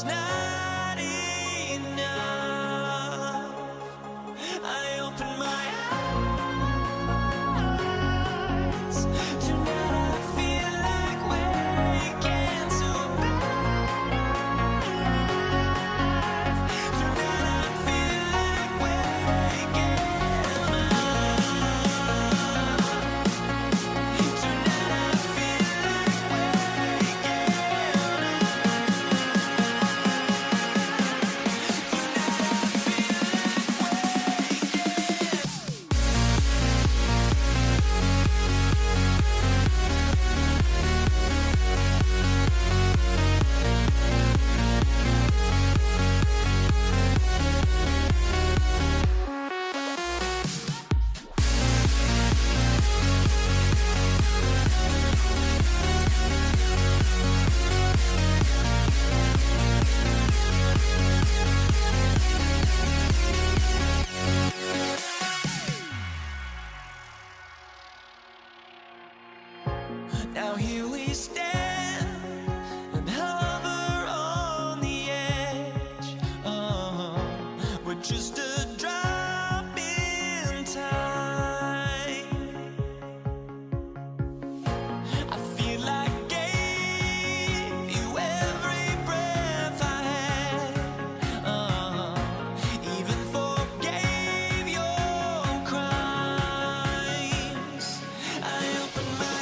was not enough. I opened my eyes. Tonight I feel like waking to a better life. Tonight I feel like waking up. Tonight I feel like waking now here we stand and hover on the edge. We're just a drop in time. I feel like I gave you every breath I had. Even forgave your crimes. I opened my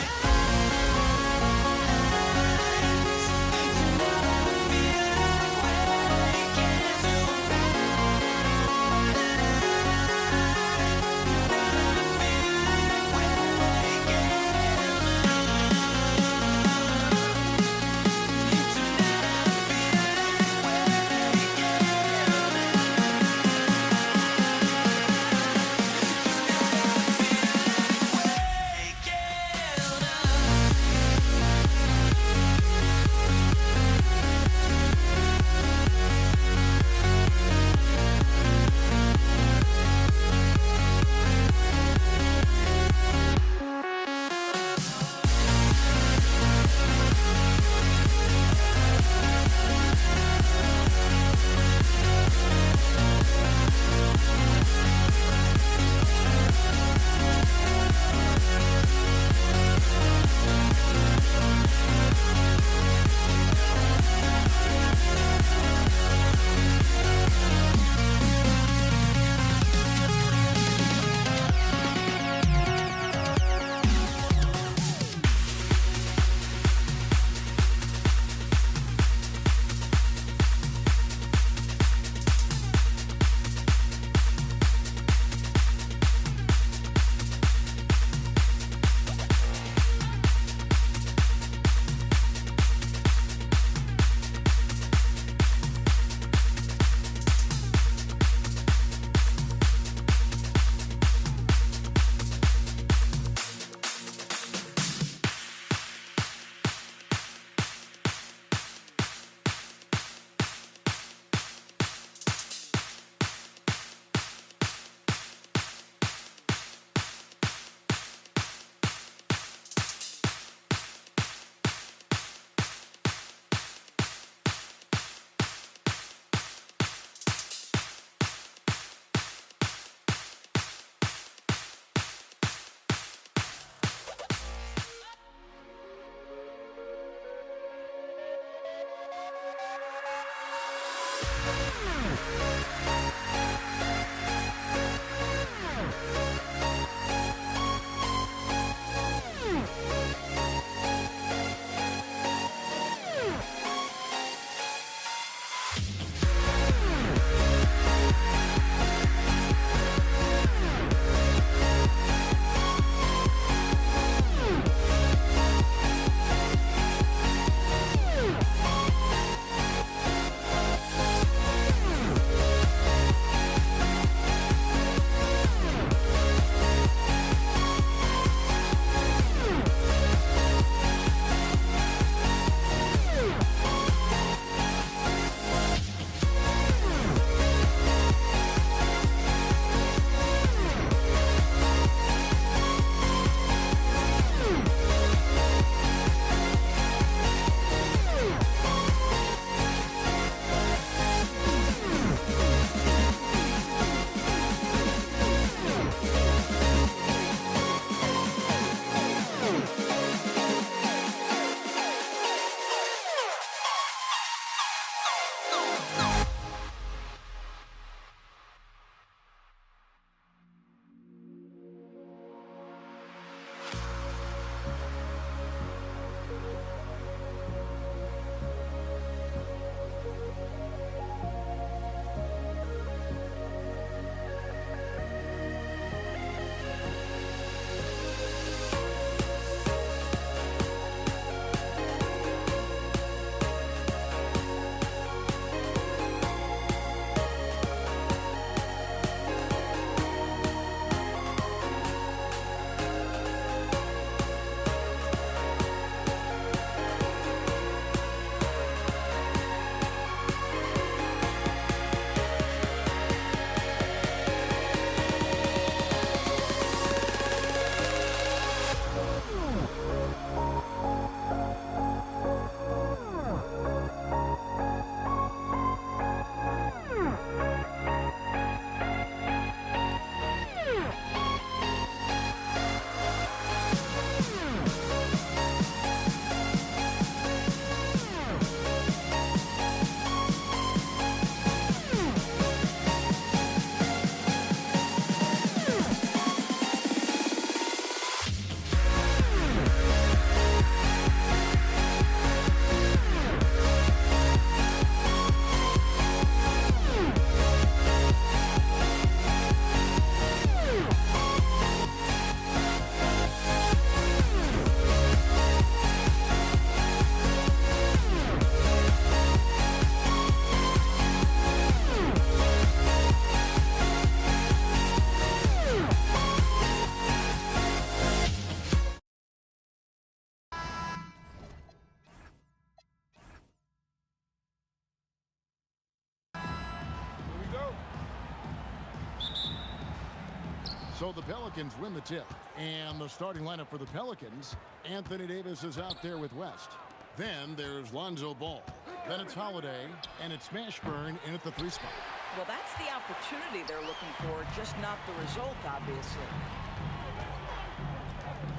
So the Pelicans win the tip. And the starting lineup for the Pelicans, Anthony Davis is out there with West. Then there's Lonzo Ball. Then it's Holiday, and it's Mashburn in at the 3 spot. Well, that's the opportunity they're looking for, just not the result, obviously.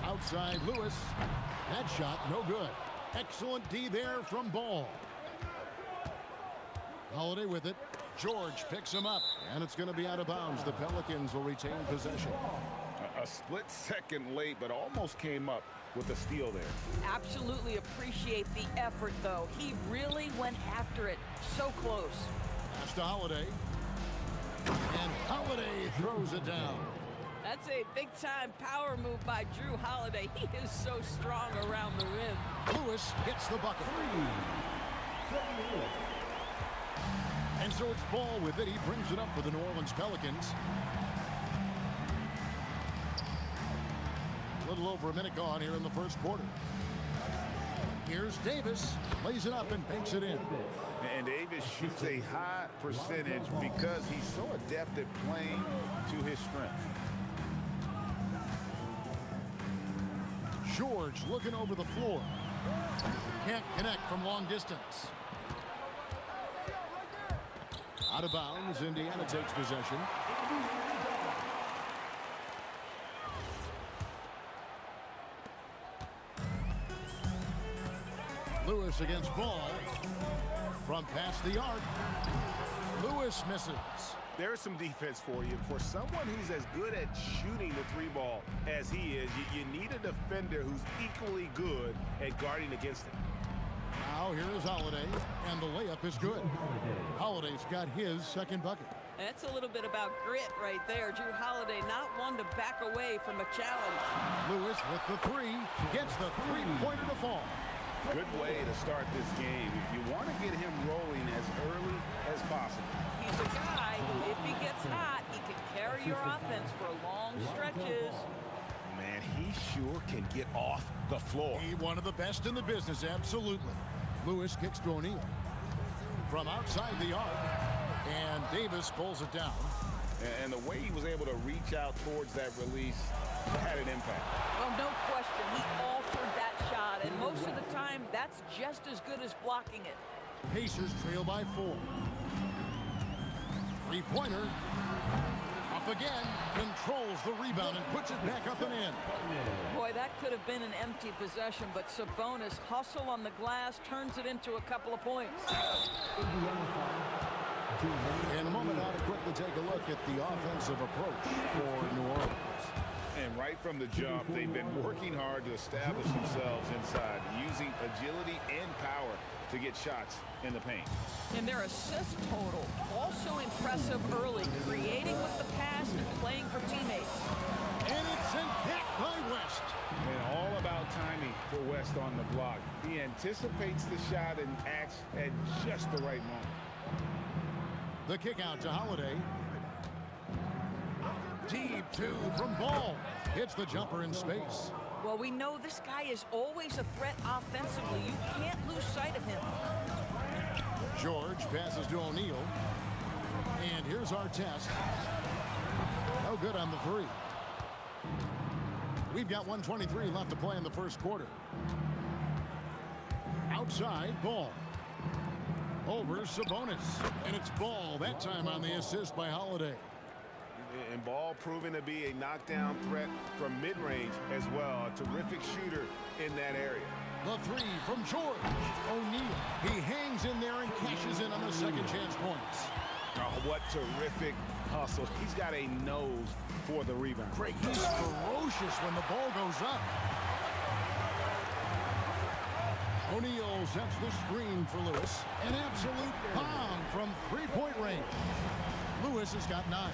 Outside Lewis. That shot, no good. Excellent D there from Ball. Holiday with it. George picks him up, and it's going to be out of bounds. The Pelicans will retain possession. A split second late, but almost came up with a steal there. Absolutely appreciate the effort, though. He really went after it. So close. Pass to Holiday. And Holiday throws it down. That's a big-time power move by Drew Holiday. He is so strong around the rim. Lewis gets the bucket. And so it's Ball with it. He brings it up for the New Orleans Pelicans. A little over a minute gone here in the first quarter. Here's Davis. Lays it up and banks it in. And Davis shoots a high percentage because he's so adept at playing to his strength. George looking over the floor. Can't connect from long distance. Out of bounds. Indiana takes possession. Lewis against Ball. From past the arc. Lewis misses. There's some defense for you. For someone who's as good at shooting the 3-ball as he is, you need a defender who's equally good at guarding against him. Now here is Holiday, and the layup is good. Holiday's got his second bucket. That's a little bit about grit right there. Drew Holiday not one to back away from a challenge. Lewis with the 3, gets the 3-pointer to fall. Good way to start this game. If you want to get him rolling as early as possible. He's a guy who, if he gets hot, he can carry your offense for long stretches. Man, he sure can get off the floor. He one of the best in the business, absolutely. Lewis kicks to O'Neal. From outside the arc, and Davis pulls it down. And the way he was able to reach out towards that release had an impact. Well, no question. He altered that shot, and most of the time, that's just as good as blocking it. Pacers trail by 4. 3-pointer. Up again. Controls the rebound and puts it back up and in. Boy, that could have been an empty possession, but Sabonis hustle on the glass, turns it into a couple of points. In a moment now to quickly take a look at the offensive approach for New Orleans. And right from the jump, they've been working hard to establish themselves inside, using agility and power to get shots in the paint. And their assist total, also impressive early, creating with the pass and playing for teammates. And it's sent back by West. And all about timing for West on the block. He anticipates the shot and acts at just the right moment. The kick out to Holiday. Deep 2 from Ball. Hits the jumper in space. Well, we know this guy is always a threat offensively. You can't lose sight of him. George passes to O'Neal. And here's our test. No good on the 3. We've got 1:23 left to play in the first quarter. Outside, Ball. Over Sabonis. And it's Ball that time on the assist by Holiday. And Ball proving to be a knockdown threat from mid-range as well. A terrific shooter in that area. The 3 from George. O'Neal. He hangs in there and cashes in on the second chance points. Oh, what terrific hustle. He's got a nose for the rebound. Great. He's ferocious when the ball goes up. O'Neal sets the screen for Lewis. An absolute bomb from 3-point range. Lewis has got 9.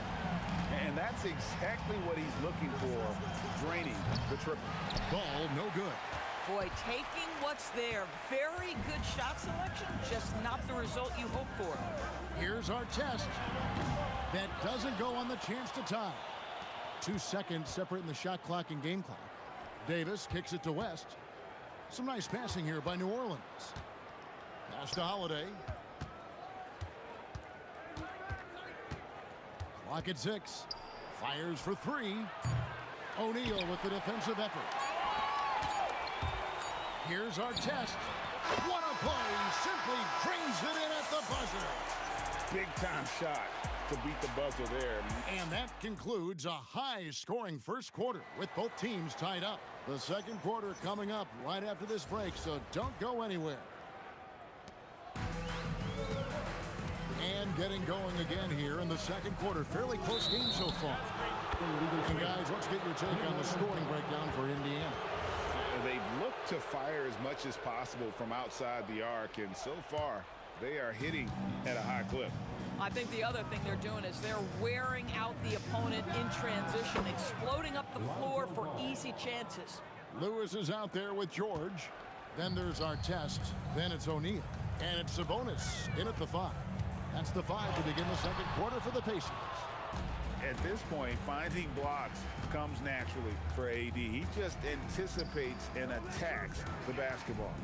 And that's exactly what he's looking for, draining the triple. Ball no good. Boy, taking what's there. Very good shot selection, just not the result you hope for. Here's our test. That doesn't go on the chance to tie. 2 seconds separating the shot clock and game clock. Davis kicks it to West. Some nice passing here by New Orleans. Pass to Holiday. Clock at 6. Fires for three. O'Neal with the defensive effort. Here's our test. What a play. Simply drains it in at the buzzer. Big time shot to beat the buzzer there. And that concludes a high-scoring first quarter with both teams tied up. The second quarter coming up right after this break, so don't go anywhere. And getting going again here in the second quarter. Fairly close game so far. And guys, let's get your take on the scoring breakdown for Indiana. They've looked to fire as much as possible from outside the arc, and so far they are hitting at a high clip. I think the other thing they're doing is they're wearing out the opponent in transition, exploding up the floor for easy chances. Lewis is out there with George. Then there's our test. Then it's O'Neal. And it's Sabonis in at the 5. That's the 5 to begin the second quarter for the Pacers. At this point, finding blocks comes naturally for AD. He just anticipates and attacks the basketball.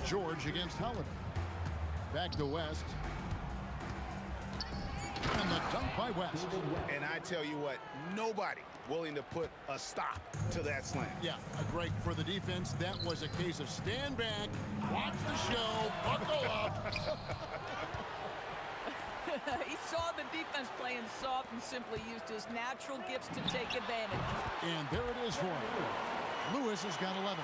George against Holiday. Back to West. And the dunk by West. And I tell you what, nobody willing to put a stop to that slam. Yeah, a break for the defense. That was a case of stand back, watch the show, buckle up. He saw the defense playing soft and simply used his natural gifts to take advantage. And there it is for him. Lewis has got 11.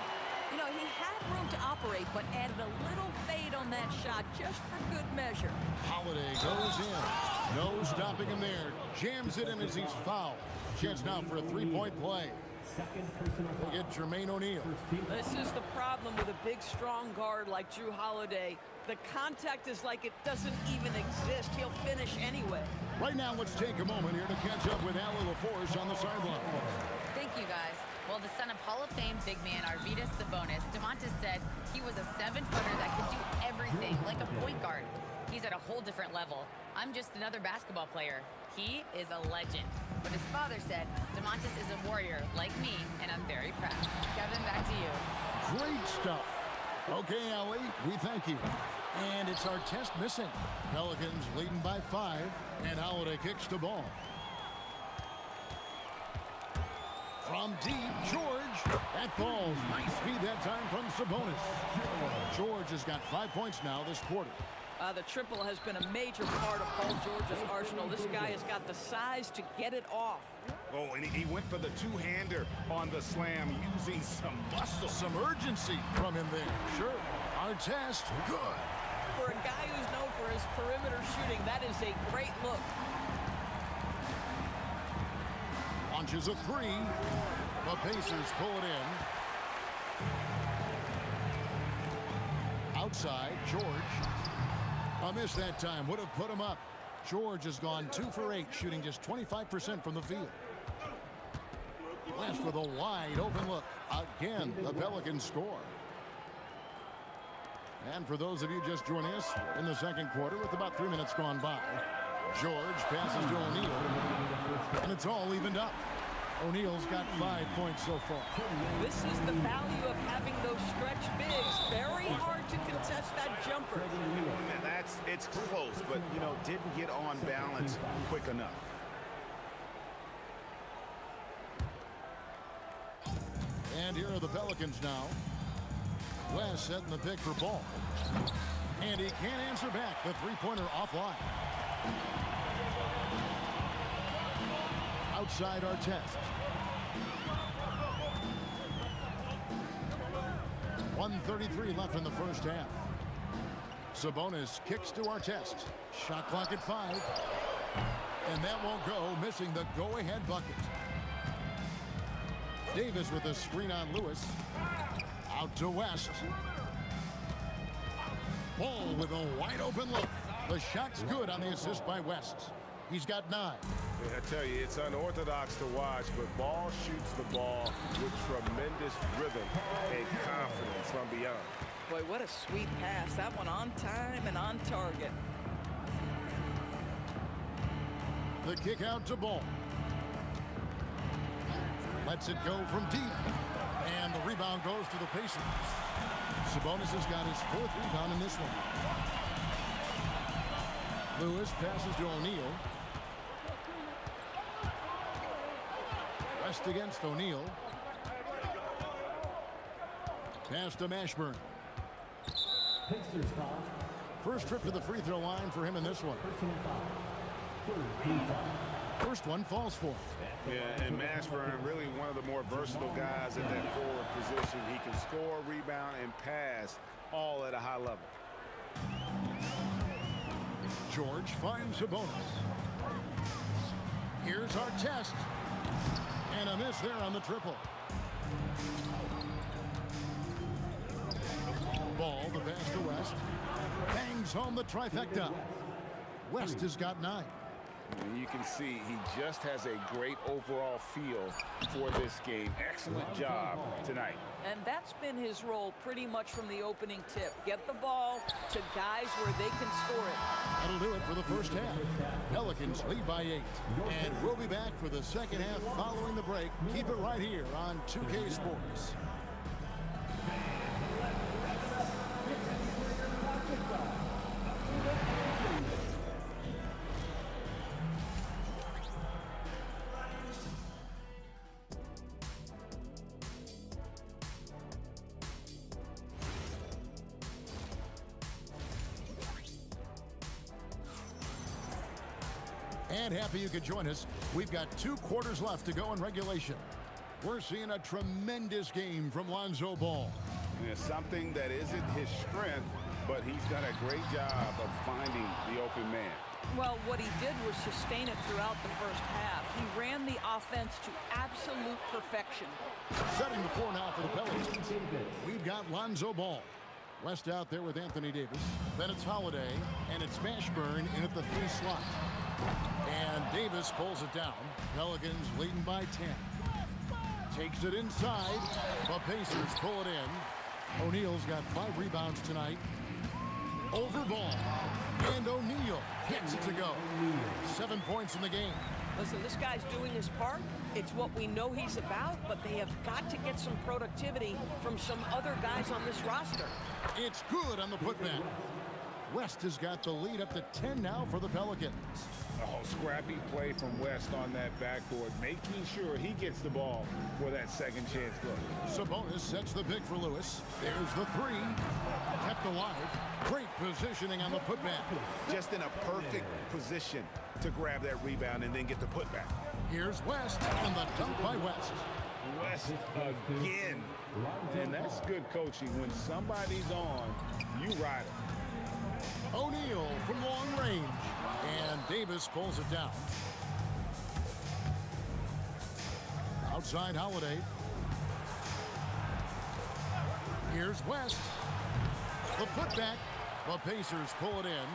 You know, he had room to operate, but added a little fade on that shot just for good measure. Holiday goes in. No stopping him there. Jams it in as he's fouled. Chance now for a three-point play. We'll get Jermaine O'Neal. This is the problem with a big, strong guard like Drew Holiday. The contact is like it doesn't even exist. He'll finish anyway. Right now, let's take a moment here to catch up with Allie LaForce on the sideline. Thank you, guys. Well, the son of Hall of Fame big man Arvydas Sabonis, DeMontis said he was a 7-footer that could do everything, like a point guard. He's at a whole different level. I'm just another basketball player. He is a legend. But his father said, DeMontis is a warrior like me, and I'm very proud. Kevin, back to you. Great stuff. Okay, Allie, we thank you. And it's our test missing. Pelicans leading by 5, and Holiday kicks the ball. From deep, George. That falls. Nice feed that time from Sabonis. George has got 5 points now this quarter. The triple has been a major part of Paul George's arsenal. This guy has got the size to get it off. Oh, and he went for the two-hander on the slam using some muscle. Some urgency from him there. Sure. Our test, good. For a guy who's known for his perimeter shooting, that is a great look. Launches a 3. The Pacers pull it in. Outside, George. A miss that time. Would have put him up. George has gone 2 for 8, shooting just 25% from the field. West with a wide open look. Again, the Pelicans score. And for those of you just joining us, in the second quarter with about 3 minutes gone by, George passes to O'Neal, and it's all evened up. O'Neal's got 5 points so far. This is the value of having those stretch bigs. Very hard to contest that jumper. And it's close, but, you know, didn't get on balance quick enough. And here are the Pelicans now. West setting the pick for ball. And he can't answer back. The three-pointer offline. Outside our test. 1:33 left in the first half. Sabonis kicks to our test. Shot clock at 5. And that won't go, missing the go-ahead bucket. Davis with a screen on Lewis. Out to West. Ball with a wide open look. The shot's good on the assist by West. He's got 9. Yeah, I tell you, it's unorthodox to watch, but Ball shoots the ball with tremendous rhythm and confidence from beyond. Boy, what a sweet pass. That one on time and on target. The kick out to Ball. Lets it go from deep. And the rebound goes to the Pacers. Sabonis has got his 4th rebound in this one. Lewis passes to O'Neal. West against O'Neal. Pass to Mashburn. First trip to the free throw line for him in this one. First one falls for him. Yeah, and Mashburn, really one of the more versatile guys at that forward position. He can score, rebound, and pass all at a high level. George finds a bonus. Here's our test. And a miss there on the triple. Ball, the pass to West. Bangs home the trifecta. West has got 9. And you can see he just has a great overall feel for this game. Excellent job tonight. And that's been his role pretty much from the opening tip. Get the ball to guys where they can score it. That'll do it for the first half. Pelicans lead by 8. And we'll be back for the second half following the break. Keep it right here on 2K Sports. And happy you could join us. We've got 2 quarters left to go in regulation. We're seeing a tremendous game from Lonzo Ball. And it's something that isn't his strength, but he's done a great job of finding the open man. Well, what he did was sustain it throughout the first half. He ran the offense to absolute perfection. Setting the floor now for the Pelicans. We've got Lonzo Ball. West out there with Anthony Davis. Then it's Holiday, and it's Mashburn in at the 3 slot. And Davis pulls it down. Pelicans leading by 10. Takes it inside. The Pacers pull it in. O'Neal's got 5 rebounds tonight. Over ball. And O'Neal gets it to go. 7 points in the game. Listen, this guy's doing his part. It's what we know he's about, but they have got to get some productivity from some other guys on this roster. It's good on the putback. West has got the lead up to 10 now for the Pelicans. Oh, scrappy play from West on that backboard, making sure he gets the ball for that second chance look. Sabonis sets the pick for Lewis. There's the 3. Kept alive. Great positioning on the putback. Just in a perfect position to grab that rebound and then get the putback. Here's West, and the dunk by West. West again. And that's good coaching. When somebody's on, you ride it. O'Neal from long range. And Davis pulls it down. Outside Holiday. Here's West. The putback. The Pacers pull it in.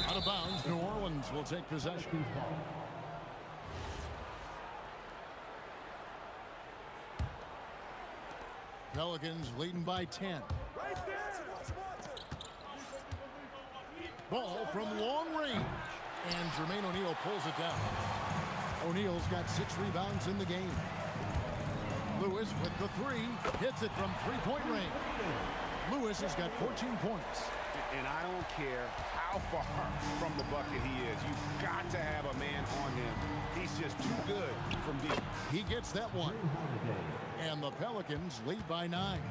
Out of bounds, New Orleans will take possession. Pelicans leading by 10. Ball from long range. And Jermaine O'Neal pulls it down. O'Neal's got 6 rebounds in the game. Lewis with the 3. Hits it from 3-point range. Lewis has got 14 points. And I don't care how far from the bucket he is. You've got to have a man on him. He's just too good from deep. He gets that one. And the Pelicans lead by 9.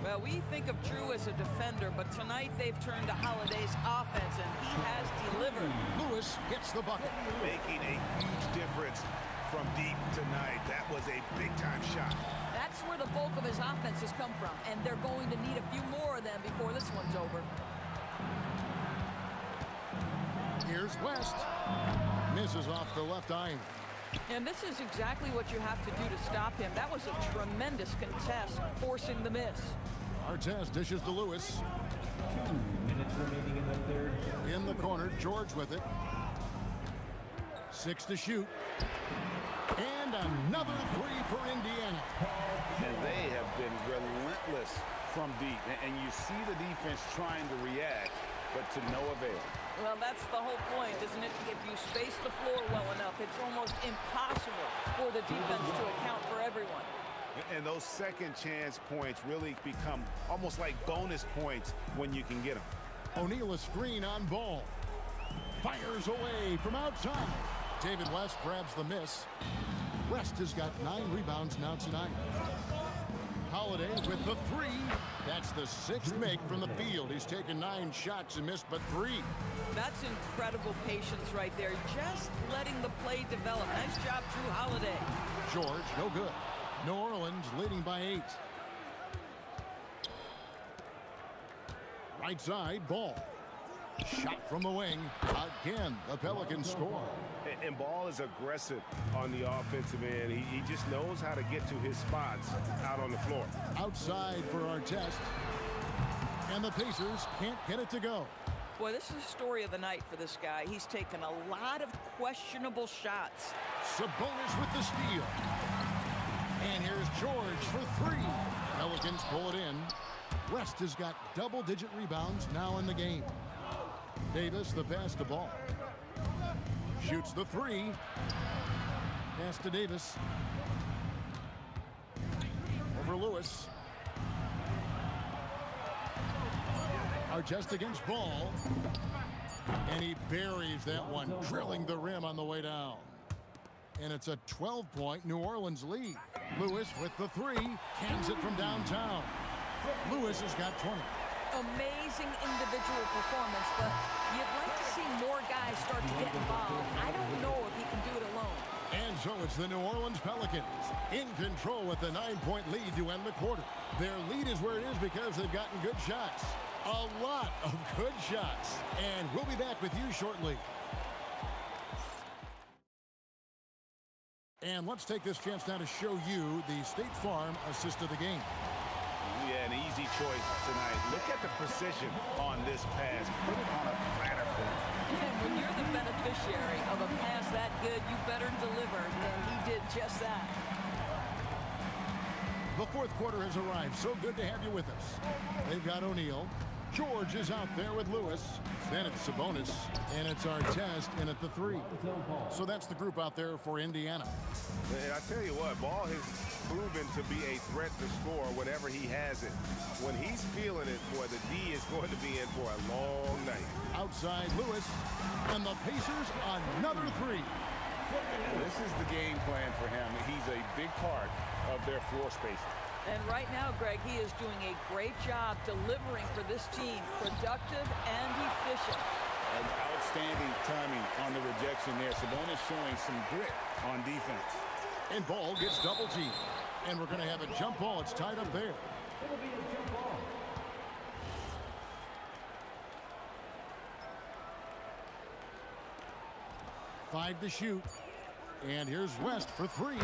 Well, we think of Drew as a defender, but tonight they've turned to Holiday's offense, and he has delivered. Lewis gets the bucket. Making a huge difference from deep tonight. That was a big-time shot. That's where the bulk of his offense has come from, and they're going to need a few more of them before this one's over. Here's West. Misses off the left iron. And this is exactly what you have to do to stop him. That was a tremendous contest, forcing the miss. Artest dishes to Lewis. 2 minutes remaining in the third. In the corner, George with it. 6 to shoot. And another 3 for Indiana. And they have been relentless from deep. And you see the defense trying to react, but to no avail. Well, that's the whole point, isn't it? If you space the floor well enough, it's almost impossible for the defense to account for everyone. And those second chance points really become almost like bonus points when you can get them. O'Neal a screen on Ball. Fires away from outside. David West grabs the miss. West has got 9 rebounds now tonight. Holiday with the 3. That's the 6th make from the field. He's taken 9 shots and missed but 3. That's incredible patience right there. Just letting the play develop. Nice job, Drew Holiday. George, no good. New Orleans leading by 8. Right side, Ball. Shot from the wing. Again, the Pelicans score. And Ball is aggressive on the offensive end. He just knows how to get to his spots out on the floor. Outside for our test. And the Pacers can't get it to go. Boy, this is the story of the night for this guy. He's taken a lot of questionable shots. Sabonis with the steal. And here's George for 3. Pelicans pull it in. West has got double-digit rebounds now in the game. Davis, the pass to Ball. Shoots the 3. Pass to Davis. Over Lewis. Artest against Ball. And he buries that one, drilling the rim on the way down. And it's a 12-point New Orleans lead. Lewis with the 3. Cans it from downtown. Lewis has got 20. Amazing individual performance, but you'd like to see more guys start to get involved. I don't know if he can do it alone. And so it's the New Orleans Pelicans in control with the 9-point lead to end the quarter. Their lead is where it is because they've gotten good shots. A lot of good shots. And we'll be back with you shortly. And let's take this chance now to show you the State Farm assist of the game. Yeah, an easy choice tonight. Look at the precision on this pass. Put it on a platter for him. And when you're the beneficiary of a pass that good, you better deliver. And he did just that. The 4th quarter has arrived. So good to have you with us. They've got O'Neal. George is out there with Lewis. Then it's Sabonis. And it's Artest in at the 3. So that's the group out there for Indiana. And I tell you what, Ball has proven to be a threat to score whenever he has it. When he's feeling it, boy, the D is going to be in for a long night. Outside Lewis. And the Pacers another 3. And this is the game plan for him. He's a big part of their floor spacing. And right now, Greg, he is doing a great job delivering for this team. Productive and efficient. An outstanding timing on the rejection there. Sabonis showing some grit on defense. And Ball gets double teamed. And we're going to have a jump ball. It's tied up there. It'll be a jump ball. Five to shoot. And here's West for 3.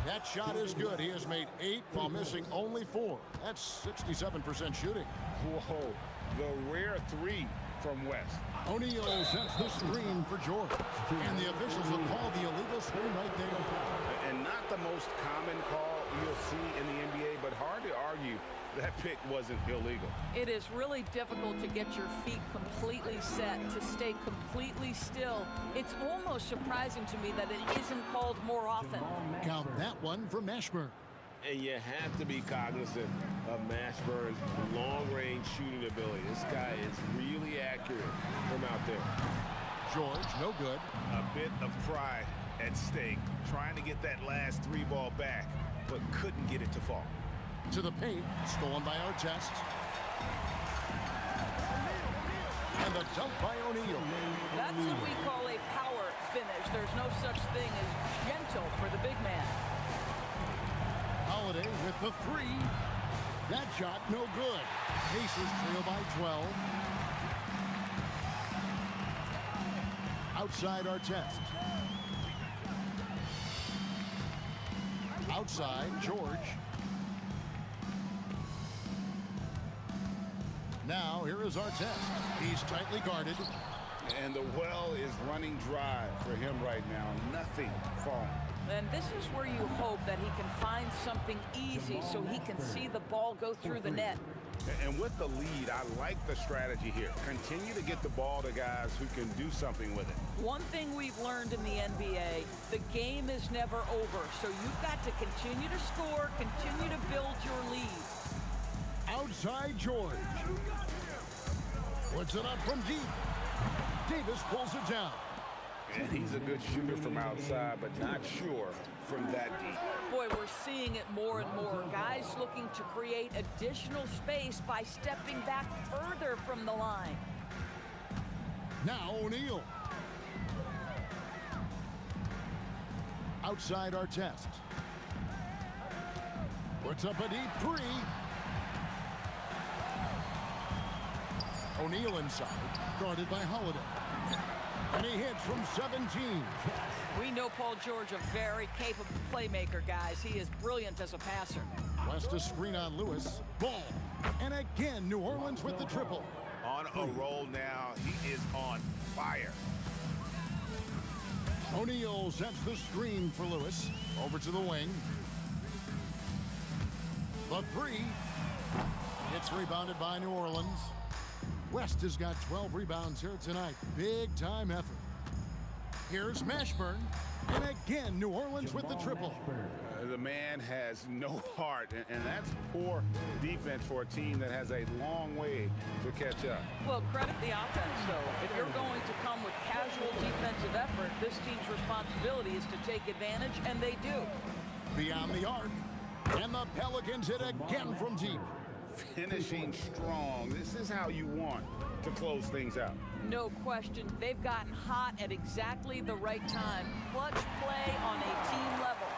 That shot is good. He has made 8 while missing only 4. That's 67% shooting. Whoa, the rare 3 from West. O'Neal sets the screen for George. And the officials will call the illegal screen right there. And not the most common call you'll see in the NBA, but hard to argue that pick wasn't illegal. It is really difficult to get your feet completely set, to stay completely still. It's almost surprising to me that it isn't called more often. Count that one for Mashburn. And you have to be cognizant of Mashburn's long-range shooting ability. This guy is really accurate from out there. George, no good. A bit of pride at stake, trying to get that last 3 ball back, but couldn't get it to fall. To the paint, stolen by Artest. And the dunk by O'Neal. That's what we call a power finish. There's no such thing as gentle for the big man. Holiday with the 3. That shot, no good. Pacers trail by 12. Outside Artest. Outside George. Now here is Artest. He's tightly guarded. And the well is running dry for him right now. Nothing falling. And this is where you hope that he can find something easy so he can see the ball go through the net. And with the lead, I like the strategy here. Continue to get the ball to guys who can do something with it. One thing we've learned in the NBA, the game is never over. So you've got to continue to score, continue to build your lead. Outside George. Puts it up from deep. Davis pulls it down. And he's a good shooter from outside, but not sure from that deep. Boy, we're seeing it more and more. Guys looking to create additional space by stepping back further from the line. Now O'Neal. Outside Artest. Puts up a deep three. O'Neal inside, guarded by Holiday. And he hits from 17. We know Paul George, a very capable playmaker, guys. He is brilliant as a passer. West a screen on Lewis. Ball. And again, New Orleans with the triple. On a roll now. He is on fire. O'Neal sets the screen for Lewis. Over to the wing. The three. It's rebounded by New Orleans. West has got 12 rebounds here tonight. Big time effort. Here's Mashburn. And again, New Orleans with the triple. The man has no heart, and that's poor defense for a team that has a long way to catch up. Well, credit the offense, though. If you're going to come with casual defensive effort, this team's responsibility is to take advantage, and they do. Beyond the arc. And the Pelicans hit again from deep. Finishing strong. This is how you want to close things out. No question. They've gotten hot at exactly the right time. Clutch play on a team level.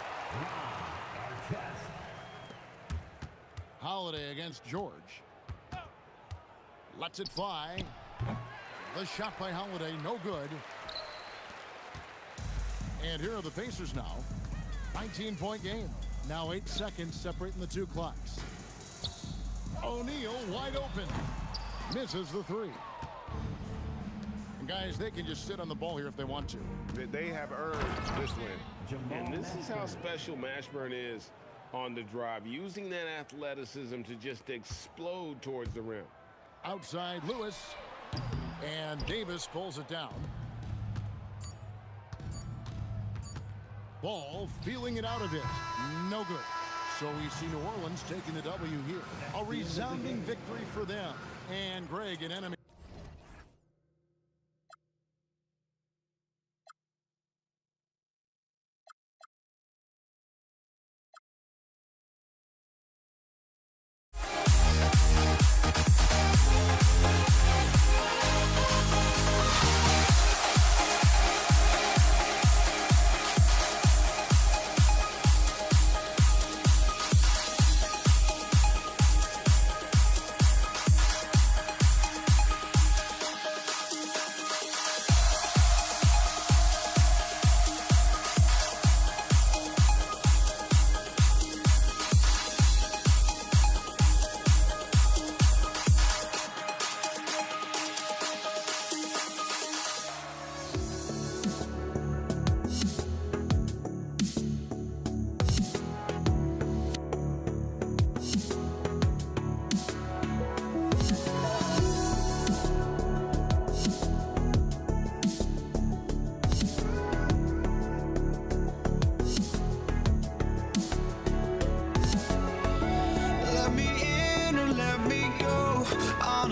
Holiday against George. Lets it fly. The shot by Holiday, no good. And here are the Pacers now. 19-point game. Now 8 seconds separating the two clocks. O'Neal wide open. Misses the three. And guys, they can just sit on the ball here if they want to. They have earned this win. And this is how special Mashburn is on the drive, using that athleticism to just explode towards the rim. Outside Lewis. And Davis pulls it down. Ball feeling it out a bit. No good. So we see New Orleans taking the W here. A resounding victory for them. And Greg, an enemy.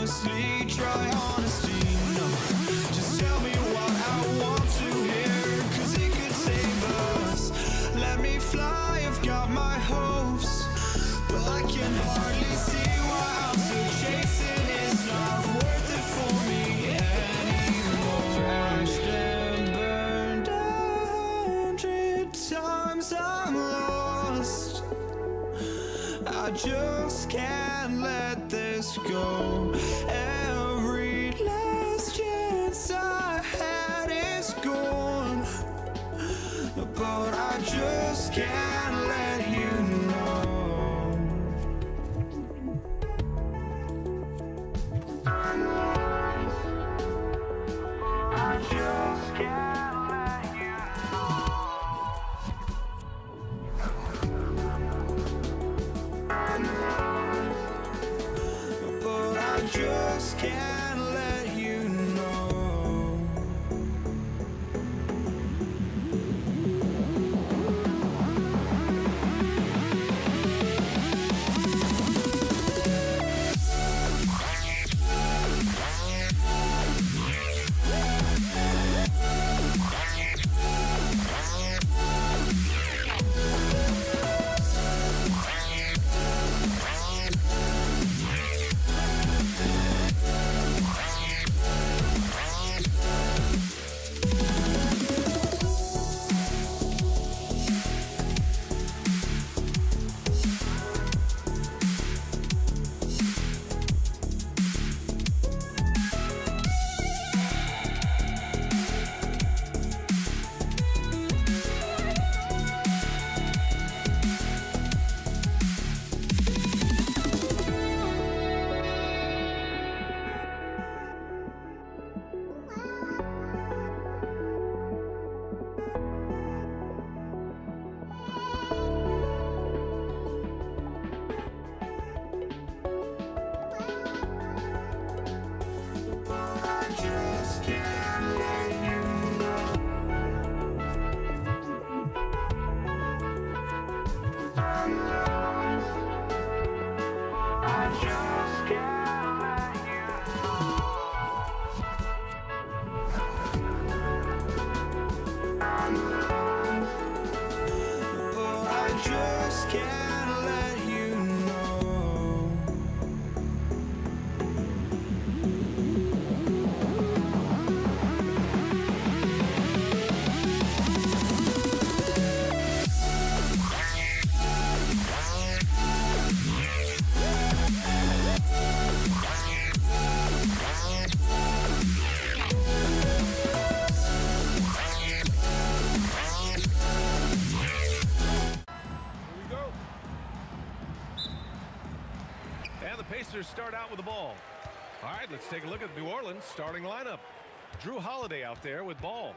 honestly, try honesty, no. Just tell me what I want to hear, 'cause it could save us. Let me fly, I've got my hopes, but I can hardly see why I'm still chasing. It's not worth it for me anymore. Crashed and burned 100 times, I'm lost. I just can't let this go. Every last chance I had is gone, but I just can't let you know. I just can't let you know. But I just can't let you know. out with the ball. All right, let's take a look at New Orleans' starting lineup. Drew Holiday out there with ball.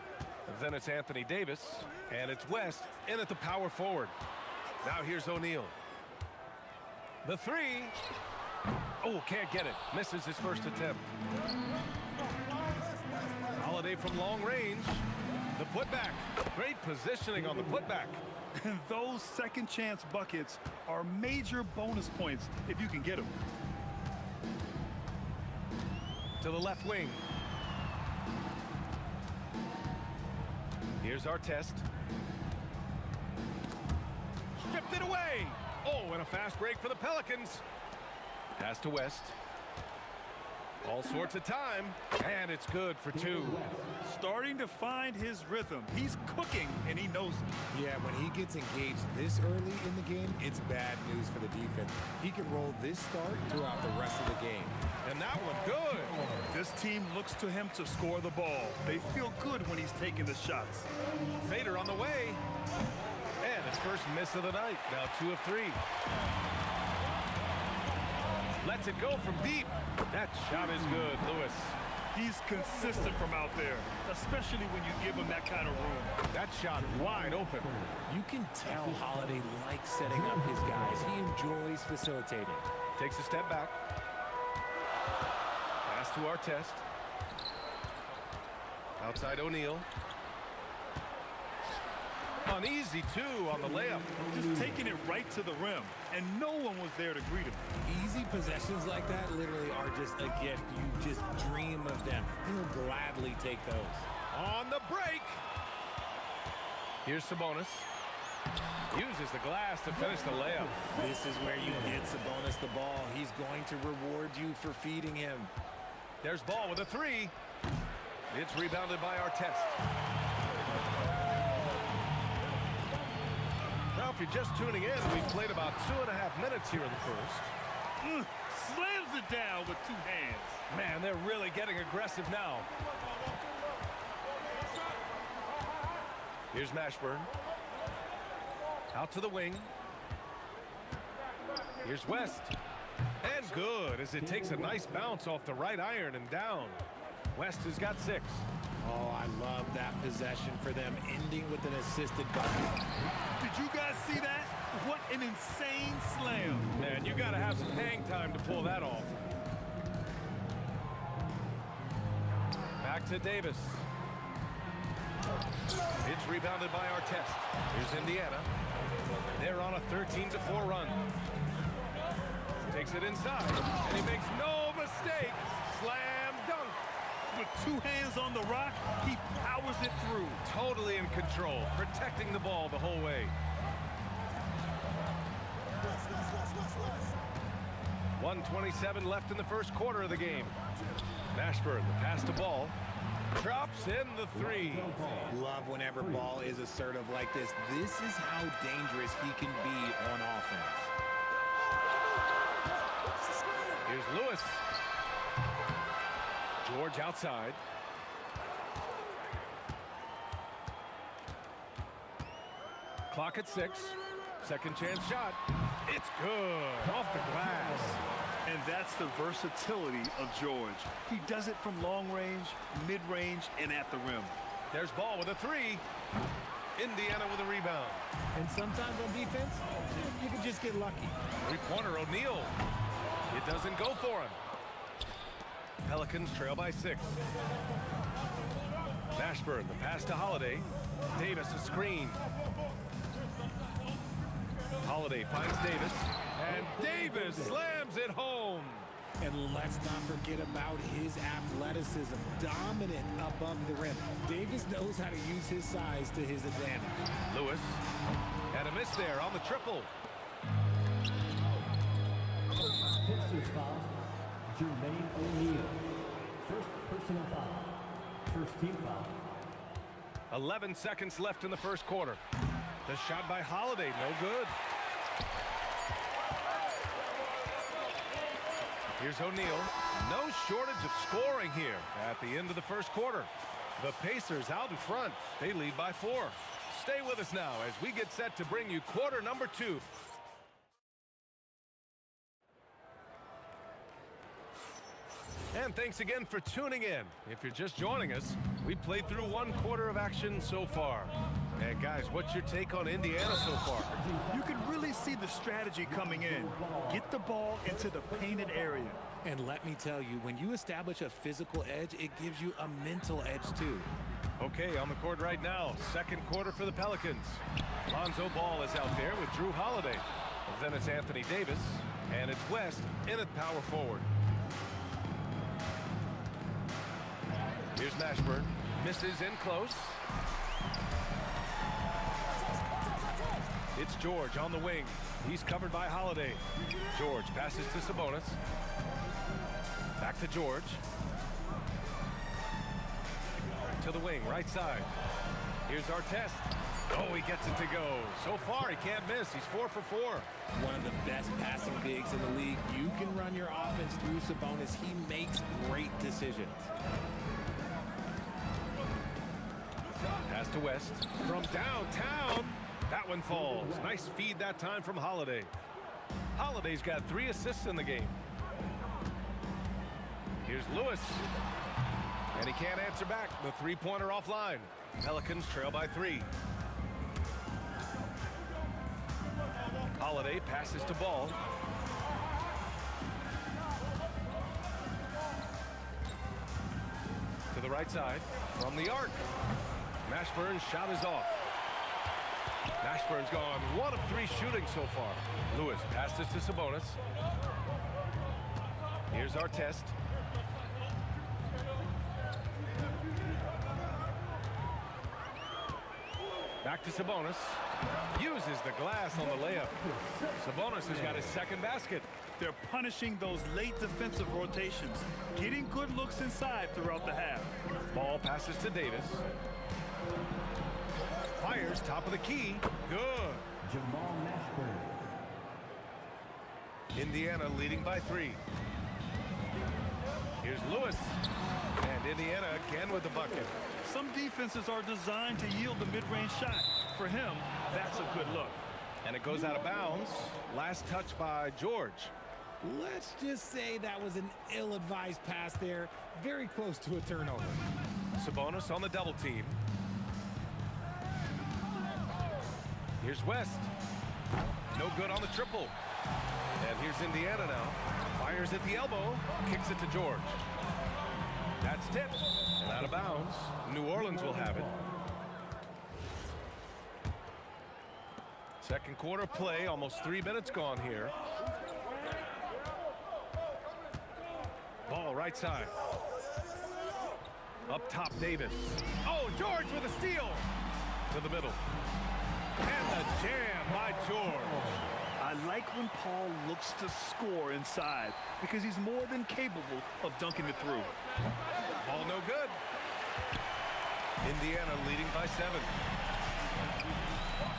Then it's Anthony Davis, and it's West in at the power forward. Now here's O'Neal. The three. Oh, can't get it. Misses his first attempt. Holiday from long range. The putback. Great positioning on the putback. And those second chance buckets are major bonus points if you can get them. To the left wing. Here's our test. Stripped it away. Oh, and a fast break for the Pelicans. Pass to West. All sorts of time, and it's good for two. Starting to find his rhythm. He's cooking, and he knows it. Yeah, when he gets engaged this early in the game, it's bad news for the defense. He can roll this start throughout the rest of the game. And that one good. This team looks to him to score the ball. They feel good when he's taking the shots. Fader on the way. And his first miss of the night. Now 2 of 3. Lets it go from deep. That shot is good, Lewis. He's consistent from out there, especially when you give him that kind of room. That shot wide open. You can tell Holiday likes setting up his guys. He enjoys facilitating. Takes a step back. Pass to our test. Outside O'Neal. Uneasy, too, on the layup. Just taking it right to the rim, and no one was there to greet him. Easy possessions like that literally are just a gift. You just dream of them. He'll gladly take those. On the break. Here's Sabonis. Uses the glass to finish the layup. This is where you get Sabonis the ball. He's going to reward you for feeding him. There's Ball with a 3. It's rebounded by our test. Now, if you're just tuning in, we've played about 2.5 minutes here in the first. Slams it down with 2 hands. Man, they're really getting aggressive now. Here's Mashburn. Out to the wing. Here's West. And good, as it takes a nice bounce off the right iron and down. West has got 6. Oh, I love that possession for them, ending with an assisted bucket. Did you guys see that? What an insane slam. Man, you got to have some hang time to pull that off. Back to Davis. It's rebounded by our test. Here's Indiana. They're on a 13-4 run. Takes it inside, and he makes no mistake. Slam dunk. With 2 hands on the rock, he powers it through. Totally in control, protecting the ball the whole way. 1:27 left in the first quarter of the game. Mashburn, the pass to Ball. Drops in the 3. Love whenever Ball is assertive like this. This is how dangerous he can be on offense. Here's Lewis. George outside. Clock at 6. Second chance shot. It's good. Off the glass. And that's the versatility of George. He does it from long range, mid-range, and at the rim. There's Ball with a 3. Indiana with a rebound. And sometimes on defense, you can just get lucky. Three-pointer O'Neal. It doesn't go for him. Pelicans trail by 6. Mashburn, the pass to Holiday. Davis a screen. Holiday finds Davis. And Davis slams it home. And let's not forget about his athleticism. Dominant above the rim. Davis knows how to use his size to his advantage. Lewis. And a miss there on the triple. Pistons foul. Jermaine O'Neal. First personal foul. First team foul. 11 seconds left in the first quarter. The shot by Holiday, no good. Here's O'Neal. No shortage of scoring here at the end of the first quarter. The Pacers out in front. They lead by 4. Stay with us now as we get set to bring you quarter number 2. And thanks again for tuning in. If you're just joining us, we played through 1 quarter of action so far. And guys, what's your take on Indiana so far? You can really see the strategy coming in. Get the ball into the painted area. And let me tell you, when you establish a physical edge, it gives you a mental edge too. Okay, on the court right now, 2nd quarter for the Pelicans. Lonzo Ball is out there with Drew Holiday. Then it's Anthony Davis, and it's West in at power forward. Here's Mashburn, misses in close. It's George on the wing. He's covered by Holiday. George passes to Sabonis. Back to George. To the wing, right side. Here's Artest. Oh, he gets it to go. So far, he can't miss. He's 4 for 4. One of the best passing bigs in the league. You can run your offense through Sabonis. He makes great decisions. Pass to West from downtown. That one falls. Nice feed that time from Holiday. Holiday's got 3 assists in the game. Here's Lewis. And he can't answer back. The 3-pointer offline. Pelicans trail by 3. Holiday passes to Ball. To the right side. From the arc. Mashburn's shot is off. Mashburn's gone 1 of 3 shooting so far. Lewis passes to Sabonis. Here's Artest. Back to Sabonis. Uses the glass on the layup. Sabonis has got his 2nd basket. They're punishing those late defensive rotations, getting good looks inside throughout the half. Ball passes to Davis. Fires top of the key. Good. Jamal Mashburn. Indiana leading by 3. Here's Lewis. And Indiana again with the bucket. Some defenses are designed to yield the mid-range shot. For him, that's a good look. And it goes out of bounds. Last touch by George. Let's just say that was an ill-advised pass there. Very close to a turnover. Sabonis on the double team. Here's West. No good on the triple. And here's Indiana now. Fires at the elbow. Kicks it to George. That's tipped. And out of bounds. New Orleans will have it. 2nd quarter play. Almost 3 minutes gone here. Ball right side. Up top, Davis. Oh, George with a steal. To the middle. And the jam by George. I like when Paul looks to score inside because he's more than capable of dunking it through. Ball no good. Indiana leading by 7.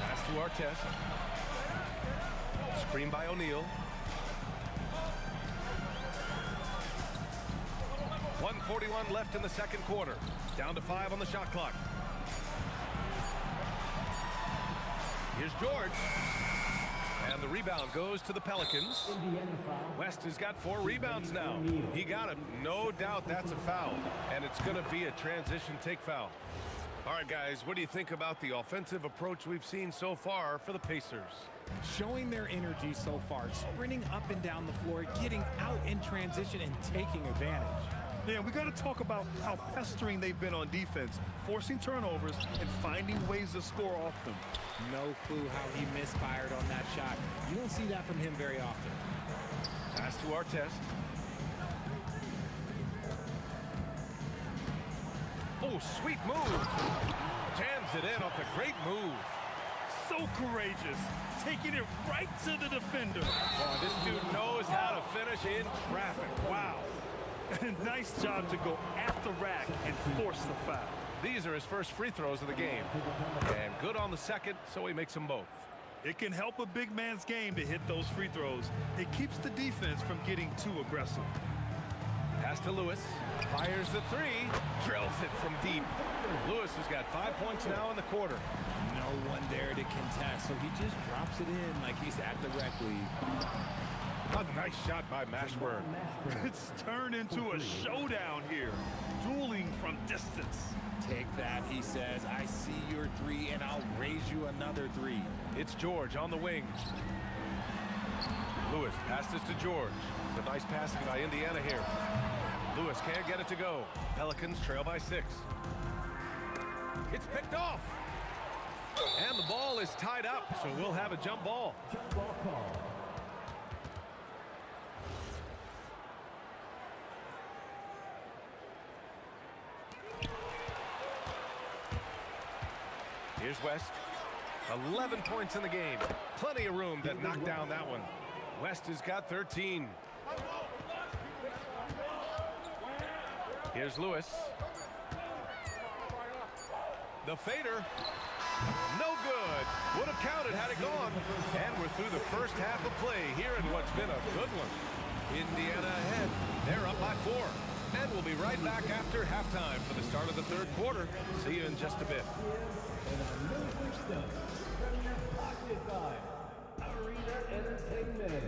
Pass to Artest. Screen by O'Neal. 1:41 left in the 2nd quarter. Down to 5 on the shot clock. Here's George. And the rebound goes to the Pelicans. West has got 4 rebounds now. He got him. No doubt that's a foul. And it's going to be a transition take foul. All right, guys, what do you think about the offensive approach we've seen so far for the Pacers? Showing their energy so far, sprinting up and down the floor, getting out in transition and taking advantage. Yeah, we got to talk about how pestering they've been on defense, forcing turnovers and finding ways to score off them. No clue how he misfired on that shot. You don't see that from him very often. Pass to Artest. Oh, sweet move. Jams it in off the great move. So courageous, taking it right to the defender. Oh, this dude knows how to finish in traffic. Wow. Nice job to go at the rack and force the foul. These are his first free throws of the game. And good on the 2nd, so he makes them both. It can help a big man's game to hit those free throws. It keeps the defense from getting too aggressive. Pass to Lewis. Fires the 3. Drills it from deep. Lewis has got 5 points now in the quarter. No one there to contest, so he just drops it in like he's at the rec league. A nice shot by Mashburn. It's turned into a showdown here. Dueling from distance. Take that, he says. I see your three, and I'll raise you another three. It's George on the wing. Lewis passes to George. It's a nice passing by Indiana here. Lewis can't get it to go. Pelicans trail by 6. It's picked off. And the ball is tied up, so we'll have a jump ball. Jump ball call. Here's West. 11 points in the game. Plenty of room to knock down that one. West has got 13. Here's Lewis. The fader. No good. Would have counted had it gone. And we're through the first half of play here in what's been a good one. Indiana ahead. They're up by 4. And we'll be right back after halftime for the start of the third quarter. See you in just a bit. And our music stuff from your pocket by Arena Entertainment.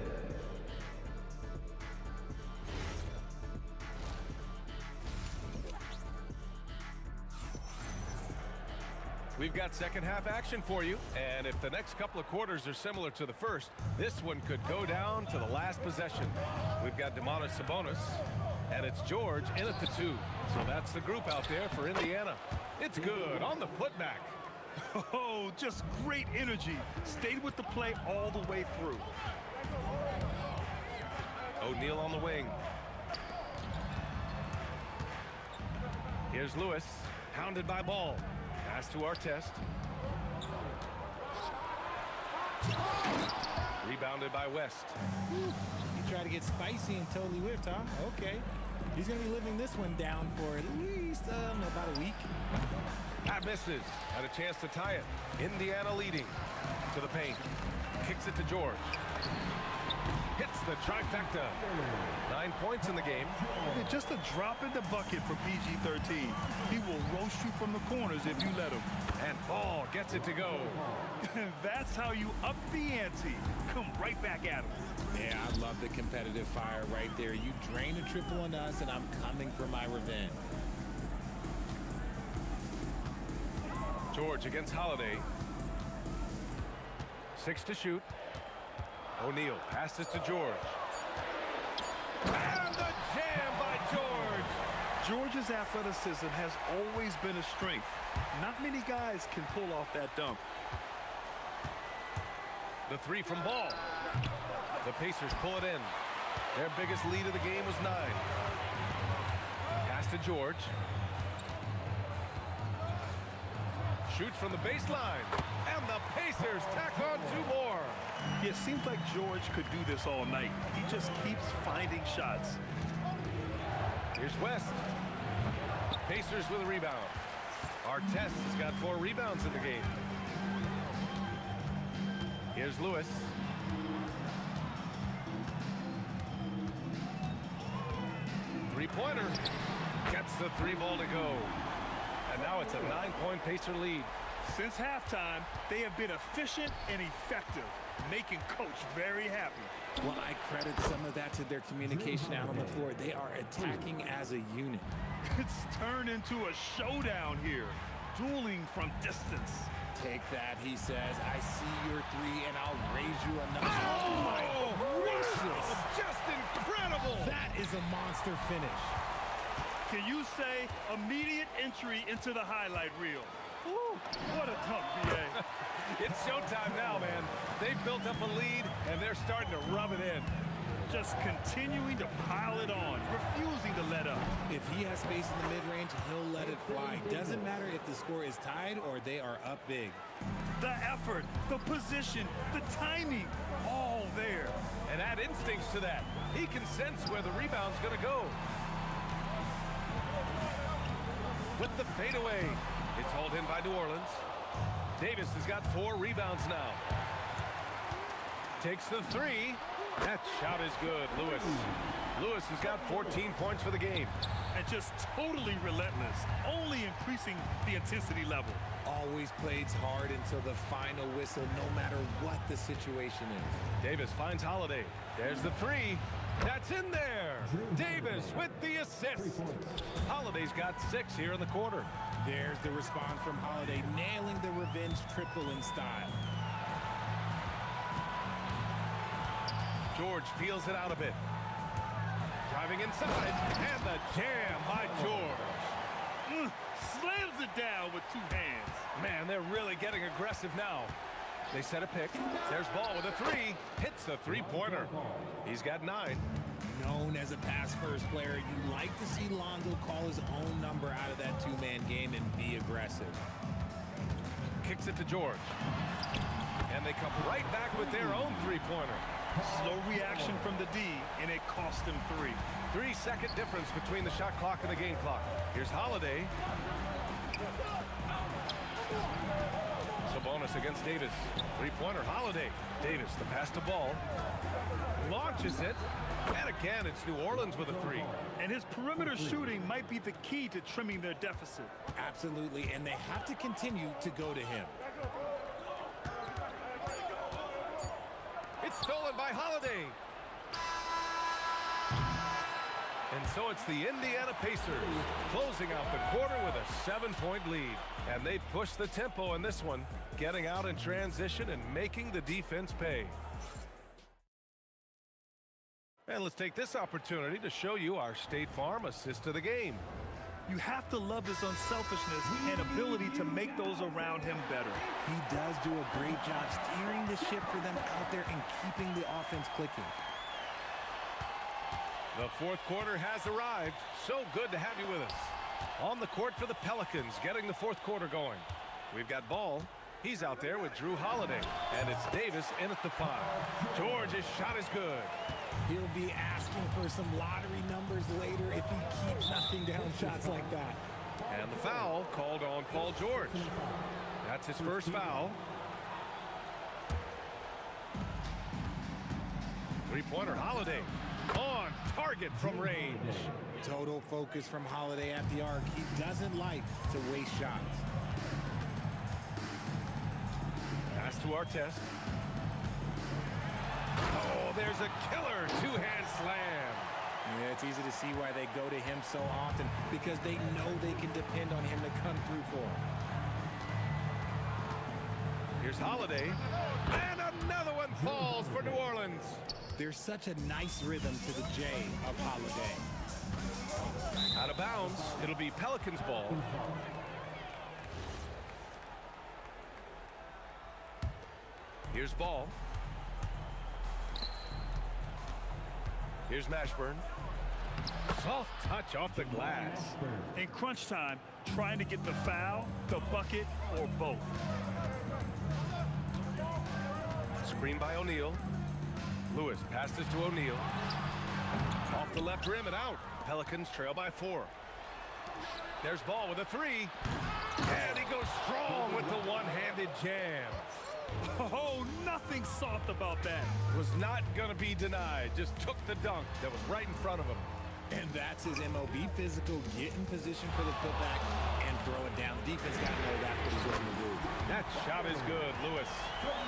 We've got second half action for you, and if the next couple of quarters are similar to the first, this one could go down to the last possession. We've got Domantas Sabonis, and it's George in at the 2. So that's the group out there for Indiana. It's good on the putback. Oh, just great energy. Stayed with the play all the way through. O'Neal on the wing. Here's Lewis, hounded by Ball. Pass to Artest. Rebounded by West. He tried to get spicy and totally whiffed, huh? Okay. He's going to be living this one down for at least about a week. That misses. Had a chance to tie it. Indiana leading to the paint. Kicks it to George. Hits the trifecta. 9 points in the game. Yeah, just a drop in the bucket for PG-13. He will roast you from the corners if you let him. And Ball gets it to go. That's how you up the ante. Come right back at him. Yeah, I love the competitive fire right there. You drain a triple on us, and I'm coming for my revenge. George against Holiday. 6 to shoot. O'Neal passes to George. And the jam by George. George's athleticism has always been a strength. Not many guys can pull off that dunk. The 3 from Ball. The Pacers pull it in. Their biggest lead of the game was 9. Pass to George. Shoots from the baseline. And the Pacers tack on 2 more. Yeah, it seems like George could do this all night. He just keeps finding shots. Here's West. Pacers with a rebound. Artest has got 4 rebounds in the game. Here's Lewis. Three-pointer. Gets the 3 ball to go. And now it's a 9-point Pacer lead. Since halftime, they have been efficient and effective, making Coach very happy. Well, I credit some of that to their communication out on the floor. They are attacking as a unit. It's turned into a showdown here, dueling from distance. Take that, he says. I see your 3, and I'll raise you another. Oh, my gracious. Just incredible. That is a monster finish. Can you say immediate entry into the highlight reel? Woo, what a dunk, B.A. It's showtime now, man. They've built up a lead, and they're starting to rub it in. Just continuing to pile it on, refusing to let up. If he has space in the mid-range, he'll let it fly. Doesn't matter if the score is tied or they are up big. The effort, the position, the timing, all there. And add instincts to that. He can sense where the rebound's going to go. With the fadeaway. It's hauled in by New Orleans. Davis has got 4 rebounds now. Takes the 3. That shot is good, Lewis. Lewis has got 14 points for the game. And just totally relentless, only increasing the intensity level. Always plays hard until the final whistle, no matter what the situation is. Davis finds Holiday. There's the three. That's in there. Davis with the assist. Holiday's got 6 here in the quarter. There's the response from Holiday, nailing the revenge triple in style. George feels it out a bit. Driving inside, and the jam by George. Slams it down with 2 hands. Man, they're really getting aggressive now. They set a pick. There's Ball with a 3. Hits the three-pointer. He's got 9. Known as a pass-first player, you like to see Lonzo call his own number out of that 2-man game and be aggressive. Kicks it to George. And they come right back with their own three-pointer. Slow reaction from the D, and it cost him 3. 3-second difference between the shot clock and the game clock. Here's Holiday. Sabonis against Davis. Three-pointer, Holiday. Davis, the pass to Ball. Launches it. And again, it's New Orleans with a 3. And his perimeter shooting might be the key to trimming their deficit. Absolutely, and they have to continue to go to him. It's stolen by Holiday. And so it's the Indiana Pacers closing out the quarter with a 7-point lead. And they push the tempo in this one, getting out in transition and making the defense pay. And let's take this opportunity to show you our State Farm assist to the game. You have to love his unselfishness and ability to make those around him better. He does do a great job steering the ship for them out there and keeping the offense clicking. The fourth quarter has arrived. So good to have you with us. On the court for the Pelicans, getting the fourth quarter going. We've got Ball. He's out there with Drew Holiday. And it's Davis in at the 5. George's shot is good. He'll be asking for some lottery numbers later if he keeps knocking down shots like that. And the foul called on Paul George. That's his first foul. Three-pointer, Holiday. On target from range. Total focus from Holiday at the arc. He doesn't like to waste shots. Pass to Artest. Oh, there's a killer two-hand slam. Yeah, it's easy to see why they go to him so often, because they know they can depend on him to come through for them. Here's Holiday. And another one falls for New Orleans. There's such a nice rhythm to the J of Holiday. Out of bounds. It'll be Pelicans ball. Here's Ball. Here's Mashburn. Soft touch off the glass. In crunch time, trying to get the foul, the bucket, or both. Screen by O'Neal. Lewis passes to O'Neal. Off the left rim and out. Pelicans trail by 4. There's Ball with a 3. And he goes strong with the one-handed jam. Oh, nothing soft about that. Was not going to be denied. Just took the dunk that was right in front of him. And that's his MOB physical. Get in position for the putback and throw it down. The defense got to know that's what he's looking to do. That shot is good, Lewis.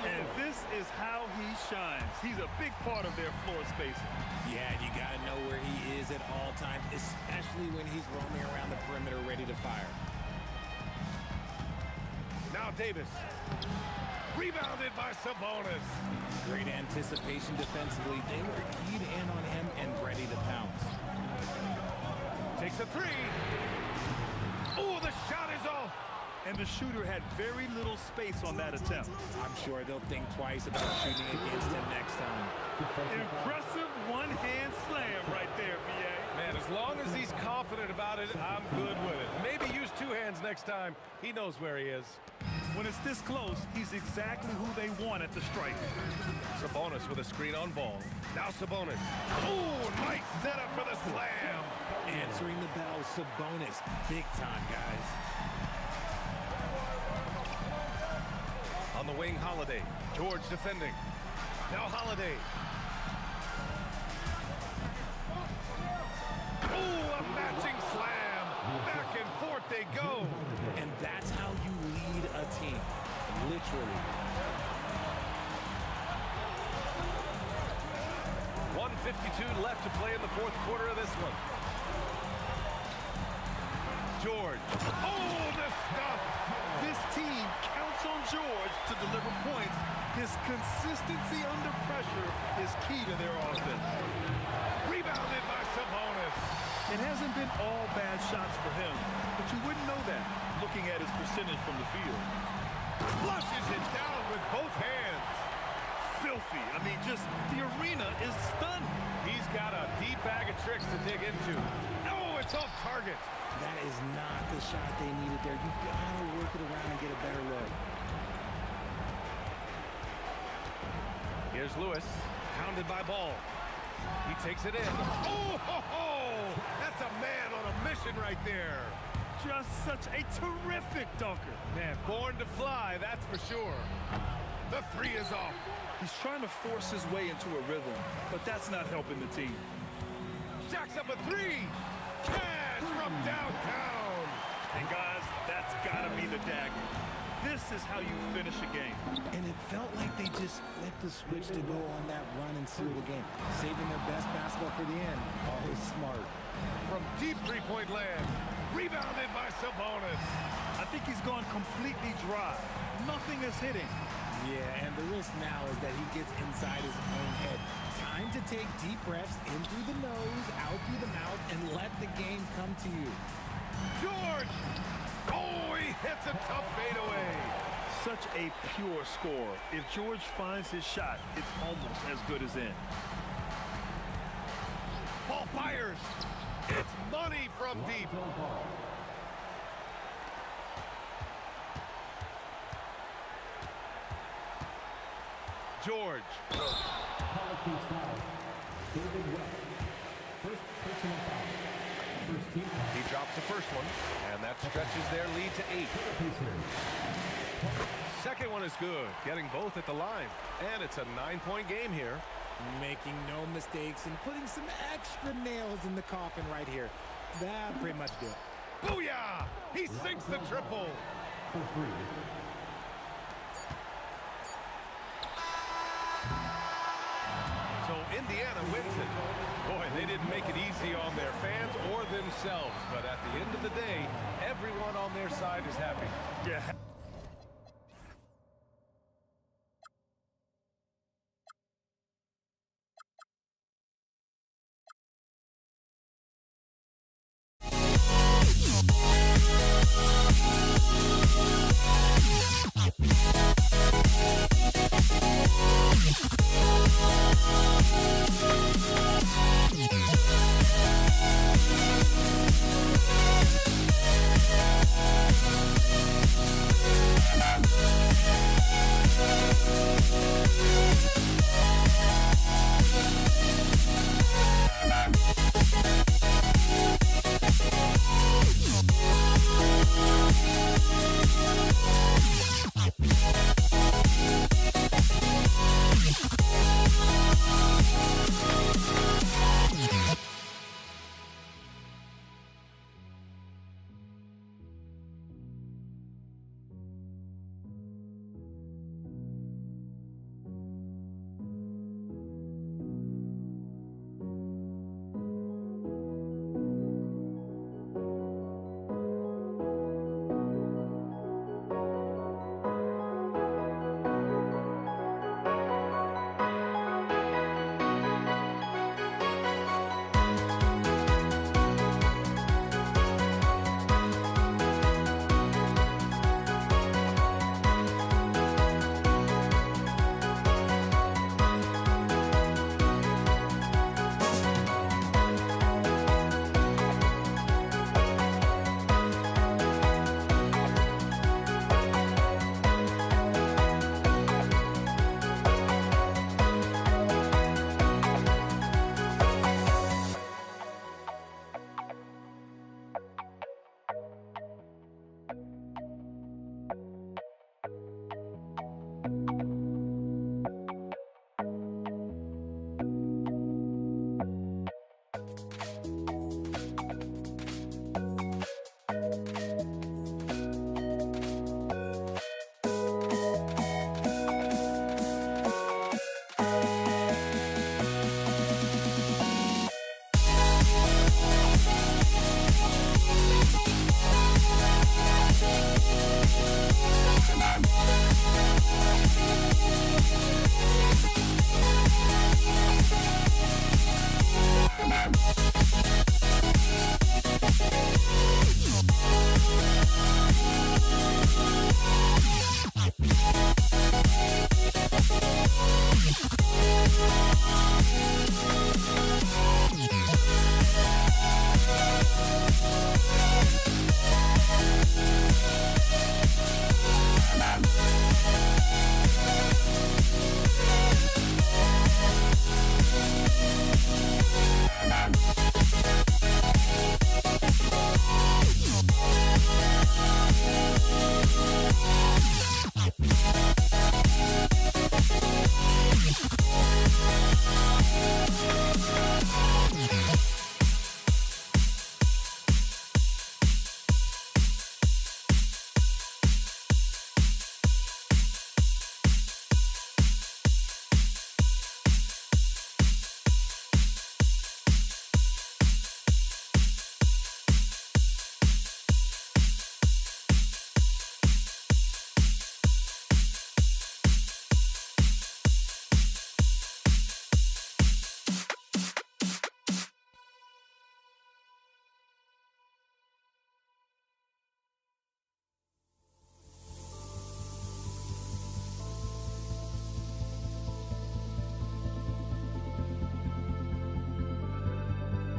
And this is how he shines. He's a big part of their floor spacing. Yeah, you got to know where he is at all times, especially when he's roaming around the perimeter ready to fire. Now Davis. Rebounded by Sabonis. Great anticipation defensively. They were keyed in on him and ready to pounce. Takes a 3. Oh, the shot is off. And the shooter had very little space on that attempt. I'm sure they'll think twice about shooting against him next time. Impressive one-hand slam right there, B.A. Man, as long as he's confident about it, I'm good with it. Maybe use 2 hands next time. He knows where he is. When it's this close, he's exactly who they want at the stripe. Sabonis with a screen on Ball. Now Sabonis. Oh, nice setup for the slam. Answering the bell, Sabonis. Big time, guys. On the wing, Holiday. George defending. Now Holiday. 2:52 left to play in the fourth quarter of this one. George. Oh, the stuff! This team counts on George to deliver points. His consistency under pressure is key to their offense. Rebounded by Sabonis. It hasn't been all bad shots for him, but you wouldn't know that looking at his percentage from the field. Flushes it down with both hands. Filthy. I mean, just the arena is stunned. He's got a deep bag of tricks to dig into. Oh, it's off target. That is not the shot they needed there. You gotta work it around and get a better look. Here's Lewis, pounded by Ball. He takes it in. Oh, ho, ho! That's a man on a mission right there. Just such a terrific dunker. Man, born to fly, that's for sure. The three is off. He's trying to force his way into a rhythm, but that's not helping the team. Jacks up a three. Cash from downtown. And guys, that's gotta be the dagger. This is how you finish a game. And it felt like they just flipped the switch to go on that run and seal the game. Saving their best basketball for the end. Always smart. From deep three-point land. Rebounded by Sabonis. I think he's gone completely dry. Nothing is hitting. Yeah, and the risk now is that he gets inside his own head. Time to take deep breaths in through the nose, out through the mouth, and let the game come to you. George! Oh, he hits a tough fadeaway. Such a pure score. If George finds his shot, it's almost as good as in. Ball fires. It's money from deep. George. Pelicans foul. David West. First personal foul. First team foul. He drops the first one, and that stretches their lead to 8. Second one is good, getting both at the line. And it's a 9-point game here. Making no mistakes and putting some extra nails in the coffin right here. That pretty much did it. Booyah! He sinks the triple. For free. So Indiana wins it. Boy, they didn't make it easy on their fans or themselves. But at the end of the day, everyone on their side is happy. Yeah.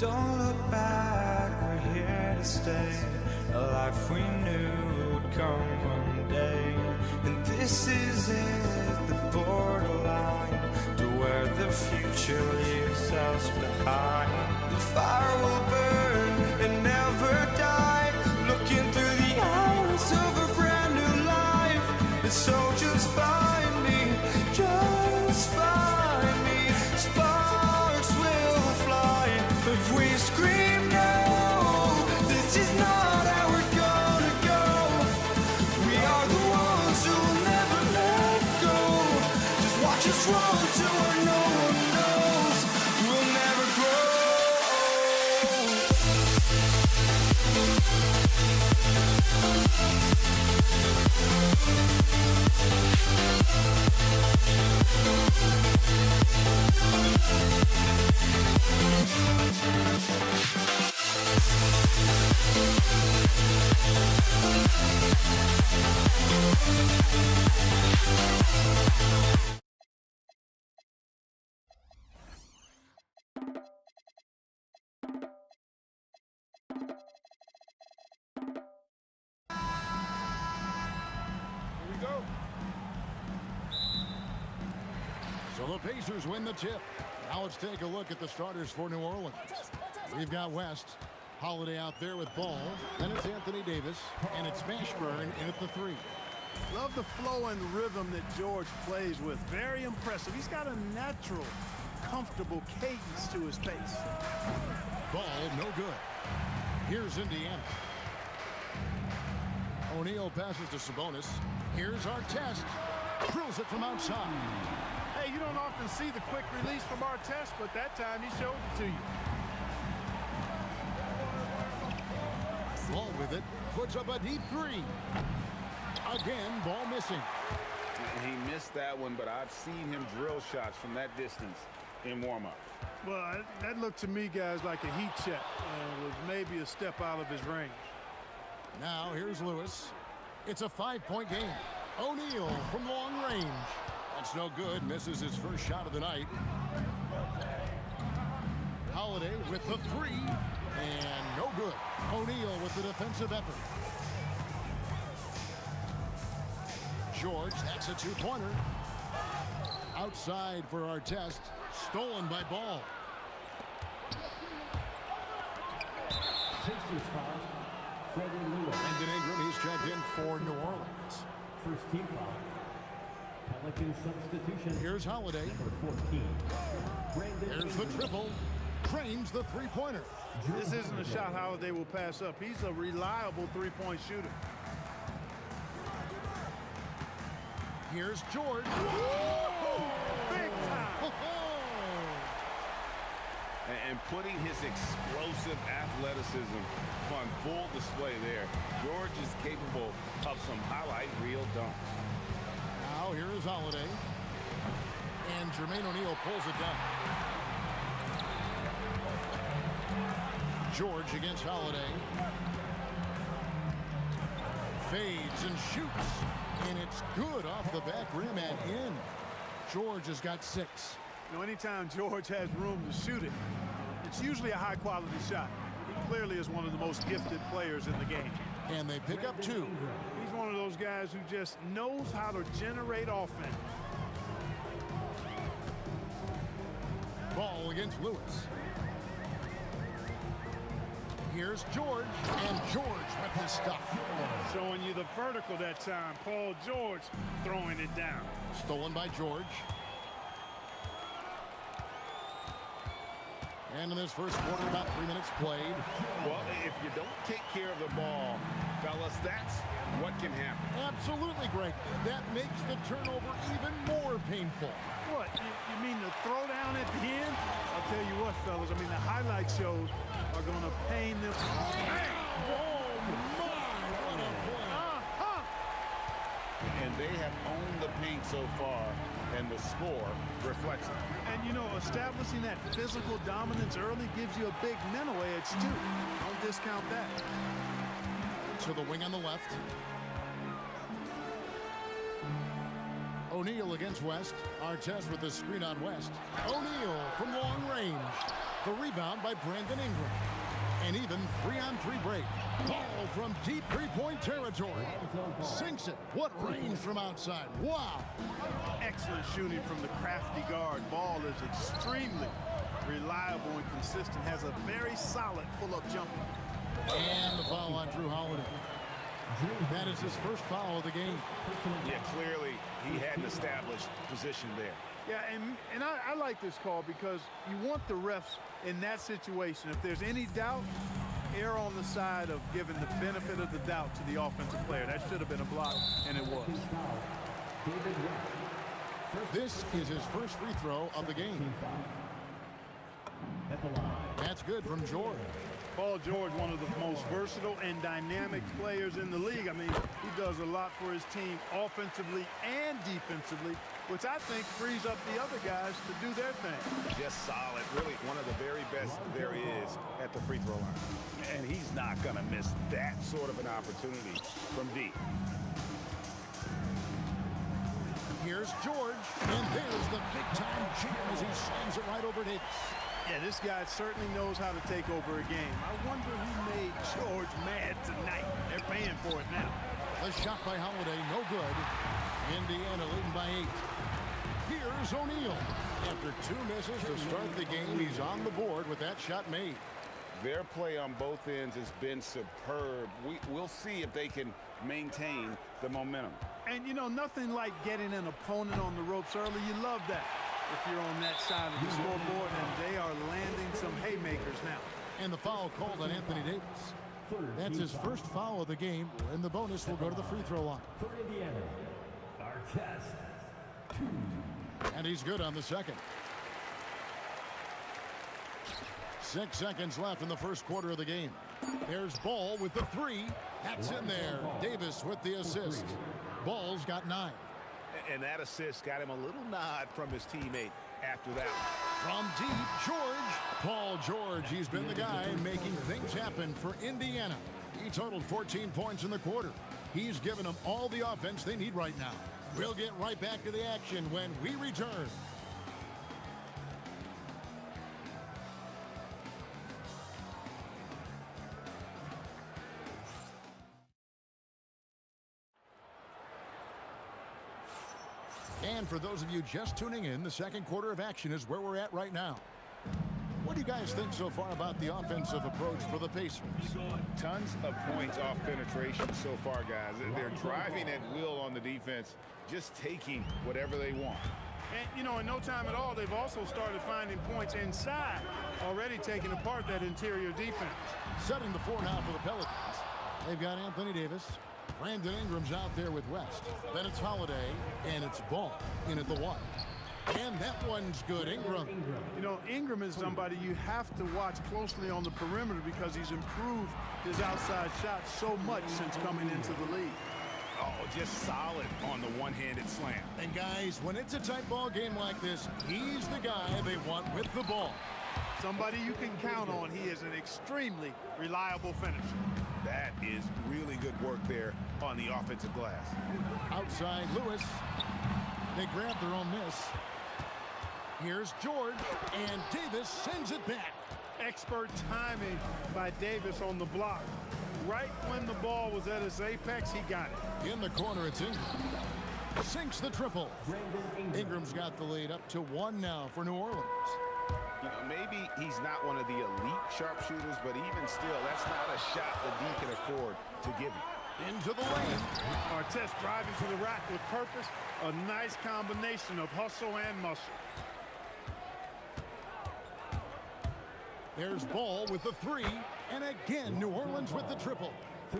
Don't look back, we're here to stay. A life we knew would come one day. And this is it, the borderline to where the future leaves us behind. The fire will burn and never die, looking through the eyes of a brand new life. And so just find me, just find me. Sparks will fly if we scream no. This is not how we're gonna go. We are the ones who'll never let go. Just watch us run to where no one knows. We'll never grow. So the Pacers win the tip. Now let's take a look at the starters for New Orleans. We've got West. Holiday out there with ball. Then it's Anthony Davis. And it's Mashburn in at the 3. Love the flow and rhythm that George plays with. Very impressive. He's got a natural, comfortable cadence to his pace. Ball no good. Here's Indiana. O'Neal passes to Sabonis. Here's Artest. Drills it from outside. Hey, you don't often see the quick release from Artest, but that time he showed it to you. Ball with it. Puts up a deep 3. Again, ball missing. He missed that one, but I've seen him drill shots from that distance in warm-up. Well, that looked to me, guys, like a heat check. Was maybe a step out of his range. Now here's Lewis. It's a 5-point game. O'Neal from long range. That's no good. Misses his first shot of the night. Holiday with the 3. And no good. O'Neal with the defensive effort. George, that's a 2-pointer. Outside for Artest. Stolen by Ball. Sixers foul. Freddie Lewis. Brandon Ingram, he's checked in for New Orleans. First team foul. Pelican substitution. Here's Holiday. Number 14. There's the triple. Trains the 3-pointer. This isn't a shot Holiday will pass up. He's a reliable 3-point shooter. Here's George. Big time. And putting his explosive athleticism on full display there. George is capable of some highlight reel dunks. Now here is Holiday. And Jermaine O'Neal pulls it down. George against Holiday. Fades and shoots. And it's good off the back rim and in. George has got 6. You know, anytime George has room to shoot it, it's usually a high-quality shot. He clearly is one of the most gifted players in the game. And they pick up 2. He's one of those guys who just knows how to generate offense. Ball against Lewis. Here's George, and George with the stuff. Showing you the vertical that time. Paul George throwing it down. Stolen by George. And in this first quarter, about 3 minutes played. Well, if you don't take care of the ball, fellas, that's what can happen. Absolutely, Greg. That makes the turnover even more painful. What? You mean the throwdown at the end? I'll tell you what, fellas. I mean, the highlight shows are going to pain them. And they have owned the paint so far, and the score reflects it. And, you know, establishing that physical dominance early gives you a big mental edge, too. Don't discount that. To the wing on the left. O'Neal against West. Artest with the screen on West. O'Neal from long range. The rebound by Brandon Ingram. An even 3-on-3 break. Ball from deep three-point territory. Sinks it. What range from outside. Wow. Excellent shooting from the crafty guard. Ball is extremely reliable and consistent. Has a very solid pull-up jumper. And the foul on Drew Holiday. That is his first foul of the game. Yeah, clearly he hadn't established position there. Yeah, and I like this call because you want the refs in that situation. If there's any doubt, err on the side of giving the benefit of the doubt to the offensive player. That should have been a block, and it was. This is his first free throw of the game. That's good from George. Paul George, one of the most versatile and dynamic players in the league. I mean, he does a lot for his team offensively and defensively, which I think frees up the other guys to do their thing. Just solid. Really one of the very best there is at the free throw line. And he's not going to miss that sort of an opportunity from deep. Here's George, and there's the big-time jam as he slams it right over Davis. Yeah, this guy certainly knows how to take over a game. I wonder who made George mad tonight. They're paying for it now. The shot by Holiday, no good. Indiana leading by 8. Here's O'Neal. After 2 misses to start the game, he's on the board with that shot made. Their play on both ends has been superb. We'll see if they can maintain the momentum. And, you know, nothing like getting an opponent on the ropes early. You love that if you're on that side of the scoreboard, and they are landing some haymakers now. And the foul called on Anthony Davis. That's his first foul of the game, and the bonus will go to the free throw line. For Indiana, Artest, 2. And he's good on the second. 6 seconds left in the first quarter of the game. There's Ball with the 3. That's in there. Davis with the assist. Ball's got 9. And that assist got him a little nod from his teammate after that one. From deep, George. Paul George, he's been the guy making things happen for Indiana. He totaled 14 points in the quarter. He's given them all the offense they need right now. We'll get right back to the action when we return. And for those of you just tuning in, the second quarter of action is where we're at right now. What do you guys think so far about the offensive approach for the Pacers? Tons of points off penetration so far, guys. They're driving at will on the defense, just taking whatever they want. And, you know, in no time at all, they've also started finding points inside, already taking apart that interior defense. Setting the floor now for the Pelicans. They've got Anthony Davis. Brandon Ingram's out there with West. Then it's Holiday, and it's Ball in at the 1. And that one's good. Ingram. You know, Ingram is somebody you have to watch closely on the perimeter because he's improved his outside shot so much since coming into the league. Oh, just solid on the one-handed slam. And guys, when it's a tight ball game like this, he's the guy they want with the ball. Somebody you can count on. He is an extremely reliable finisher. That is really good work there on the offensive glass. Outside Lewis. They grab their own miss. Here's George, and Davis sends it back. Expert timing by Davis on the block. Right when the ball was at its apex, he got it. In the corner, it's Ingram. Sinks the triple. Ingram's got the lead up to 1 now for New Orleans. You know, maybe he's not one of the elite sharpshooters, but even still, that's not a shot that D can afford to give him. Into the lane. Artest driving to the rack with purpose. A nice combination of hustle and muscle. There's Ball with the 3. And again, New Orleans with the triple.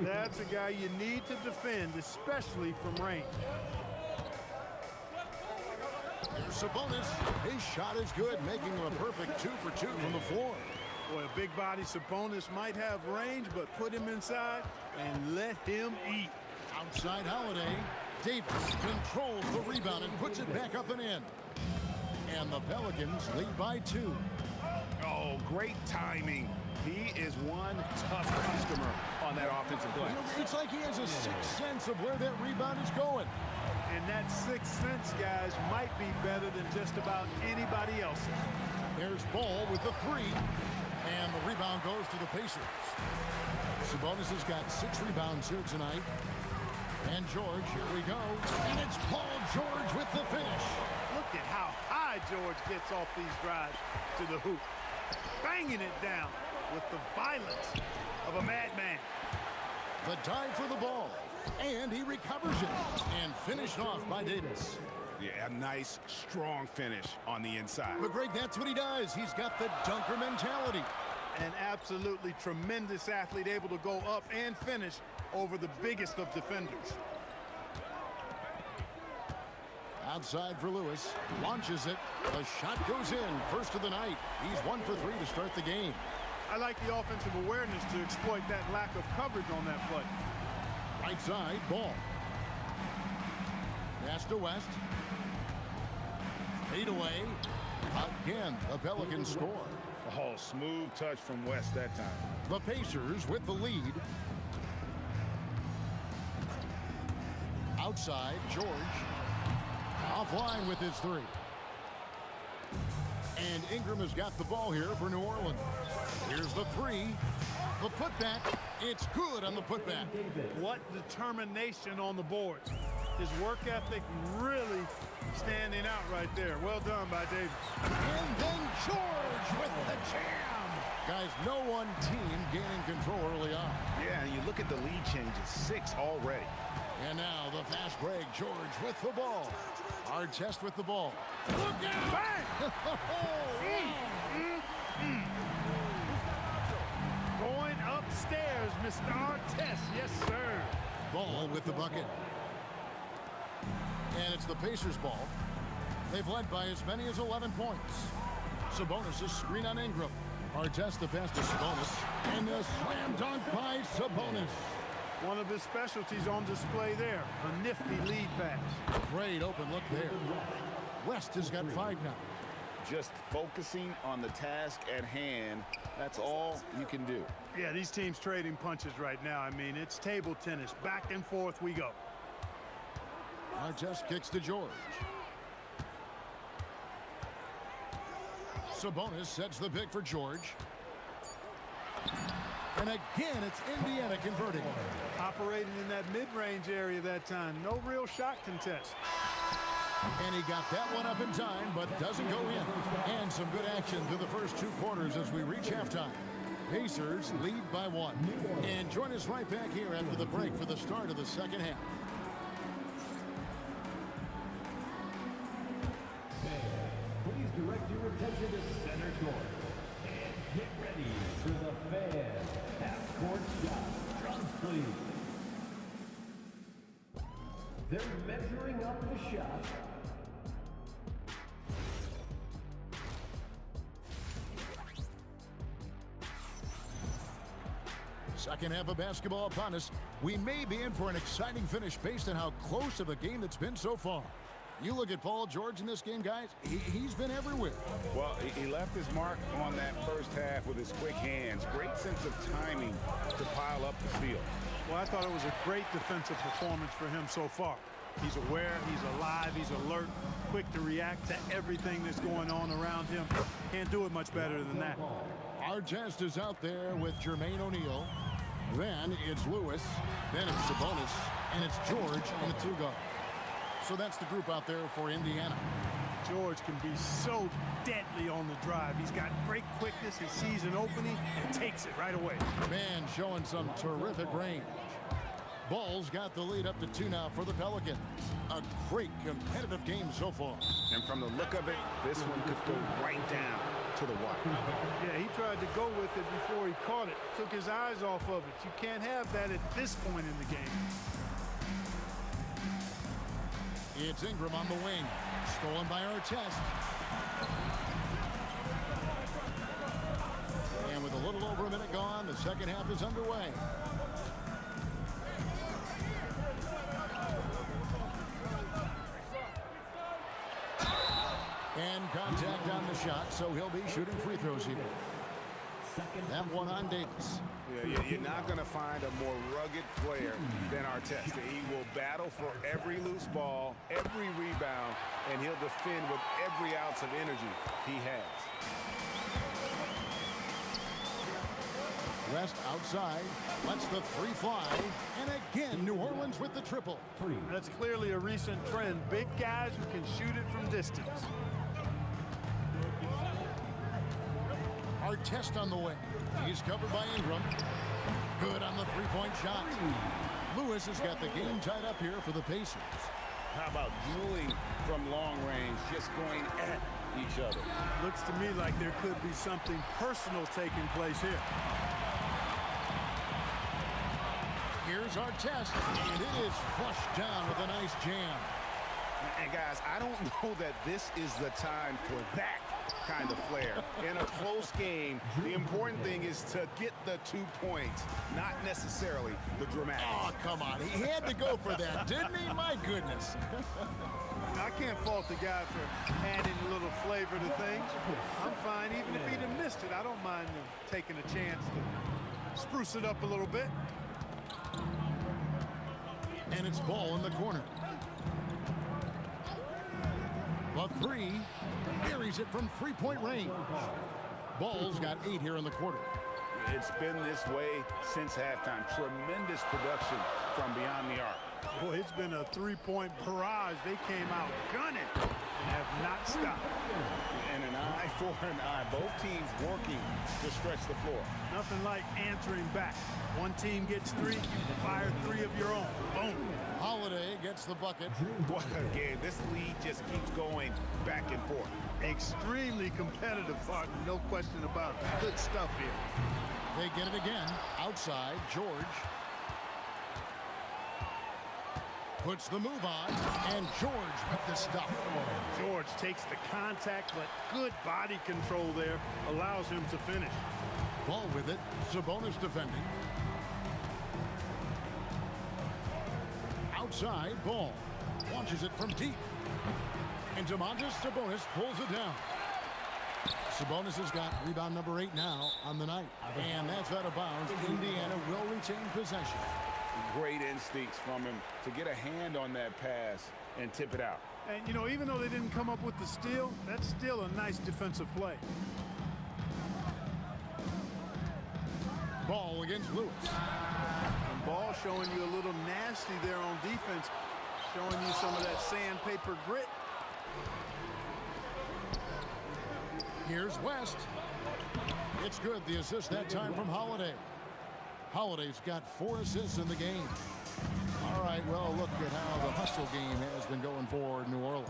That's a guy you need to defend, especially from range. There's Sabonis. His shot is good, making him a perfect 2 for 2 from the floor. Boy, a big body Sabonis might have range, but put him inside and let him eat. Outside Holiday. Davis controls the rebound and puts it back up and in. And the Pelicans lead by 2. Oh, great timing. He is one tough customer on that offensive glass. You know, it's like he has a sixth sense of where that rebound is going. And that sixth sense, guys, might be better than just about anybody else. There's Ball with the three. And the rebound goes to the Pacers. Sabonis has got 6 rebounds here tonight. And George, here we go. And it's Paul George with the finish. Look at how high George gets off these drives to the hoop. Banging it down with the violence of a madman. The dive for the ball. And he recovers it. And finished off by Davis. Yeah, a nice, strong finish on the inside. But Greg, that's what he does. He's got the dunker mentality. An absolutely tremendous athlete, able to go up and finish over the biggest of defenders. Outside for Lewis. Launches it. The shot goes in. First of the night. He's 1 for 3 to start the game. I like the offensive awareness to exploit that lack of coverage on that play. Right side, Ball. Pass to West. Fade away. Again, the Pelicans score. Oh, smooth touch from West that time. The Pacers with the lead. Outside, George. Offline with his three. And Ingram has got the ball here for New Orleans. Here's the three. The putback. It's good on the putback. What determination on the boards. His work ethic really standing out right there. Well done by Davis. And then George with the jam. Guys, no one team gaining control early on. Yeah, and you look at the lead changes, 6 already. And now the fast break. George with the ball. Artest with the ball. Look out! Bang! Going upstairs, Mr. Artest. Yes, sir. Ball with the bucket. And it's the Pacers' ball. They've led by as many as 11 points. Sabonis' screen on Ingram. Artest the pass to Sabonis. And the slam dunk by Sabonis. One of his specialties on display there. A nifty lead pass. Great open look there. West has got 5 now. Just focusing on the task at hand, that's all you can do. Yeah, these teams trading punches right now. I mean, it's table tennis. Back and forth we go. Artest kicks to George. Sabonis sets the pick for George. And again, it's Indiana converting. Operating in that mid-range area that time. No real shot contest. And he got that one up in time, but doesn't go in. And some good action through the first 2 quarters as we reach halftime. Pacers lead by 1. And join us right back here after the break for the start of the second half. Please direct your attention to center court. And get ready for the fan. Half-court shot. Drums, please. They're measuring up the shot. Second half of basketball upon us. We may be in for an exciting finish based on how close of a game it's been so far. You look at Paul George in this game, guys, he's been everywhere. Well, he left his mark on that first half with his quick hands. Great sense of timing to pile up the steals. Well, I thought it was a great defensive performance for him so far. He's aware, he's alive, he's alert, quick to react to everything that's going on around him. Can't do it much better than that. Artest is out there with Jermaine O'Neal. Then it's Lewis. Then it's Sabonis. And it's George in the 2 guard. So that's the group out there for Indiana. George can be so deadly on the drive. He's got great quickness. He sees an opening and takes it right away. Man showing some terrific range. Ball's got the lead up to 2 now for the Pelicans. A great competitive game so far. And from the look of it, this one could go right down to the wire. Yeah, he tried to go with it before he caught it. Took his eyes off of it. You can't have that at this point in the game. It's Ingram on the wing. Stolen by Artest. And with a little over a minute gone, the second half is underway. And contact on the shot, so he'll be shooting free throws here. That one on Davis. Yeah, you're not going to find a more rugged player than Arteta. He will battle for every loose ball, every rebound, and he'll defend with every ounce of energy he has. West outside, lets the three fly, and again, New Orleans with the triple. That's clearly a recent trend. Big guys who can shoot it from distance. Artest on the way. He's covered by Ingram. Good on the three-point shot. Lewis has got the game tied up here for the Pacers. How about dueling from long range, just going at each other? Looks to me like there could be something personal taking place here. Here's Artest, and it is flushed down with a nice jam. And guys, I don't know that this is the time for that kind of flair. In a close game, the important thing is to get the 2 points, not necessarily the dramatics. Oh, come on. He had to go for that, didn't he? My goodness. I can't fault the guy for adding a little flavor to things. I'm fine. Even if he'd have missed it, I don't mind him taking a chance to spruce it up a little bit. And it's Ball in the corner. The three, buries it from three-point range. Ball's got 8 here in the quarter. It's been this way since halftime. Tremendous production from beyond the arc. Boy, it's been a three-point barrage. They came out gunning and have not stopped. And an eye for an eye. Both teams working to stretch the floor. Nothing like answering back. One team gets 3, you fire 3 of your own. Boom. Holiday gets the bucket. What a game. This lead just keeps going back and forth. Extremely competitive, partner. No question about it. Good stuff here. They get it again. Outside, George. Puts the move on, and George with the stuff. George takes the contact, but good body control there allows him to finish. Ball with it. Sabonis defending. Outside, Ball. Launches it from deep. And Domantas Sabonis pulls it down. Sabonis has got rebound number 8 now on the night. And that's out of bounds. Indiana will retain possession. Great instincts from him to get a hand on that pass and tip it out. And, you know, even though they didn't come up with the steal, that's still a nice defensive play. Ball against Lewis. And Ball showing you a little nasty there on defense, showing you some of that sandpaper grit. Here's West. It's good. The assist that time from Holiday. Holiday's got 4 assists in the game. All right, well, look at how the hustle game has been going for New Orleans.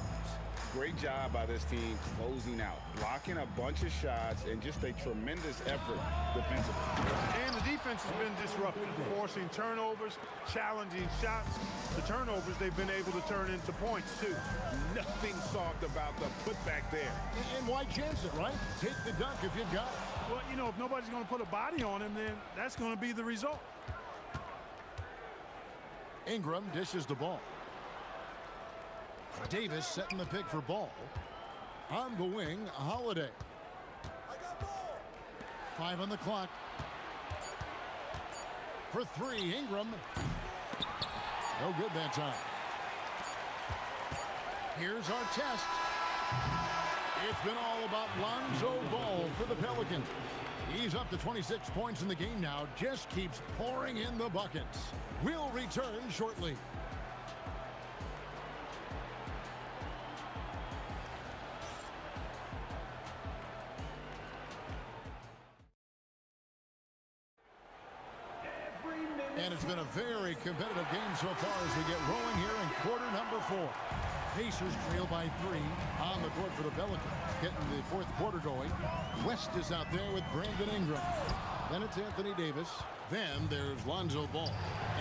Great job by this team closing out, blocking a bunch of shots, and just a tremendous effort defensively. And the defense has been disruptive, forcing turnovers, challenging shots. The turnovers they've been able to turn into points, too. Nothing soft about the putback there. And why chance it, right? Take the dunk if you've got it. Well, you know, if nobody's going to put a body on him, then that's going to be the result. Ingram dishes the ball. Davis setting the pick for Ball. On the wing, Holiday. 5 on the clock. For 3, Ingram. No good that time. Here's our test. It's been all about Lonzo Ball for the Pelicans. He's up to 26 points in the game now. Just keeps pouring in the buckets. We'll return shortly. And it's been a very competitive game so far as we get rolling here in quarter number 4. Pacers trail by 3 on the court for the Pelicans. Getting the 4th quarter going. West is out there with Brandon Ingram. Then it's Anthony Davis. Then there's Lonzo Ball.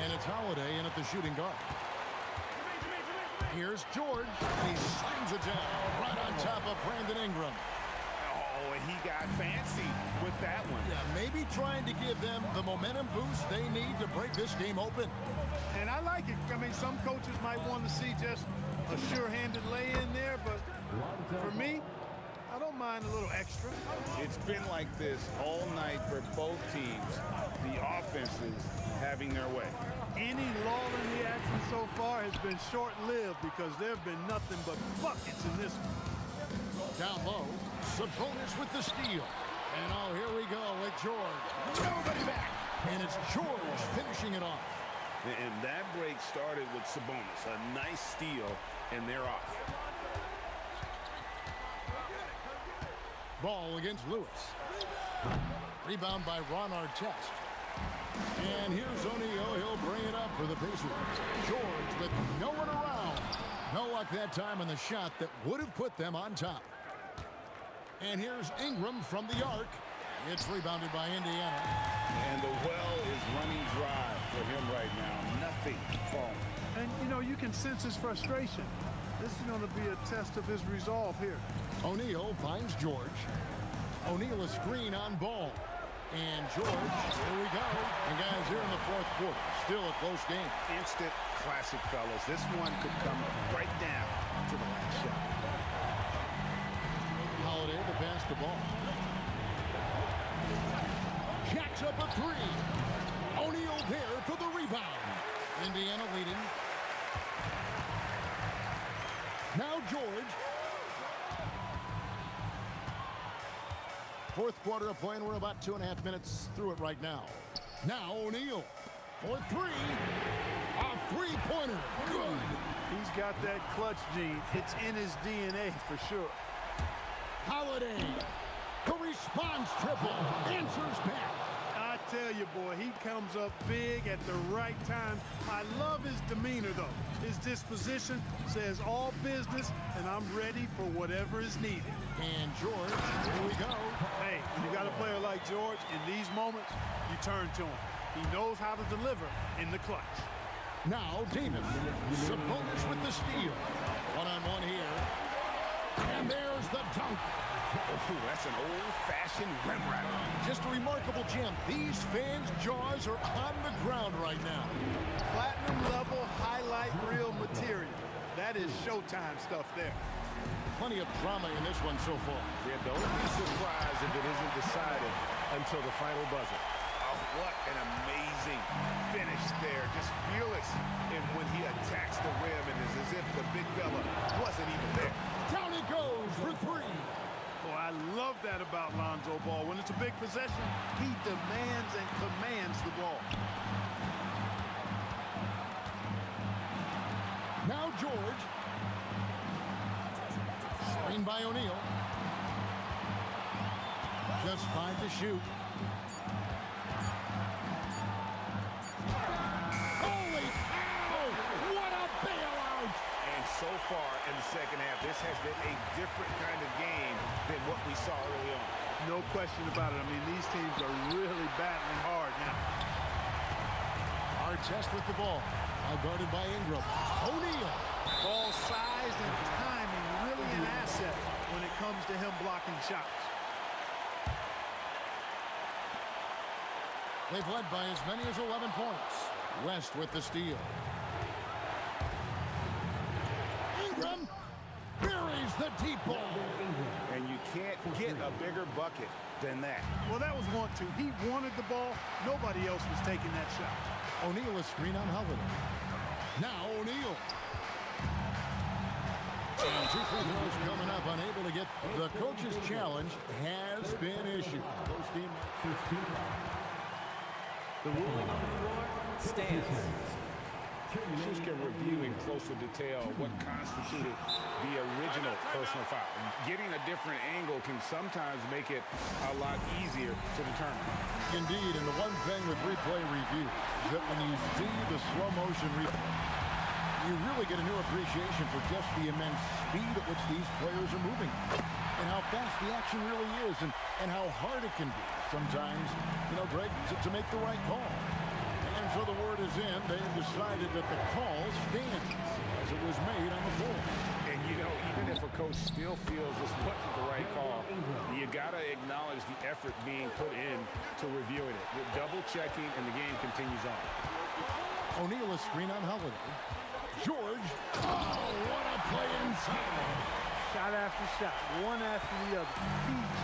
And it's Holiday in at the shooting guard. Here's George. And he slams it down right on top of Brandon Ingram. Oh, and he got fancy with that one. Yeah, maybe trying to give them the momentum boost they need to break this game open. And I like it. I mean, some coaches might want to see just a sure-handed lay-in there, but for me, I don't mind a little extra? It's been like this all night for both teams. The offenses having their way. Any lull in the action so far has been short-lived because there have been nothing but buckets in this one. Down low, Sabonis with the steal. And oh, here we go with George. Nobody back. And it's George finishing it off. And that break started with Sabonis. A nice steal, and they're off. Ball against Lewis. Rebound by Ron Artest. And here's O'Neal. He'll bring it up for the Pacers. George with no one around. No luck that time on the shot that would have put them on top. And here's Ingram from the arc. It's rebounded by Indiana. And the well is running dry for him right now. Nothing falling. And, you know, you can sense his frustration. This is going to be a test of his resolve here. O'Neal finds George. O'Neal a screen on Ball. And George, here we go. And guys, here in the fourth quarter, still a close game. Instant classic, fellas. This one could come right down to the last shot. Holiday to pass the ball. Jacks up a three. O'Neal there for the rebound. Indiana leading. Now George. Fourth quarter of play, and we're about 2.5 minutes through it right now. Now O'Neal for three. A three-pointer. Good. He's got that clutch gene. It's in his DNA for sure. Holiday. The response triple. Answers back. I tell you, boy, he comes up big at the right time. I love his demeanor, though. His disposition says all business, and I'm ready for whatever is needed. And George, here we go. Hey, when you got a player like George, in these moments, you turn to him. He knows how to deliver in the clutch. Now Davis. Sabonis with the steal. One-on-one here. And there's the dunk. Ooh, that's an old-fashioned rim runner. Just a remarkable gem. These fans' jaws are on the ground right now. Platinum level highlight reel material. That is Showtime stuff there. Plenty of drama in this one so far. Yeah, don't be surprised if it isn't decided until the final buzzer. Oh, what an amazing finish there. Just fearless and when he attacks the rim, and it's as if the big fella wasn't even there. Down it goes for three. Boy, I love that about Lonzo Ball. When it's a big possession, he demands and commands the ball. Now George. Screen by O'Neal. Just 5 to shoot. Holy cow! What a bailout! And so far in the second half, this has been a different kind of game than what we saw early on. No question about it. I mean, these teams are really battling hard now. Artest with the ball. Now guarded by Ingram. O'Neal. Ball size and timing really an asset when it comes to him blocking shots. They've led by as many as 11 points. West with the steal. Ingram buries the deep ball. And you can't get a bigger bucket than that. Well, that was 1-2. He wanted the ball. Nobody else was taking that shot. O'Neal a screen on Holiday. Now O'Neal. And 2 free throws coming up. Unable to get the coach's challenge has been issued. Close game. The ruling on the floor stands. Officials can review in closer detail what constituted the original personal foul. Getting a different angle can sometimes make it a lot easier to determine. Indeed, and the one thing with replay review is that when you see the slow motion replay, you really get a new appreciation for just the immense speed at which these players are moving and how fast the action really is and how hard it can be sometimes, you know, Greg, to make the right call. And so the word is in. They've decided that the call stands as it was made on the floor. And, you know, even if a coach still feels this wasn't the right call, you got to acknowledge the effort being put in to reviewing it. With double-checking, and the game continues on. O'Neal a screen on Holiday. George. Oh, what a play inside. Shot after shot, one after the other. PG,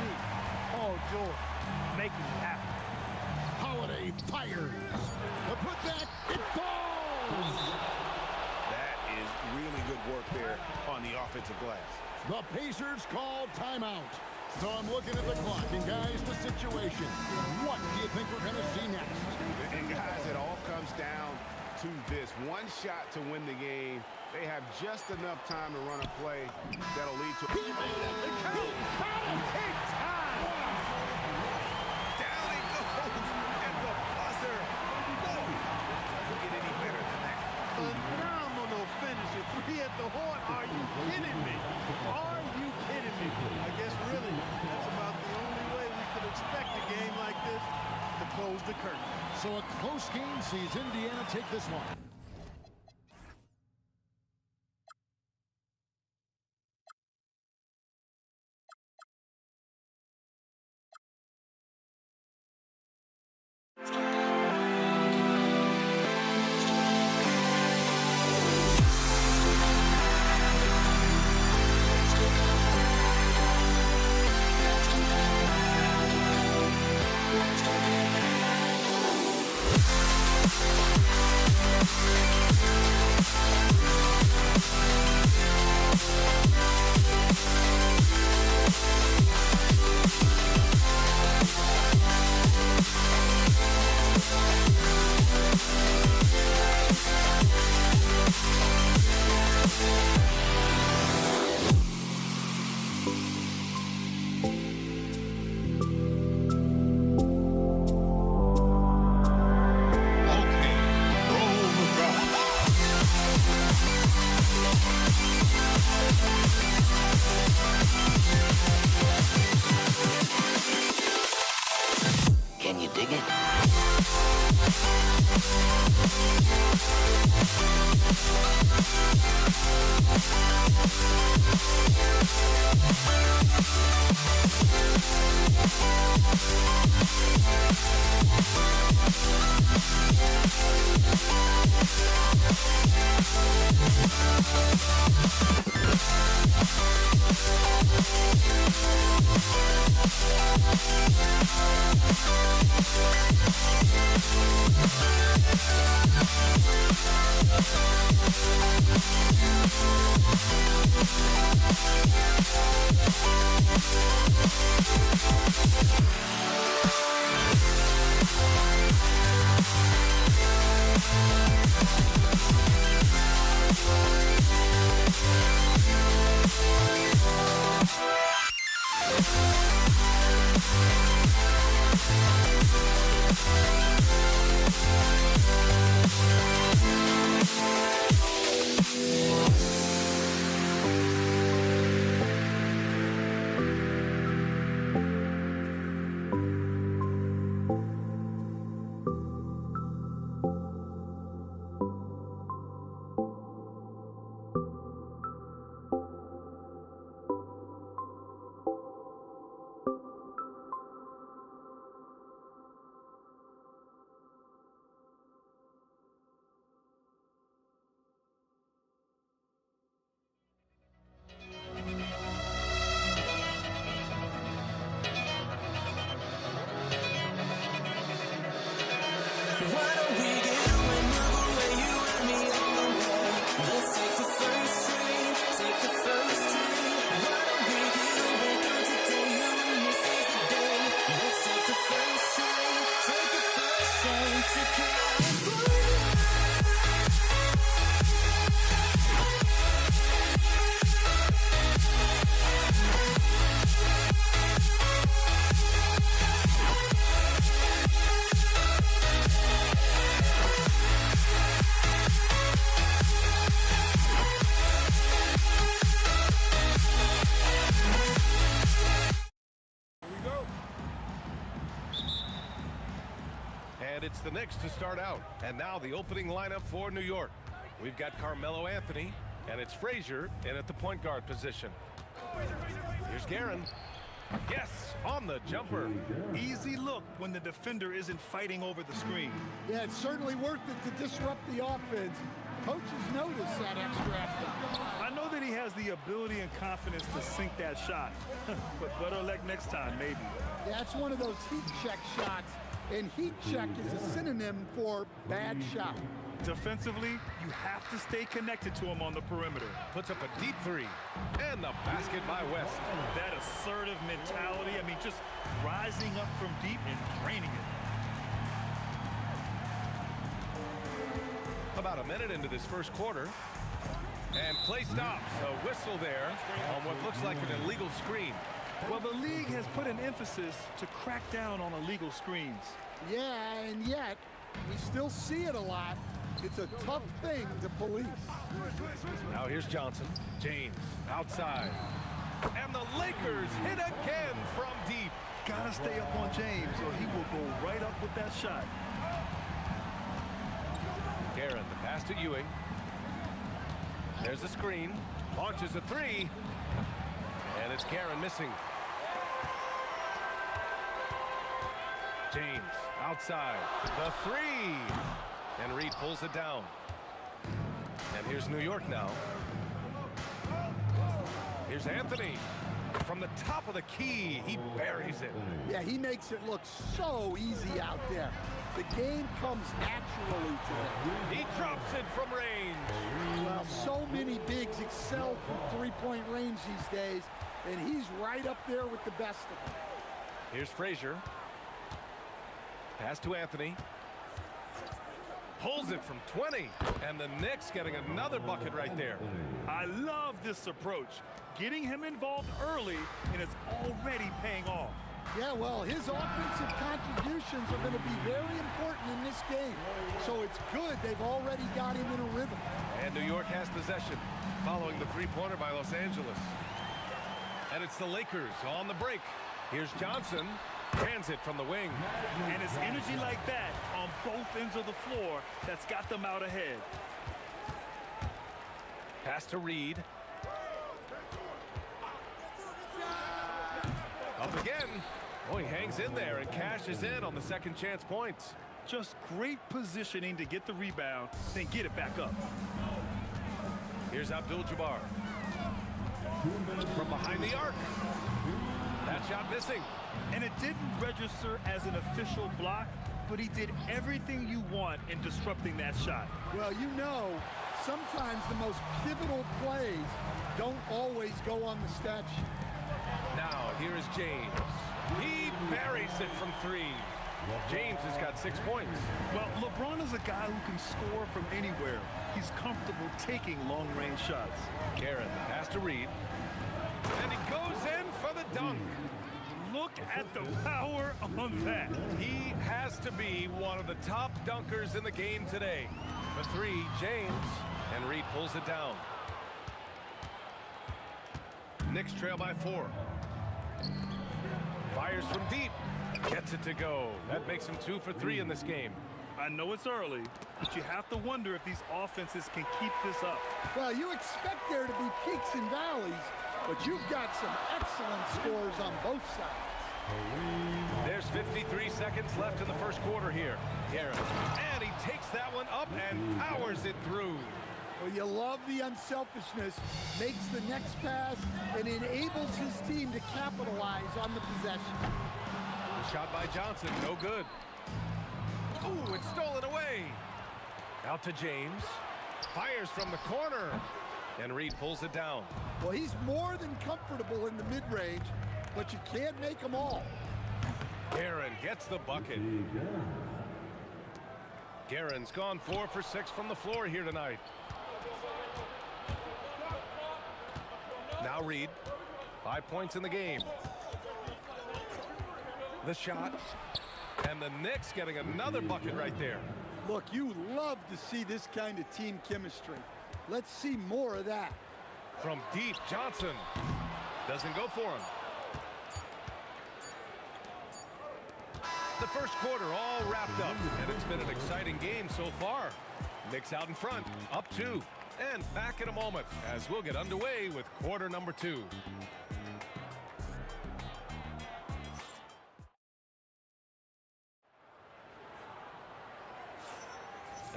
Paul George, making it happen. Holiday fires. The putback, it falls. That is really good work there on the offensive glass. The Pacers call timeout. So I'm looking at the clock, and guys, the situation. What do you think we're going to see next? And guys, it all comes down to this. One shot to win the game. They have just enough time to run a play that'll lead to... He made it! The count! Take time! Down it goes at the buzzer. Whoa! Doesn't get any better than that. Phenomenal finish. A three at the horn. Are you kidding me? Are you kidding me? I guess really that's about the only way we could expect a game like this to close the curtain. So a close game sees Indiana take this one. Can you dig it? And it's the Knicks to start out. And now the opening lineup for New York. We've got Carmelo Anthony, and it's Frazier in at the point guard position. Here's Guerin. Yes, on the jumper. Easy look when the defender isn't fighting over the screen. Yeah, it's certainly worth it to disrupt the offense. coaches notice that extra effort. I know that he has the ability and confidence to sink that shot, but better luck next time, maybe. That's one of those heat check shots, and heat check is a synonym for bad shot. Defensively, you have to stay connected to him on the perimeter. Puts up a deep three. And the basket by West. That assertive mentality, I mean, just rising up from deep and draining it. About a minute into this first quarter. And play stops. A whistle there on what looks like an illegal screen. Well, the league has put an emphasis to crack down on illegal screens. Yeah, and yet, we still see it a lot. It's a tough thing to police. Now here's Johnson. James outside. And the Lakers hit again from deep. Gotta stay up on James or he will go right up with that shot. Guerin, the pass to Ewing. There's a screen. Launches a three. And it's Guerin missing. James outside. The three. And Reed pulls it down. And here's New York now. Here's Anthony. From the top of the key, he buries it. Yeah, he makes it look so easy out there. The game comes naturally to him. He drops it from range. Well, so many bigs excel from three-point range these days, and he's right up there with the best of them. Here's Frazier. Pass to Anthony. Pulls it from 20. And the Knicks getting another bucket right there. I love this approach. Getting him involved early, and it's already paying off. Yeah, well, his offensive contributions are going to be very important in this game. So it's good they've already got him in a rhythm. And New York has possession following the three-pointer by Los Angeles. And it's the Lakers on the break. Here's Johnson. Hands it from the wing. And it's energy like that on both ends of the floor that's got them out ahead. Pass to Reed. Up again. Oh, he hangs in there and cashes in on the second chance points. Just great positioning to get the rebound, then get it back up. Here's Abdul-Jabbar. From behind the arc. That shot missing. And it didn't register as an official block, but he did everything you want in disrupting that shot. Well, you know, sometimes the most pivotal plays don't always go on the stat sheet. Now, here is James. He buries it from three. James has got 6 points. Well, LeBron is a guy who can score from anywhere. He's comfortable taking long-range shots. Guerin, the pass to Reed. And he goes in for the dunk. Look at the power on that. He has to be one of the top dunkers in the game today. The three, James, and Reed pulls it down. Knicks trail by 4. Fires from deep. Gets it to go. That makes him 2 for 3 in this game. I know it's early, but you have to wonder if these offenses can keep this up. Well, you expect there to be peaks and valleys, but you've got some excellent scores on both sides. There's 53 seconds left in the first quarter here. Guerin, and he takes that one up and powers it through. Well, you love the unselfishness, makes the next pass, and enables his team to capitalize on the possession. The shot by Johnson, no good. Ooh, it's stolen away. Out to James. Fires from the corner. And Reed pulls it down. Well, he's more than comfortable in the mid-range, but you can't make them all. Guerin gets the bucket. Guerin's gone 4 for 6 from the floor here tonight. Now Reed. 5 points in the game. The shot. And the Knicks getting another bucket right there. Look, you love to see this kind of team chemistry. Let's see more of that. From deep, Johnson doesn't go for him. The first quarter all wrapped up, and it's been an exciting game so far. Knicks out in front, up 2, and back in a moment as we'll get underway with quarter number 2.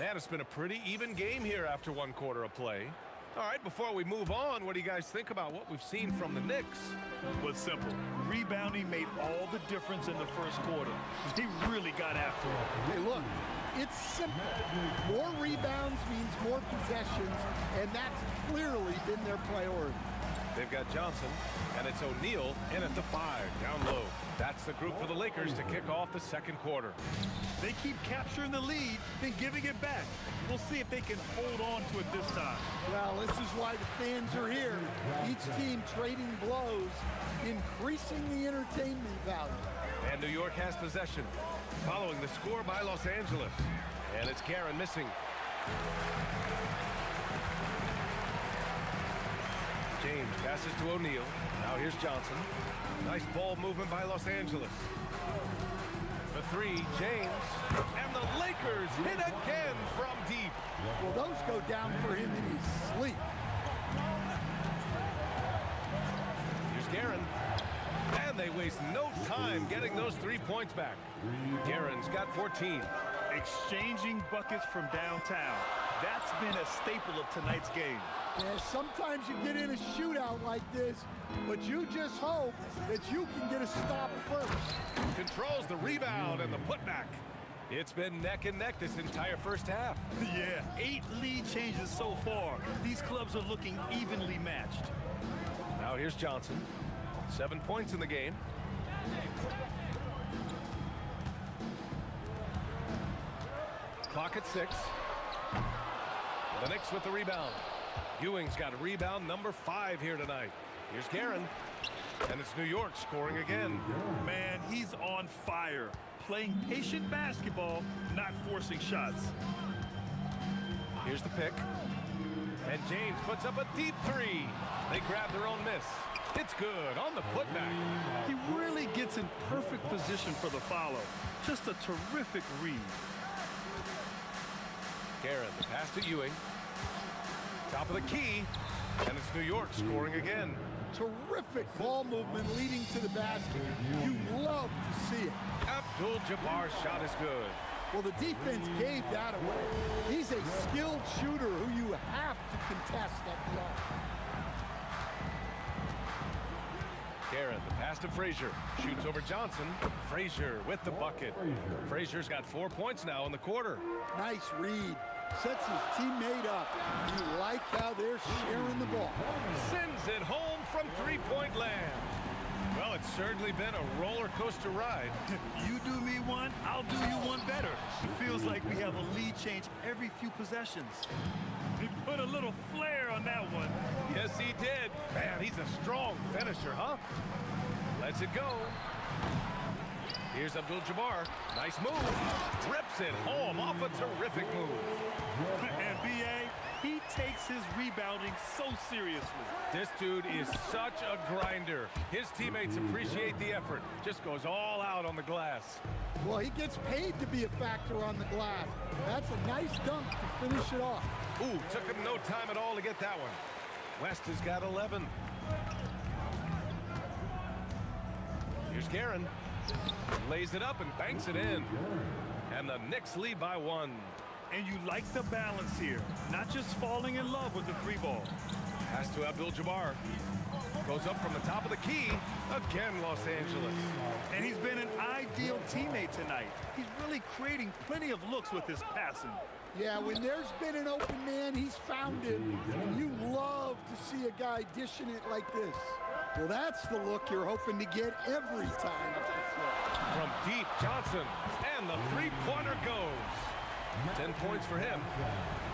And it's been a pretty even game here after one quarter of play. All right, before we move on, what do you guys think about what we've seen from the Knicks? Well, it's simple. Rebounding made all the difference in the first quarter. They really got after it. Hey, look, it's simple. More rebounds means more possessions, and that's clearly been their priority. They've got Johnson, and it's O'Neal in at the 5, down low. That's the group for the Lakers to kick off the second quarter. They keep capturing the lead, then giving it back. We'll see if they can hold on to it this time. Well, this is why the fans are here. Each team trading blows, increasing the entertainment value. And New York has possession, following the score by Los Angeles. And it's Karen missing. James passes to O'Neal. Now here's Johnson. Nice ball movement by Los Angeles. The 3, James. And the Lakers hit again from deep. Well, those go down for him in his sleep. Here's Guerin. And they waste no time getting those 3 points back. Guerin's got 14. Exchanging buckets from downtown. That's been a staple of tonight's game. Yeah, sometimes you get in a shootout like this, but you just hope that you can get a stop first. Controls the rebound and the putback. It's been neck and neck this entire first half. Yeah, 8 lead changes so far. These clubs are looking evenly matched. Now here's Johnson. 7 points in the game. Clock at 6. The Knicks with the rebound. Ewing's got a rebound number 5 here tonight. Here's Guerin. And it's New York scoring again. Man, he's on fire. Playing patient basketball, not forcing shots. Here's the pick. And James puts up a deep 3. They grab their own miss. It's good on the putback. He really gets in perfect position for the follow. Just a terrific read. Guerin, the pass to Ewing. Top of the key, and it's New York scoring again. Terrific ball movement leading to the basket. You love to see it. Abdul-Jabbar's shot is good. Well, the defense gave that away. He's a skilled shooter who you have to contest at the arc. Guerin, the pass to Frazier. Shoots over Johnson. Frazier with the bucket. Frazier's got 4 points now in the quarter. Nice read. Sets his teammate up. You like how they're sharing the ball. Sends it home from three-point land. Well, it's certainly been a roller coaster ride. You do me one, I'll do you one better. It feels like we have a lead change every few possessions. He put a little flair on that one. Yes, he did. Man, he's a strong finisher, huh? Lets it go. Here's Abdul-Jabbar. Nice move. Rips it home off a terrific move. And B.A., he takes his rebounding so seriously. This dude is such a grinder. His teammates appreciate the effort. Just goes all out on the glass. Well, he gets paid to be a factor on the glass. That's a nice dunk to finish it off. Ooh, took him no time at all to get that one. West has got 11. Here's Guerin. Lays it up and banks it in. And the Knicks lead by 1. And you like the balance here. Not just falling in love with the 3-ball. Pass to Abdul-Jabbar. Goes up from the top of the key. Again, Los Angeles. And he's been an ideal teammate tonight. He's really creating plenty of looks with his passing. Yeah, when there's been an open man, he's found it. And you love to see a guy dishing it like this. Well, that's the look you're hoping to get every time up the floor. From deep, Johnson. And the three-pointer goes. 10 points for him.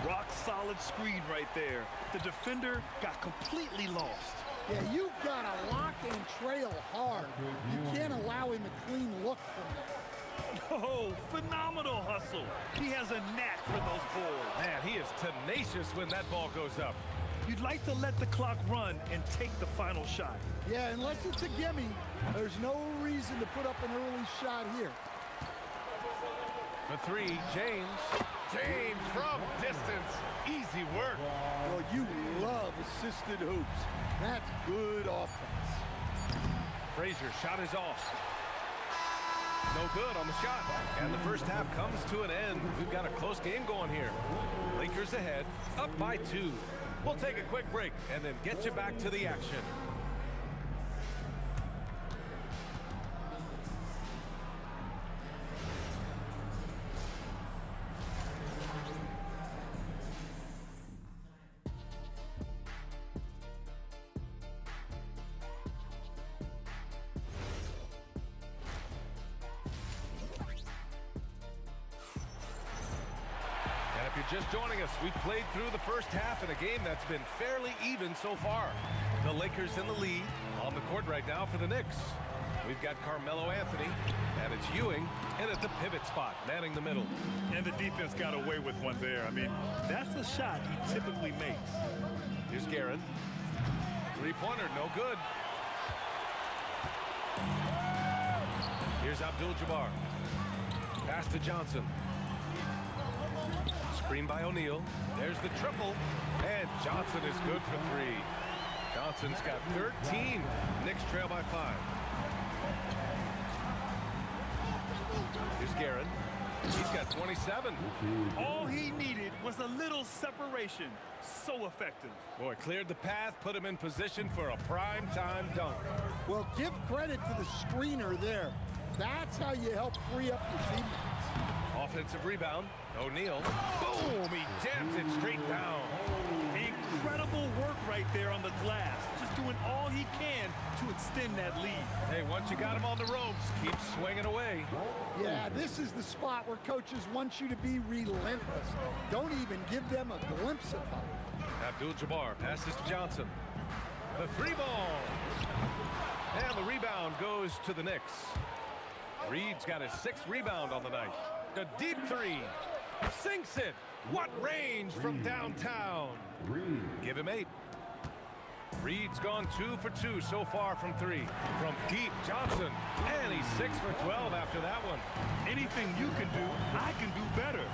Rock solid screen right there. The defender got completely lost. Yeah, you've got to lock and trail hard. You can't allow him a clean look from that. Oh, phenomenal hustle. He has a knack for those balls. Man, he is tenacious when that ball goes up. You'd like to let the clock run and take the final shot. Yeah, unless it's a gimme, there's no reason to put up an early shot here. For 3, James. James from distance. Easy work. Well, you love assisted hoops. That's good offense. Frazier shot is off. No good on the shot. And the first half comes to an end. We've got a close game going here. Lakers ahead, up by 2. We'll take a quick break and then get you back to the action. Just joining us, we played through the first half in a game that's been fairly even so far. The Lakers in the lead on the court right now for the Knicks. We've got Carmelo Anthony, and it's Ewing in at the pivot spot, manning the middle. And the defense got away with one there. I mean, that's a shot he typically makes. Here's Guerin. Three-pointer, no good. Here's Abdul-Jabbar. Pass to Johnson. Screen by O'Neal. There's the triple. And Johnson is good for 3. Johnson's got 13. Knicks trail by 5. Here's Guerin. He's got 27. All he needed was a little separation. So effective. Boy, cleared the path, put him in position for a prime-time dunk. Well, give credit to the screener there. That's how you help free up your teammates. Offensive rebound. O'Neal. Boom! He jams it straight down. Incredible work right there on the glass. Just doing all he can to extend that lead. Hey, once you got him on the ropes, keep swinging away. Yeah, this is the spot where coaches want you to be relentless. Don't even give them a glimpse of hope. Abdul-Jabbar passes to Johnson. The 3-ball. And the rebound goes to the Knicks. Reed's got his 6th rebound on the night. A deep 3. Sinks it. What range from downtown. Give him 8. Reed's gone 2 for 2 so far from 3. From deep, Johnson. And he's 6 for 12 after that one. Anything you can do, I can do better.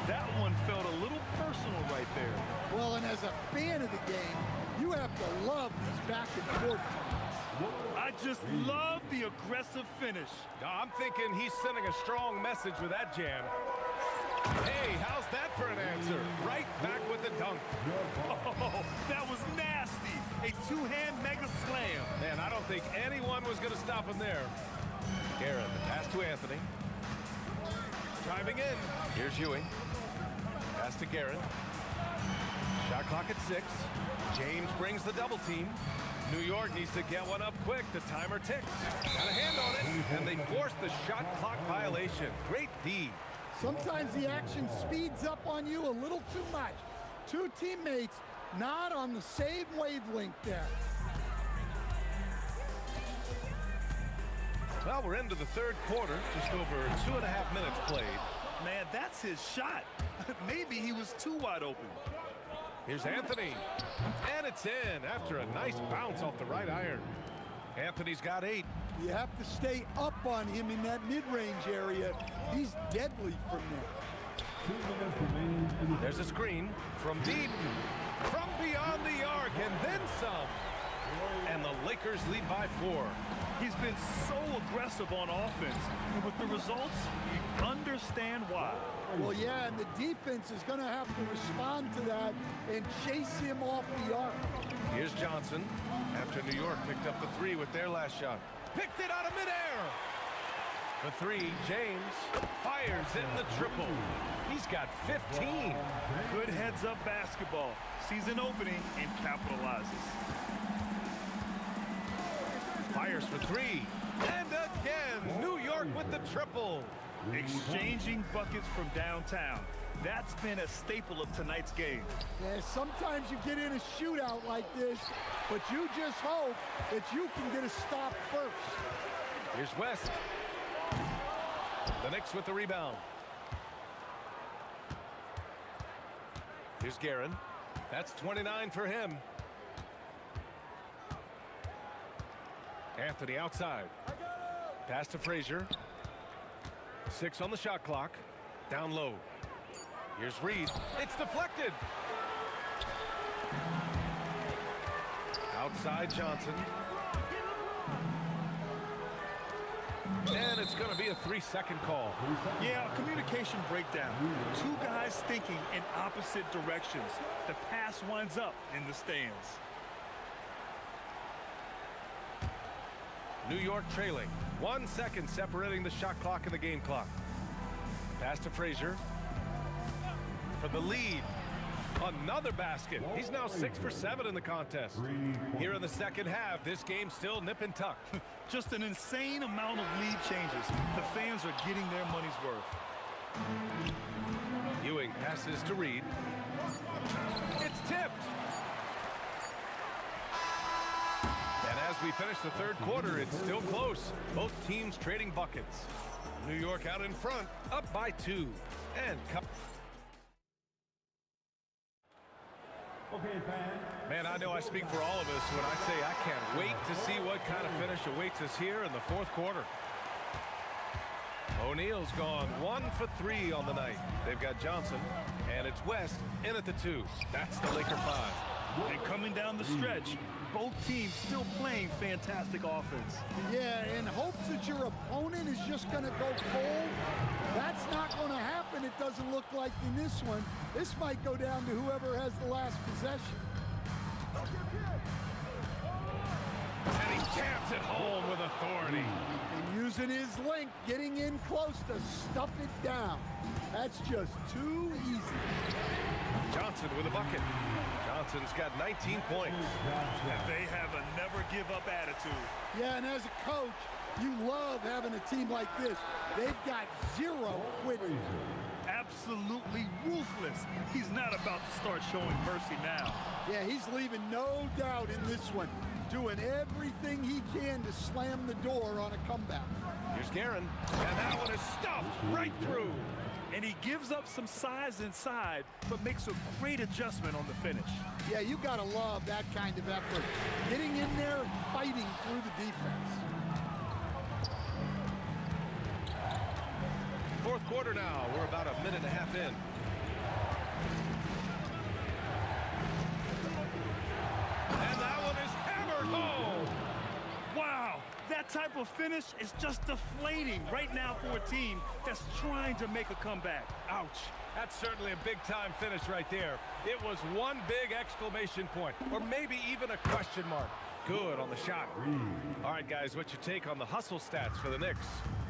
That one felt a little personal right there. Well, and as a fan of the game, you have to love these back and forth times. I just love the aggressive finish. I'm thinking he's sending a strong message with that jam. Hey, how's that for an answer? Right back with the dunk. Oh, that was nasty. A 2-hand mega slam. Man, I don't think anyone was going to stop him there. Guerin, the pass to Anthony. Driving in. Here's Ewing. Pass to Guerin. Shot clock at 6. James brings the double team. New York needs to get one up quick. The timer ticks. Got a hand on it, and they force the shot clock violation. Great D. Sometimes the action speeds up on you a little too much. 2 teammates not on the same wavelength there. Well, we're into the 3rd quarter. Just over 2.5 minutes played. Man, that's his shot. Maybe he was too wide open. Here's Anthony. And it's in after a nice bounce off the right iron. Anthony's got 8. You have to stay up on him in that mid-range area. He's deadly from there. There's a screen from deep, from beyond the arc, and then some. And the Lakers lead by 4. He's been so aggressive on offense. And with the results, you understand why. Well, yeah, and the defense is going to have to respond to that and chase him off the arc. Here's Johnson after New York picked up the 3 with their last shot. Picked it out of midair. The 3, James fires in the triple. He's got 15. Good heads-up basketball. Sees an opening and capitalizes. Fires for 3. And again, New York with the triple. Exchanging buckets from downtown. That's been a staple of tonight's game. Yeah, sometimes you get in a shootout like this, but you just hope that you can get a stop first. Here's West. The Knicks with the rebound. Here's Guerin. That's 29 for him. Anthony outside. Pass to Frazier. 6 on the shot clock. Down low. Here's Reed. It's deflected. Outside Johnson. And it's going to be a 3-second call. Yeah, a communication breakdown. Two guys thinking in opposite directions. The pass winds up in the stands. New York trailing. 1 second separating the shot clock and the game clock. Pass to Frazier for the lead. Another basket. He's now 6 for 7 in the contest. Here in the second half, this game's still nip and tuck. Just an insane amount of lead changes. The fans are getting their money's worth. Ewing passes to Reed. It's tipped. And as we finish the third quarter, it's still close. Both teams trading buckets. New York out in front, up by 2. And Okay, fans. man, I know I speak for all of us when I say I can't wait to see what kind of finish awaits us here in the fourth quarter. O'Neal's gone 1 for 3 on the night. They've got Johnson, and it's West in at the 2. That's the Laker 5. And coming down the stretch, both teams still playing fantastic offense. Yeah, in hopes that your opponent is just going to go cold. That's not going to happen, it doesn't look like in this one. This might go down to whoever has the last possession. And he jams it home with authority. And using his length, getting in close to stuff it down. That's just too easy. Johnson with a bucket. Johnson's got 19 points. They have a never-give-up attitude. Yeah, and as a coach, you love having a team like this. They've got zero quitting. Absolutely ruthless. He's not about to start showing mercy now. Yeah, he's leaving no doubt in this one. Doing everything he can to slam the door on a comeback. Here's Guerin, and that one is stuffed right through. And he gives up some size inside, but makes a great adjustment on the finish. Yeah, you gotta love that kind of effort. Getting in there and fighting through the defense. Fourth quarter now. We're about a minute and a half in. And that one is hammered home. Wow, that type of finish is just deflating right now for a team that's trying to make a comeback. Ouch. That's certainly a big-time finish right there. It was one big exclamation point, or maybe even a question mark. Good on the shot. All right, guys, what's your take on the hustle stats for the Knicks?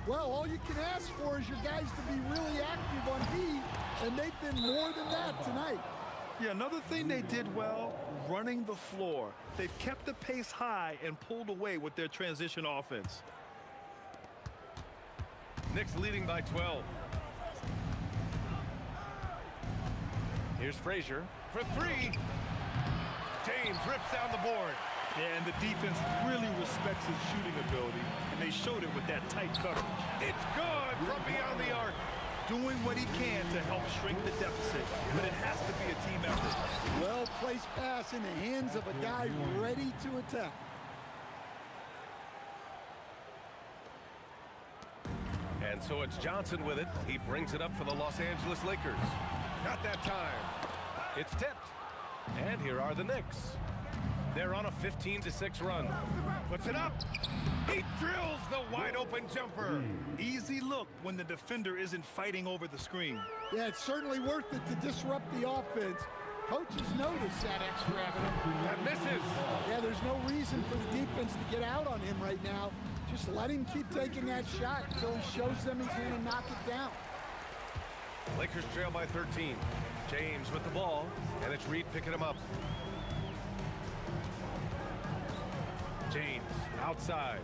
Well, all you can ask for is your guys to be really active on D, and they've been more than that tonight. Yeah, another thing they did well, running the floor. They've kept the pace high and pulled away with their transition offense. Knicks leading by 12. Here's Frazier for 3. James rips down the board. Yeah, and the defense really respects his shooting ability, and they showed it with that tight coverage. It's good from beyond the arc. Doing what he can to help shrink the deficit, but it has to be a team effort. Well-placed pass in the hands of a guy ready to attack. And so it's Johnson with it. He brings it up for the Los Angeles Lakers. Not that time. It's tipped. And here are the Knicks. They're on a 15-6 run. Puts it up. He drills the wide-open jumper. Easy look when the defender isn't fighting over the screen. Yeah, it's certainly worth it to disrupt the offense. Coaches notice that extra effort. That misses. Yeah, there's no reason for the defense to get out on him right now. Just let him keep taking that shot until he shows them he's going to knock it down. Lakers trail by 13. James with the ball, and it's Reed picking him up. James outside.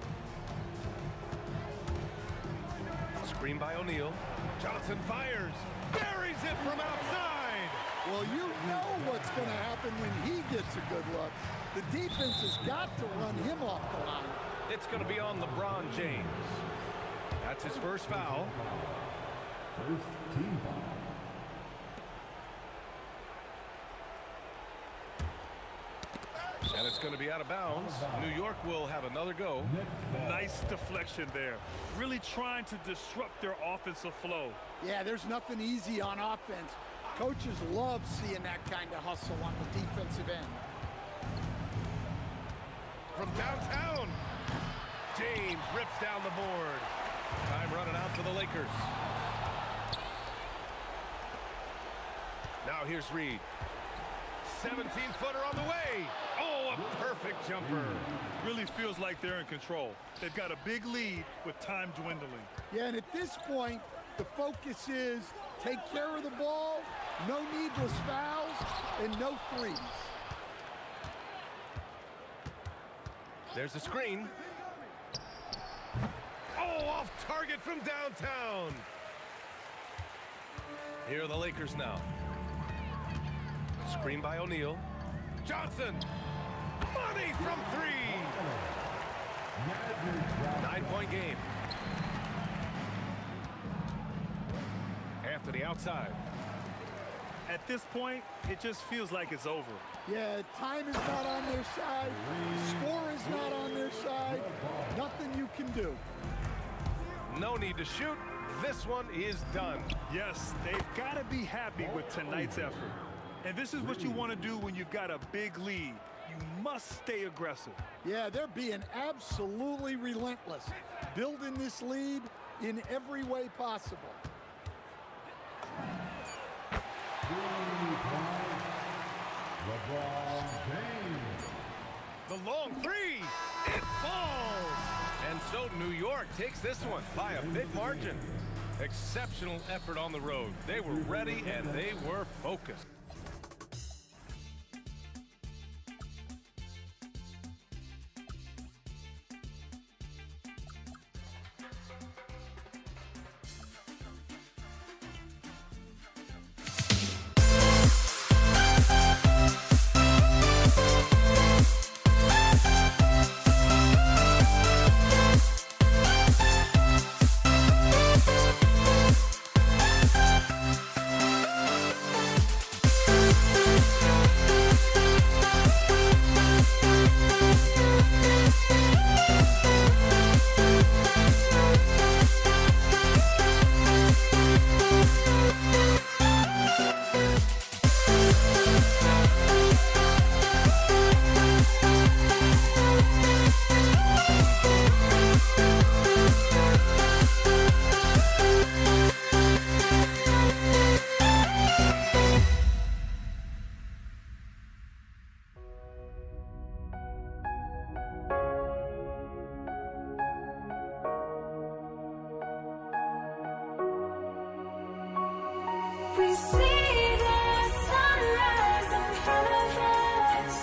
Screen by O'Neal. Johnson fires. Buries it from outside. Well, you know what's going to happen when he gets a good look. The defense has got to run him off the line. It's going to be on LeBron James. That's his first foul. First team foul. And it's going to be out of bounds. New York will have another go. Nice deflection there. Really trying to disrupt their offensive flow. Yeah, there's nothing easy on offense. Coaches love seeing that kind of hustle on the defensive end. From downtown, James rips down the board. Time running out for the Lakers. Now here's Reed. 17-footer on the way. Oh, a perfect jumper. Really feels like they're in control. They've got a big lead with time dwindling. Yeah, and at this point, the focus is take care of the ball, no needless fouls, and no threes. There's a screen. Oh, off target from downtown. Here are the Lakers now. Screen by O'Neal. Johnson. Money from three. 9-point game. Anthony outside. At this point, it just feels like it's over. Yeah, time is not on their side. Score is not on their side. Nothing you can do. No need to shoot. This one is done. Yes, they've got to be happy with tonight's effort. And this is what you want to do when you've got a big lead. You must stay aggressive. Yeah, they're being absolutely relentless, building this lead in every way possible. The long three. It falls. And so New York takes this one by a big margin. Exceptional effort on the road. They were ready and they were focused. We see the sunrise in front of us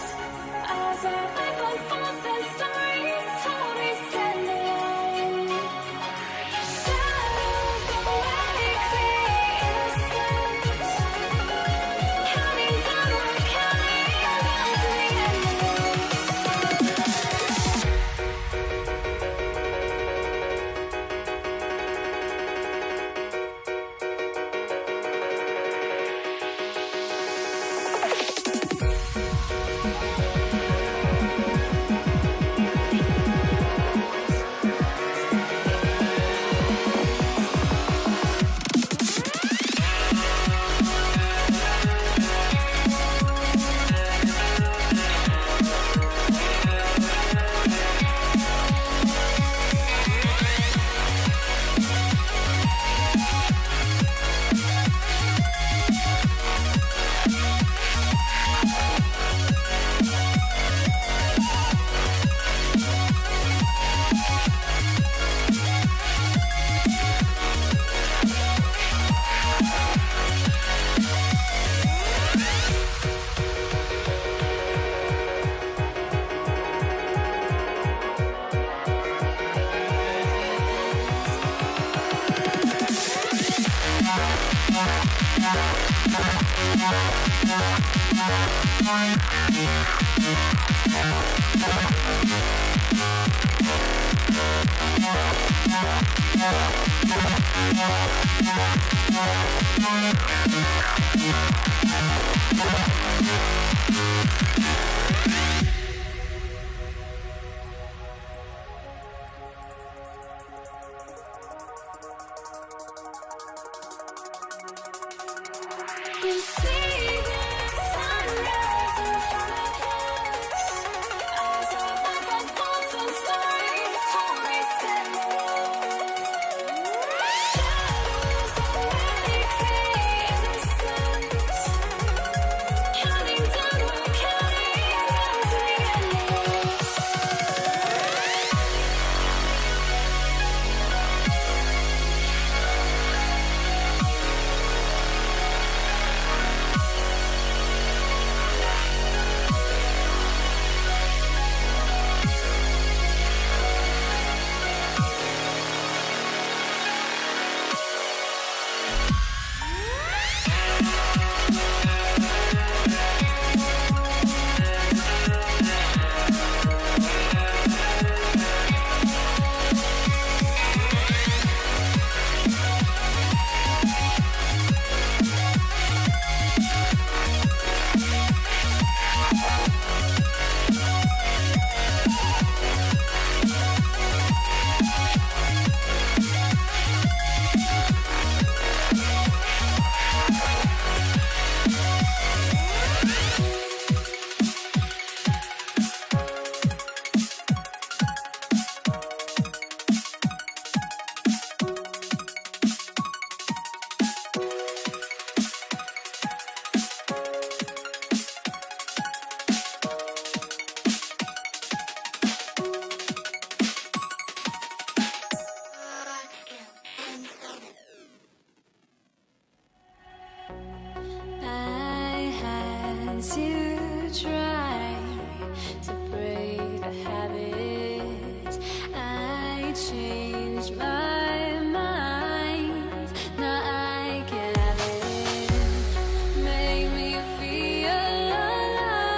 as our life unfolds and stories told. We stand alone. Shadows awake the innocent, counting down, we're counting down to the end. We see the sunrise in front of us as our life unfolds and stories told. We stand alone. Since you try to break the habit, I changed my mind. Now I can have it. Make me feel alive.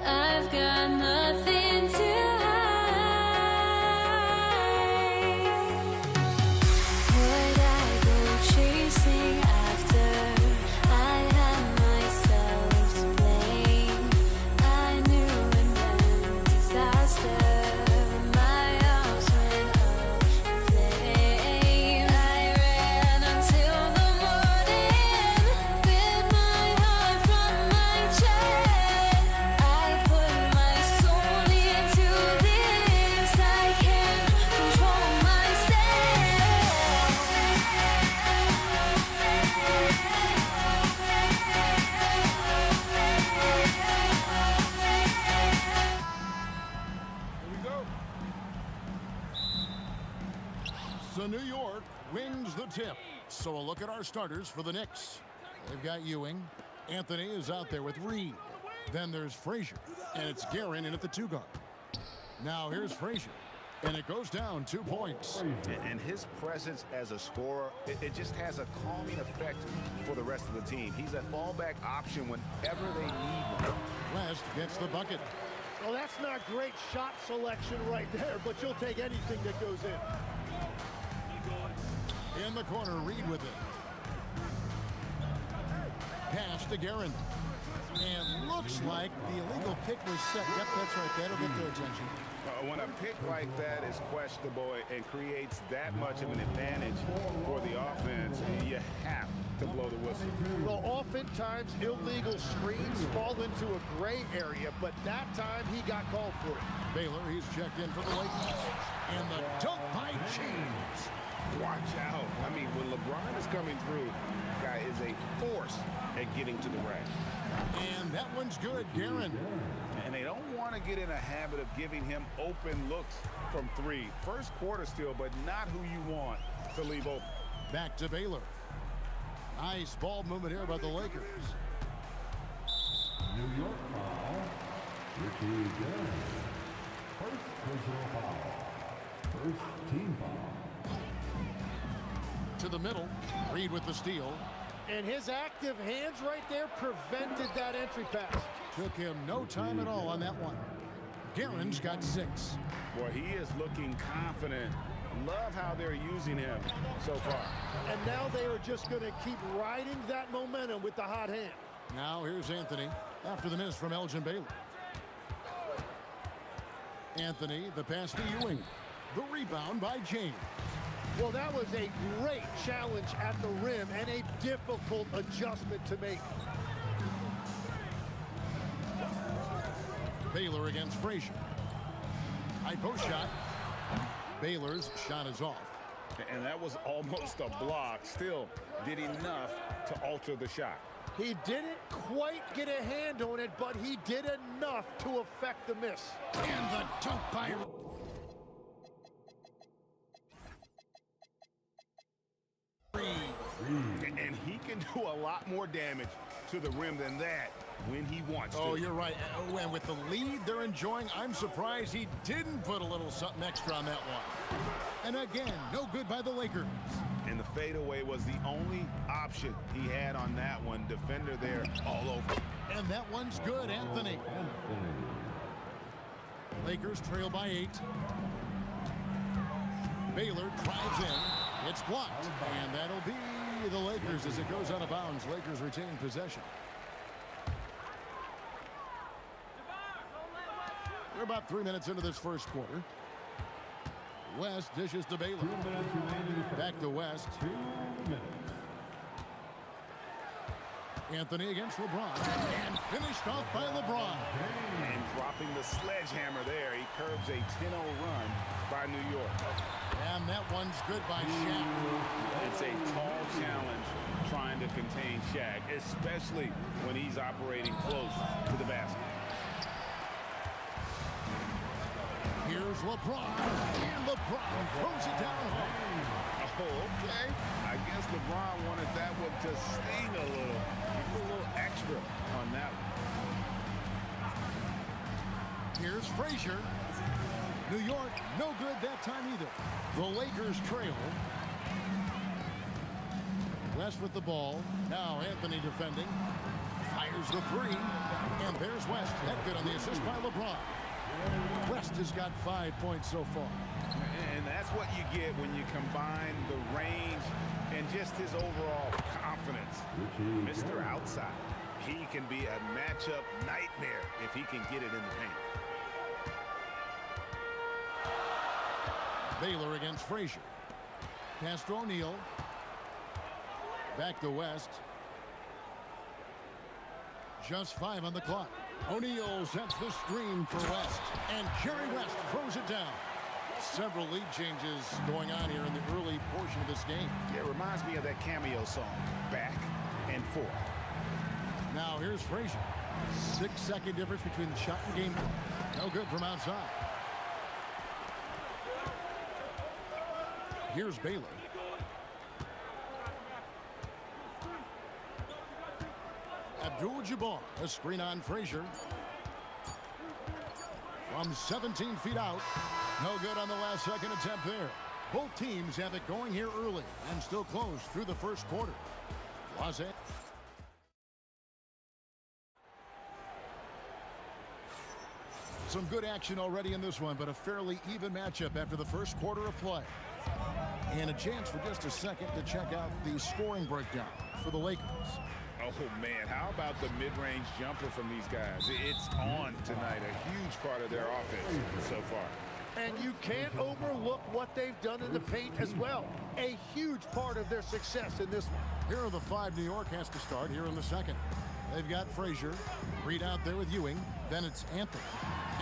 I've got nothing to would I go chasing after? I had myself to blame. I knew it meant disaster. My arms went up in flames. I ran until the morning with my heart from my chest. I put my soul into this. I can't control myself. So New York wins the tip. So a look at our starters for the Knicks. They've got Ewing. Anthony is out there with Reed. Then there's Frazier. And it's Guerin in at the 2 guard. Now here's Frazier. And it goes down 2 points. And his presence as a scorer, it just has a calming effect for the rest of the team. He's a fallback option whenever they need one. West gets the bucket. Well, that's not great shot selection right there, but you'll take anything that goes in. In the corner, Reed with it. Pass to Guerin. And looks like the illegal pick was set. Yep, that's right. That'll get their attention. When a pick like that is questionable and creates that much of an advantage for the offense, you have to blow the whistle. Well, oftentimes illegal screens fall into a gray area, but that time he got called for it. Baylor, he's checked in for the Lakers. And the dunk by James. Watch out. I mean, when LeBron is coming through, guy is a force at getting to the rack. And that one's good, Guerin. And they don't want to get in a habit of giving him open looks from 3. First quarter still, but not who you want to leave open. Back to Baylor. Nice ball movement here by the Lakers. New York foul. Richie Guerin. First personal foul. First team foul. To the middle. Reed with the steal. And his active hands right there prevented that entry pass. Took him no time at all on that one. Guerin's got 6. Boy, he is looking confident. Love how they're using him so far. And now they are just going to keep riding that momentum with the hot hand. Now here's Anthony after the miss from Elgin Baylor. Anthony, the pass to Ewing. The rebound by James. Well, that was a great challenge at the rim and a difficult adjustment to make. Baylor against Frazier. High post shot. Baylor's shot is off. And that was almost a block. Still did enough to alter the shot. He didn't quite get a hand on it, but he did enough to affect the miss. And the dunk by and he can do a lot more damage to the rim than that when he wants to. Oh, you're right. And with the lead they're enjoying, I'm surprised he didn't put a little something extra on that one. And again, no good by the Lakers. And the fadeaway was the only option he had on that one. Defender there all over. And that one's good, Anthony. Lakers trail by 8. Baylor drives in. It's blocked. And that'll be the Lakers as it goes out of bounds. Lakers retain possession. We're about 3 minutes into this first quarter. West dishes to Baylor. 2 minutes remaining. Back to West. 2 minutes. Anthony against LeBron. And finished off by LeBron. And dropping the sledgehammer there. He curbs a 10-0 run by New York. And that one's good by Shaq. It's a tall challenge trying to contain Shaq, especially when he's operating close to the basket. Here's LeBron. And LeBron throws it down home. okay. I guess LeBron wanted that one to sting a little. Give a little extra on that one. Here's Frazier. New York, no good that time either. The Lakers trail. West with the ball. Now Anthony defending. Fires the three. And there's West. That good on the assist by LeBron. West has got 5 points so far. And that's what you get when you combine the range and just his overall confidence. Mr. Outside. He can be a matchup nightmare if he can get it in the paint. Baylor against Frazier. Pass to O'Neal. Back to West. Just 5 on the clock. O'Neal sets the screen for West. And Jerry West throws it down. Several lead changes going on here in the early portion of this game. Yeah, it reminds me of that cameo song, Back and Forth. Now here's Frazier. 6-second difference between the shot and game clock. No good from outside. Here's Baylor. Abdul-Jabbar, a screen on Frazier. From 17 feet out. No good on the last second attempt there. Both teams have it going here early and still close through the first quarter. Los Angeles. Some good action already in this one, but a fairly even matchup after the first quarter of play. And a chance for just a second to check out the scoring breakdown for the Lakers. Oh, man, how about the mid-range jumper from these guys? It's on tonight, a huge part of their offense so far. And you can't overlook what they've done in the paint as well. A huge part of their success in this one. Here are the 5 New York has to start here in the second. They've got Frazier, Reed out there with Ewing, then it's Anthony,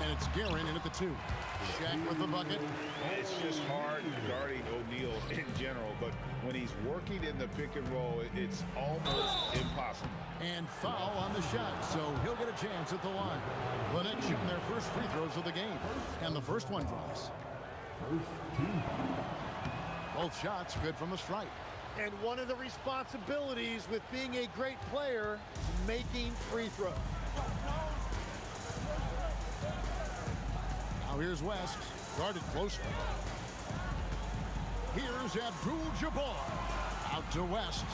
and it's Guerin in at the 2. Shaq with the bucket. It's just hard guarding O'Neal in general, but when he's working in the pick and roll, it's almost impossible. And foul on the shot, so he'll get a chance at the line. The Knicks shooting their first free throws of the game, and the first one drops. Both shots good from the stripe. And one of the responsibilities with being a great player is making free throws. Now here's West, guarded closely. Here's Abdul-Jabbar, out to West.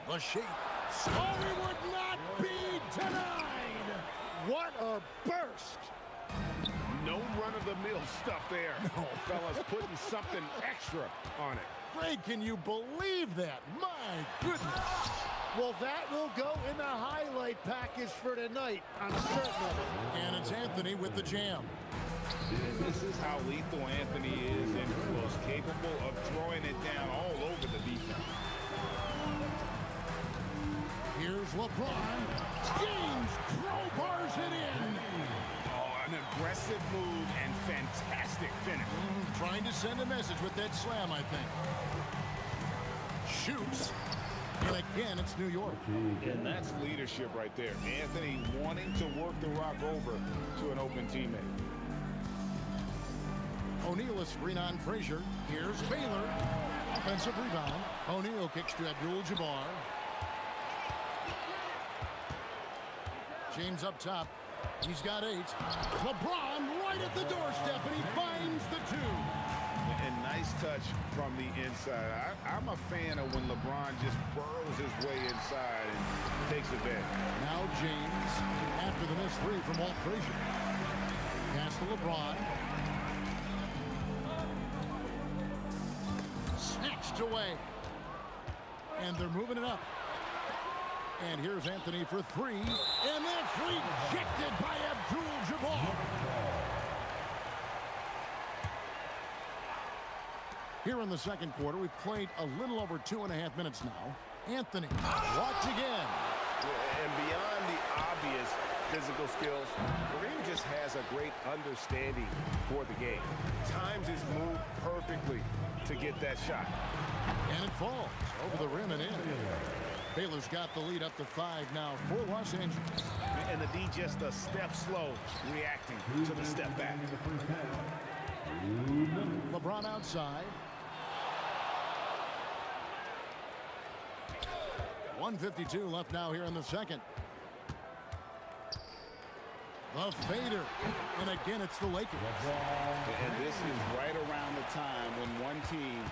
The shake. Sorry would not be denied. What a burst. No run-of-the-mill stuff there. No. Fellas putting something extra on it. Greg, can you believe that? My goodness. Well, that will go in the highlight package for tonight. I'm certain of it. And it's Anthony with the jam. This is how lethal Anthony is in close, capable of throwing it down all over the defense. Here's LeBron. James crowbars it in. Oh, an aggressive move and fantastic finish. Trying to send a message with that slam, I think. Shoots. And again, it's New York. And that's leadership right there. Anthony wanting to work the rock over to an open teammate. O'Neal a screen on Frazier. Here's Baylor. Offensive rebound. O'Neal kicks to Abdul-Jabbar. James up top. He's got 8. LeBron right at the doorstep, and he finds the 2. And nice touch from the inside. I'm a fan of when LeBron just burrows his way inside and takes advantage. Now James, after the missed 3 from Walt Frazier. Pass to LeBron. Snatched away. And they're moving it up. And here's Anthony for 3. And that's rejected by Abdul-Jabbar. Here in the second quarter, we've played a little over 2.5 minutes now. Anthony blocked again. And beyond the obvious physical skills, Kareem just has a great understanding for the game. Times his move perfectly to get that shot. And it falls over the rim and in. Baylor's got the lead up to 5 now for Los Angeles. And the D just a step slow, reacting to the step back. LeBron outside. 1:52 left now here in the second. The fader. And again, it's the Lakers. And this is right around the time when one team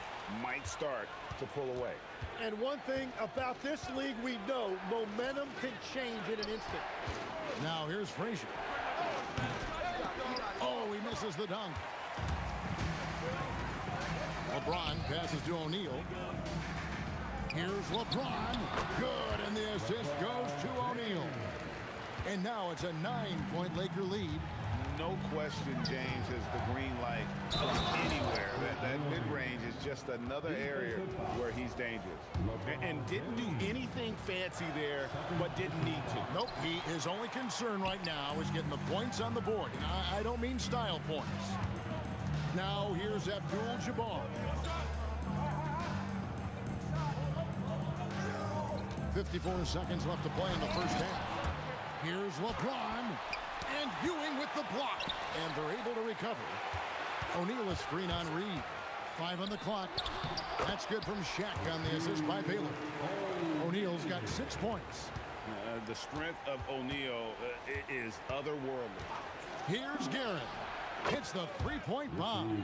might start to pull away. And one thing about this league we know, momentum can change in an instant. Now here's Frazier. Oh, he misses the dunk. LeBron passes to O'Neal. Here's LeBron. Good, and the assist goes to O'Neal. And now it's a 9-point Laker lead. No question, James, is the green light from anywhere. That mid-range is just another area where he's dangerous. And didn't do anything fancy there, but didn't need to. Nope, his only concern right now is getting the points on the board. And I don't mean style points. Now here's Abdul-Jabbar. 54 seconds left to play in the first half. Here's LeBron. And Ewing with the block. And they're able to recover. O'Neal a screen on Reed. 5 on the clock. That's good from Shaq on the assist by Baylor. O'Neal's got 6 points. The strength of O'Neal is otherworldly. Here's Garrett. Hits the three-point bomb.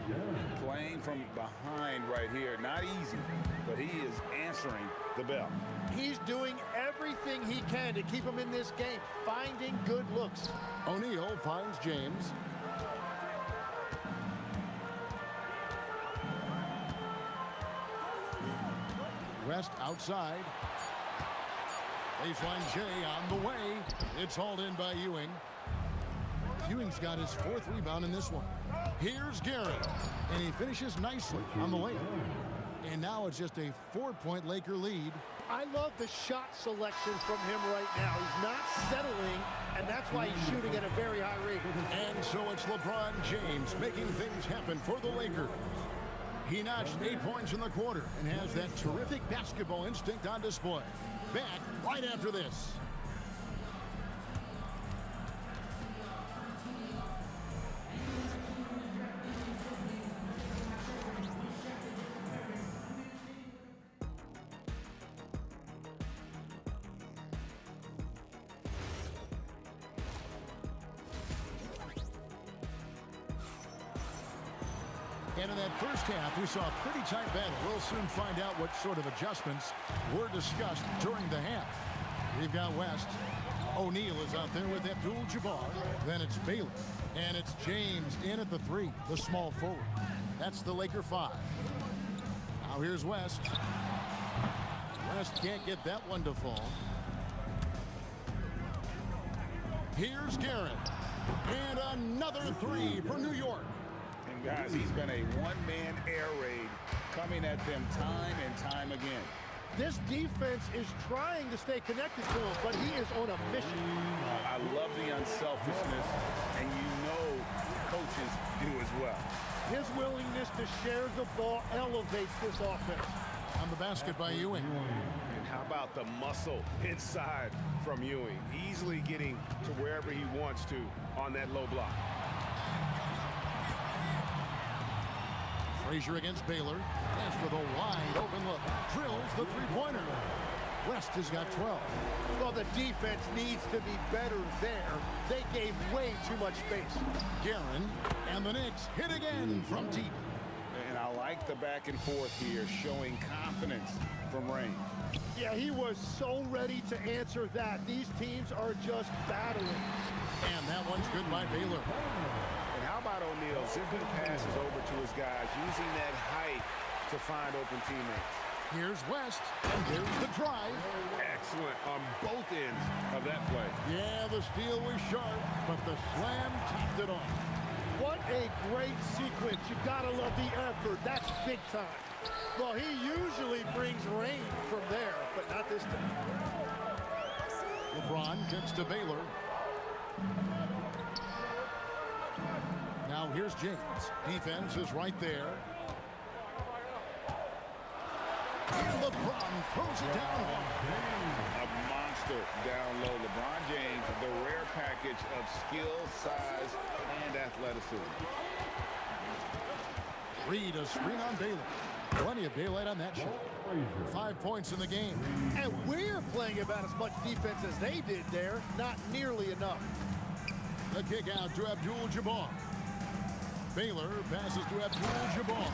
Playing from behind right here. Not easy, but he is answering the bell. He's doing everything he can to keep him in this game, finding good looks. O'Neal finds James. West outside. Baseline J on the way. It's hauled in by Ewing. Ewing's got his 4th rebound in this one. Here's Garrett. And he finishes nicely on the layup. And now it's just a 4-point Laker lead. I love the shot selection from him right now. He's not settling, and that's why he's shooting at a very high rate. And so it's LeBron James making things happen for the Lakers. He notched 8 points in the quarter and has that terrific basketball instinct on display. Back right after this. And in that first half, we saw a pretty tight battle. We'll soon find out what sort of adjustments were discussed during the half. We've got West. O'Neal is out there with Abdul-Jabbar. Then it's Baylor. And it's James in at the 3, the small forward. That's the Laker 5. Now here's West. West can't get that one to fall. Here's Garrett. And another 3 for New York. And guys, he's been a one-man air raid coming at them time and time again. This defense is trying to stay connected to him, but he is on a mission. I love the unselfishness, and you know coaches do as well. His willingness to share the ball elevates this offense. On the basket by Ewing. And how about the muscle inside from Ewing? Easily getting to wherever he wants to on that low block. Frazier against Baylor. As for the wide open look. Drills the three-pointer. West has got 12. Well, the defense needs to be better there. They gave way too much space. Guerin and the Knicks hit again from deep. And I like the back and forth here, showing confidence from range. Yeah, he was so ready to answer that. These teams are just battling. And that one's good by Baylor. And how about O'Neal zipping passes over to his guys, using that height to find open teammates. Here's West, and there's the drive. Excellent on both ends of that play. Yeah, the steal was sharp, but the slam topped it off. What a great sequence. You gotta love the effort. That's big time. Well, he usually brings rain from there, but not this time. LeBron kicks to Baylor. Now here's James. Defense is right there. And LeBron throws it down. A monster down low. LeBron James, the rare package of skill, size, and athleticism. Reed, a screen on Baylor. Plenty of daylight on that shot. 5 points in the game. And we're playing about as much defense as they did there. Not nearly enough. The kick out to Abdul-Jabbar. Baylor passes to Abdul-Jabbar.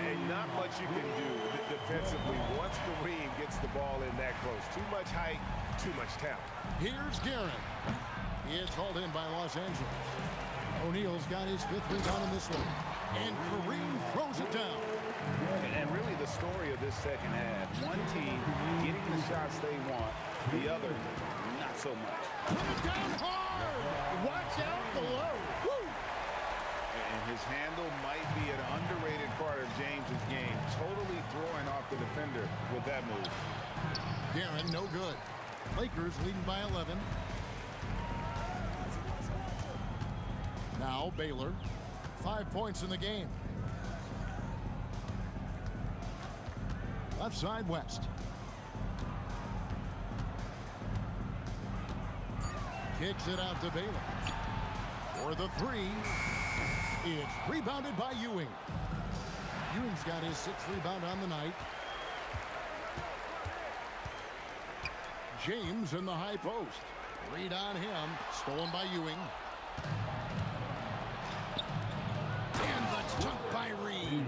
And not much you can do defensively once Kareem gets the ball in that close. Too much height, too much talent. Here's Garrett. It's hauled in by Los Angeles. O'Neal's got his 5th rebound in this one. And Kareem throws it down. And really the story of this second half. One team getting the shots they want, the other not so much. Put it down hard. Watch out below. Woo! And his handle might be an underrated part of James's game. Totally throwing off the defender with that move. Guerin, no good. Lakers leading by 11. Now Baylor, 5 points in the game. Left side, West. Kicks it out to Baylor. For the 3. It's rebounded by Ewing. Ewing's got his 6th rebound on the night. James in the high post. Reed on him. Stolen by Ewing. And the dunk by Reed.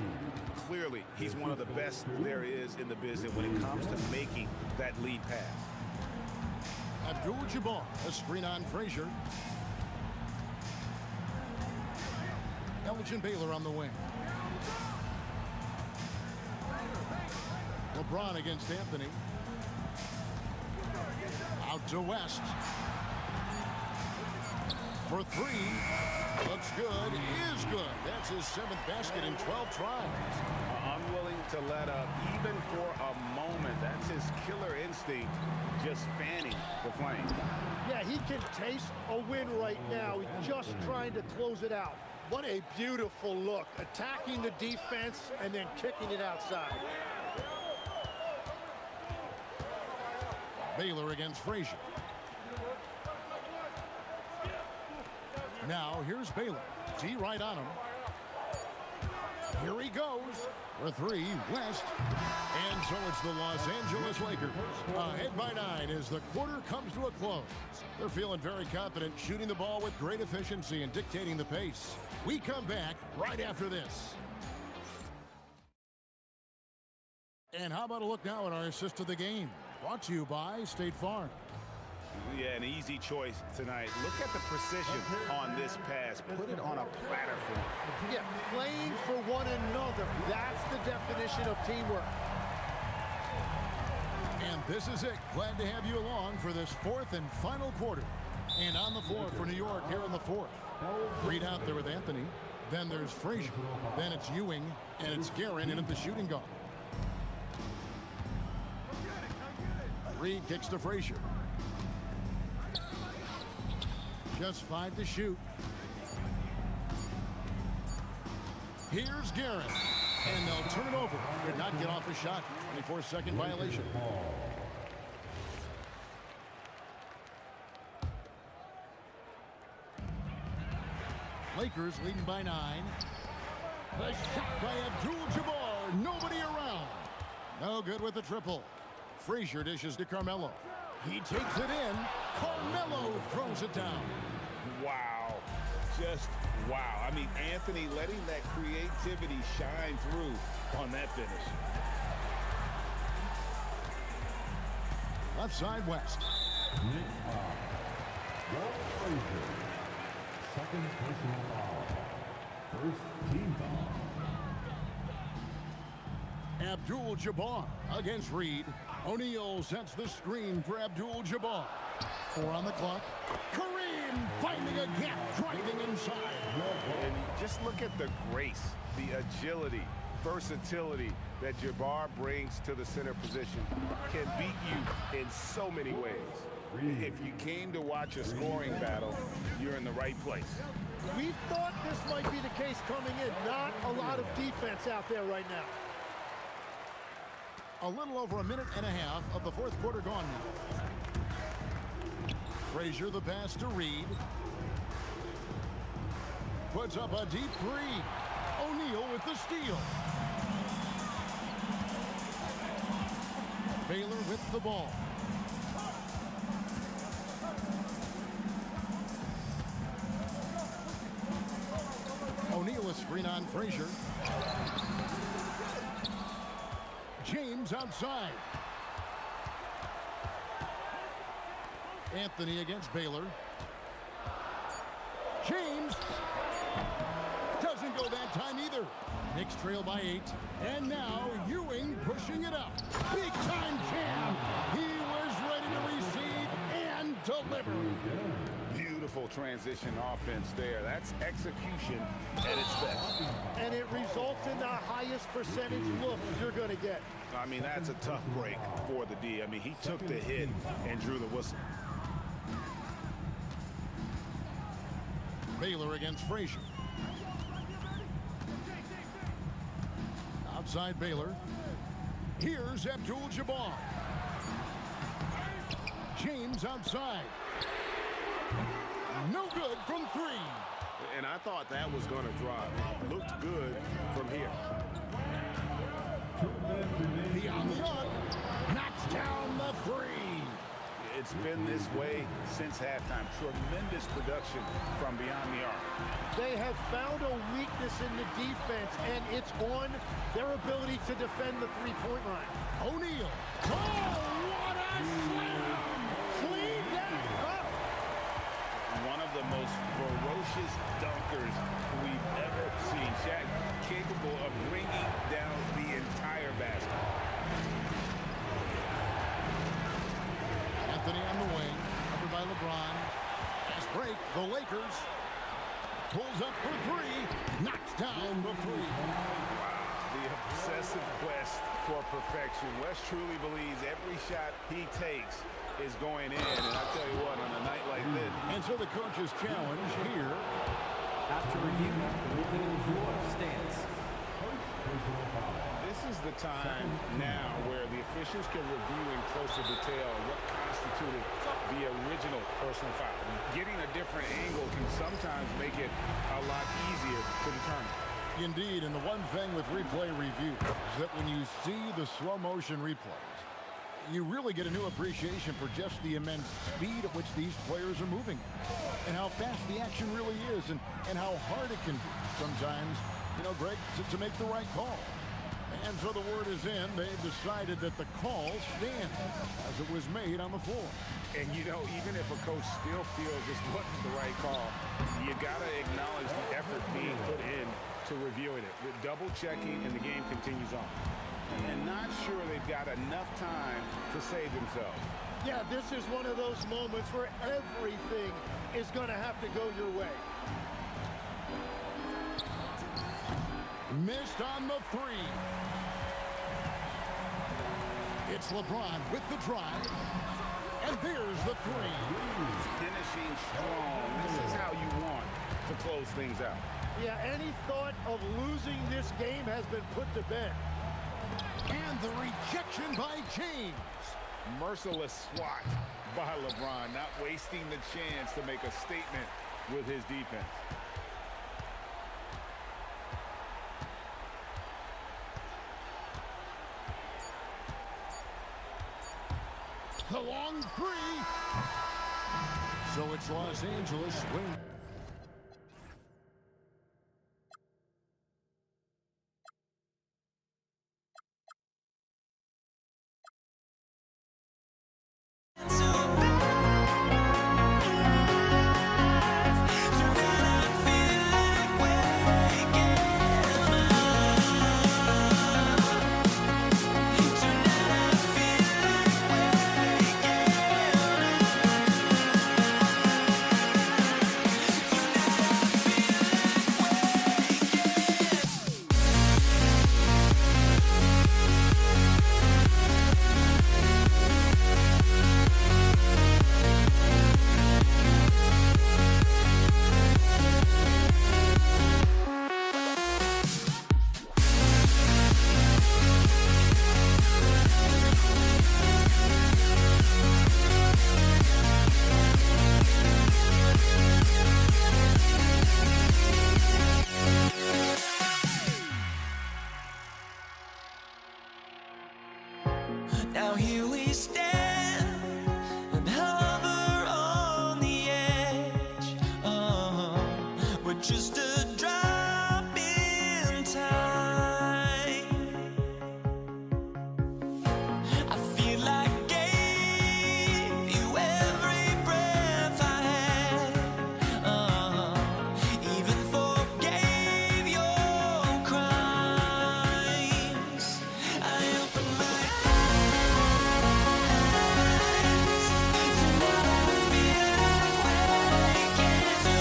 Clearly, he's one of the best there is in the business when it comes to making that lead pass. Abdul-Jabbar, a screen on Frazier. Elgin Baylor on the wing. LeBron against Anthony. Out to West. For 3. Looks good. Is good. That's his 7th basket in 12 tries. Unwilling to let up even for a moment. That's his killer instinct, just fanning the flame. Yeah, he can taste a win right now. He's just trying to close it out. What a beautiful look. Attacking the defense and then kicking it outside. Baylor against Frazier. Now here's Baylor. D right on him. Here he goes. For 3, West. And so it's the Los Angeles Lakers. Ahead by 9 as the quarter comes to a close. They're feeling very confident, shooting the ball with great efficiency and dictating the pace. We come back right after this. And how about a look now at our assist of the game? Brought to you by State Farm. Yeah, an easy choice tonight. Look at the precision on this pass. Put it on a platter for him. Yeah, playing for one another. That's the definition of teamwork. And this is it. Glad to have you along for this 4th and final quarter. And on the floor for New York here in the 4th. Reed out there with Anthony. Then there's Frazier. Then it's Ewing. And it's Guerin in at the shooting guard. Reed kicks to Frazier. Just 5 to shoot. Here's Guerin. And they'll turn it over. Could not get off a shot. 24-second violation. Lakers leading by 9. The shot by Abdul-Jabbar. Nobody around. No good with the triple. Frazier dishes to Carmelo. He takes it in. Carmelo throws it down. Wow. Just wow. I mean, Anthony letting that creativity shine through on that finish. Left side, West. Second personal foul. First team foul. Abdul-Jabbar against Reed. O'Neal sets the screen for Abdul-Jabbar. 4 on the clock. Kareem finding a gap, driving inside. And just look at the grace, the agility, versatility that Jabbar brings to the center position. Can beat you in so many ways. If you came to watch a scoring battle, you're in the right place. We thought this might be the case coming in. Not a lot of defense out there right now. A little over a minute and a half of the 4th quarter gone now. Frazier the pass to Reed. Puts up a deep 3. O'Neal O'Neal with the steal. Baylor with the ball. O'Neal a screen on Frazier. James outside. Anthony against Baylor. James doesn't go that time either. Knicks trail by 8. And now Ewing pushing it up. Big time jam. He was ready to receive and deliver. Beautiful transition offense there. That's execution at its best. And it results in the highest percentage looks you're going to get. I mean, that's a tough break for the D. I mean, he took the hit and drew the whistle. Baylor against Frazier. Outside Baylor. Here's Abdul-Jabbar. James outside. No good from 3. And I thought that was going to drop. It looked good from here. Beyond the arc. Knocks down the 3. It's been this way since halftime. Tremendous production from beyond the arc. They have found a weakness in the defense, and it's on their ability to defend the three-point line. O'Neal. Oh, what a slam! Clean that up. One of the most ferocious dunkers we've ever seen. Shaq capable of bringing down the entire basket. Anthony on the wing, covered by LeBron. Fast break, the Lakers. Pulls up for 3, knocks down the 3. The obsessive quest for perfection. Wes truly believes every shot he takes is going in. And I tell you what, on a night like this. And so the coach's challenge here. After review, the ruling in the floor stands. This is the time now where the officials can review in closer detail what constituted the original personal foul. Getting a different angle can sometimes make it a lot easier to determine. Indeed, and the one thing with replay review is that when you see the slow motion replays, you really get a new appreciation for just the immense speed at which these players are moving and how fast the action really is and how hard it can be sometimes, you know, Greg, to make the right call. And so the word is in. They've decided that the call stands as it was made on the floor. And, you know, even if a coach still feels this wasn't the right call, you got to acknowledge the effort being put in to reviewing it. With double checking, and the game continues on. And not sure they've got enough time to save themselves. Yeah, this is one of those moments where everything is going to have to go your way. Missed on the 3. It's LeBron with the drive. And there's the 3. Finishing strong. This is how you want to close things out. Yeah, any thought of losing this game has been put to bed. And the rejection by James. Merciless swat by LeBron, not wasting the chance to make a statement with his defense. The long 3. So it's Los Angeles winning. Now here we stand and hover on the edge. We're just a drop in time. I feel like I gave you every breath I had. Even forgave your crimes. I open my eyes, tonight I feel like waking to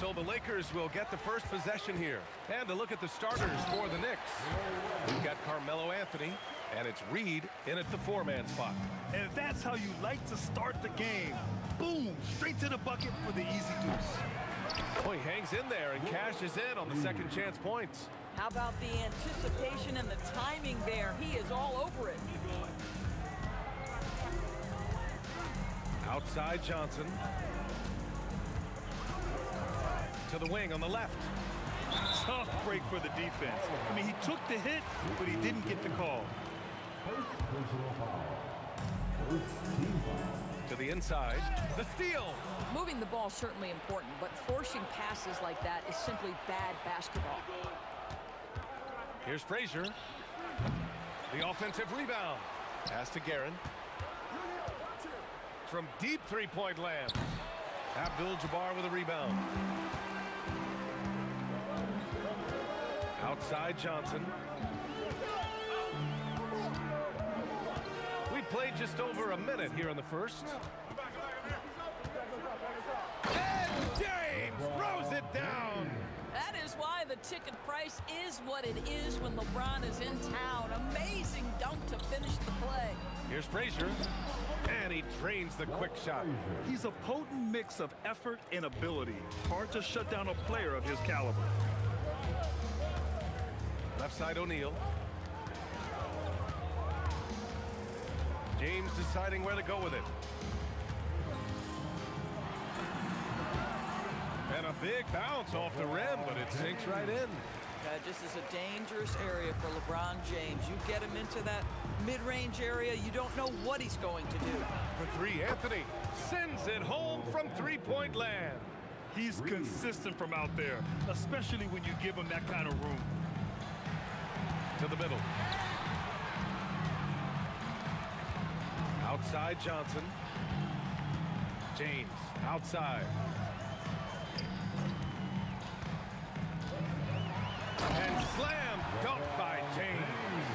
So the Lakers will get the first possession here. And to look at the starters for the Knicks. We've got Carmelo Anthony, and it's Reed in at the four-man spot. And that's how you like to start the game. Boom, straight to the bucket for the easy deuce. Oh, he hangs in there and cashes in on the second chance points. How about the anticipation and the timing there? He is all over it. Outside Johnson. To the wing on the left. Tough break for the defense. I mean, he took the hit, but he didn't get the call. First personal foul. First team foul. To the inside. The steal. Moving the ball is certainly important, but forcing passes like that is simply bad basketball. Here's Frazier. The offensive rebound. Pass to Guerin. From deep three-point land. Abdul-Jabbar with a rebound. Outside Johnson. We played just over a minute here in the first. And James throws it down. That is why the ticket price is what it is when LeBron is in town. Amazing dunk to finish the play. Here's Frazier. And he drains the quick shot. He's a potent mix of effort and ability. Hard to shut down a player of his caliber. Left side O'Neal. James deciding where to go with it. And a big bounce off the rim, but it sinks right in. This is a dangerous area for LeBron James. You get him into that mid-range area, you don't know what he's going to do. For three, Anthony sends it home from three-point land. He's consistent from out there, especially when you give him that kind of room. To the middle. Outside Johnson. James outside. And slam dunk by James.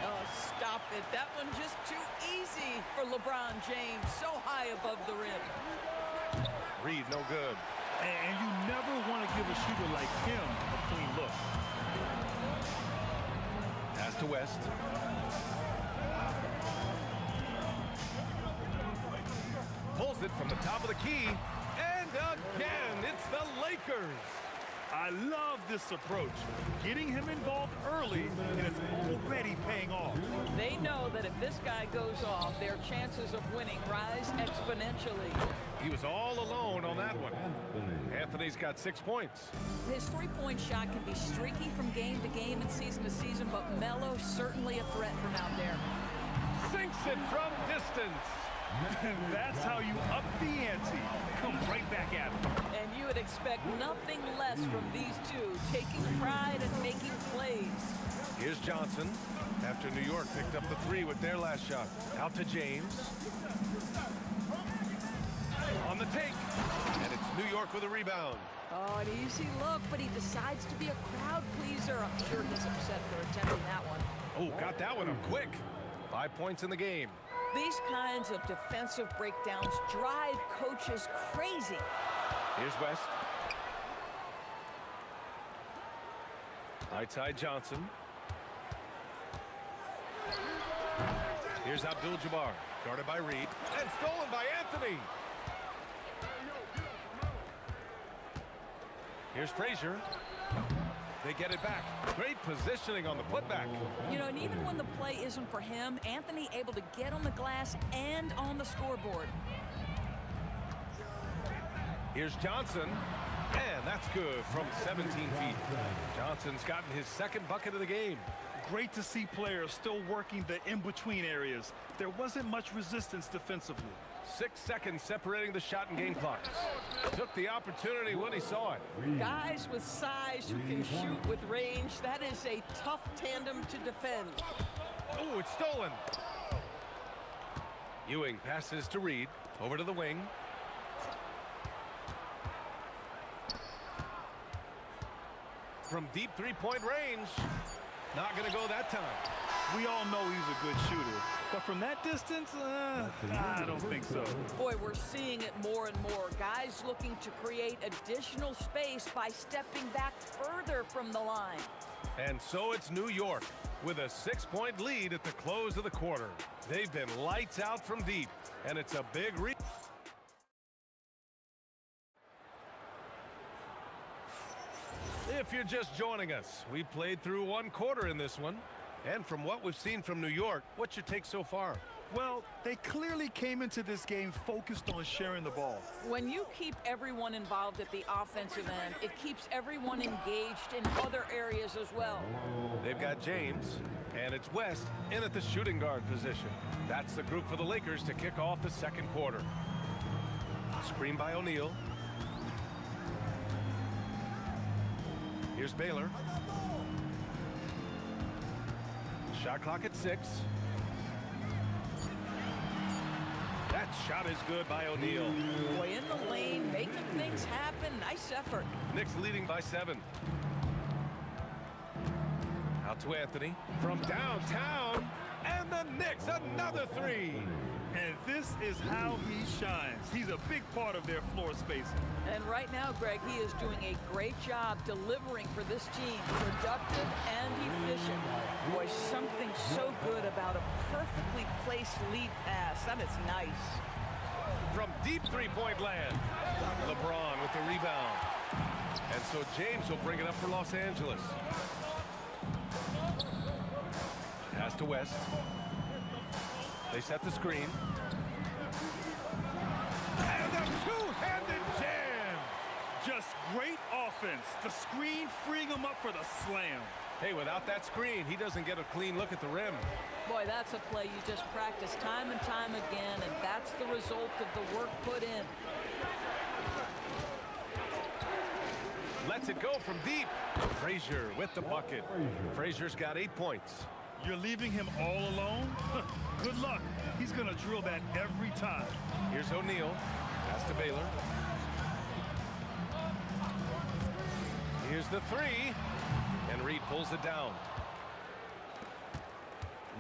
Oh, stop it. That one just too easy for LeBron James. So high above the rim. Reed, no good. And you never want to give a shooter like him a clean look. Pass to West. Pulls it from the top of the key. And again, it's the Lakers. I love this approach. Getting him involved early, and it's already paying off. They know that if this guy goes off, their chances of winning rise exponentially. He was all alone on that one. Anthony's got 6 points. His three-point shot can be streaky from game to game and season to season, but Melo certainly a threat from out there. Sinks it from distance. That's how you up the ante. Come right back at him. And you would expect nothing less from these two, taking pride and making plays. Here's Johnson after New York picked up the three with their last shot. Out to James. On the take. And it's New York with a rebound. Oh, an easy look, but he decides to be a crowd pleaser. I'm sure he's upset for attempting that one. Oh, got that one up quick. 5 points in the game. These kinds of defensive breakdowns drive coaches crazy. Here's West. Right side Johnson. Here's Abdul-Jabbar, guarded by Reed, and stolen by Anthony. Here's Frazier. They get it back. Great positioning on the putback. You know, and even when the play isn't for him, Anthony able to get on the glass and on the scoreboard. Here's Johnson, and that's good from 17 feet. Johnson's gotten his second bucket of the game. Great to see players still working the in-between areas. There wasn't much resistance defensively. 6 seconds separating the shot and game clocks. Took the opportunity when he saw it. Guys with size who can shoot with range, that is a tough tandem to defend. Oh, it's stolen. Ewing passes to Reed, over to the wing. From deep three-point range. Not going to go that time. We all know he's a good shooter, but from that distance, I don't think so. Boy, we're seeing it more and more. Guys looking to create additional space by stepping back further from the line. And so it's New York with a 6-point lead at the close of the quarter. They've been lights out from deep, and it's a big If you're just joining us, we played through one quarter in this one. And from what we've seen from New York, what's your take so far? Well, they clearly came into this game focused on sharing the ball. When you keep everyone involved at the offensive end, it keeps everyone engaged in other areas as well. They've got James, and it's West in at the shooting guard position. That's the group for the Lakers to kick off the second quarter. Screen by O'Neal. Here's Baylor. Shot clock at 6. That shot is good by O'Neal. Boy, in the lane, making things happen. Nice effort. Knicks leading by 7. Out to Anthony from downtown, and the Knicks another 3. And this is how he shines. He's a big part of their floor spacing. And right now, Greg, he is doing a great job delivering for this team. Productive and efficient. Boy, something so good about a perfectly placed lead pass. That is nice. From deep three-point land, LeBron with the rebound. And so James will bring it up for Los Angeles. Pass to West. They set the screen. And a two-handed jam. Just great offense. The screen freeing him up for the slam. Hey, without that screen, he doesn't get a clean look at the rim. Boy, that's a play you just practice time and time again, and that's the result of the work put in. Lets it go from deep. Frazier with the bucket. Frazier's got 8 points. You're leaving him all alone? Good luck. He's going to drill that every time. Here's O'Neal. Pass to Baylor. Here's the 3. And Reed pulls it down.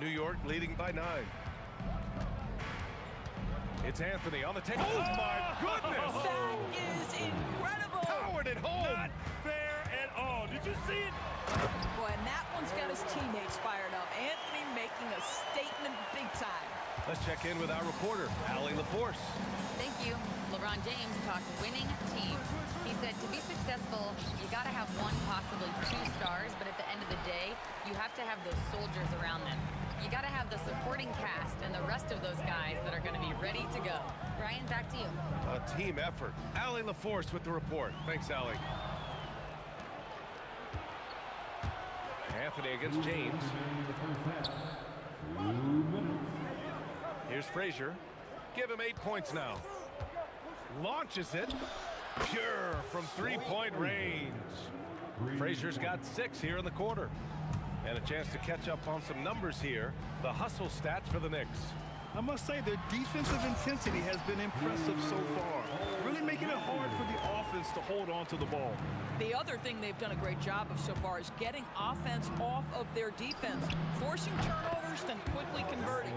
New York leading by 9. It's Anthony on the take. Oh, my goodness! That is incredible! Powered it home! Not fair at all. Did you see it? Boy, and that one's got his teammates fired up. Anthony making a statement big time. Let's check in with our reporter, Allie LaForce. Thank you. LeBron James talked winning teams. He said to be successful, you got to have 1, possibly 2 stars, but at the end of the day, you have to have those soldiers around them. You got to have the supporting cast and the rest of those guys that are going to be ready to go. Ryan, back to you. A team effort. Allie LaForce with the report. Thanks, Allie. Anthony against James. Here's Frazier. Give him 8 points now. Launches it. Pure from three-point range. Frazier's got 6 here in the quarter. And a chance to catch up on some numbers here. The hustle stats for the Knicks. I must say their defensive intensity has been impressive so far. Really making it hard for the offense to hold on to the ball. The other thing they've done a great job of so far is getting offense off of their defense, forcing turnovers, then quickly converting.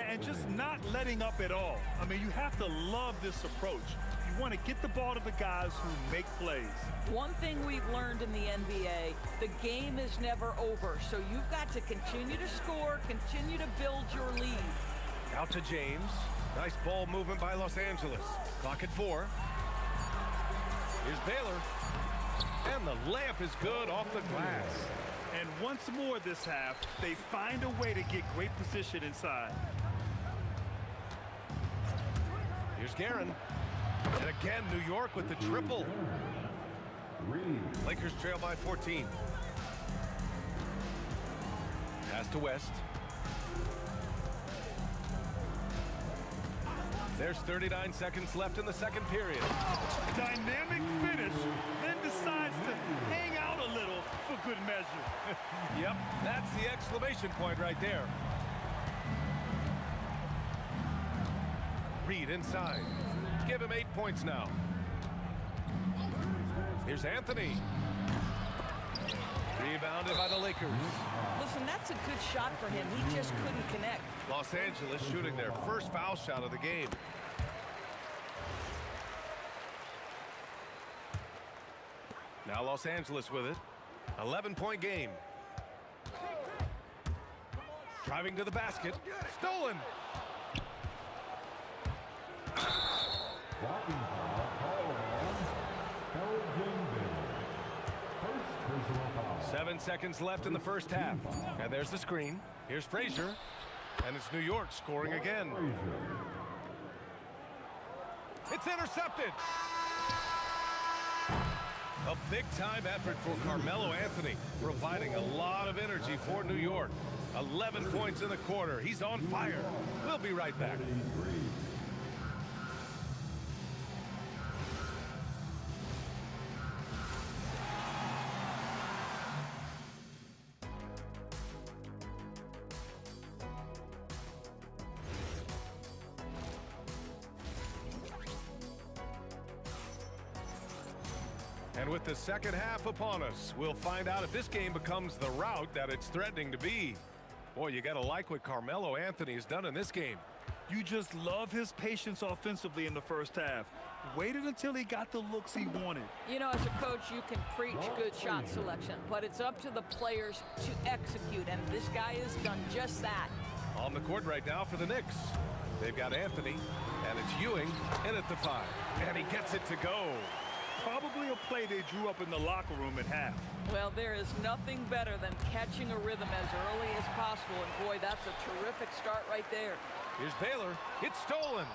And just not letting up at all. I mean, you have to love this approach. You want to get the ball to the guys who make plays. One thing we've learned in the NBA, the game is never over, so you've got to continue to score, continue to build your lead. Out to James. Nice ball movement by Los Angeles. Clock at 4. Here's Baylor. And the layup is good off the glass. And once more this half, they find a way to get great position inside. Here's Guerin. And again, New York with the triple. Lakers trail by 14. Pass to West. There's 39 seconds left in the second period. Dynamic finish, then decides to hang out a little for good measure. Yep, that's the exclamation point right there. Reed inside. Give him 8 points now. Here's Anthony. Rebounded by the Lakers. Listen, that's a good shot for him. He just couldn't connect. Los Angeles shooting their first foul shot of the game. Now Los Angeles with it. 11-point game. Driving to the basket. Stolen. Blocking foul called on Elgin Baylor. First personal foul. 7 seconds left in the first half. And there's the screen. Here's Frazier. And it's New York scoring again. It's intercepted. A big-time effort for Carmelo Anthony, providing a lot of energy for New York. 11 points in the quarter. He's on fire. We'll be right back. And with the second half upon us, we'll find out if this game becomes the rout that it's threatening to be. Boy, you got to like what Carmelo Anthony has done in this game. You just love his patience offensively in the first half. Waited until he got the looks he wanted. You know, as a coach, you can preach good shot selection, but it's up to the players to execute, and this guy has done just that. On the court right now for the Knicks. They've got Anthony, and it's Ewing in at the 5. And he gets it to go. Probably a play they drew up in the locker room at half. Well, there is nothing better than catching a rhythm as early as possible, and boy, that's a terrific start right there. Here's Baylor. It's stolen.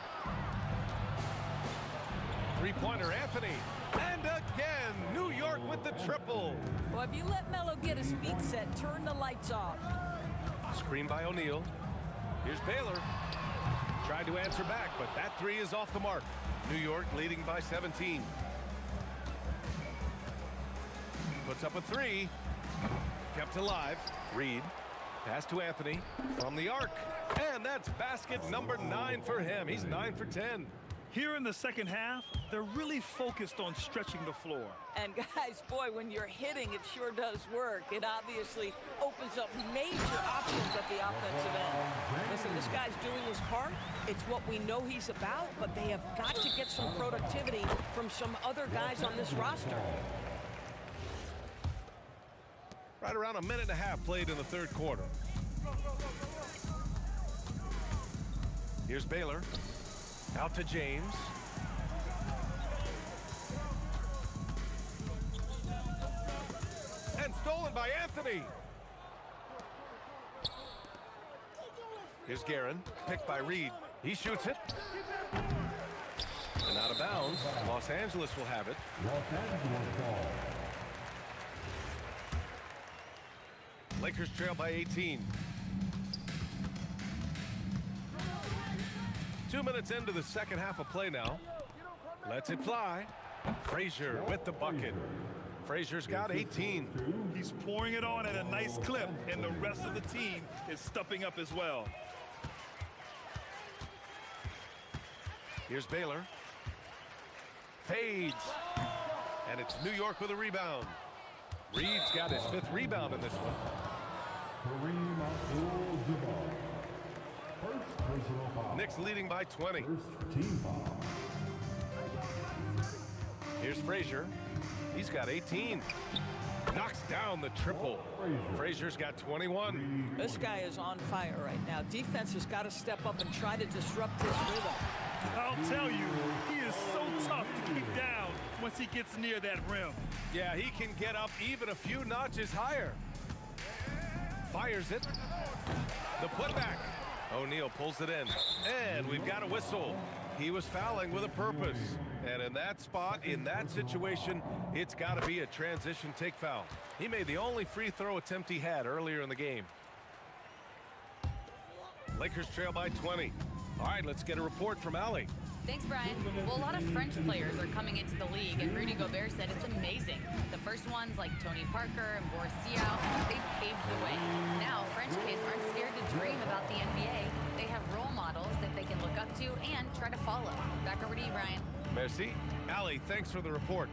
Three-pointer Anthony. And again, New York with the triple. Well, if you let Melo get his feet set, turn the lights off. Screen by O'Neal. Here's Baylor. Tried to answer back, but that three is off the mark. New York leading by 17. Puts up a three. Kept alive. Reed. Pass to Anthony from the arc. And that's basket number 9 for him. He's 9 for 10. Here in the second half, they're really focused on stretching the floor. And guys, boy, when you're hitting, it sure does work. It obviously opens up major options at the offensive end. Listen, this guy's doing his part. It's what we know he's about, but they have got to get some productivity from some other guys on this roster. Right around a minute and a half played in the third quarter. Here's Baylor. Out to James. And stolen by Anthony. Here's Guerin. Picked by Reed. He shoots it. And out of bounds. Los Angeles will have it. Lakers trail by 18. 2 minutes into the second half of play now. Lets it fly. Frazier with the bucket. Frazier's got 18. He's pouring it on at a nice clip, and the rest of the team is stepping up as well. Here's Baylor. Fades. And it's New York with a rebound. Reed's got his 5th rebound in this one. Knicks leading by 20. Here's Frazier. He's got 18. Knocks down the triple. Frazier's got 21. This guy is on fire right now. Defense has got to step up and try to disrupt his rhythm. I'll tell you, he is so tough to keep down once he gets near that rim. Yeah, he can get up even a few notches higher. Fires it. The putback. O'Neal pulls it in. And we've got a whistle. He was fouling with a purpose. And in that spot, in that situation, it's got to be a transition take foul. He made the only free throw attempt he had earlier in the game. Lakers trail by 20. All right, let's get a report from Allie. Thanks, Brian. Well, a lot of French players are coming into the league, and Rudy Gobert said it's amazing. The first ones, like Tony Parker and Boris Diaw, they paved the way. Now, French kids aren't scared to dream about the NBA. They have role models that they can look up to and try to follow. Back over to you, Brian. Merci. Allie, thanks for the report.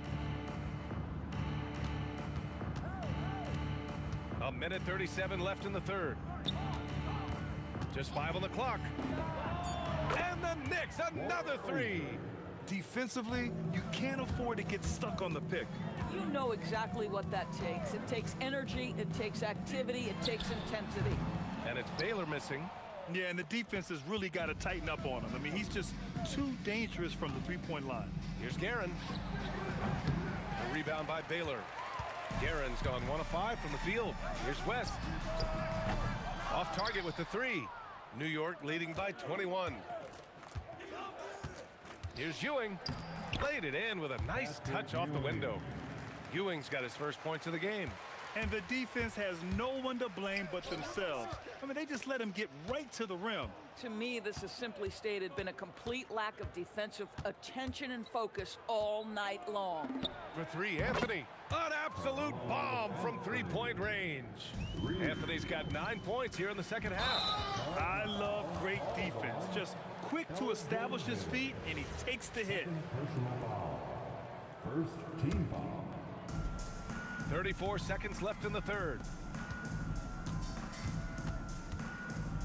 A minute 37 left in the third. Just 5 on the clock. And the Knicks, another three. Defensively, you can't afford to get stuck on the pick. You know exactly what that takes. It takes energy, it takes activity, it takes intensity. And it's Baylor missing. Yeah, and the defense has really got to tighten up on him. I mean, he's just too dangerous from the three-point line. Here's Guerin. A rebound by Baylor. Guerin's gone 1 of 5 from the field. Here's West. Off target with the three. New York leading by 21. Here's Ewing. Played it in with a nice touch off the window. Ewing's got his first points of the game. And the defense has no one to blame but themselves. I mean, they just let him get right to the rim. To me, this has simply stated been a complete lack of defensive attention and focus all night long. For three, Anthony. An absolute bomb from three-point range. Anthony's got 9 points here in the second half. I love great defense. Just quick to establish his feet, and he takes the hit. First team foul. 34 seconds left in the third.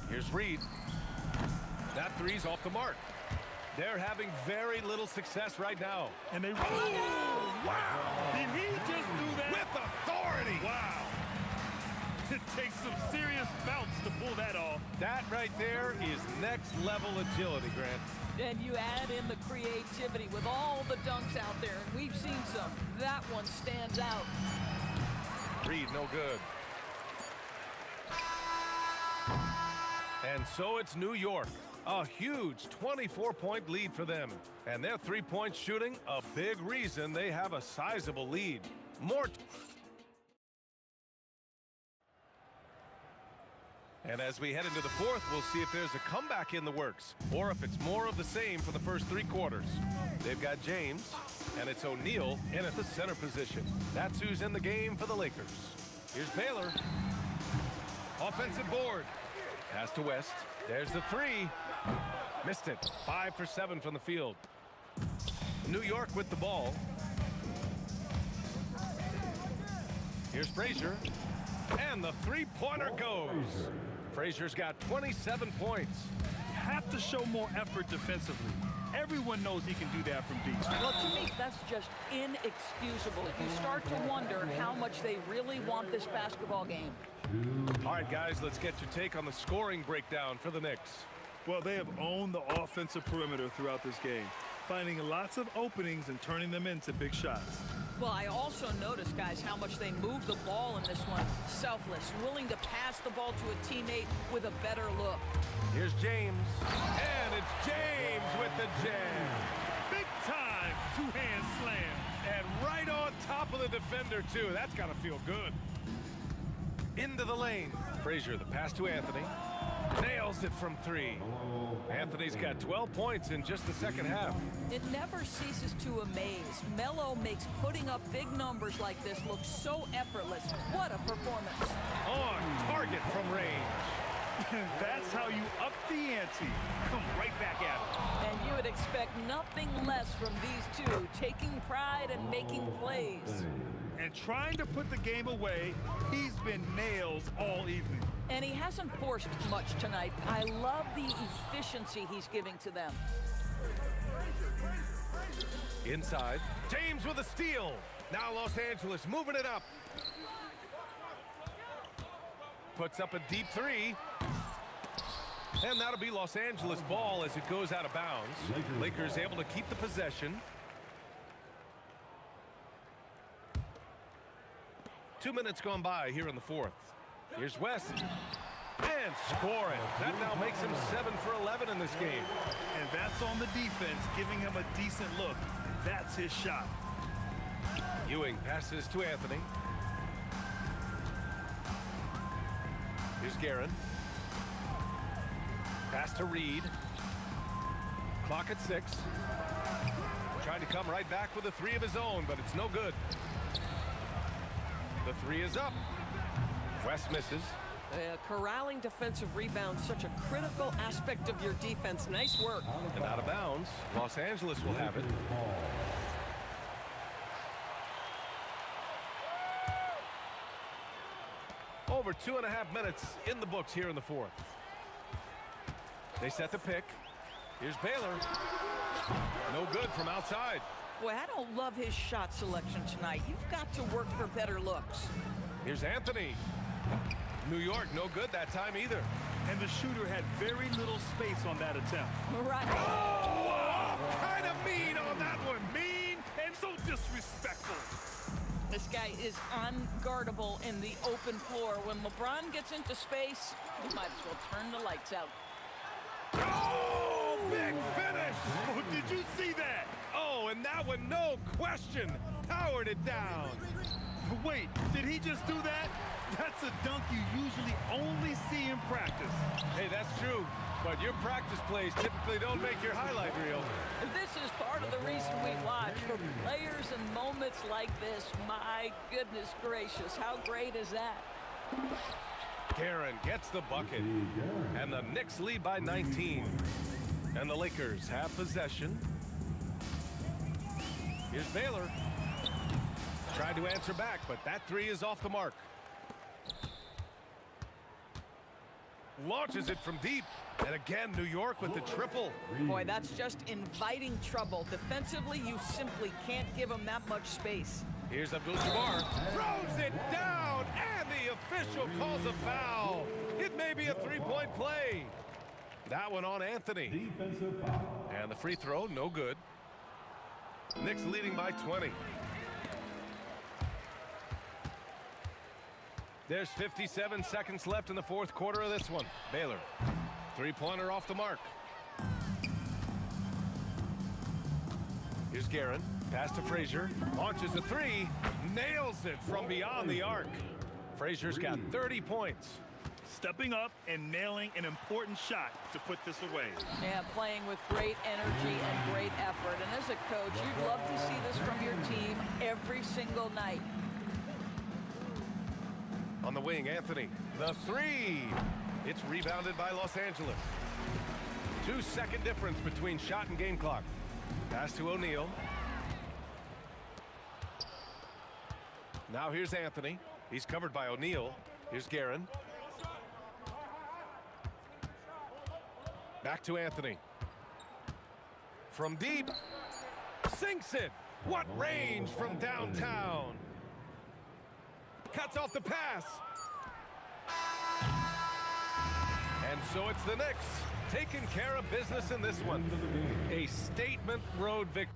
Here's Reed. That three's off the mark. They're having very little success right now. And they... Oh, wow! Did he just do that? With authority! Wow! It takes some serious bounce to pull that off. That right there is next level agility, Grant. And you add in the creativity with all the dunks out there, and we've seen some. That one stands out. Reed, no good. And so it's New York. A huge 24-point lead for them. And their three-point shooting, a big reason they have a sizable lead. And as we head into the fourth, we'll see if there's a comeback in the works, or if it's more of the same for the first three quarters. They've got James, and it's O'Neal in at the center position. That's who's in the game for the Lakers. Here's Baylor. Offensive board. Pass to West. There's the three. Missed it. 5 for 7 from the field. New York with the ball. Here's Frazier. And the three-pointer goes. Frazier's got 27 points. Have to show more effort defensively. Everyone knows he can do that from deep. Well, to me, that's just inexcusable. You start to wonder how much they really want this basketball game. All right, guys, let's get your take on the scoring breakdown for the Knicks. Well, they have owned the offensive perimeter throughout this game, finding lots of openings and turning them into big shots. Well, I also noticed, guys, how much they move the ball in this one. Selfless, willing to pass the ball to a teammate with a better look. Here's James. And it's James with the jam. Big time two-hand slam. And right on top of the defender, too. That's got to feel good. Into the lane. Frazier, the pass to Anthony. Nails it from three. Anthony's got 12 points in just the second half. It never ceases to amaze. Melo makes putting up big numbers like this look so effortless. What a performance. On target from range. That's how you up the ante. Come right back at it. And you would expect nothing less from these two, taking pride and making plays. And trying to put the game away, he's been nails all evening. And he hasn't forced much tonight. I love the efficiency he's giving to them. Inside, James with a steal. Now Los Angeles moving it up. Puts up a deep three. And that'll be Los Angeles ball as it goes out of bounds. Lakers able to keep the possession. 2 minutes gone by here in the fourth. Here's West. And scoring. That now makes him 7 for 11 in this game. And that's on the defense, giving him a decent look. That's his shot. Ewing passes to Anthony. Here's Guerin. Pass to Reed. Clock at 6. Trying to come right back with a three of his own, but it's no good. The three is up. West misses. Corralling defensive rebounds, such a critical aspect of your defense. Nice work. And out of bounds. Los Angeles will have it. Over 2.5 minutes in the books here in the fourth. They set the pick. Here's Baylor. No good from outside. Boy, I don't love his shot selection tonight. You've got to work for better looks. Here's Anthony. New York, no good that time either. And the shooter had very little space on that attempt. Right. Oh, kind of mean on that one. Mean and so disrespectful. This guy is unguardable in the open floor. When LeBron gets into space, you might as well turn the lights out. Oh, big finish! Oh, did you see that? Oh, and that one, no question, powered it down. Wait, did he just do that? That's a dunk you usually only see in practice. Hey, that's true, but your practice plays typically don't make your highlight reel. This is part of the reason we watch. For players and moments like this, my goodness gracious, how great is that? Guerin gets the bucket, and the Knicks lead by 19. And the Lakers have possession. Here's Baylor. Tried to answer back, but that three is off the mark. Launches it from deep. And again, New York with the triple. Boy, that's just inviting trouble. Defensively, you simply can't give them that much space. Here's Abdul-Jabbar. Throws it down, and the official calls a foul. It may be a three-point play. That one on Anthony. And the free throw, no good. Knicks leading by 20. There's 57 seconds left in the fourth quarter of this one. Baylor, three-pointer off the mark. Here's Guerin, pass to Frazier, launches a three, nails it from beyond the arc. Frazier's got 30 points. Stepping up and nailing an important shot to put this away. Yeah, playing with great energy and great effort. And as a coach, you'd love to see this from your team every single night. On the wing, Anthony, the three. It's rebounded by Los Angeles. 2-second difference between shot and game clock. Pass to O'Neal. Now here's Anthony. He's covered by O'Neal. Here's Guerin. Back to Anthony. From deep. Sinks it. What range from downtown. Cuts off the pass. And so it's the Knicks taking care of business in this one. A statement road victory.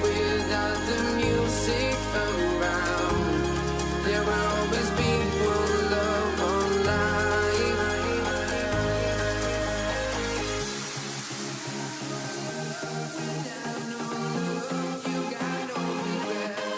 Without the music around, there will always be one love on life. Without no love, you got no regret.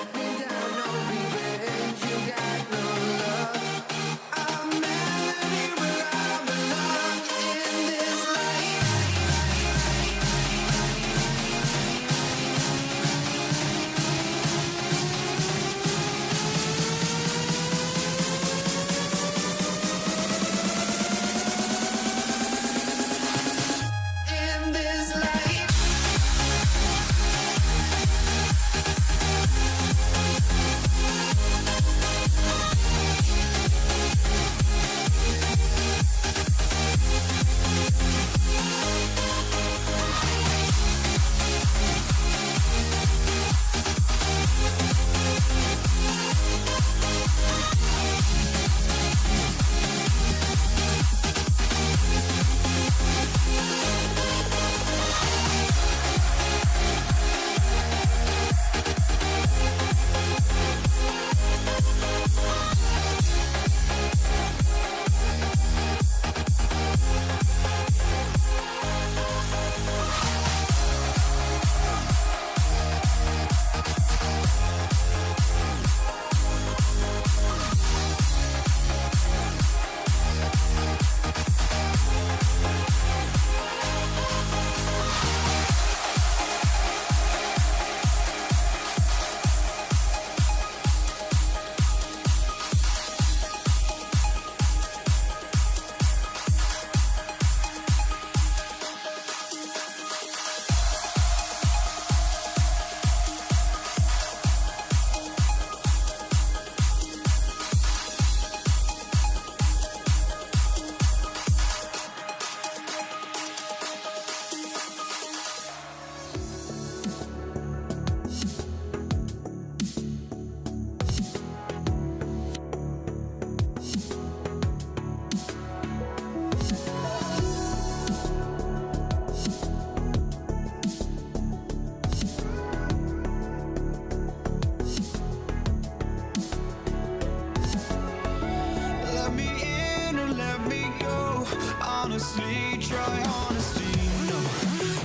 cry honesty, no.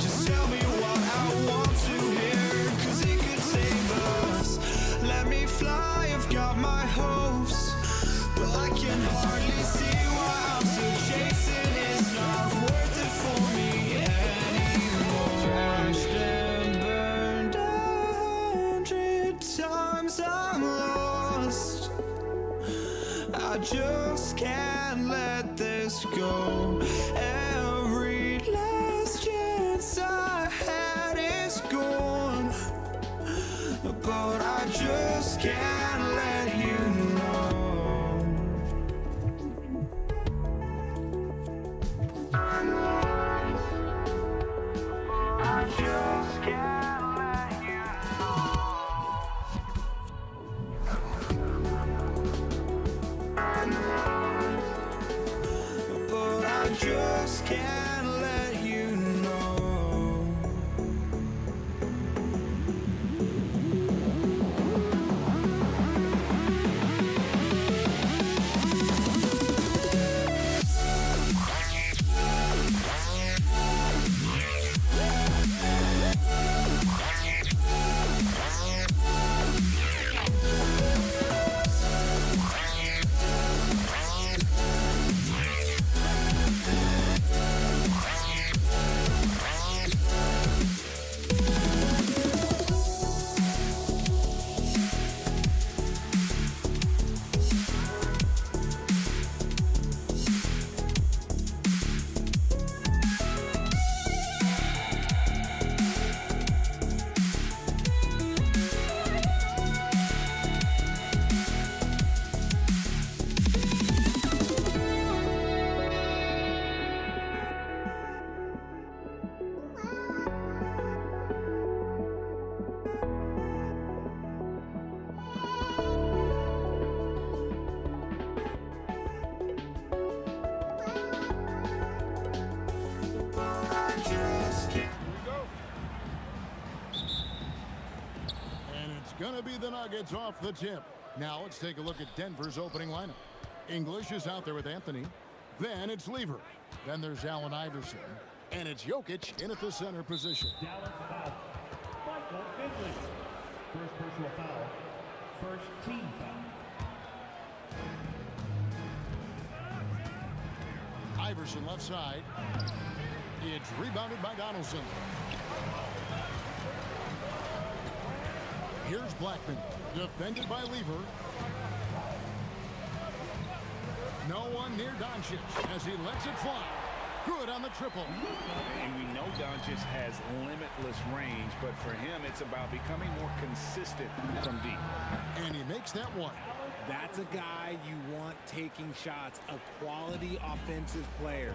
Just tell me what I want to hear, 'cause it could save us. Let me fly, I've got my hopes, but I can hardly see why I'm still chasing. It's not worth it for me anymore. Crashed and burned 100 times, I'm lost. I just can't let this go. Every last chance I had is gone, but I just can't let you know. I just can't let you know. But I just can't let you know. Gonna be the Nuggets off the tip. Now let's take a look at Denver's opening lineup. English is out there with Anthony. Then it's Lever. Then there's Allen Iverson. And it's Jokic in at the center position. Dallas foul. Michael Finley. First personal foul. First team foul. Iverson left side. It's rebounded by Donaldson. Here's Blackman, defended by Lever. No one near Doncic as he lets it fly. Good on the triple. And we know Doncic has limitless range, but for him, it's about becoming more consistent from deep. And he makes that one. That's a guy you want taking shots, a quality offensive player.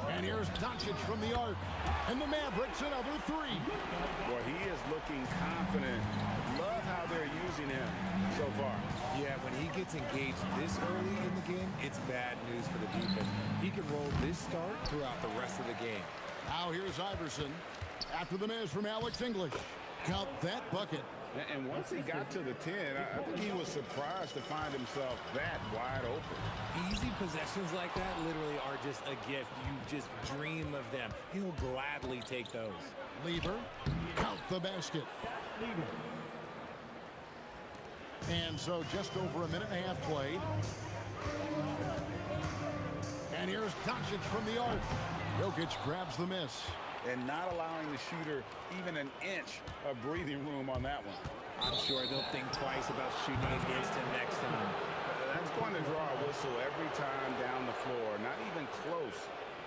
And here's Doncic from the arc. And the Mavericks another three. Boy, he is looking confident. Love how they're using him so far. Yeah, when he gets engaged this early in the game, it's bad news for the defense. He can roll this start throughout the rest of the game. Now here's Iverson. After the miss from Alex English. Count that bucket. And once he got to the 10, I think he was surprised to find himself that wide open. Easy possessions like that literally are just a gift. You just dream of them. He'll gladly take those. Lever, count the basket. And so just over a minute and a half played. And here's Doncic from the arc. Jokic grabs the miss. And not allowing the shooter even an inch of breathing room on that one. I'm sure they'll think twice about shooting against him next time. That's going to draw a whistle every time down the floor. Not even close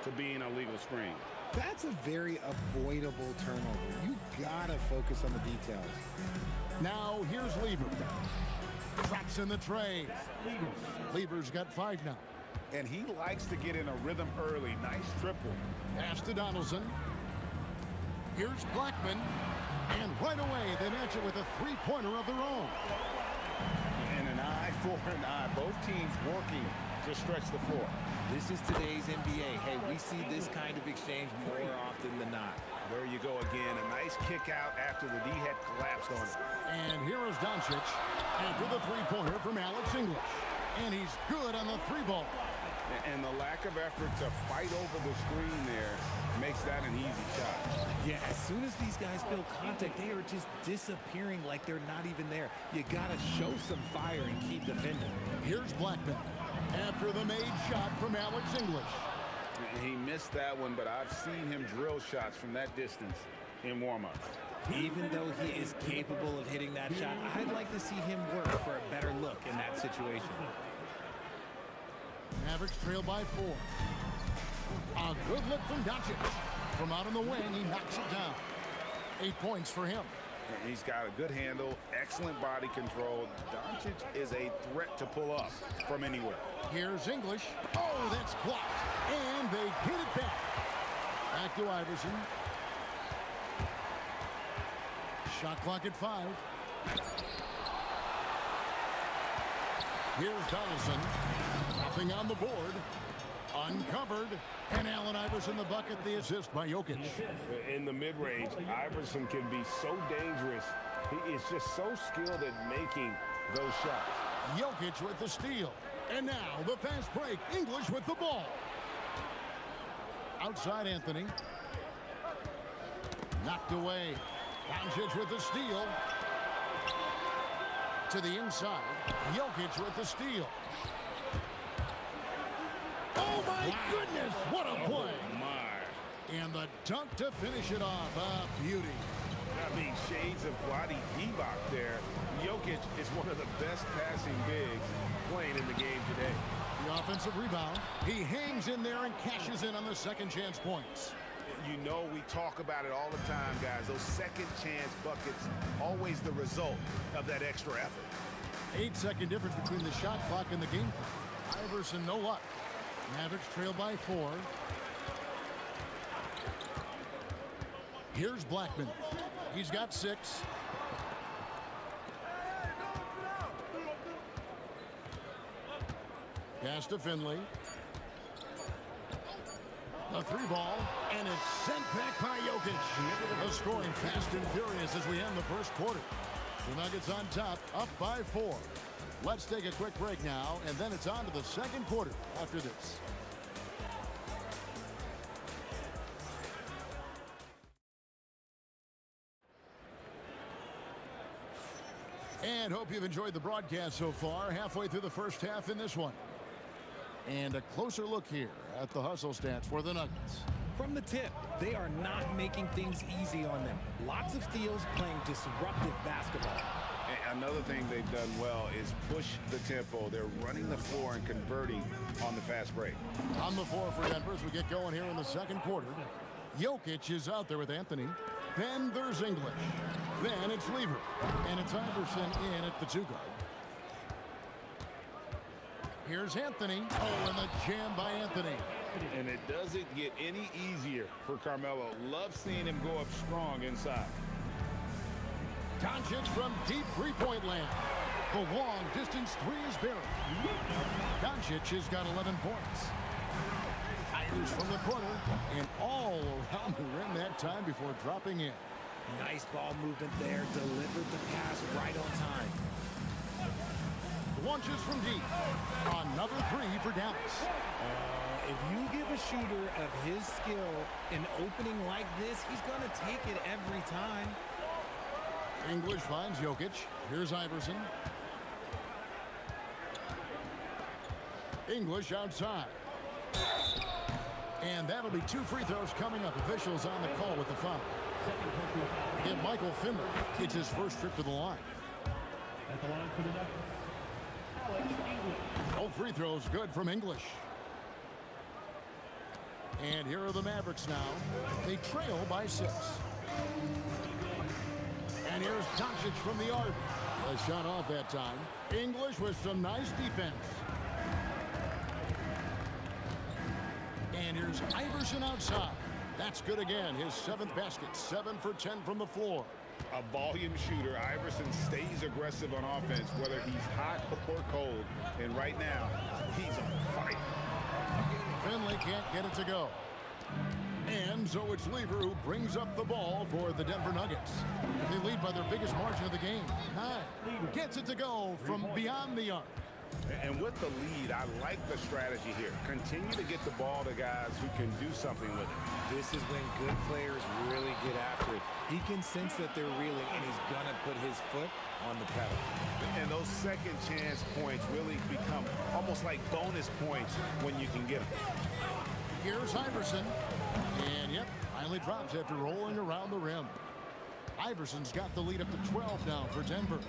to being a legal screen. That's a very avoidable turnover. You gotta focus on the details. Now here's Lever. Traps in the tray. Lever's got 5 now. And he likes to get in a rhythm early. Nice triple. Pass to Donaldson. Here's Blackman. And right away, they match it with a three-pointer of their own. And an eye for an eye. Both teams working to stretch the floor. This is today's NBA. Hey, we see this kind of exchange more often than not. There you go again. A nice kick out after the D had collapsed on it. And here is Doncic after the three-pointer from Alex English. And he's good on the 3 ball. And the lack of effort to fight over the screen there makes that an easy shot. Yeah, as soon as these guys feel contact, they are just disappearing like they're not even there. You got to show some fire and keep defending. Here's Blackman after the made shot from Alex English. He missed that one, but I've seen him drill shots from that distance in warm-up. Even though he is capable of hitting that shot, I'd like to see him work for a better look in that situation. Mavericks trail by 4. A good look from Doncic. From out on the wing, he knocks it down. 8 points for him. He's got a good handle, excellent body control. Doncic is a threat to pull up from anywhere. Here's English. Oh, that's blocked. And they get it back. Back to Iverson. Shot clock at 5. Here's Donaldson. Nothing on the board. Uncovered. And Allen Iverson the bucket, the assist by Jokic. In the mid-range, Iverson can be so dangerous. He is just so skilled at making those shots. Jokic with the steal. And now the fast break. English with the ball. Outside Anthony. Knocked away. Doncic with the steal. To the inside. Jokic with the steal. Oh, my goodness. What a play. Oh, my. And the dunk to finish it off. A beauty. I mean, shades of Vlade Divac there. Jokic is one of the best passing bigs playing in the game today. The offensive rebound. He hangs in there and cashes in on the second chance points. You know we talk about it all the time, guys. Those second chance buckets, always the result of that extra effort. 8-second difference between the shot clock and the game clock. Iverson, no luck. Mavericks trail by 4. Here's Blackman. He's got 6. Pass to Finley. The 3-ball, and it's sent back by Jokic. The scoring fast and furious as we end the first quarter. The Nuggets on top, up by 4. Let's take a quick break now, and then it's on to the second quarter after this. And hope you've enjoyed the broadcast so far. Halfway through the first half in this one. And a closer look here at the hustle stats for the Nuggets. From the tip, they are not making things easy on them. Lots of steals, playing disruptive basketball. And another thing they've done well is push the tempo. They're running the floor and converting on the fast break. On the floor for Denver as we get going here in the second quarter. Jokic is out there with Anthony. Then there's English. Then it's Lever. And it's Iverson in at the 2 guard. Here's Anthony. Oh, and the jam by Anthony. And it doesn't get any easier for Carmelo. Love seeing him go up strong inside. Doncic from deep three-point land. The long-distance 3 is buried. Doncic has got 11 points. Fires from the corner and all around the rim that time before dropping in. Nice ball movement there. Delivered the pass right on time. Launches from deep. Another 3 for Dallas. If you give a shooter of his skill an opening like this, he's going to take it every time. English finds Jokic. Here's Iverson. English outside. And that'll be 2 free throws coming up. Officials on the call with the foul. Again, Michael Finley gets his first trip to the line. At the line for the Nuggets, Alex English. No free throws good from English. And here are the Mavericks now. They trail by 6. And here's Doncic from the arc. A shot off that time. English with some nice defense. And here's Iverson outside. That's good again. His 7th basket. 7 for 10 from the floor. A volume shooter. Iverson stays aggressive on offense, whether he's hot or cold. And right now, he's on fire. Finley can't get it to go. And so it's Lever who brings up the ball for the Denver Nuggets. They lead by their biggest margin of the game, 9. Gets it to go from beyond the arc. And with the lead, I like the strategy here. Continue to get the ball to guys who can do something with it. This is when good players really get after it. He can sense that they're reeling, and he's going to put his foot on the pedal. And those second chance points really become almost like bonus points when you can get them. Here's Iverson. And, yep, finally drops after rolling around the rim. Iverson's got the lead up to 12 now for Denver.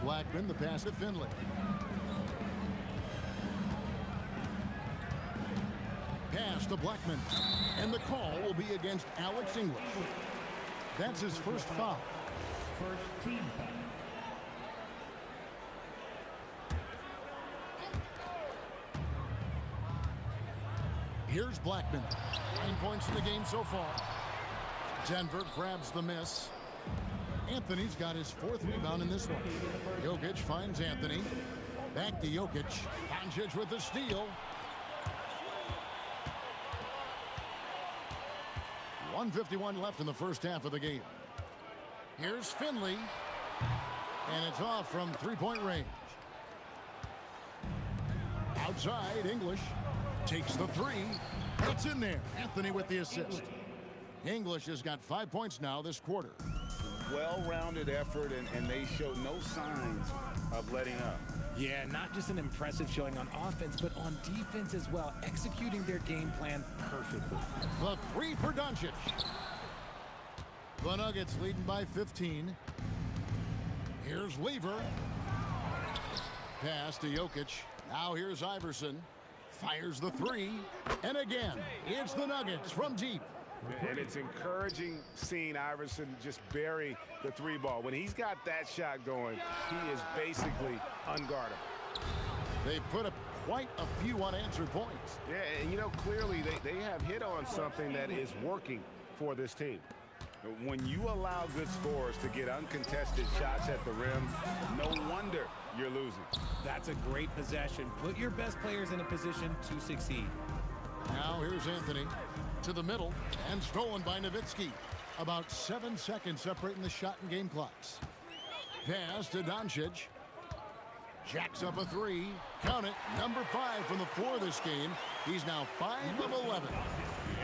Blackman, the pass to Finley. Pass to Blackman. And the call will be against Alex English. That's his first foul. First team foul. Here's Blackman. 9 points in the game so far. Denver grabs the miss. Anthony's got his 4th rebound in this one. Jokic finds Anthony. Back to Jokic. Doncic with the steal. 1:51 left in the first half of the game. Here's Finley. And it's off from three-point range. Outside, English takes the three. It's in there. Anthony with the assist. English has got 5 points now this quarter. Well-rounded effort, and they show no signs of letting up. Yeah, not just an impressive showing on offense, but on defense as well, executing their game plan perfectly. The three for Doncic. The Nuggets leading by 15. Here's Lever. Pass to Jokic. Now here's Iverson. Fires the three. And again, it's the Nuggets from deep. And it's encouraging seeing Iverson just bury the three ball. When he's got that shot going, he is basically unguardable. They put up quite a few unanswered points. Yeah, and you know, clearly they have hit on something that is working for this team. When you allow good scorers to get uncontested shots at the rim, no wonder you're losing. That's a great possession. Put your best players in a position to succeed. Now here's Anthony to the middle and stolen by Nowitzki. About 7 seconds separating the shot and game clocks. Pass to Doncic. Jacks up a three. Count it. Number 5 from the floor this game. He's now 5 of 11.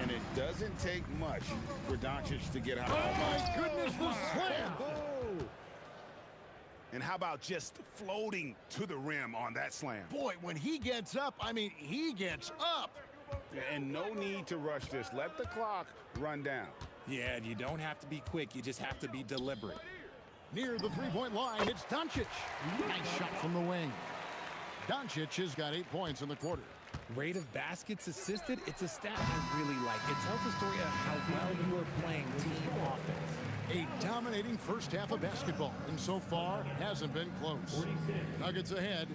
And it doesn't take much for Doncic to get out. Oh my goodness, the slam! And how about just floating to the rim on that slam? Boy, when he gets up, I mean, he gets up. And no need to rush this. Let the clock run down. Yeah, and you don't have to be quick. You just have to be deliberate. Near the three-point line, it's Doncic. Nice shot from the wing. Doncic has got 8 points in the quarter. Rate of baskets assisted, it's a stat I really like. It tells the story of how well you are playing team offense. A dominating first half of basketball, and so far hasn't been close. Nuggets ahead.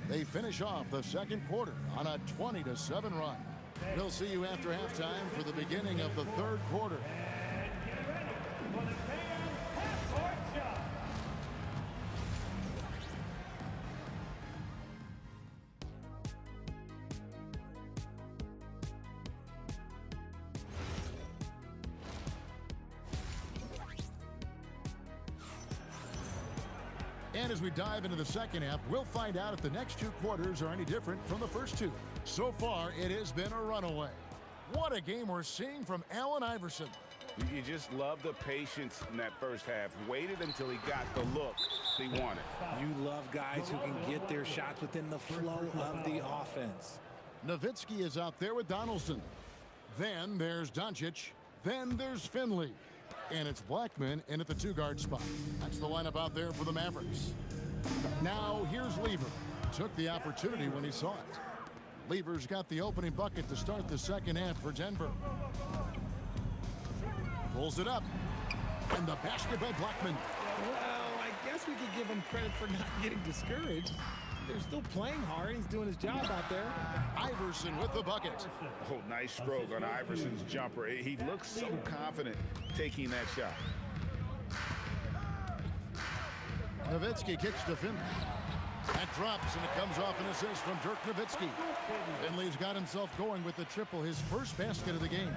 They finish off the second quarter on a 20-7 run. We'll see you after halftime for the beginning of the third quarter. And as we dive into the second half, we'll find out if the next 2 quarters are any different from the first 2. So far, it has been a runaway. What a game we're seeing from Allen Iverson. You just love the patience in that first half. Waited until he got the look he wanted. You love guys who can get their shots within the flow of the offense. Nowitzki is out there with Donaldson. Then there's Doncic. Then there's Finley. And it's Blackman in at the 2-guard spot. That's the lineup out there for the Mavericks. Now here's Lever. Took the opportunity when he saw it. Lever's got the opening bucket to start the second half for Denver. Pulls it up. And the basket by Blackman. Well, I guess we could give him credit for not getting discouraged. They're still playing hard. He's doing his job out there. Iverson with the bucket. Oh, nice stroke on Iverson's jumper. He looks so confident taking that shot. Nowitzki kicks to Finley. That drops, and it comes off an assist from Dirk Nowitzki. Finley's got himself going with the triple, his first basket of the game.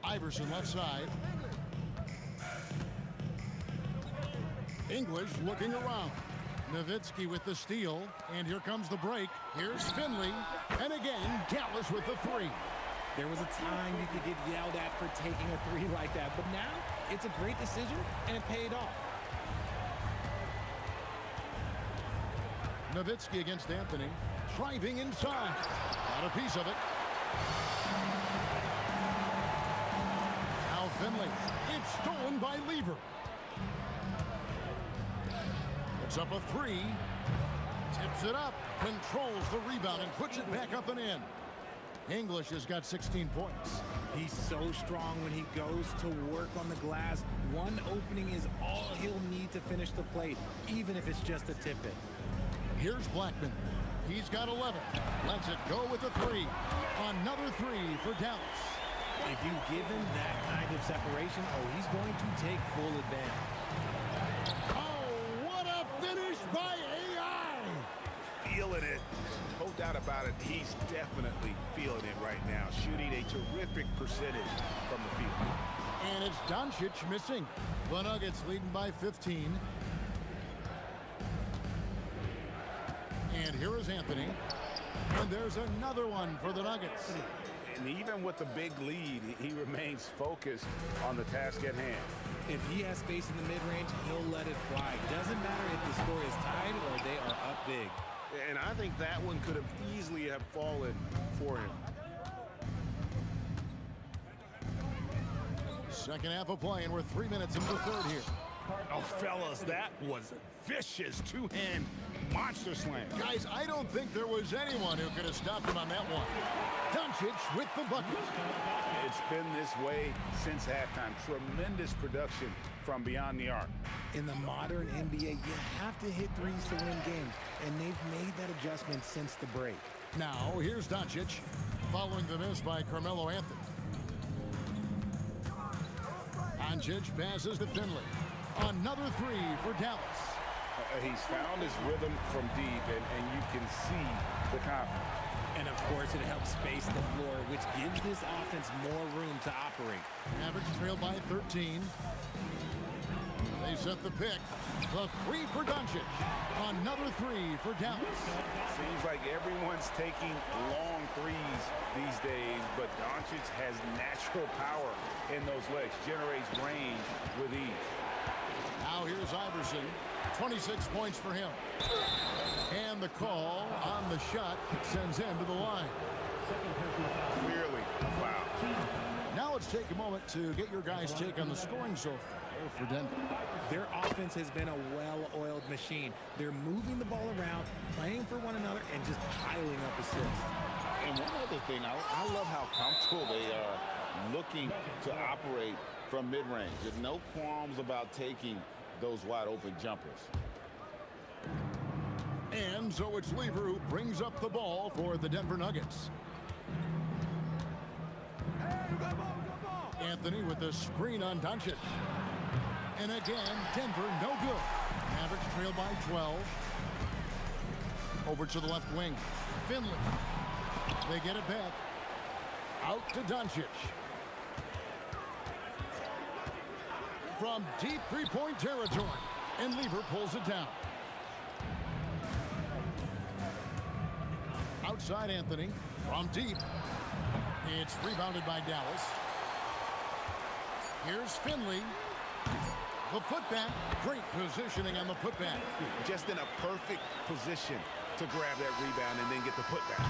Iverson left side. English looking around. Nowitzki with the steal, and here comes the break. Here's Finley, and again, Dallas with the three. There was a time you could get yelled at for taking a three like that, but now it's a great decision, and it paid off. Nowitzki against Anthony, driving inside. Got a piece of it. Now Finley, it's stolen by Lever. Puts up a three, tips it up, controls the rebound, and puts it back up and in. English has got 16 points. He's so strong when he goes to work on the glass. One opening is all he'll need to finish the play, even if it's just a tip-in. Here's Blackman. He's got 11. Lets it go with a three. Another three for Dallas. If you give him that kind of separation, he's going to take full advantage. Oh, what a finish by AI! Feeling it. No doubt about it. He's definitely feeling it right now. Shooting a terrific percentage from the field. And it's Doncic missing. The Nuggets leading by 15. And here is Anthony. And there's another one for the Nuggets. And even with the big lead, he remains focused on the task at hand. If he has space in the mid-range, he'll let it fly. Doesn't matter if the score is tied or they are up big. And I think that one could have easily have fallen for him. Second half of play, and we're 3 minutes into the third here. Oh, fellas, that was vicious two-hand monster slam. Guys, I don't think there was anyone who could have stopped him on that one. Doncic with the bucket. It's been this way since halftime. Tremendous production from beyond the arc. In the modern NBA, you have to hit threes to win games, and they've made that adjustment since the break. Now, here's Doncic, following the miss by Carmelo Anthony. Doncic passes to Finley. Another three for Dallas. He's found his rhythm from deep, and you can see the confidence. And, of course, it helps space the floor, which gives this offense more room to operate. Average trail by 13. They set the pick. The three for Doncic. Another three for Dallas. Seems like everyone's taking long threes these days, but Doncic has natural power in those legs, generates range with ease. Now here's Iverson. 26 points for him. And the call on the shot sends him to the line. Clearly a foul. Now let's take a moment to get your guys' take on the scoring so far for Denver. Their offense has been a well-oiled machine. They're moving the ball around, playing for one another, and just piling up assists. And one other thing, I love how comfortable they are looking to operate from mid-range. There's no qualms about taking those wide-open jumpers. And so it's Lever who brings up the ball for the Denver Nuggets. Anthony with the screen on Doncic. And again, Denver no good. Mavericks trail by 12. Over to the left wing. Finley. They get it back. Out to Doncic. From deep three-point territory. And Lever pulls it down. Outside Anthony. From deep. It's rebounded by Dallas. Here's Finley. The putback. Great positioning on the putback. Just in a perfect position to grab that rebound and then get the putback.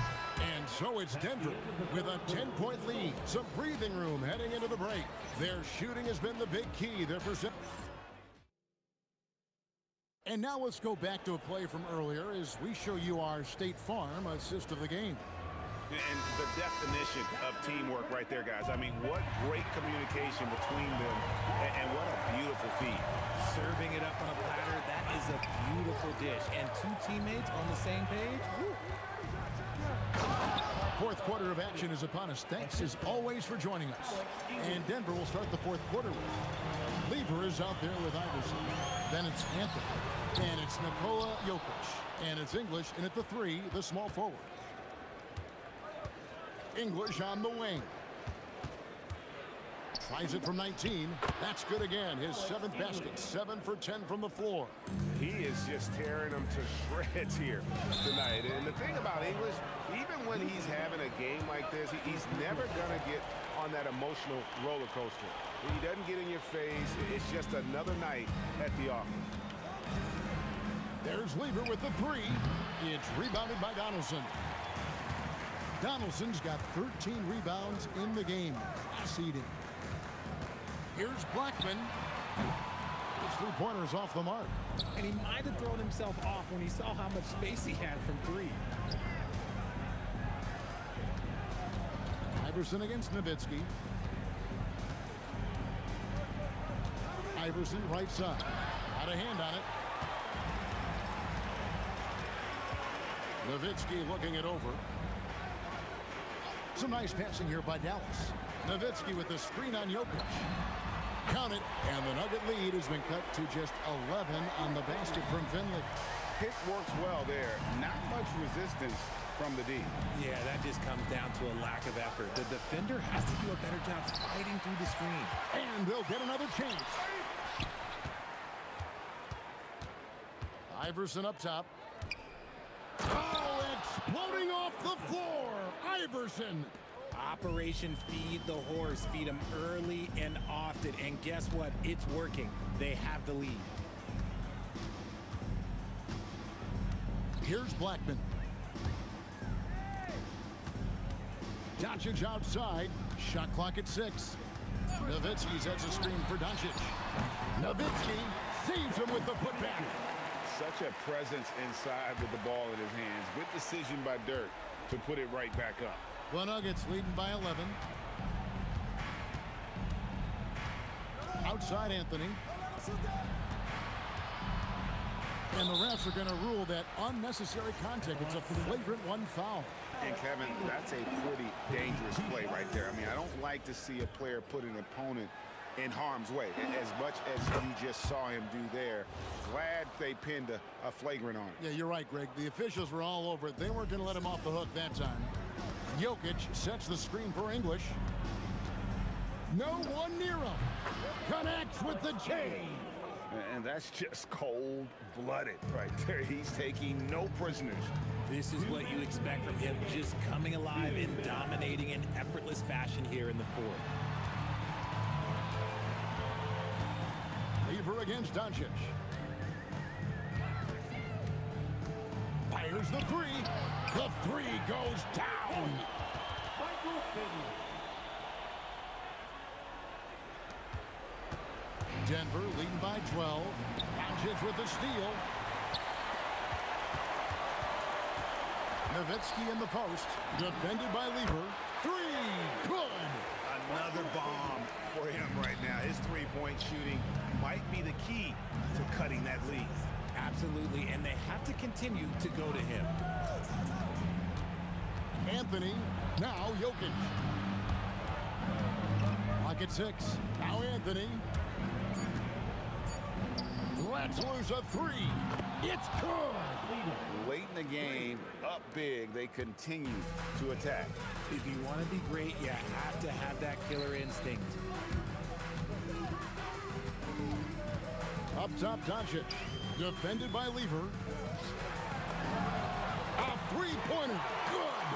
And so it's Denver with a 10-point lead. Some breathing room heading into the break. Their shooting has been the big key. Their percent. And now let's go back to a play from earlier as we show you our State Farm assist of the game. And the definition of teamwork right there, guys. I mean, what great communication between them, and what a beautiful feed. Serving it up on a platter, that is a beautiful dish. And two teammates on the same page. Woo. Fourth quarter of action is upon us. Thanks as always for joining us. And Denver will start the fourth quarter with. Lever is out there with Iverson. Then it's Anthony. And it's Nikola Jokic. And it's English, and at the three, the small forward. English on the wing. Tries it from 19. That's good again. His 7th basket. 7 for 10 from the floor. He is just tearing them to shreds here tonight. And the thing about English, even when he's having a game like this, he's never going to get on that emotional roller coaster. He doesn't get in your face. It's just another night at the office. There's Lever with the 3. It's rebounded by Donaldson. Donaldson's got 13 rebounds in the game. Class eating. Here's Blackman. His 3-pointers off the mark. And he might have thrown himself off when he saw how much space he had from 3. Iverson against Nowitzki. Iverson right side. Got a hand on it. Nowitzki looking it over. Some nice passing here by Dallas. Nowitzki with the screen on Jokic. Count it, and the Nugget lead has been cut to just 11 on the basket from Finley. Pick works well there. Not much resistance from the D. Yeah, that just comes down to a lack of effort. The defender has to do a better job fighting through the screen. And they'll get another chance. Iverson up top. Oh, exploding off the floor. Iverson. Operation Feed the Horse. Feed him early and often. And guess what? It's working. They have the lead. Here's Blackman. Doncic outside. Shot clock at 6. Nowitzki sets a screen for Doncic. Nowitzki saves him with the putback. Such a presence inside with the ball in his hands. Good decision by Dirk to put it right back up. The Nuggets leading by 11. Outside Anthony. And the refs are going to rule that unnecessary contact. It's a flagrant 1 foul. And Kevin, that's a pretty dangerous play right there. I mean, I don't like to see a player put an opponent in harm's way, as much as you just saw him do there. Glad they pinned a flagrant on him. Yeah, you're right, Greg. The officials were all over it. They weren't going to let him off the hook that time. Jokic sets the screen for English. No one near him. Connects with the J. And that's just cold-blooded right there. He's taking no prisoners. This is what you expect from him, just coming alive and dominating in effortless fashion here in the fourth. Lever against Doncic. Fires the 3. The 3 goes down. Denver leading by 12. Doncic with the steal. Nowitzki in the post. Defended by Lever. 3. Good. Another bomb for him right now. His three-point shooting might be the key to cutting that lead. Absolutely, and they have to continue to go to him. Anthony, now Jokic. Clock at 6. Now Anthony. Let's lose a 3. It's good. Late in the game, up big, they continue to attack. If you want to be great, you have to have that killer instinct. Up top, Doncic. Defended by Lever. A 3-pointer. Good.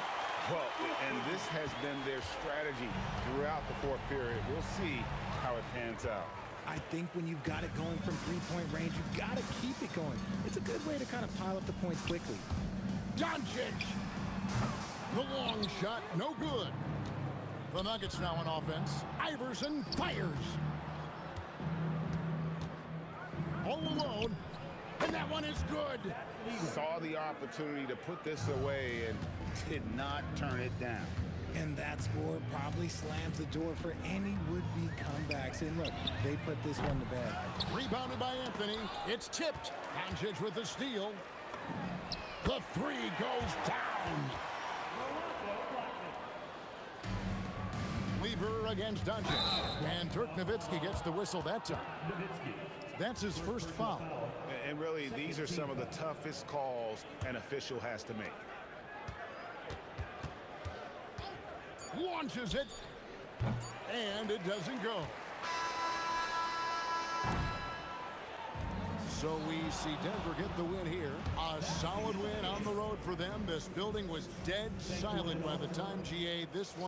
Well, and this has been their strategy throughout the fourth period. We'll see how it pans out. I think when you've got it going from 3-point range, you've got to keep it going. It's a good way to kind of pile up the points quickly. Doncic. The long shot, no good. The Nuggets now on offense. Iverson fires. All alone. And that one is good. Saw the opportunity to put this away and did not turn it down. And that score probably slams the door for any would-be comebacks. And look, they put this one to bed. Rebounded by Anthony. It's tipped. Doncic with the steal. The 3 goes down. Lever against Doncic. And Dirk Nowitzki gets the whistle that time. That's his first foul. And really, these are some of the toughest calls an official has to make. Launches it. And it doesn't go. So we see Denver get the win here. A solid win on the road for them. This building was dead silent by the time GA this one.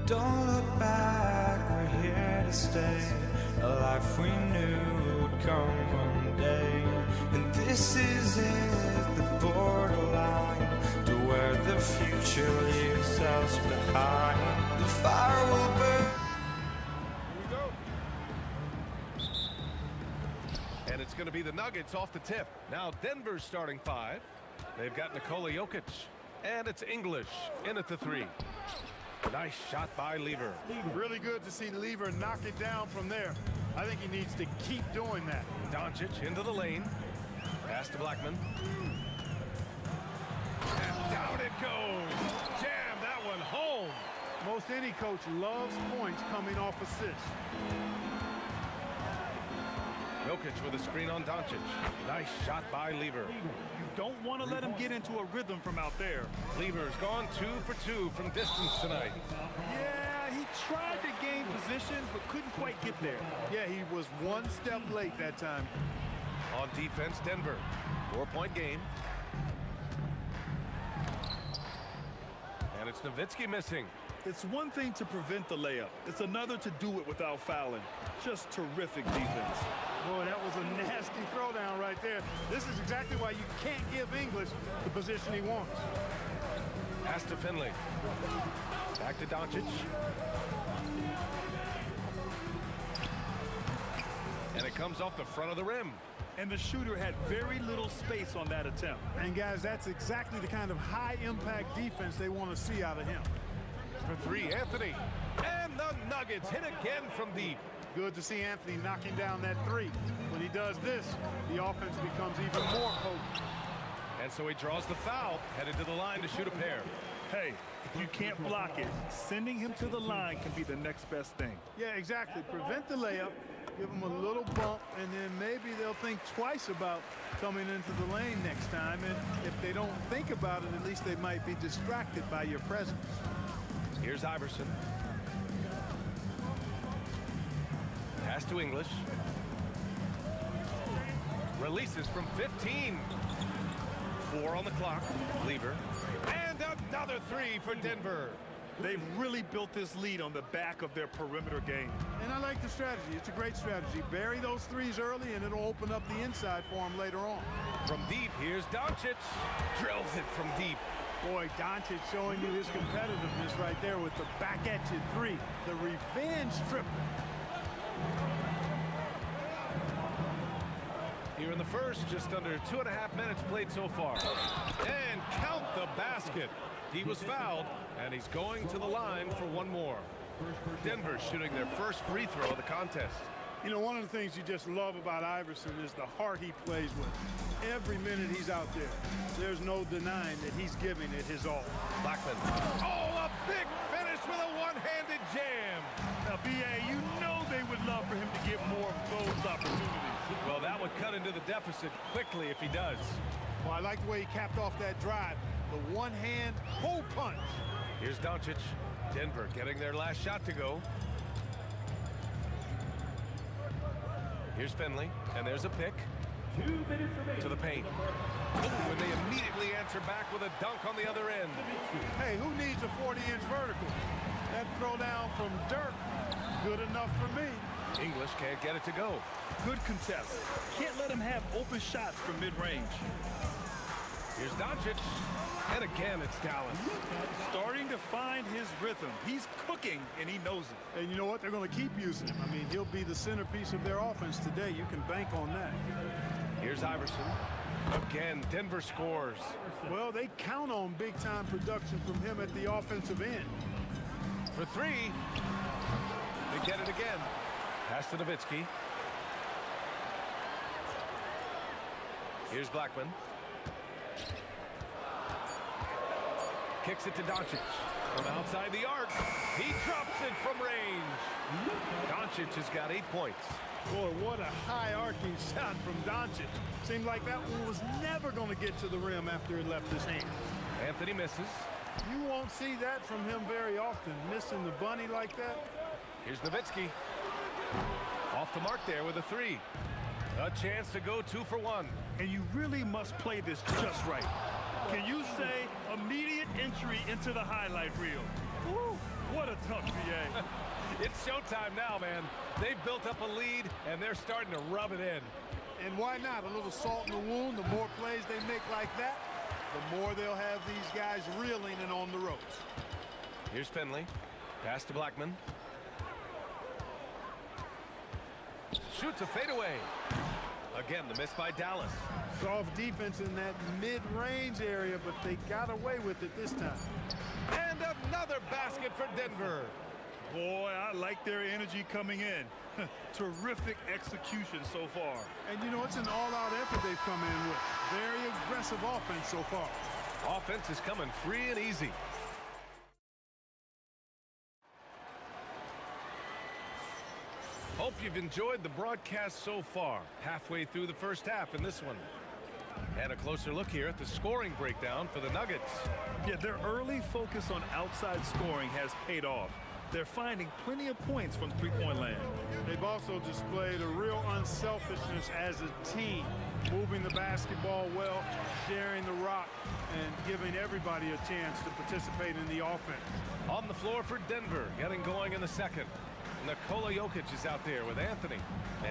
Don't look back, we're here to stay. A life we knew would come one day. And this is it, the borderline to where the future leaves us behind. The fire will burn. And it's going to be the Nuggets off the tip. Now Denver's starting 5. They've got Nikola Jokic. And it's English in at the 3. Nice shot by Lever. Really good to see Lever knock it down from there. I think he needs to keep doing that. Doncic into the lane. Pass to Blackman. And down it goes. Jam that one home. Most any coach loves points coming off assists. Jokic with a screen on Doncic. Nice shot by Lever. You don't want to let him get into a rhythm from out there. Lever's gone 2 for 2 from distance tonight. Yeah, he tried to gain position, but couldn't quite get there. Yeah, he was one step late that time. On defense, Denver. 4-point game. And it's Nowitzki missing. It's one thing to prevent the layup. It's another to do it without fouling. Just terrific defense. Boy, that was a nasty throwdown right there. This is exactly why you can't give English the position he wants. Pass to Finley. Back to Doncic. And it comes off the front of the rim. And the shooter had very little space on that attempt. And guys, that's exactly the kind of high-impact defense they want to see out of him. For 3, Anthony. And the Nuggets hit again from deep. Good to see Anthony knocking down that 3. When he does this, the offense becomes even more potent. And so he draws the foul, headed to the line to shoot a pair. Hey, if you can't block it, sending him to the line can be the next best thing. Yeah, exactly. Prevent the layup, give them a little bump, and then maybe they'll think twice about coming into the lane next time. And if they don't think about it, at least they might be distracted by your presence. Here's Iverson. Pass to English. Releases from 15. 4 on the clock. Lever. And another 3 for Denver. They've really built this lead on the back of their perimeter game. And I like the strategy. It's a great strategy. Bury those 3s early, and it'll open up the inside for them later on. From deep, here's Doncic. Drills it from deep. Boy, Doncic showing you his competitiveness right there with the back-at-you 3. The revenge triple. Here in the first, just under 2.5 minutes played so far. And count the basket. He was fouled, and he's going to the line for one more. Denver shooting their first free throw of the contest. You know, one of the things you just love about Iverson is the heart he plays with. Every minute he's out there, there's no denying that he's giving it his all. Blackman. Oh, a big finish with a one-handed jam. Now, B.A., you know they would love for him to get more of those opportunities. Well, that would cut into the deficit quickly if he does. Well, I like the way he capped off that drive. The one-hand hole punch. Here's Doncic. Denver getting their last shot to go. Here's Finley, and there's a pick. 2 minutes remaining. To the paint. And they immediately answer back with a dunk on the other end. Hey, who needs a 40-inch vertical? That throwdown from Dirk, good enough for me. English can't get it to go. Good contest. Can't let him have open shots from mid-range. Here's Doncic. And again, it's Dallas. Starting to find his rhythm. He's cooking, and he knows it. And you know what? They're going to keep using him. I mean, he'll be the centerpiece of their offense today. You can bank on that. Here's Iverson. Again, Denver scores. Well, they count on big-time production from him at the offensive end. For 3. They get it again. Pass to Nowitzki. Here's Blackman. Kicks it to Doncic. From outside the arc. He drops it from range. Doncic has got 8 points. Boy, what a high-arcing shot from Doncic. Seemed like that one was never going to get to the rim after it left his hand. Anthony misses. You won't see that from him very often, missing the bunny like that. Here's Nowitzki. Off the mark there with a 3. A chance to go 2 for 1. And you really must play this just right. Can you say immediate entry into the highlight reel? Woo. What a tough VA. It's showtime now, man. They've built up a lead, and they're starting to rub it in. And why not? A little salt in the wound. The more plays they make like that, the more they'll have these guys reeling and on the ropes. Here's Finley. Pass to Blackman. Shoots a fadeaway. Again, the miss by Dallas. Soft defense in that mid-range area, but they got away with it this time. And another basket for Denver. Boy, I like their energy coming in. Terrific execution so far. And, you know, it's an all-out effort they've come in with. Very aggressive offense so far. Offense is coming free and easy. Hope you've enjoyed the broadcast so far. Halfway through the first half in this one. And a closer look here at the scoring breakdown for the Nuggets. Yeah, their early focus on outside scoring has paid off. They're finding plenty of points from three-point land. They've also displayed a real unselfishness as a team, moving the basketball well, sharing the rock, and giving everybody a chance to participate in the offense. On the floor for Denver, getting going in the second. Nikola Jokic is out there with Anthony.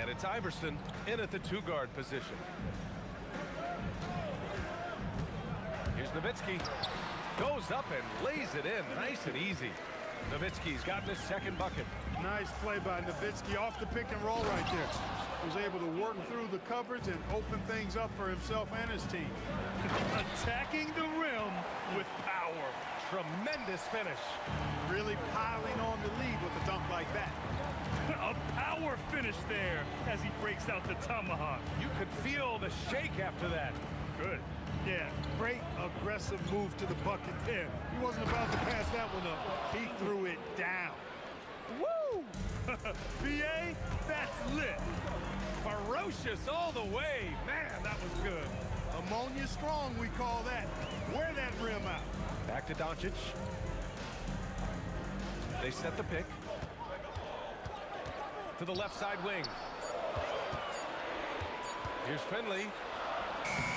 And it's Iverson in at the two-guard position. Here's Nowitzki. Goes up and lays it in. Nice and easy. Nowitzki's gotten his second bucket. Nice play by Nowitzki off the pick and roll right there. Was able to work through the coverage and open things up for himself and his team. Attacking the rim with power. Tremendous finish. Really piling on the lead with a dunk like that. A power finish there as he breaks out the tomahawk. You could feel the shake after that. Good. Yeah, great aggressive move to the bucket there. He wasn't about to pass that one up. He threw it down. Woo! VA, that's lit. Ferocious all the way. Man, that was good. Ammonia strong, we call that. Wear that rim out. Back to Doncic. They set the pick. To the left side wing. Here's Finley.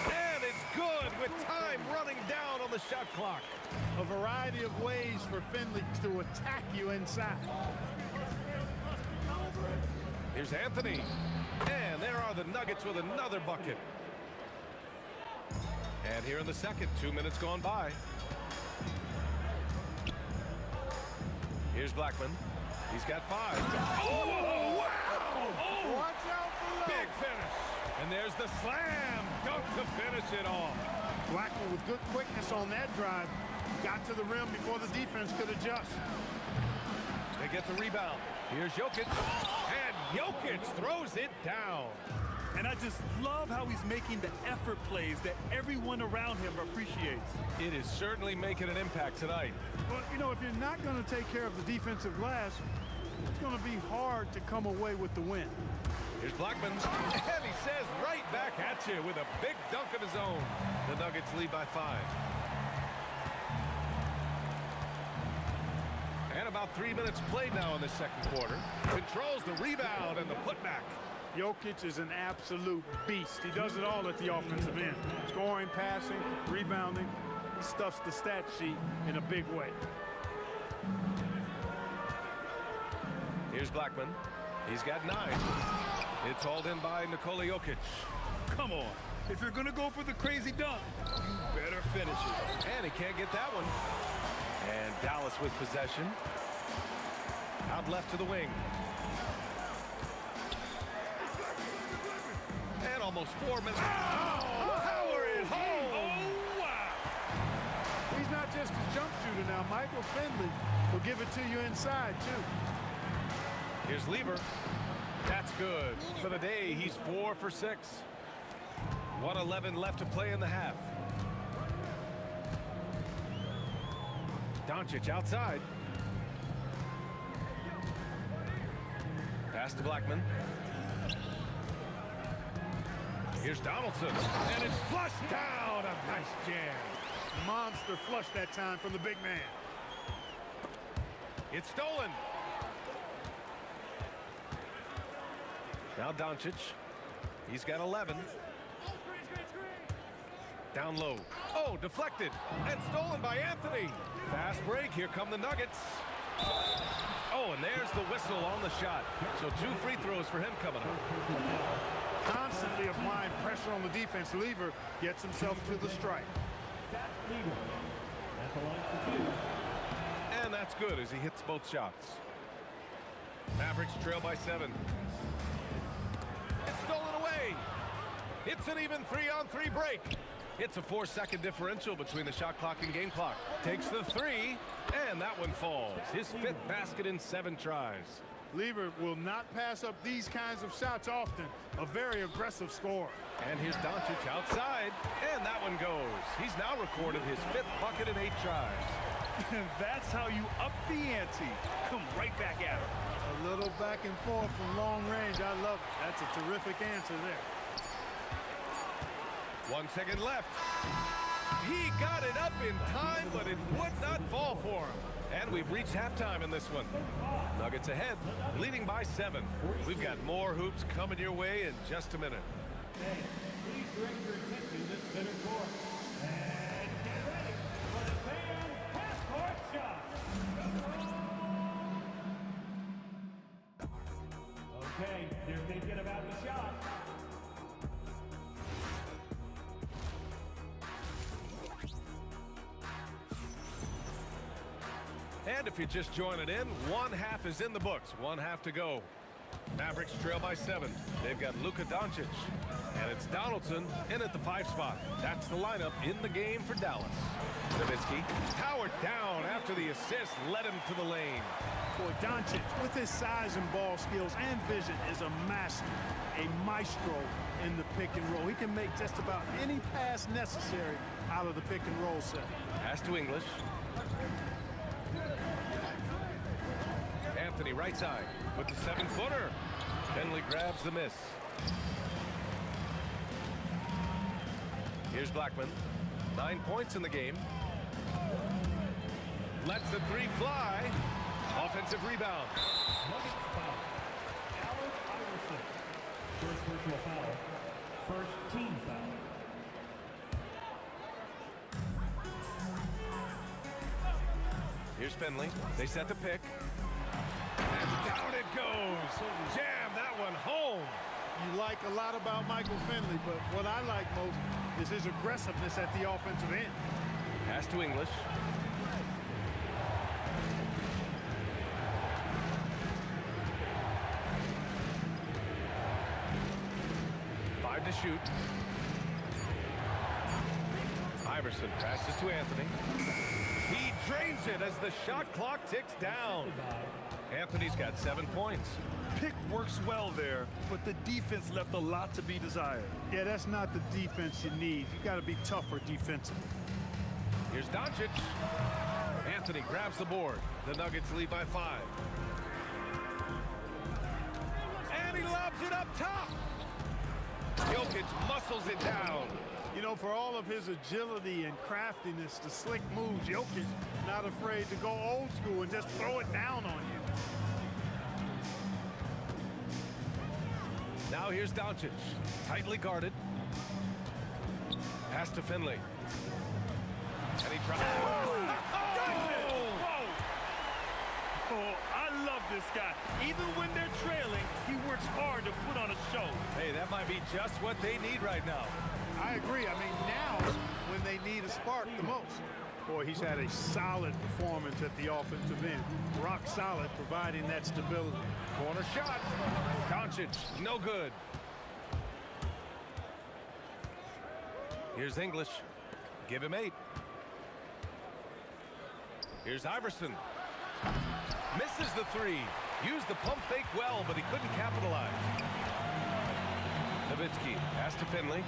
And it's good with time running down on the shot clock. A variety of ways for Finley to attack you inside. Here's Anthony. And there are the Nuggets with another bucket. And here in the second, 2 minutes gone by. Here's Blackman. He's got 5. Oh, wow! Oh, watch out below. Big finish. And there's the slam dunk to finish it off. Blackman with good quickness on that drive. Got to the rim before the defense could adjust. They get the rebound. Here's Jokic. And Jokic throws it down. And I just love how he's making the effort plays that everyone around him appreciates. It is certainly making an impact tonight. Well, you know, if you're not going to take care of the defensive glass, it's going to be hard to come away with the win. Here's Blackman. And he says right back at you with a big dunk of his own. The Nuggets lead by 5. And about 3 minutes played now in the second quarter. Controls the rebound and the putback. Jokic is an absolute beast. He does it all at the offensive end. Scoring, passing, rebounding. He stuffs the stat sheet in a big way. Here's Blackman. He's got 9. It's hauled in by Nikola Jokic. Come on. If you're going to go for the crazy dunk, you better finish it. And he can't get that one. And Dallas with possession. Out left to the wing. And almost 4 minutes. Oh, power it home. Oh, wow. He's not just a jump shooter now. Michael Finley will give it to you inside, too. Here's Lever. That's good. For the day, he's 4 for 6. 1:11 left to play in the half. Doncic outside. Pass to Blackman. Here's Donaldson. And it's flushed down. A nice jam. Monster flush that time from the big man. It's stolen. Now Doncic. He's got 11. Down low. Oh, deflected. And stolen by Anthony. Fast break. Here come the Nuggets. Oh, and there's the whistle on the shot. So 2 free throws for him coming up. Constantly applying pressure on the defense. Lever gets himself to the strike. And that's good as he hits both shots. Mavericks trail by 7. It's stolen away. It's an even 3-on-3 break. It's a 4-second differential between the shot clock and game clock. Takes the 3, and that one falls. His 5th basket in 7 tries. Lever will not pass up these kinds of shots often. A very aggressive scorer. And here's Doncic outside, and that one goes. He's now recorded his 5th bucket in 8 tries. That's how you up the ante. Come right back at him. A little back and forth from long range. I love it. That's a terrific answer there. 1 second left. He got it up in time, but it would not fall for him. And we've reached halftime in this one. Nuggets ahead, leading by 7. We've got more hoops coming your way in just a minute. Hey, please direct your attention to center court. And get ready for the fan half-court shot. Okay, they're thinking about the shot. And if you're just joining in, 1 half is in the books. 1 half to go. Mavericks trail by 7. They've got Luka Doncic. And it's Donaldson in at the 5 spot. That's the lineup in the game for Dallas. Nowitzki powered down after the assist led him to the lane. Boy, Doncic, with his size and ball skills and vision, is a master, a maestro in the pick and roll. He can make just about any pass necessary out of the pick and roll set. Pass to English. Anthony right side with the 7-footer. Finley grabs the miss. Here's Blackman. 9 points in the game. Lets the 3 fly. Offensive rebound. First personal foul. First team foul. Here's Finley. They set the pick. And down it goes. Jam that one home. You like a lot about Michael Finley, but what I like most is his aggressiveness at the offensive end. Pass to English. To shoot. Iverson passes to Anthony. He drains it as the shot clock ticks down. Anthony's got 7 points. Pick works well there, but the defense left a lot to be desired. Yeah, that's not the defense you need. You got to be tougher defensively. Here's Doncic. Anthony grabs the board. The Nuggets lead by 5. And he lobs it up top. Jokic muscles it down. You know, for all of his agility and craftiness, the slick moves, Jokic not afraid to go old school and just throw it down on you. Now here's Doncic, tightly guarded. Pass to Finley. And he tries. Oh, I love this guy. Even when they're trailing, he works hard to put on a show. Hey, that might be just what they need right now. I agree. I mean, now when they need a spark the most. Boy, he's had a solid performance at the offensive end. Rock solid, providing that stability. Corner shot. Doncic, no good. Here's English. Give him 8. Here's Iverson. Misses the 3. Used the pump fake well, but he couldn't capitalize. Nowitzki, pass to Finley.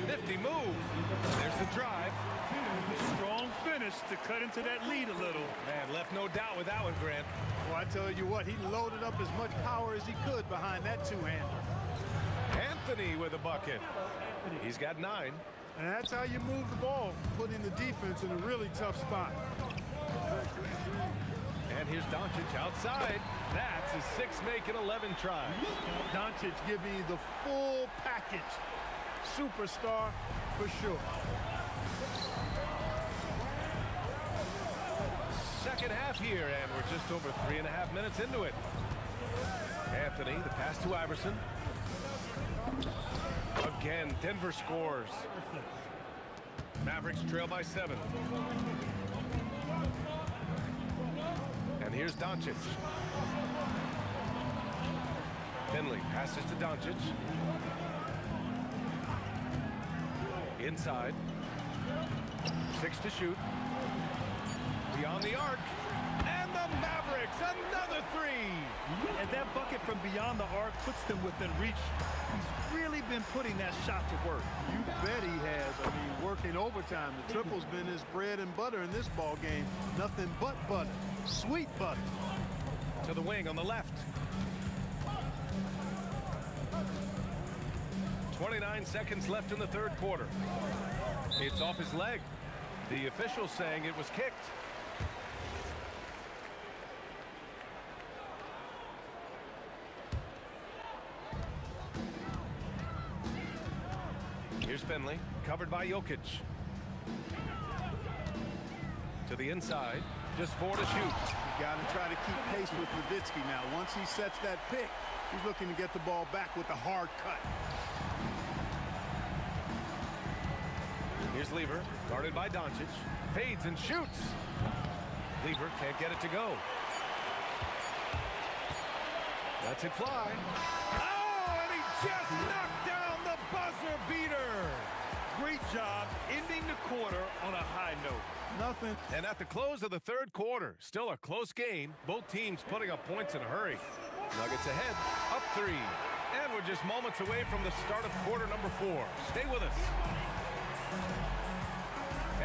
Nifty move. There's the drive. Strong finish to cut into that lead a little. Man, left no doubt with that one, Grant. Well, I tell you what, he loaded up as much power as he could behind that 2-hander. Anthony with a bucket. He's got 9. And that's how you move the ball, putting the defense in a really tough spot. And here's Doncic outside. That's his 6th make in 11 tries. Doncic giving you the full package. Superstar for sure. second half here, and we're just over 3.5 minutes into it. Anthony, the pass to Iverson. Again, Denver scores. Mavericks trail by 7. And here's Doncic. Finley passes to Doncic. Inside. 6 to shoot. Beyond the arc. And the Mavericks, another 3. And that bucket from beyond the arc puts them within reach. He's really been putting that shot to work. You bet he has. I mean, working overtime. The triple's been his bread and butter in this ball game. Nothing but butter. Sweet butter. To the wing on the left. 29 seconds left in the third quarter. It's off his leg. The official saying it was kicked. Here's Finley, covered by Jokic. To the inside, just 4 to shoot. You got to try to keep pace with Nowitzki now. Once he sets that pick, he's looking to get the ball back with a hard cut. Here's Lever, guarded by Doncic. Fades and shoots. Lever can't get it to go. Lets it fly. Oh, and he just knocked down the buzzer beater. Great job ending the quarter on a high note. Nothing. And at the close of the third quarter, still a close game. Both teams putting up points in a hurry. Nuggets ahead, up 3. And we're just moments away from the start of quarter number 4. Stay with us.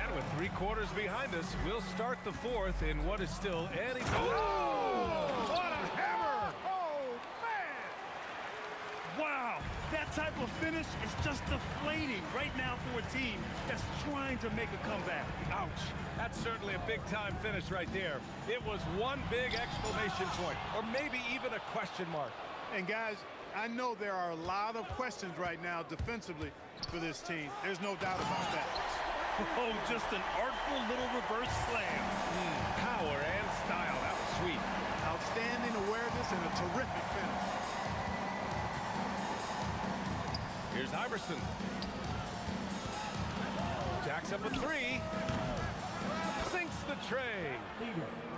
And with 3 quarters behind us, we'll start the fourth in what is still any... Oh! What a hammer! Oh, man! Wow, that type of finish is just deflating right now for a team that's trying to make a comeback. Ouch. That's certainly a big-time finish right there. It was one big exclamation point, or maybe even a question mark. And guys, I know there are a lot of questions right now defensively for this team. There's no doubt about that. Oh, just an artful little reverse slam. Power and style. That was sweet. Outstanding awareness and a terrific finish. Here's Iverson. Jacks up a 3. Sinks the tray.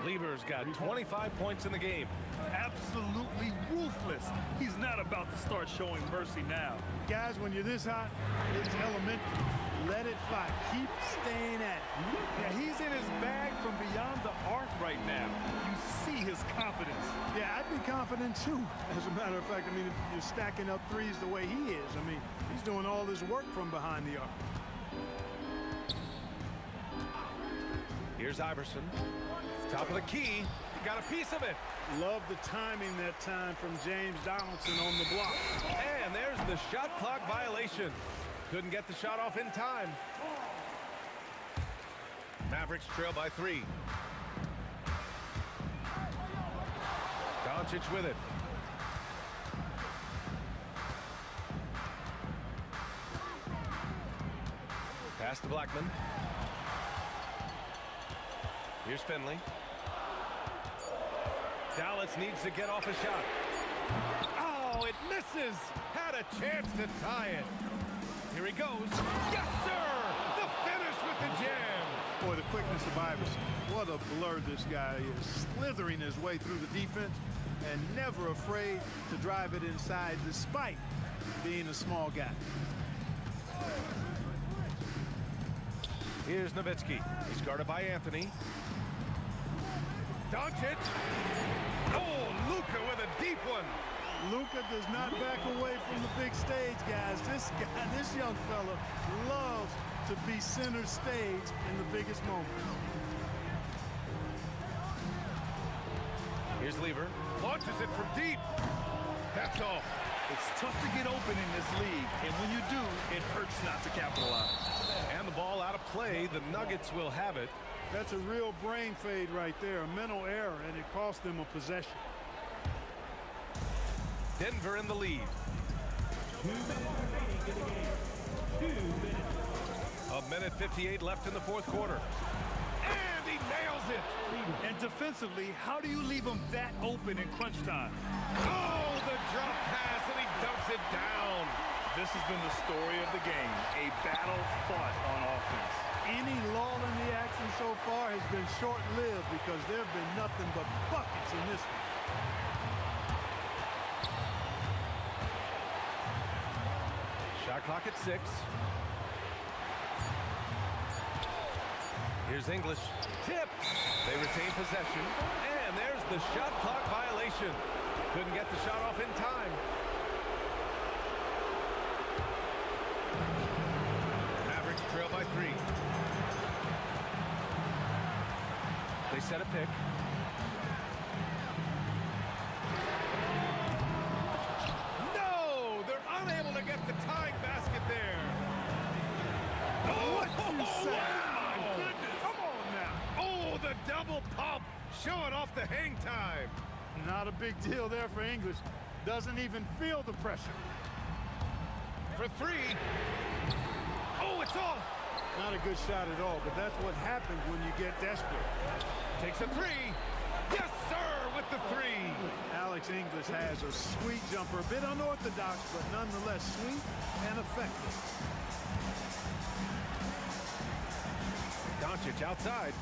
Lever's got 25 points in the game. Absolutely ruthless. He's not about to start showing mercy now. Guys, when you're this hot, it's elementary. Let it fly. Keep staying at it. Yeah, he's in his bag from beyond the arc right now. You see his confidence. Yeah, I'd be confident too. As a matter of fact, I mean, if you're stacking up threes the way he is, I mean, he's doing all his work from behind the arc. Here's Iverson. Top of the key. Got a piece of it. Love the timing that time from James Donaldson on the block. And there's the shot clock violation. Couldn't get the shot off in time. Mavericks trail by 3. Doncic with it. Pass to Blackman. Here's Finley. Dallas needs to get off a shot. Oh, it misses. Had a chance to tie it. Here he goes. Yes, sir! The finish with the jam. Boy, the quickness of Iverson. What a blur this guy is. Slithering his way through the defense and never afraid to drive it inside despite being a small guy. Here's Nowitzki. He's guarded by Anthony. Doncic. Oh, Luka with a deep one. Luka does not back away from the big stage, guys. This young fella loves to be center stage in the biggest moment. Here's Lever. Launches it from deep. That's off. It's tough to get open in this league, and when you do, it hurts not to capitalize. And the ball out of play. The Nuggets will have it. That's a real brain fade right there, a mental error, and it cost them a possession. Denver in the lead. 2 minutes remaining in the game. 2 minutes. 1:58 left in the fourth quarter. And he nails it. And defensively, how do you leave him that open in crunch time? Oh, the drop pass, and he dunks it down. This has been the story of the game, a battle fought on offense. Any lull in the action so far has been short-lived because there have been nothing but buckets in this one. Shot clock at 6. Here's English. Tipped. They retain possession. And there's the shot clock violation. Couldn't get the shot off in time. Mavericks trail by 3. They set a pick. No! They're unable to get the tying basket there. What you say? Wow! My goodness. Come on now. Oh, the double pump. Showing off the hang time. Not a big deal there for English. Doesn't even feel the pressure. For 3. Oh, it's off. Not a good shot at all, but that's what happens when you get desperate. Takes a 3. Yes, sir, with the 3. Alex English has a sweet jumper, a bit unorthodox, but nonetheless sweet and effective. Doncic outside.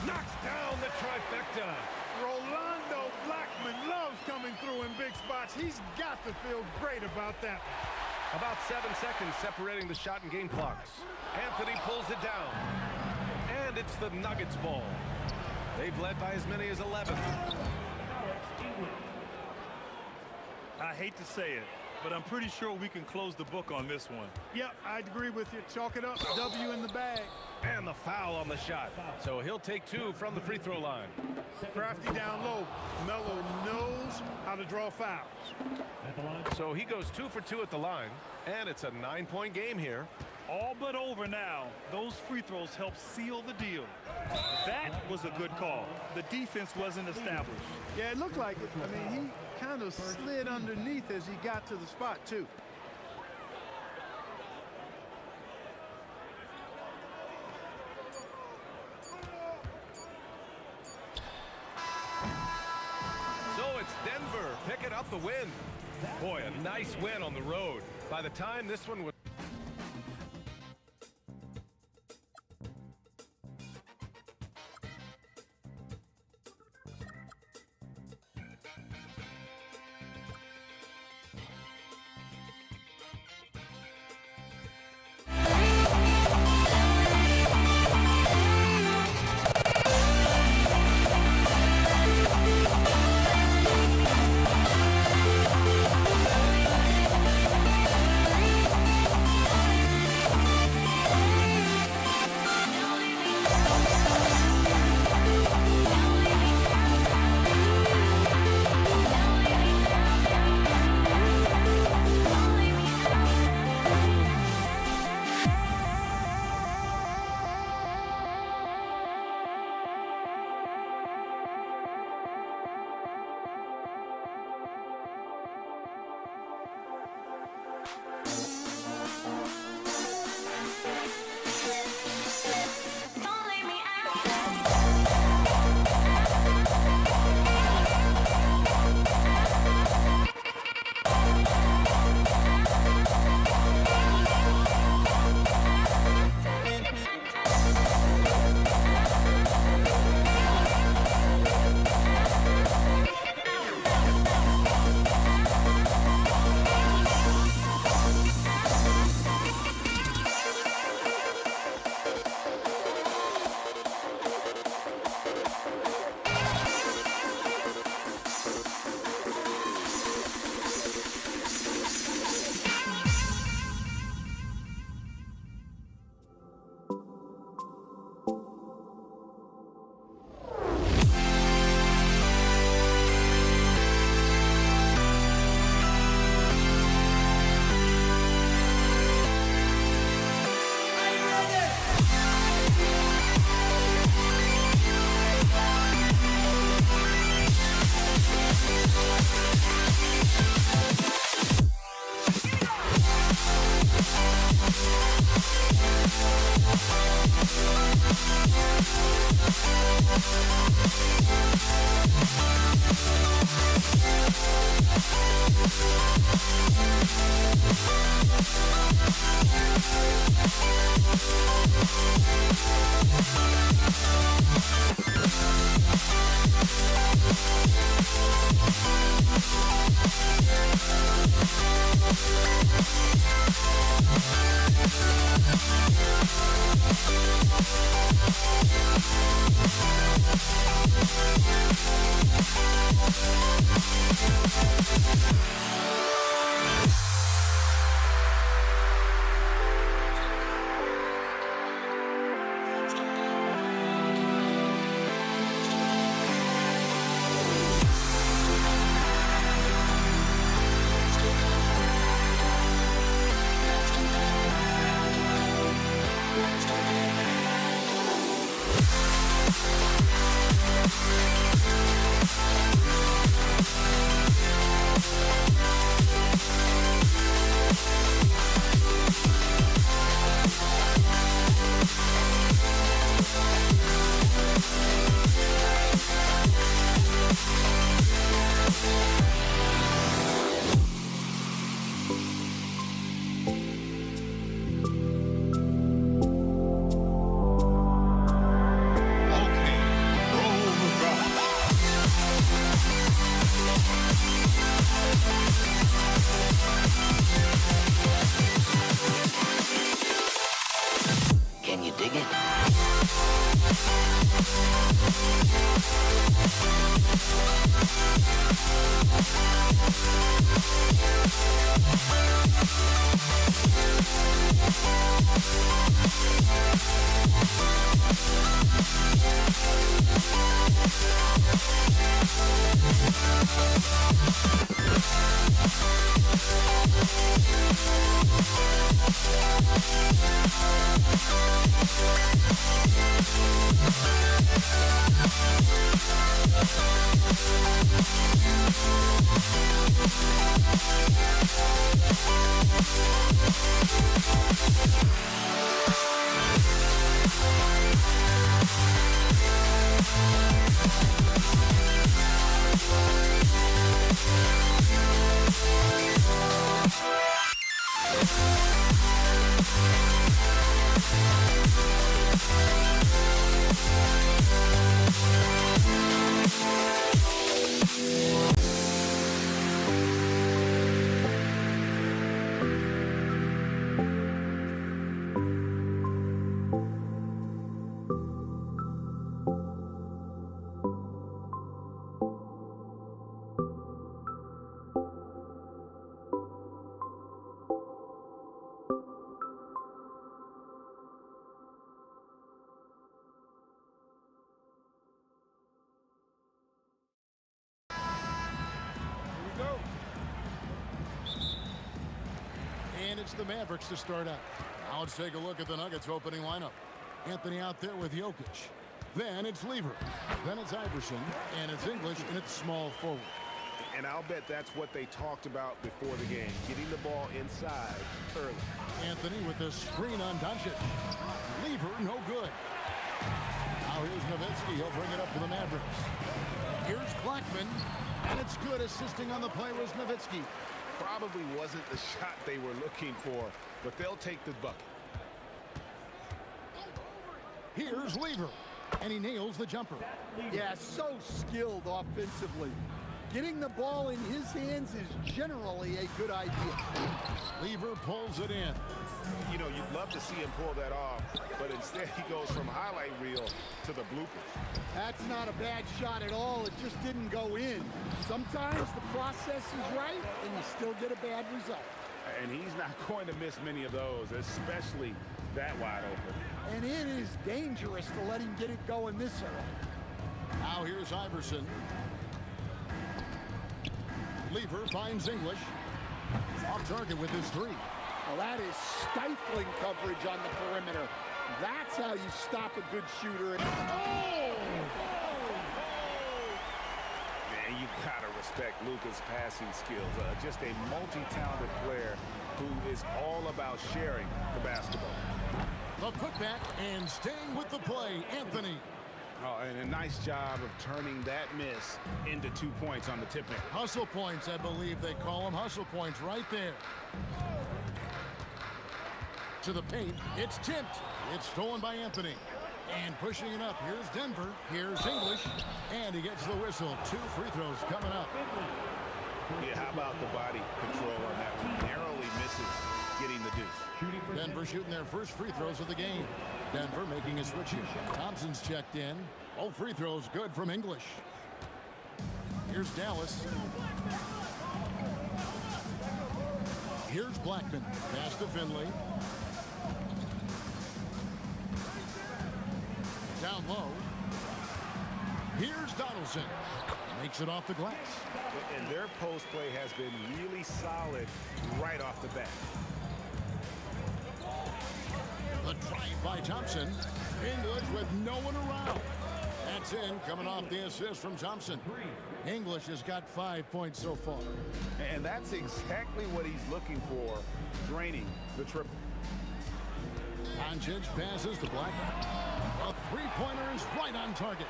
Knocks down the trifecta. Rolando Blackman loves coming through in big spots. He's got to feel great about that. About 7 seconds separating the shot and game clocks. Anthony pulls it down. And it's the Nuggets ball. They've led by as many as 11. I hate to say it, but I'm pretty sure we can close the book on this one. Yep, I'd agree with you. Chalk it up. W in the bag. And the foul on the shot. So he'll take 2 from the free throw line. Crafty down low. Melo knows how to draw fouls. So he goes 2 for 2 at the line. And it's a 9-point game here. All but over now. Those free throws help seal the deal. That was a good call. The defense wasn't established. Yeah, it looked like it. I mean, he kind of slid underneath as he got to the spot, too. So it's Denver picking up the win. Boy, a nice win on the road. By the time this one was Can you dig it? And it's the Mavericks to start out. Now let's take a look at the Nuggets opening lineup. Anthony out there with Jokic. Then it's Lever. Then it's Iverson. And it's English, and it's small forward. And I'll bet that's what they talked about before the game, getting the ball inside early. Anthony with the screen on Doncic. Lever, no good. Now here's Nowitzki. He'll bring it up for the Mavericks. Here's Blackman. And it's good. Assisting on the play was Nowitzki. Probably wasn't the shot they were looking for, but they'll take the bucket. Here's Lever. And he nails the jumper. Yeah, so skilled offensively. Getting the ball in his hands is generally a good idea. Lever pulls it in. You know, you'd love to see him pull that off, but instead he goes from highlight reel to the bloopers. That's not a bad shot at all. It just didn't go in. Sometimes the process is right, and you still get a bad result. And he's not going to miss many of those, especially that wide open. And it is dangerous to let him get it going this early. Now here's Iverson. Lever finds English. Off target with his three. Well, that is stifling coverage on the perimeter. That's how you stop a good shooter. Man, you gotta respect Luka's passing skills. Just a multi-talented player who is all about sharing the basketball. The putback and staying with the play, Anthony. Oh, and a nice job of turning that miss into 2 points on the tip-in. Hustle points, I believe they call them. Hustle points right there. To the paint, it's tipped. It's stolen by Anthony. And pushing it up, here's Denver. Here's English. And he gets the whistle. 2 free throws coming up. Yeah, how about the body control on that one? Narrowly misses getting the deuce. Denver shooting their first free throws of the game. Denver making a switch here. Thompson's checked in. All free throws good from English. Here's Dallas. Here's Blackman. Pass to Finley. Down low. Here's Donaldson. Makes it off the glass. And their post play has been really solid right off the bat. The drive by Thompson. English with no one around. That's in, coming off the assist from Thompson. English has got 5 points so far. And that's exactly what he's looking for, draining the triple. Doncic passes to Blackman. A three-pointer is right on target.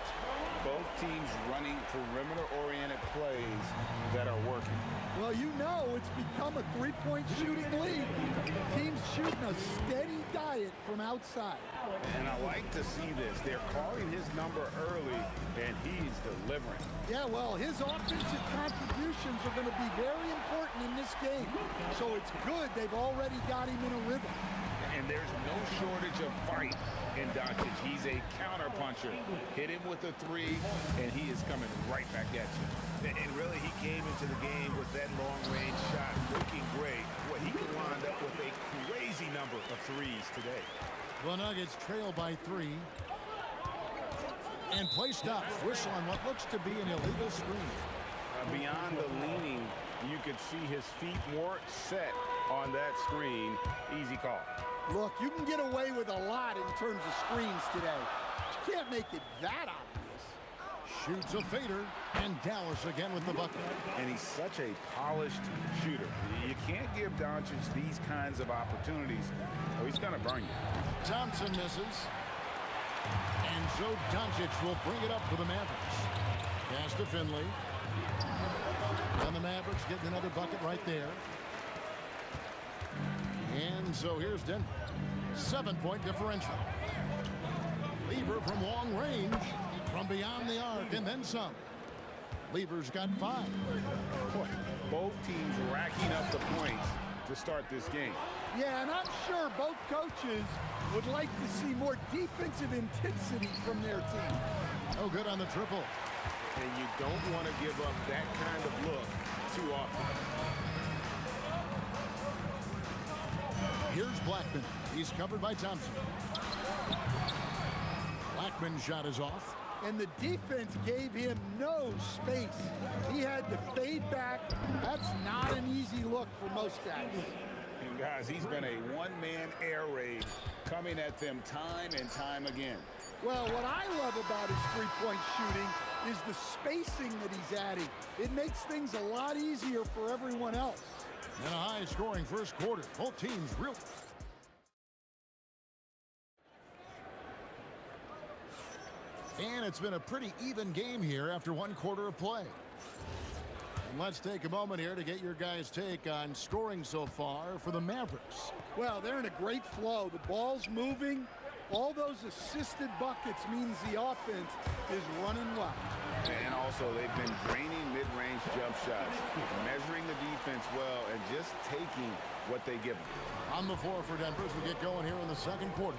Both teams running perimeter-oriented plays that are working. Well, you know it's become a three-point shooting league. Teams shooting a steady diet from outside. And I like to see this. They're calling his number early, and he's delivering. Yeah, well, his offensive contributions are going to be very important in this game. So it's good they've already got him in a rhythm. And there's no shortage of fight in Doncic. He's a counter-puncher. Hit him with a three, and he is coming right back at you. And really, he came into the game with that long-range shot looking great. Well, he could wind up with a crazy number of threes today. The Nuggets trail by 3. And play stops. Whistle on what looks to be an illegal screen. Beyond the leaning, you could see his feet more set on that screen. Easy call. Look, you can get away with a lot in terms of screens today. You can't make it that obvious. Shoots a fader, and Dallas again with the bucket. And he's such a polished shooter. You can't give Doncic these kinds of opportunities, or he's going to burn you. Thompson misses. And so Doncic will bring it up for the Mavericks. Pass to Finley. And the Mavericks getting another bucket right there. And so here's Denver. 7-point differential. Lever from long range, from beyond the arc, and then some. Lever's got 5. Boy, both teams racking up the points to start this game. Yeah, and I'm sure both coaches would like to see more defensive intensity from their team. No good on the triple. And you don't want to give up that kind of look too often. Here's Blackman. He's covered by Thompson. Blackman's shot is off. And the defense gave him no space. He had to fade back. That's not an easy look for most guys. And guys, he's been a one-man air raid coming at them time and time again. Well, what I love about his three-point shooting is the spacing that he's adding. It makes things a lot easier for everyone else. And a high-scoring first quarter. Both teams real. And it's been a pretty even game here after 1 quarter of play. And let's take a moment here to get your guys' take on scoring so far for the Mavericks. Well, they're in a great flow. The ball's moving. All those assisted buckets means the offense is running well. And also, they've been draining mid-range jump shots, measuring the defense well, and just taking what they give them. On the floor for Denver as we get going here in the second quarter.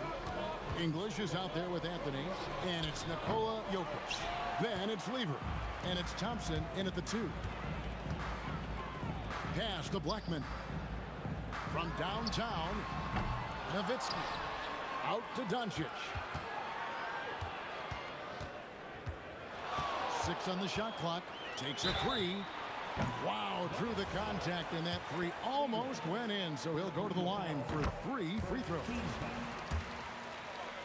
English is out there with Anthony, and it's Nikola Jokic. Then it's Lever, and it's Thompson in at the 2. Pass to Blackman. From downtown, Nowitzki. Out to Doncic. 6 on the shot clock. Takes a 3. Wow, through the contact, and that 3 almost went in, so he'll go to the line for 3 free throws.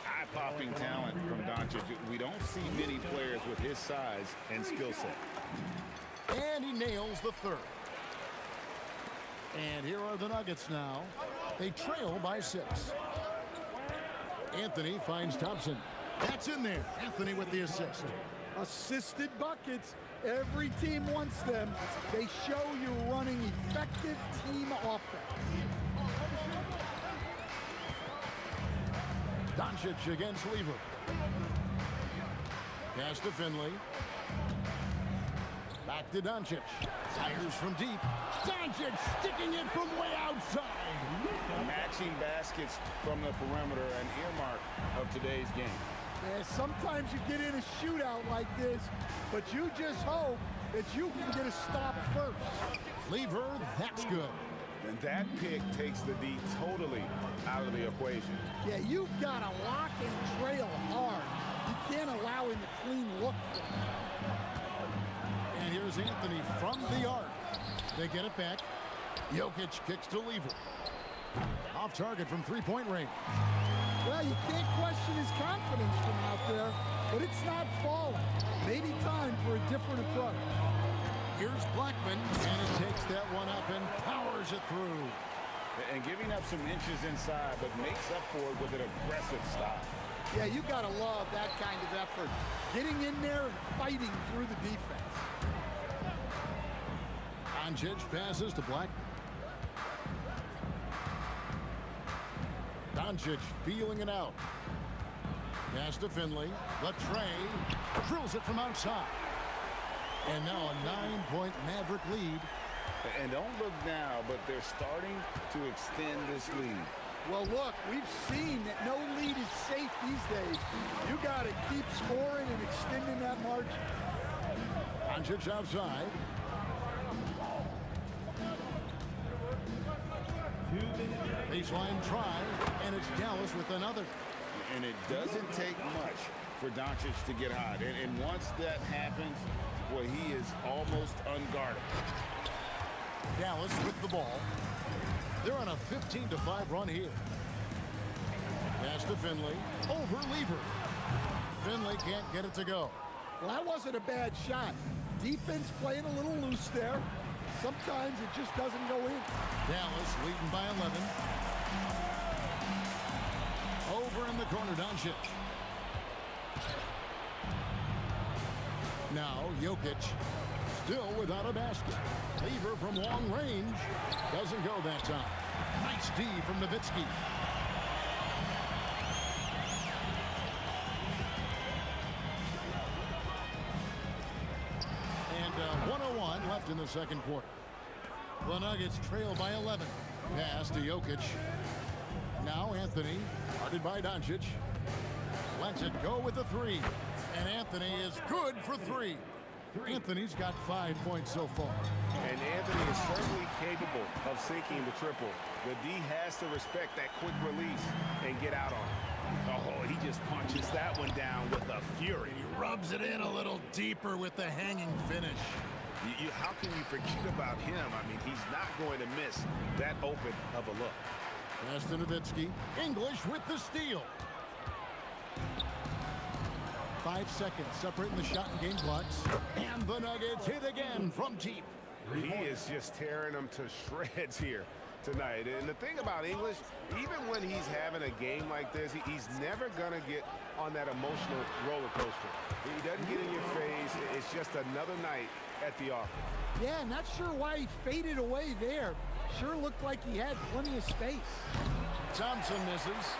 Eye-popping talent from Doncic. We don't see many players with his size and skill set. And he nails the 3rd. And here are the Nuggets now. They trail by 6. Anthony finds Thompson. That's in there. Anthony with the assist. Assisted buckets. Every team wants them. They show you're running effective team offense. Doncic against Lever. Pass to Finley. Back to Doncic. Fires from deep. Doncic sticking it from way outside. Matching baskets from the perimeter, an earmark of today's game. Yeah, sometimes you get in a shootout like this, but you just hope that you can get a stop first. Lever, that's good. And that pick takes the D totally out of the equation. Yeah, you've got to lock and trail hard. You can't allow him to clean look. And here's Anthony from the arc. They get it back. Jokic kicks to Lever. Off target from three-point range. Well, you can't question his confidence from out there, but it's not falling. Maybe time for a different approach. Here's Blackman, and it takes that one up and powers it through. And giving up some inches inside, but makes up for it with an aggressive stop. Yeah, you got to love that kind of effort. Getting in there and fighting through the defense. Doncic passes to Blackman. Doncic feeling it out. Pass to Finley. Latrey drills it from outside. And now a 9-point Maverick lead. And don't look now, but they're starting to extend this lead. Well, look, we've seen that no lead is safe these days. You got to keep scoring and extending that margin. Doncic outside. Baseline try, and it's Dallas with another. And it doesn't take much for Doncic to get hot. And once that happens, well, he is almost unguardable. Dallas with the ball. They're on a 15-5 run here. Pass to Finley. Over Lever. Finley can't get it to go. Well, that wasn't a bad shot. Defense playing a little loose there. Sometimes it just doesn't go in. Dallas leading by 11. Over in the corner, Doncic. Now Jokic still without a basket. Lever from long range. Doesn't go that time. Nice D from Nowitzki. And 1:01 left in the second quarter. The Nuggets trail by 11. Pass to Jokic. Now Anthony, guarded by Doncic. Lets it go with the three. And Anthony is good for three. Anthony's got 5 points so far. And Anthony is certainly capable of sinking the triple. The D has to respect that quick release and get out on it. Oh, he just punches that one down with a fury. He rubs it in a little deeper with the hanging finish. How can you forget about him? I mean, he's not going to miss that open of a look. Pass to Nowitzki. English with the steal. 5 seconds separating the shot and game clocks. And the Nuggets hit again from deep. He is just tearing them to shreds here tonight. And the thing about English, even when he's having a game like this, he's never going to get on that emotional roller coaster. He doesn't get in your face. It's just another night at the office. Yeah, not sure why he faded away there. Sure looked like he had plenty of space. Thompson misses.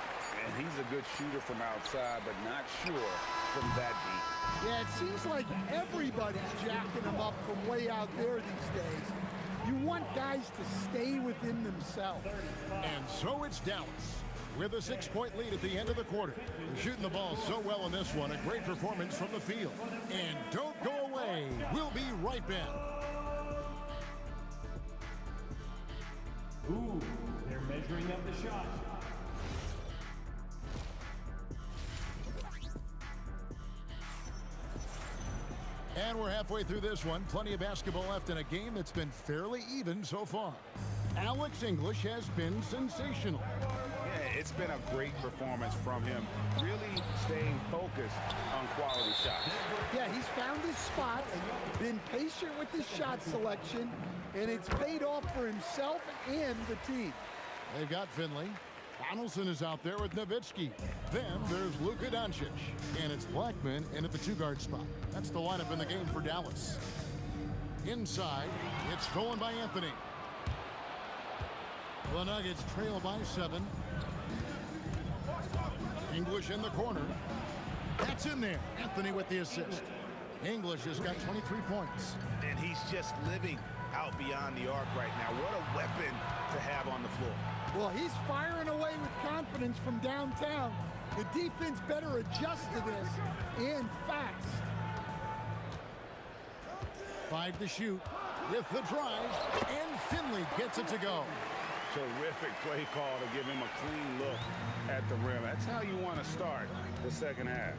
And he's a good shooter from outside, but not sure from that deep. Yeah, it seems like everybody's jacking him up from way out there these days. You want guys to stay within themselves. And so it's Dallas with a 6-point lead at the end of the quarter. They're shooting the ball so well in this one. A great performance from the field. And don't go away. We'll be right back. Ooh, they're measuring up the shot. And we're halfway through this one. Plenty of basketball left in a game that's been fairly even so far. Alex English has been sensational. Yeah, it's been a great performance from him. Really staying focused on quality shots. Yeah, he's found his spot and been patient with his shot selection, and it's paid off for himself and the team. They've got Finley. Donaldson is out there with Nowitzki. Then there's Luka Doncic. And it's Blackman in at the two-guard spot. That's the lineup in the game for Dallas. Inside, it's stolen by Anthony. The Nuggets trail by 7. English in the corner. That's in there. Anthony with the assist. English has got 23 points. And he's just living out beyond the arc right now. What a weapon to have on the floor. Well, he's firing away with confidence from downtown. The defense better adjust to this, and fast. 5 to shoot with the drive, and Finley gets it to go. Terrific play call to give him a clean look at the rim. That's how you want to start the second half.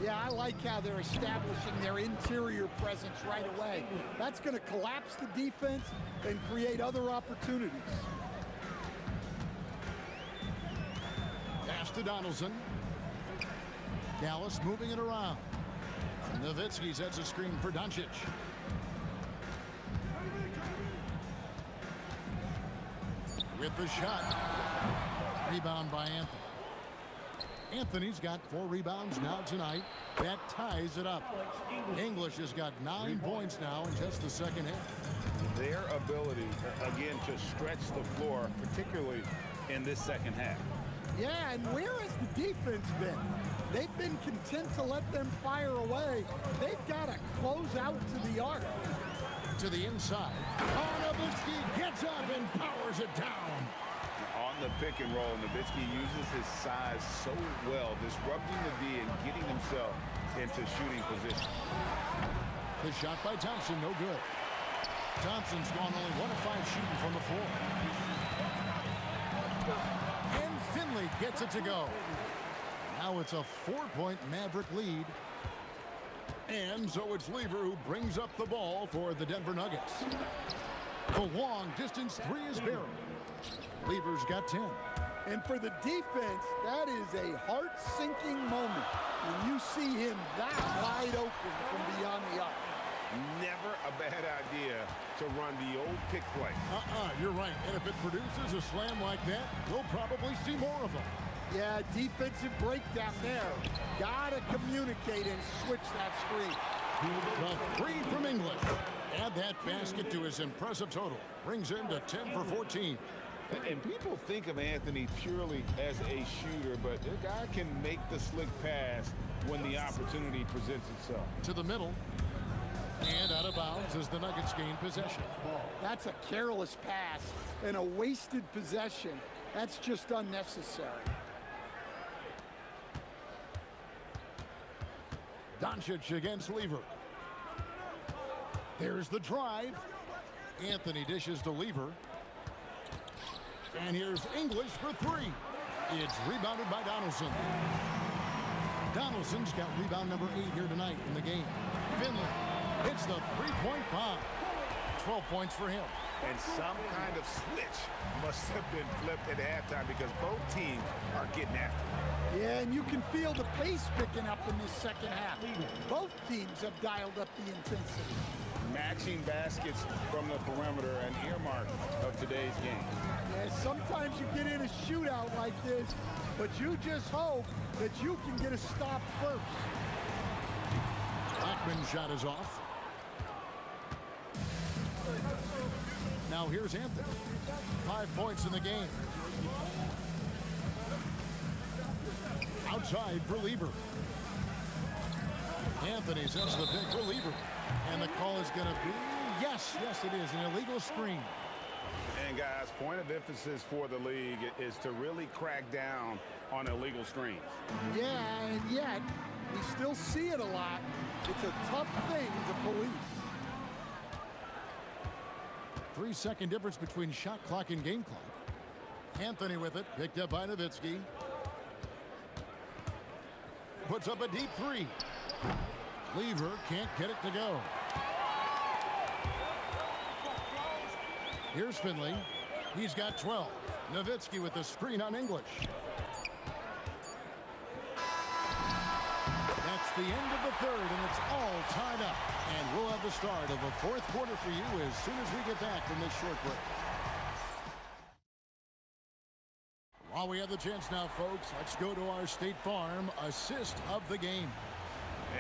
Yeah, I like how they're establishing their interior presence right away. That's going to collapse the defense and create other opportunities. Pass to Donaldson. Dallas moving it around. Nowitzki sets a screen for Doncic. With the shot. Rebound by Anthony. Anthony's got 4 rebounds now tonight. That ties it up. English has got 9 points now in just the second half. Their ability, again, to stretch the floor, particularly in this second half. Yeah, and where has the defense been? They've been content to let them fire away. They've got to close out to the arc. To the inside. Nowitzki gets up and powers it down. On the pick and roll, Nowitzki uses his size so well, disrupting the D and getting himself into shooting position. The shot by Thompson, no good. Thompson's gone only 1 of 5 shooting from the floor. And Finley gets it to go. Now it's a 4-point Maverick lead. And so it's Lever who brings up the ball for the Denver Nuggets. The long distance 3 is buried. Lever's got 10. And for the defense, that is a heart-sinking moment when you see him that wide open from beyond the arc. Never a bad idea to run the old pick play. You're right. And if it produces a slam like that, we'll probably see more of them. Yeah, defensive breakdown there. Gotta communicate and switch that screen. The 3 from English. Add that basket to his impressive total. Brings him to 10 for 14. And people think of Anthony purely as a shooter, but the guy can make the slick pass when the opportunity presents itself. To the middle. And out of bounds as the Nuggets gain possession. That's a careless pass and a wasted possession. That's just unnecessary. Doncic against Lever. There's the drive. Anthony dishes to Lever. And here's English for 3. It's rebounded by Donaldson. Donaldson's got rebound number 8 here tonight in the game. Finley hits the 3-point bomb. 12 points for him. And some kind of switch must have been flipped at halftime because both teams are getting after it. Yeah, and you can feel the pace picking up in this second half. Both teams have dialed up the intensity. Matching baskets from the perimeter, an earmark of today's game. Yeah, sometimes you get in a shootout like this, but you just hope that you can get a stop first. Blackman's shot is off. Now here's Anthony. 5 points in the game. Outside for Lever. Anthony sets the pick for Lever. And the call is going to be, yes, it is, an illegal screen. And guys, point of emphasis for the league is to really crack down on illegal screens. Yeah, and yet, we still see it a lot. It's a tough thing to police. 3-second difference between shot clock and game clock. Anthony with it, picked up by Nowitzki. Puts up a deep 3. Lever can't get it to go. Here's Finley. He's got 12. Nowitzki with the screen on English. That's the end of the third, and it's all tied up. And we'll have the start of the fourth quarter for you as soon as we get back from this short break. While we have the chance now, folks, let's go to our State Farm assist of the game.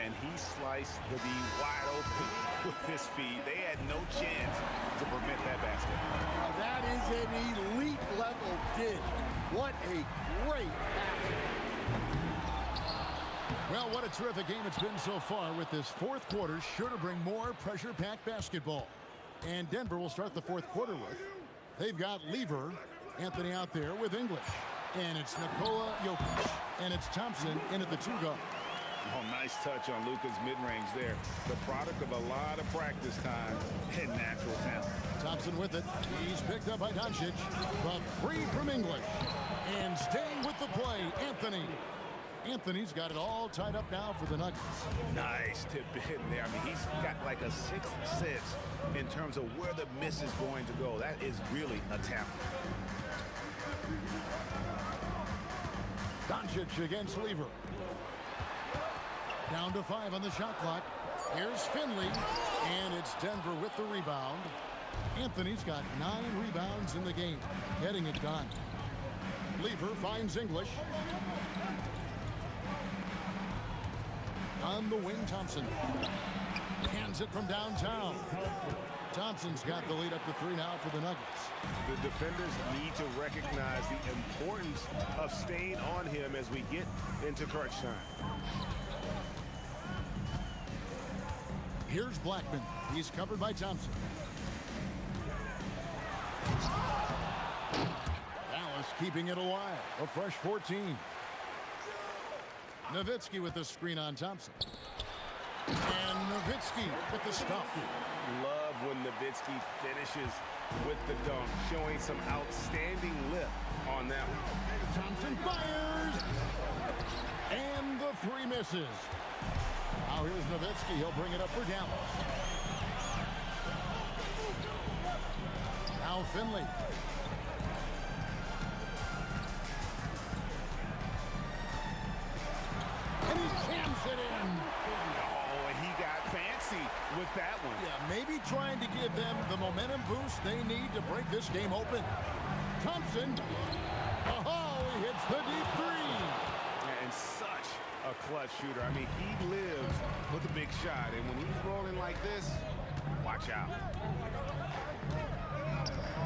And he sliced the D wide open with his feet. They had no chance to prevent that basket. Now that is an elite level dig. What a great basket. Well, what a terrific game it's been so far, with this fourth quarter sure to bring more pressure-packed basketball. And Denver will start the fourth quarter with. They've got Lever, Anthony out there with English. And it's Nikola Jokic. And it's Thompson in at the 2-guard. Oh, nice touch on Luka's mid-range there. The product of a lot of practice time and natural talent. Thompson with it. He's picked up by Doncic. The three from English. And staying with the play, Anthony. Anthony's got it all tied up now for the Nuggets. Nice tip in there. I mean, he's got like a sixth sense in terms of where the miss is going to go. That is really a talent. Doncic against Lever. Down to 5 on the shot clock. Here's Finley, and it's Denver with the rebound. Anthony's got 9 rebounds in the game, getting it done. Lever finds English. On the wing, Thompson. Hands it from downtown. Thompson's got the lead up to 3 now for the Nuggets. The defenders need to recognize the importance of staying on him as we get into crunch time. Here's Blackman. He's covered by Thompson. Dallas keeping it alive. A fresh 14. Nowitzki with the screen on Thompson. And Nowitzki with the stuff. Love when Nowitzki finishes with the dunk, showing some outstanding lift on that one. Thompson fires. And the 3 misses. Now here's Nowitzki. He'll bring it up for Dallas. Now Finley. And he jams it in. Oh, and he got fancy with that one. Yeah, maybe trying to give them the momentum boost they need to break this game open. Thompson. Oh, he hits the deep 3. And such a clutch shooter. I mean, he lives with a big shot, and when he's rolling like this, watch out.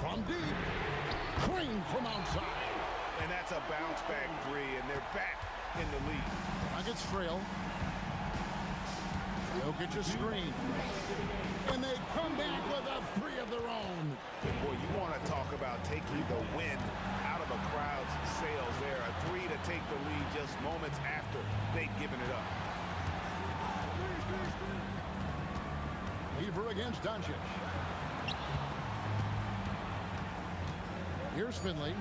From deep, Green from outside. And that's a bounce back 3, and they're back in the lead. Nuggets trail. Jokic a screen. And they come back with a 3 of their own. And boy, you want to talk about taking the wind out of a crowd's sails there. A 3 to take the lead just moments after they'd given it up. Lever against Doncic. Here's Finley.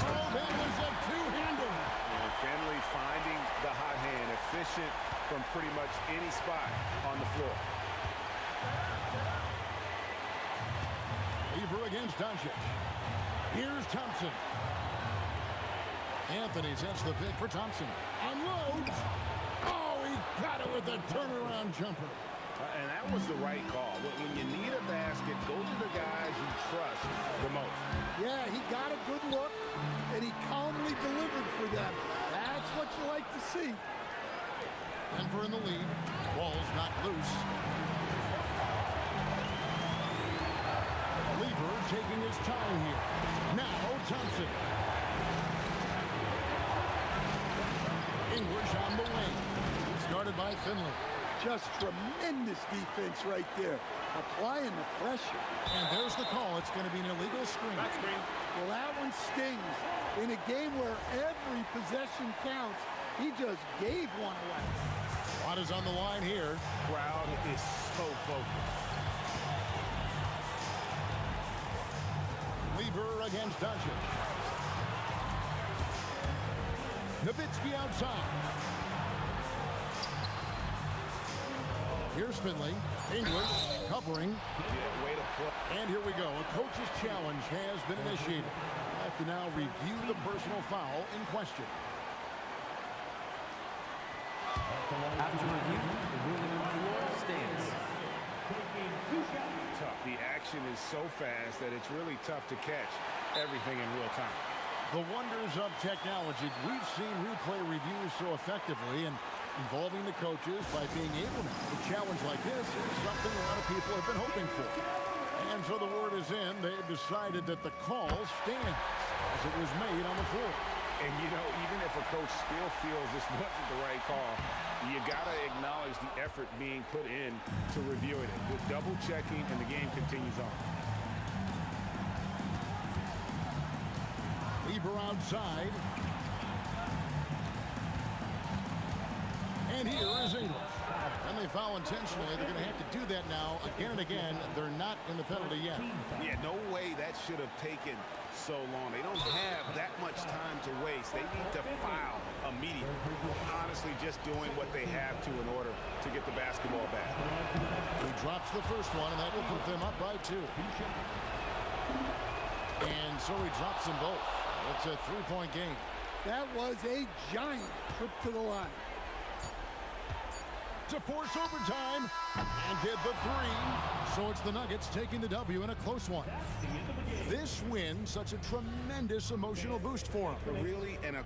Oh, that was a 2-hander. And Finley finding the hot hand, efficient from pretty much any spot on the floor. Lever against Doncic. Here's Thompson. Anthony sets the pick for Thompson. Unloads. Oh, he got it with a turnaround jumper. And that was the right call. When you need a basket, go to the guys you trust the most. Yeah, he got a good look, and he calmly delivered for them. That's what you like to see. Denver in the lead. Ball's not loose. Lever taking his time here. Now Thompson. English on the wing. Started by Finley. Just tremendous defense right there. Applying the pressure. And there's the call. It's going to be an illegal screen. That's screen. Well, that one stings. In a game where every possession counts, he just gave one away. What is on the line here? Crowd is so focused. Lever against Doncic. Nowitzki outside. Here's Finley. English covering. Yeah, way to play. And here we go. A coach's challenge has been initiated. I have to now review the personal foul in question. After review, the ruling on the floor stands. tough. The action is so fast that it's really tough to catch everything in real time. The wonders of technology. We've seen replay reviews so effectively, and involving the coaches by being able to have a challenge like this is something a lot of people have been hoping for. And so the word is in. They've decided that the call stands as it was made on the floor. And, you know, even if a coach still feels this wasn't the right call, you got to acknowledge the effort being put in to reviewing it. With double checking, and the game continues on. Weaver outside. And here is Ingles. And they foul intentionally. They're going to have to do that now again and again. They're not in the penalty yet. Yeah, no way that should have taken so long. They don't have that much time to waste. They need to foul immediately. Honestly, just doing what they have to in order to get the basketball back. He drops the first one, and that will put them up by 2. And so he drops them both. It's a 3-point game. That was a giant trip to the line. To force overtime and get the 3. So it's the Nuggets taking the W in a close one. This win, such a tremendous emotional boost for them. Really, and a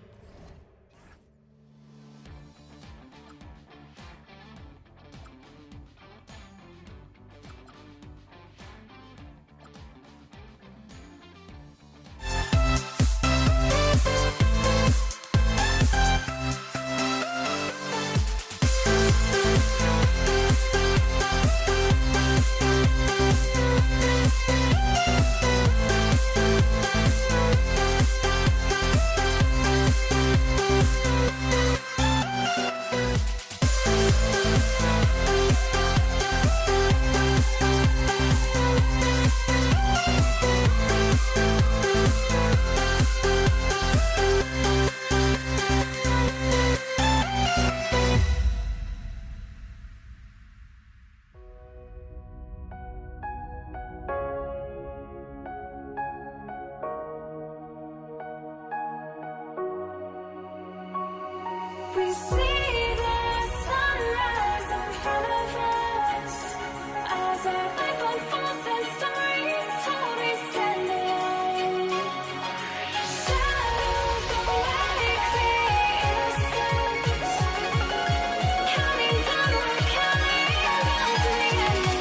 We see the sunrise in front of us as our life unfolds and stories told. We stand alone. Shadows of where we innocent, counting down, we're counting down to the end.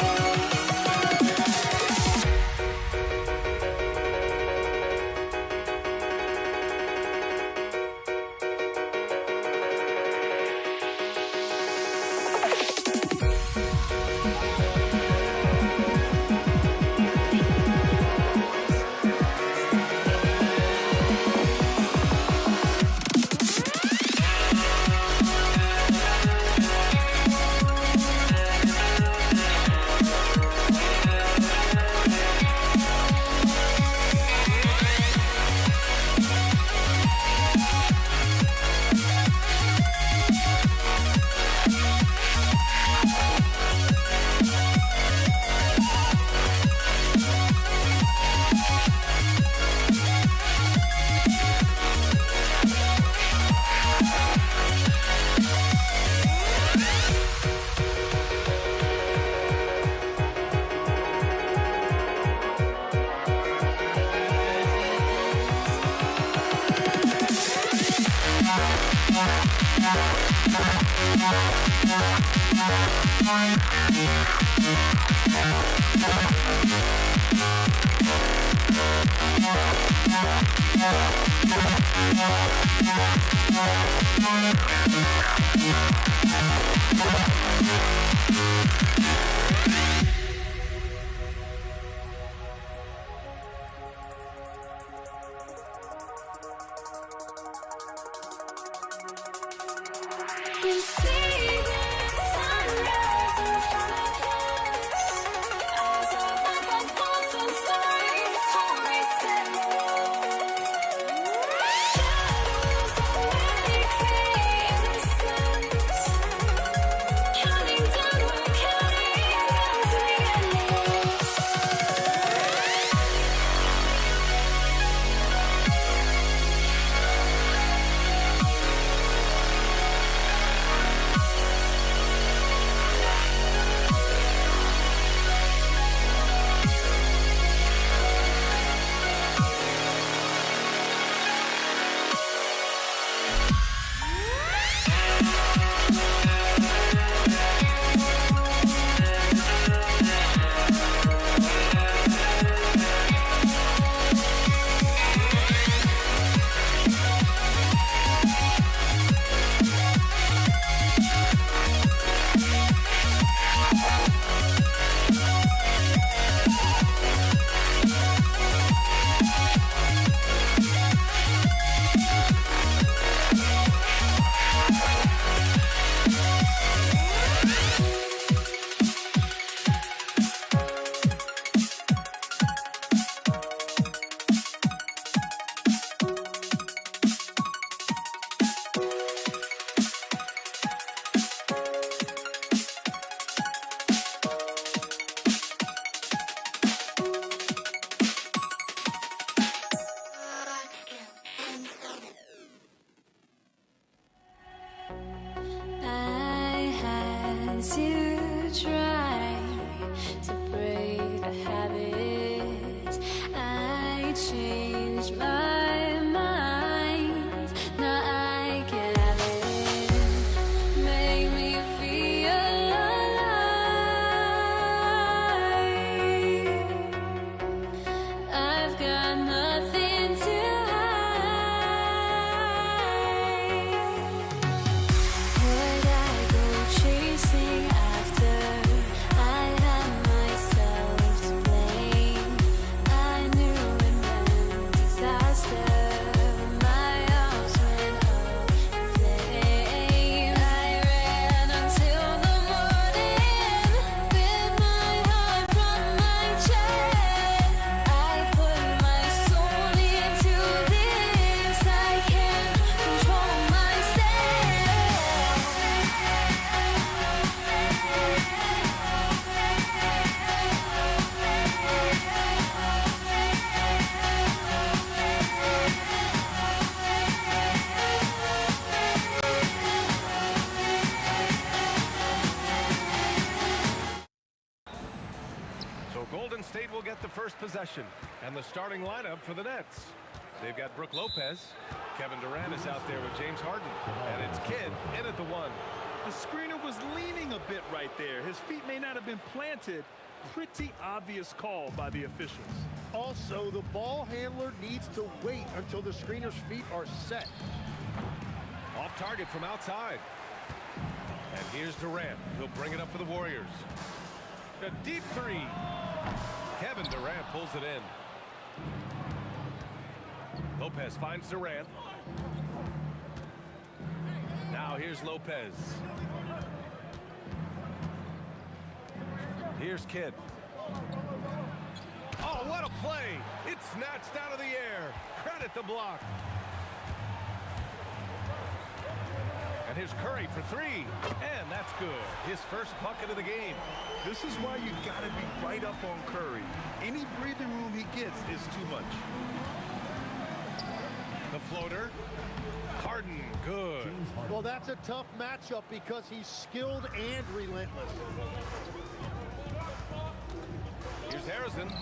We see the sunrise in front of us as our life unfolds and stories told. We stand alone. Shadows of where we innocent, counting down, we're counting down first possession and the starting lineup for the Nets. They've got Brook Lopez. Kevin Durant is out there with James Harden. And it's Kidd in at the one. The screener was leaning a bit right there. His feet may not have been planted. Pretty obvious call by the officials. Also, the ball handler needs to wait until the screener's feet are set. Off target from outside. And here's Durant. He'll bring it up for the Warriors. A deep three. Kevin Durant pulls it in. Lopez finds Durant. Now here's Lopez. Here's Kidd. Oh, what a play! It's snatched out of the air. Credit the block. And here's Curry for three. And that's good. His first bucket of the game. This is why you gotta be right up on Curry. Any breathing room he gets is too much. The floater. Harden, good. Well, that's a tough matchup because he's skilled and relentless. Here's Harrison.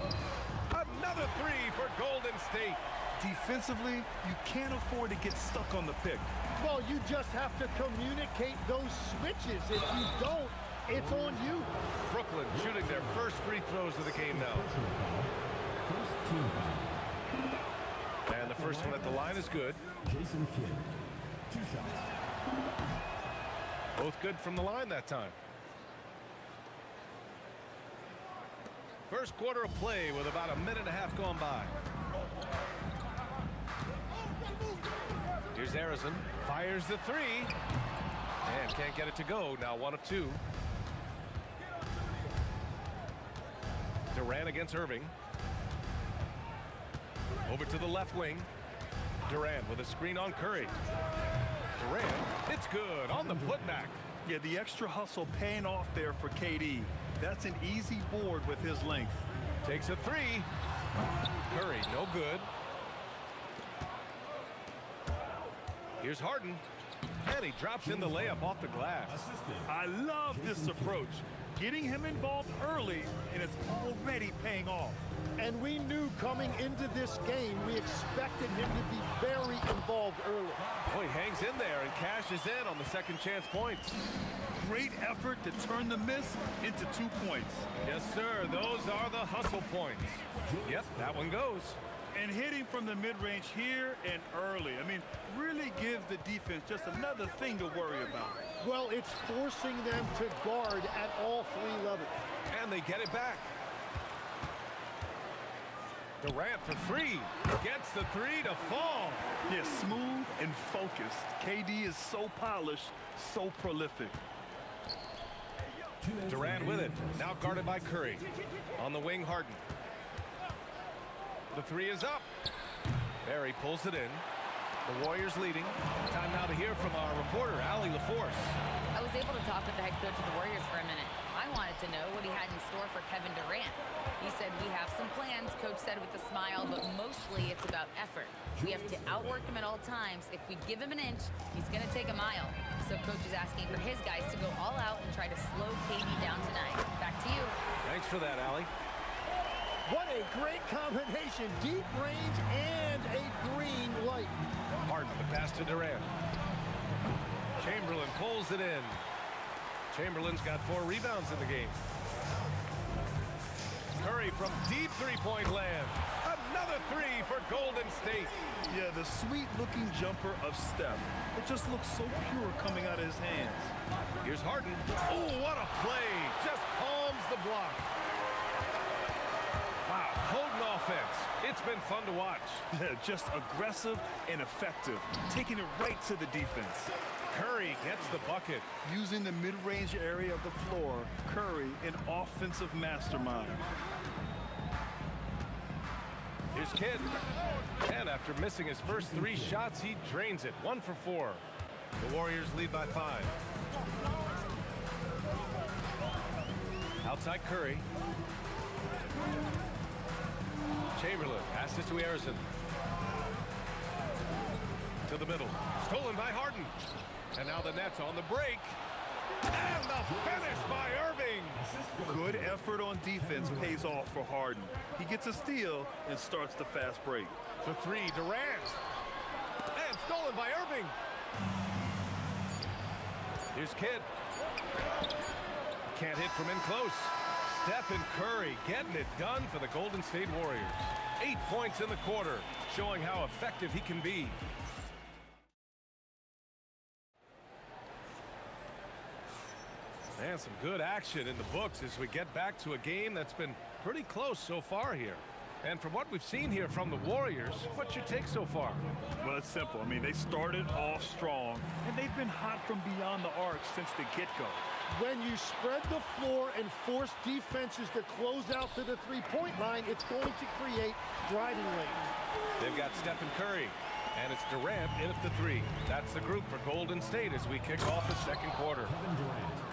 Another three for Golden State. Defensively, you can't afford to get stuck on the pick. Well, you just have to communicate those switches. If you don't, it's on you. Brooklyn shooting their first free throws of the game now. And the first one at the line is good. Jason Kidd, 2 shots. Both good from the line that time. First quarter of play with about a minute and a half gone by. Here's Harrison. Fires the three. And can't get it to go. Now 1 of 2. Durant against Irving. Over to the left wing. Durant with a screen on Curry. Durant, it's good on the putback. Yeah, the extra hustle paying off there for KD. That's an easy board with his length. Takes a three. Curry, no good. Here's Harden. And he drops in the layup off the glass. I love this approach. Getting him involved early, and it's already paying off. And we knew coming into this game, we expected him to be very involved early. Oh, he hangs in there and cashes in on the second chance points. Great effort to turn the miss into 2 points. Yes, sir. Those are the hustle points. Yep, that one goes. And hitting from the mid-range here and early. I mean, really gives the defense just another thing to worry about. Well, it's forcing them to guard at all 3 levels. And they get it back. Durant for three. Gets the three to fall. Yeah, smooth and focused. KD is so polished, so prolific. Durant with it. Now guarded by Curry. On the wing, Harden. The three is up. Barry pulls it in. The Warriors leading. Time now to hear from our reporter, Allie LaForce. I was able to talk with the head coach of the Warriors for a minute. I wanted to know what he had in store for Kevin Durant. He said, we have some plans, Coach said with a smile, but mostly it's about effort. We have to outwork him at all times. If we give him an inch, he's going to take a mile. So Coach is asking for his guys to go all out and try to slow KD down tonight. Back to you. Thanks for that, Allie. What a great combination. Deep range and a green light. Harden, the pass to Durant. Chamberlain pulls it in. Chamberlain's got 4 rebounds in the game. Curry from deep three-point land. Another three for Golden State. Yeah, the sweet-looking jumper of Steph. It just looks so pure coming out of his hands. Here's Harden. Oh, what a play. Just palms the block. Wow, potent offense. It's been fun to watch. Yeah, just aggressive and effective. Taking it right to the defense. Curry gets the bucket. Using the mid-range area of the floor, Curry, an offensive mastermind. Here's Kidd. And after missing his first 3 shots, he drains it. 1 for 4. The Warriors lead by 5. Outside Curry. Chamberlain passes to Harrison. To the middle. Stolen by Harden. And now the Nets on the break. And the finish by Irving. Good effort on defense pays off for Harden. He gets a steal and starts the fast break. For three, Durant. And stolen by Irving. Here's Kidd. Can't hit from in close. Stephen Curry getting it done for the Golden State Warriors. 8 points in the quarter, showing how effective he can be. And some good action in the books as we get back to a game that's been pretty close so far here. And from what we've seen here from the Warriors, what's your take so far? Well, it's simple. I mean, they started off strong, and they've been hot from beyond the arc since the get-go. When you spread the floor and force defenses to close out to the three-point line, it's going to create driving lanes. They've got Stephen Curry, and it's Durant in at the three. That's the group for Golden State as we kick off the second quarter.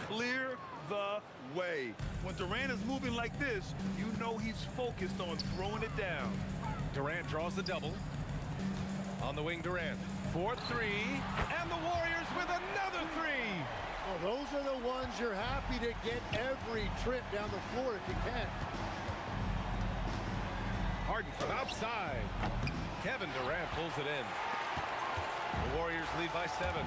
Clear the way. When Durant is moving like this, you know he's focused on throwing it down. Durant draws the double. On the wing, Durant. 4-3, and the Warriors with another three. Well, those are the ones you're happy to get every trip down the floor if you can. Harden from outside. Kevin Durant pulls it in. The Warriors lead by 7.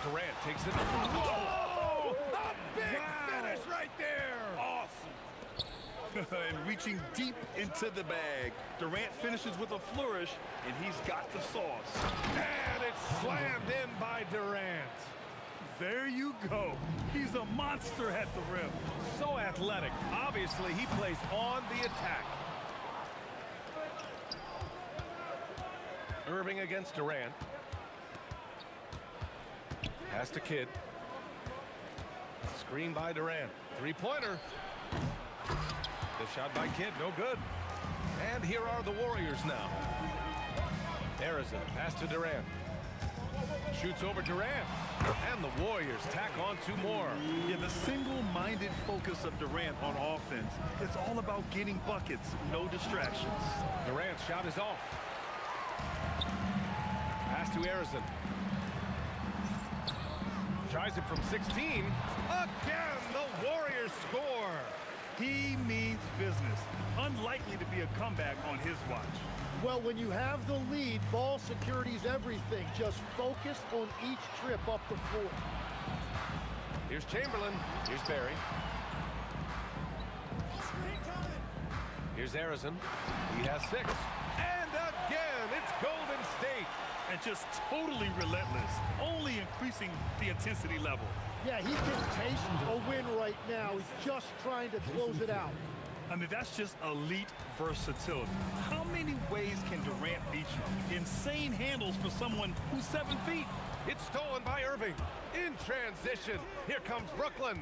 Durant takes it. Whoa! A big finish right there! Awesome. And reaching deep into the bag. Durant finishes with a flourish, and he's got the sauce. And it's slammed in by Durant. There you go. He's a monster at the rim. So athletic. Obviously, he plays on the attack. Irving against Durant. Pass to Kidd. Screen by Durant. Three-pointer. The shot by Kidd, no good. And here are the Warriors now. Arizona, pass to Durant. Shoots over Durant. And the Warriors tack on 2 more. Yeah, the single-minded focus of Durant on offense. It's all about getting buckets, no distractions. Durant's shot is off. Pass to Arizona. Tries it from 16. Again, the Warriors score. He means business. Unlikely to be a comeback on his watch. Well, when you have the lead, ball security's everything. Just focus on each trip up the floor. Here's Chamberlain. Here's Barry. Here's Arizona. He has 6. And again, it's Golden State. And just totally relentless, only increasing the intensity level. Yeah, he can taste a win right now. He's just trying to close it out. I mean, that's just elite versatility. How many ways can Durant beat you? Insane handles for someone who's 7 feet. It's stolen by Irving. In transition, here comes Brooklyn.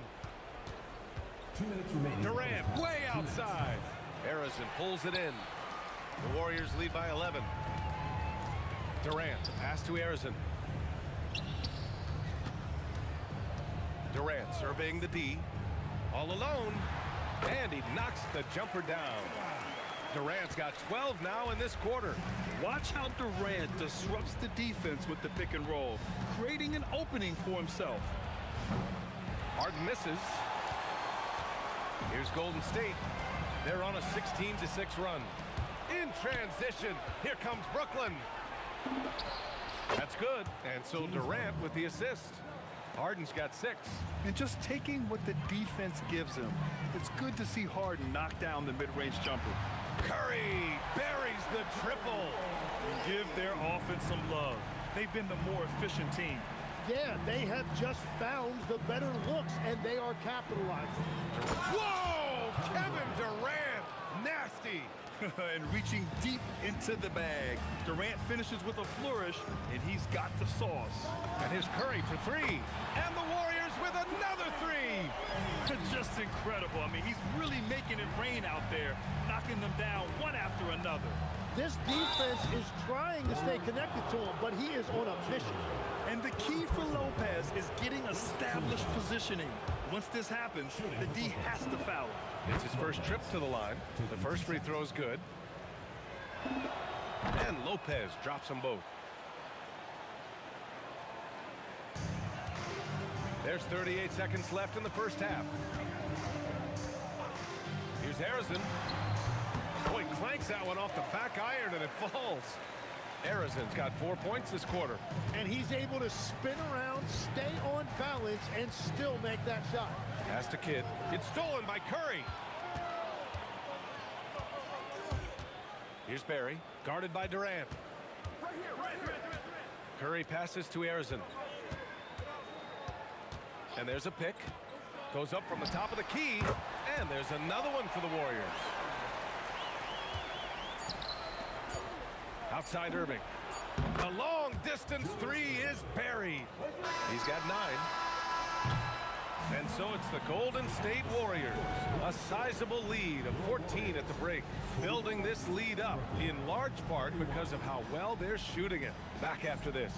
2 minutes remaining. Durant way outside. Harrison pulls it in. The Warriors lead by 11. Durant, the pass to Arizona. Durant surveying the D. All alone. And he knocks the jumper down. Durant's got 12 now in this quarter. Watch how Durant disrupts the defense with the pick and roll, creating an opening for himself. Harden misses. Here's Golden State. They're on a 16-6 run. In transition, here comes Brooklyn. That's good. And so Durant with the assist. Harden's got 6. And just taking what the defense gives him, it's good to see Harden knock down the mid-range jumper. Curry buries the triple. Give their offense some love. They've been the more efficient team. Yeah, they have just found the better looks, and they are capitalizing. Whoa! Kevin Durant! Nasty! And reaching deep into the bag. Durant finishes with a flourish, and he's got the sauce. And here's Curry for 3. And the Warriors with another 3. Just incredible. I mean, he's really making it rain out there, knocking them down one after another. This defense is trying to stay connected to him, but he is on a mission. And the key for Lopez is getting established positioning. Once this happens, the D has to foul him. It's his first trip to the line. The first free throw is good. And Lopez drops them both. There's 38 seconds left in the first half. Here's Harrison. Boy, clanks that one off the back iron and it falls. Harrison's got 4 points this quarter. And he's able to spin around, stay on balance, and still make that shot. Pass to Kidd. It's stolen by Curry. Here's Barry, guarded by Durant. Curry passes to Harrison. And there's a pick. Goes up from the top of the key. And there's another one for the Warriors. Outside Irving. The long distance three is buried. He's got 9. And so it's the Golden State Warriors. A sizable lead of 14 at the break. Building this lead up in large part because of how well they're shooting it. Back after this.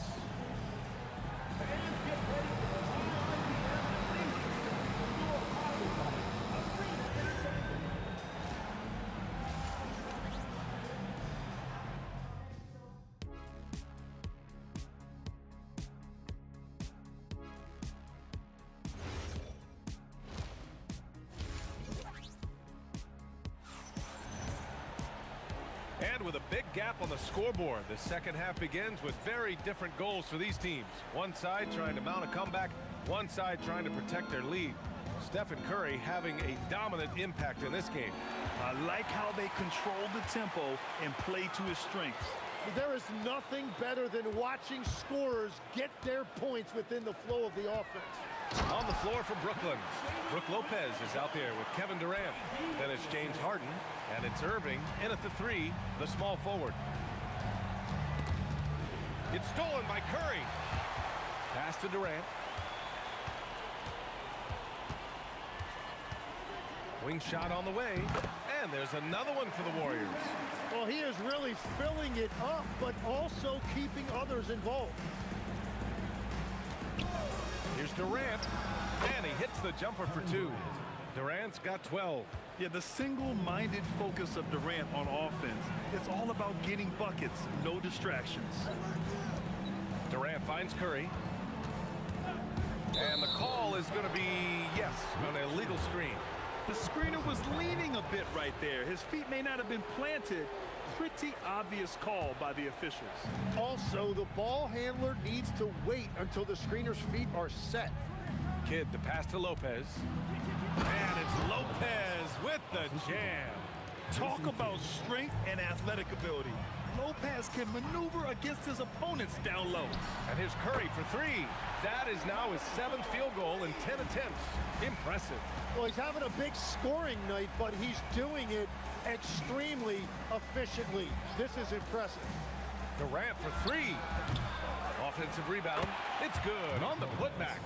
And with a big gap on the scoreboard, the second half begins with very different goals for these teams. One side trying to mount a comeback, one side trying to protect their lead. Stephen Curry having a dominant impact in this game. I like how they control the tempo and play to his strengths. There is nothing better than watching scorers get their points within the flow of the offense. On the floor for Brooklyn. Brooke Lopez is out there with Kevin Durant. Then it's James Harden, and it's Irving in at the 3, the small forward. It's stolen by Curry. Pass to Durant. Wing shot on the way, and there's another one for the Warriors. Well, he is really filling it up, but also keeping others involved. Here's Durant, and he hits the jumper for 2. Durant's got 12. Yeah, the single-minded focus of Durant on offense, it's all about getting buckets, no distractions. Durant finds Curry. And the call is going to be, yes, an illegal screen. The screener was leaning a bit right there. His feet may not have been planted. Pretty obvious call by the officials. Also, the ball handler needs to wait until the screener's feet are set. Kidd to pass to Lopez. And it's Lopez with the jam. Talk about strength and athletic ability. Lopez can maneuver against his opponents down low. And here's Curry for 3. That is now his 7th field goal in 10 attempts. Impressive. Well, he's having a big scoring night, but he's doing it extremely efficiently. This is impressive. Durant for 3. Offensive rebound. It's good on the putback.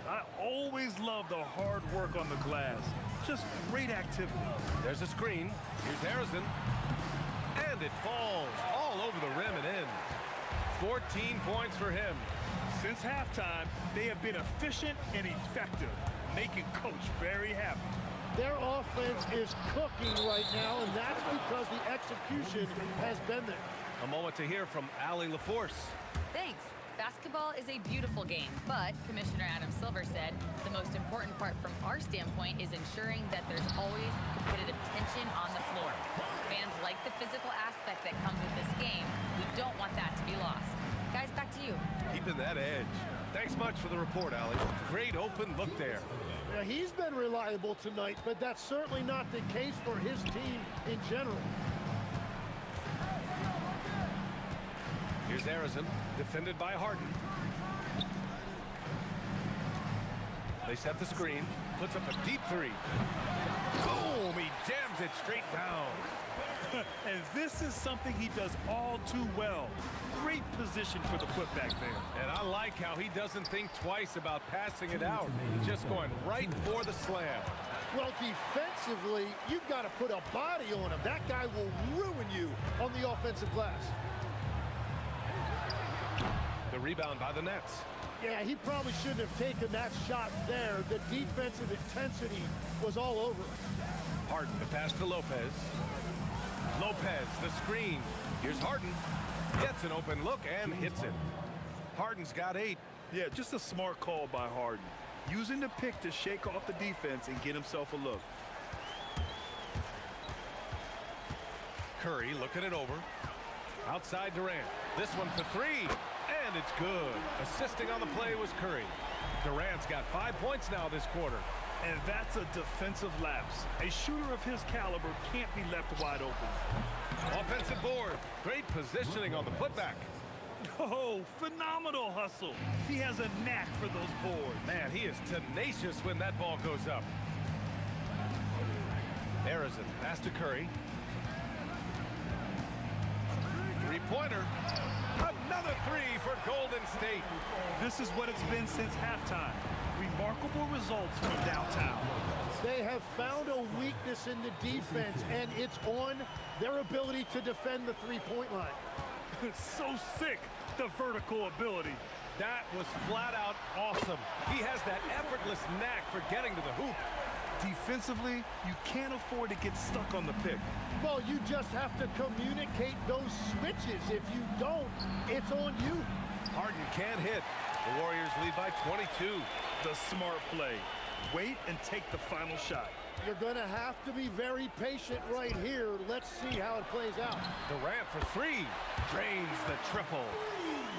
I always love the hard work on the glass. Just great activity. There's a screen. Here's Harrison. And it falls all over the rim and in. 14 points for him. Since halftime, they have been efficient and effective, making Coach very happy. Their offense is cooking right now, and that's because the execution has been there. A moment to hear from Allie LaForce. Thanks. Basketball is a beautiful game, but Commissioner Adam Silver said the most important part from our standpoint is ensuring that there's always competitive tension on the floor. Fans like the physical aspect that comes with this game. We don't want that to be lost. Guys, back to you. Keeping that edge. Thanks much for the report, Allie. Great open look there. Yeah, he's been reliable tonight, but that's certainly not the case for his team in general. Here's Harrison, defended by Harden. They set the screen, puts up a deep 3. Boom, he jams it straight down. And this is something he does all too well. Great position for the putback there. And I like how he doesn't think twice about passing it out. Just going right for the slam. Well, defensively, you've got to put a body on him. That guy will ruin you on the offensive glass. The rebound by the Nets. Yeah, he probably shouldn't have taken that shot there. The defensive intensity was all over him. Harden, the pass to Lopez. Lopez, the screen. Here's Harden. Gets an open look and hits it. Harden's got 8. Yeah, just a smart call by Harden. using the pick to shake off the defense and get himself a look. Curry looking it over. Outside Durant. This one for three. And it's good. Assisting on the play was Curry. Durant's got 5 points now this quarter. And that's a defensive lapse. A shooter of his caliber can't be left wide open. Offensive board. Great positioning on the putback. Oh, phenomenal hustle. He has a knack for those boards. Man, he is tenacious when that ball goes up. Harrison, pass to Curry. Three-pointer. Another three for Golden State. This is what it's been since halftime. Remarkable results from downtown. They have found a weakness in the defense, and it's on their ability to defend the three-point line. So sick, the vertical ability. That was flat out awesome. He has that effortless knack for getting to the hoop. Defensively, you can't afford to get stuck on the pick. Well, you just have to communicate those switches. If you don't, it's on you. Harden can't hit. The Warriors lead by 22. The smart play. Wait and take the final shot. You're going to have to be very patient right here. Let's see how it plays out. Durant for three. Drains the triple.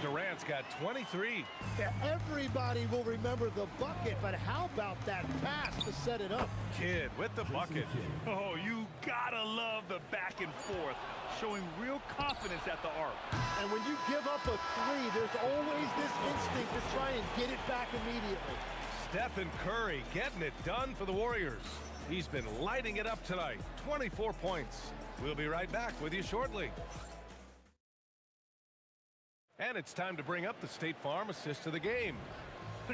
Durant's got 23. Yeah, everybody will remember the bucket, but how about that pass to set it up? Kidd with the bucket. Oh, you gotta love the back and forth, showing real confidence at the arc. And when you give up a three, there's always this instinct to try and get it back immediately. Stephen Curry getting it done for the Warriors. He's been lighting it up tonight. 24 points. We'll be right back with you shortly. And it's time to bring up the State Farm assist of the game.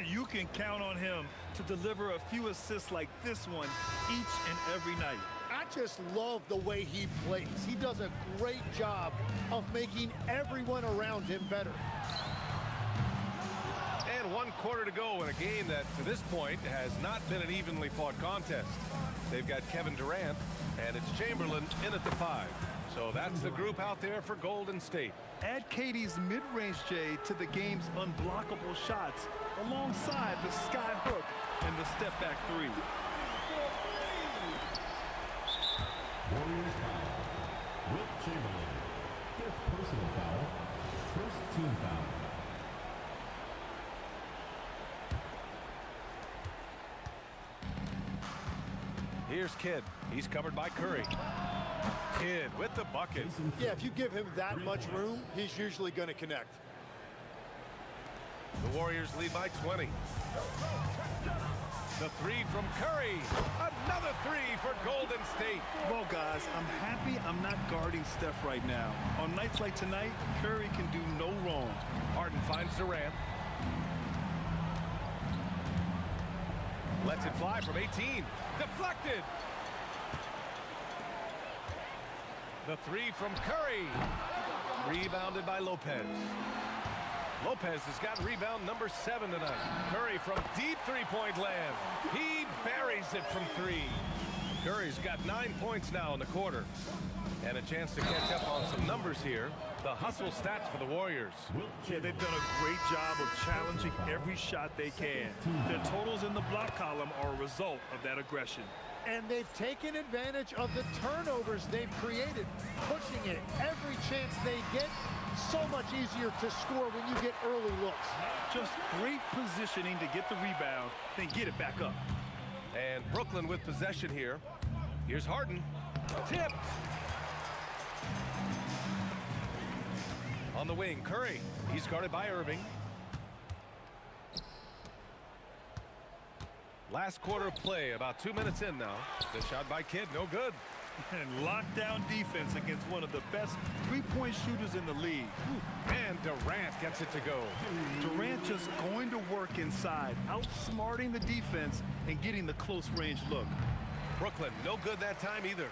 You can count on him to deliver a few assists like this one each and every night. I just love the way he plays. He does a great job of making everyone around him better. And 1 quarter to go in a game that, to this point, has not been an evenly fought contest. They've got Kevin Durant, and it's Chamberlain in at the 5. So that's the group out there for Golden State. Add Katie's mid-range J to the game's unblockable shots alongside the sky hook and the step-back three. Warriors foul. Wilt Chamberlain. 5th personal foul. 1st team foul. Here's Kidd. He's covered by Curry. Kidd with the bucket. Yeah, if you give him that much room, he's usually going to connect. The Warriors lead by 20. The three from Curry. Another three for Golden State. Well, guys, I'm happy I'm not guarding Steph right now. On nights like tonight, Curry can do no wrong. Harden finds Durant. Lets it fly from 18. Deflected. The three from Curry. Rebounded by Lopez. Lopez has got rebound number 7 tonight. Curry from deep three-point land. He buries it from 3. Curry's got 9 points now in the quarter. And a chance to catch up on some numbers here. The hustle stats for the Warriors. Yeah, they've done a great job of challenging every shot they can. Their totals in the block column are a result of that aggression. And they've taken advantage of the turnovers they've created, pushing it every chance they get. So much easier to score when you get early looks. Just great positioning to get the rebound, then get it back up. And Brooklyn with possession here. Here's Harden. Tipped. On the wing, Curry. He's guarded by Irving. Last quarter of play, about 2 minutes in now. The shot by Kidd, no good. And lockdown defense against one of the best three-point shooters in the league. And Durant gets it to go. Durant just going to work inside, outsmarting the defense and getting the close-range look. Brooklyn, no good that time either.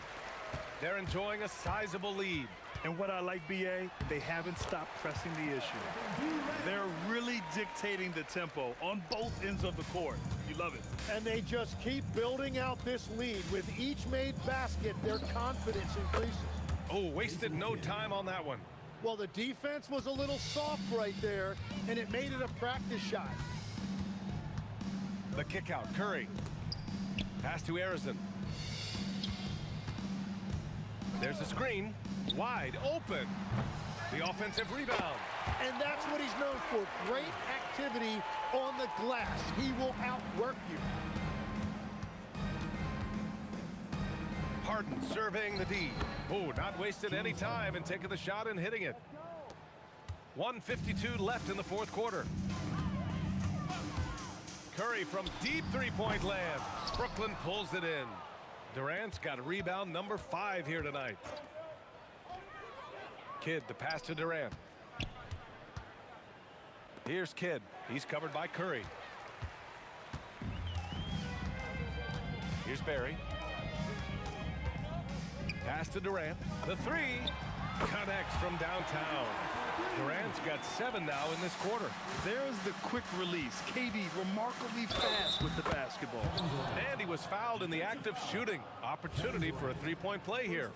They're enjoying a sizable lead. And what I like, BA, they haven't stopped pressing the issue. They're really dictating the tempo on both ends of the court. You love it. And they just keep building out this lead. With each made basket, their confidence increases. Oh, wasted no time on that one. Well, the defense was a little soft right there, and it made it a practice shot. The kick out, Curry. Pass to Arizon. There's a screen. Wide open. The offensive rebound. And that's what he's known for. Great activity on the glass. He will outwork you. Harden surveying the D. Oh, not wasting any time and taking the shot and hitting it. 1:52 left in the fourth quarter. Curry from deep three-point land. Brooklyn pulls it in. Durant's got rebound number 5 here tonight. Kidd, the pass to Durant. Here's Kidd. He's covered by Curry. Here's Barry. Pass to Durant. The 3 connects from downtown. Durant's got 7 now in this quarter. There's the quick release. KD remarkably fast with the basketball. And he was fouled in the act of shooting. Opportunity for a three-point play here.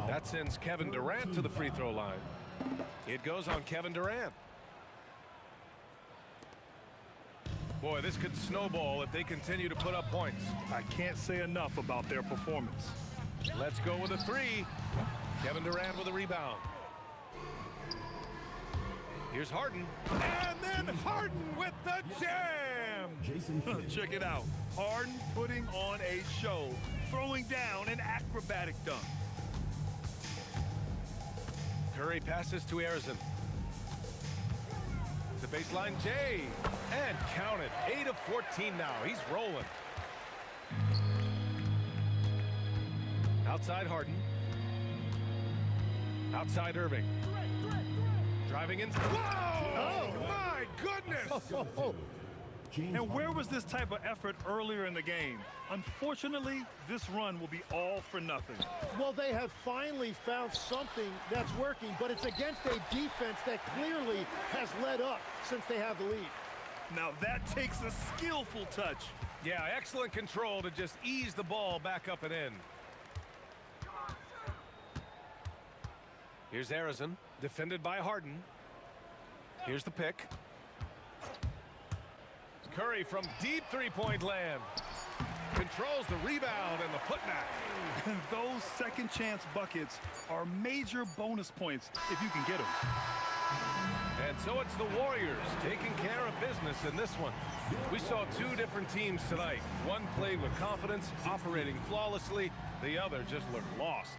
That sends Kevin Durant to the free throw line. It goes on Kevin Durant. Boy, this could snowball if they continue to put up points. I can't say enough about their performance. Let's go with a 3. Kevin Durant with a rebound. Here's Harden. And then Harden with the jam. Check it out. Harden putting on a show, throwing down an acrobatic dunk. Curry passes to Arizon. The baseline J. And count it. 8 of 14 now. He's rolling. Outside Harden. Outside Irving. Driving in. Whoa! Oh, my goodness! And where was this type of effort earlier in the game? Unfortunately, this run will be all for nothing. Well, they have finally found something that's working, but it's against a defense that clearly has led up since they have the lead. Now that takes a skillful touch. Yeah, excellent control to just ease the ball back up and in. Here's Arizon, defended by Harden. Here's the pick. Curry from deep three-point land. Controls the rebound and the putback. And those second chance buckets are major bonus points if you can get them. And so it's the Warriors taking care of business in this one. We saw 2 different teams tonight. One played with confidence, operating flawlessly. The other just looked lost.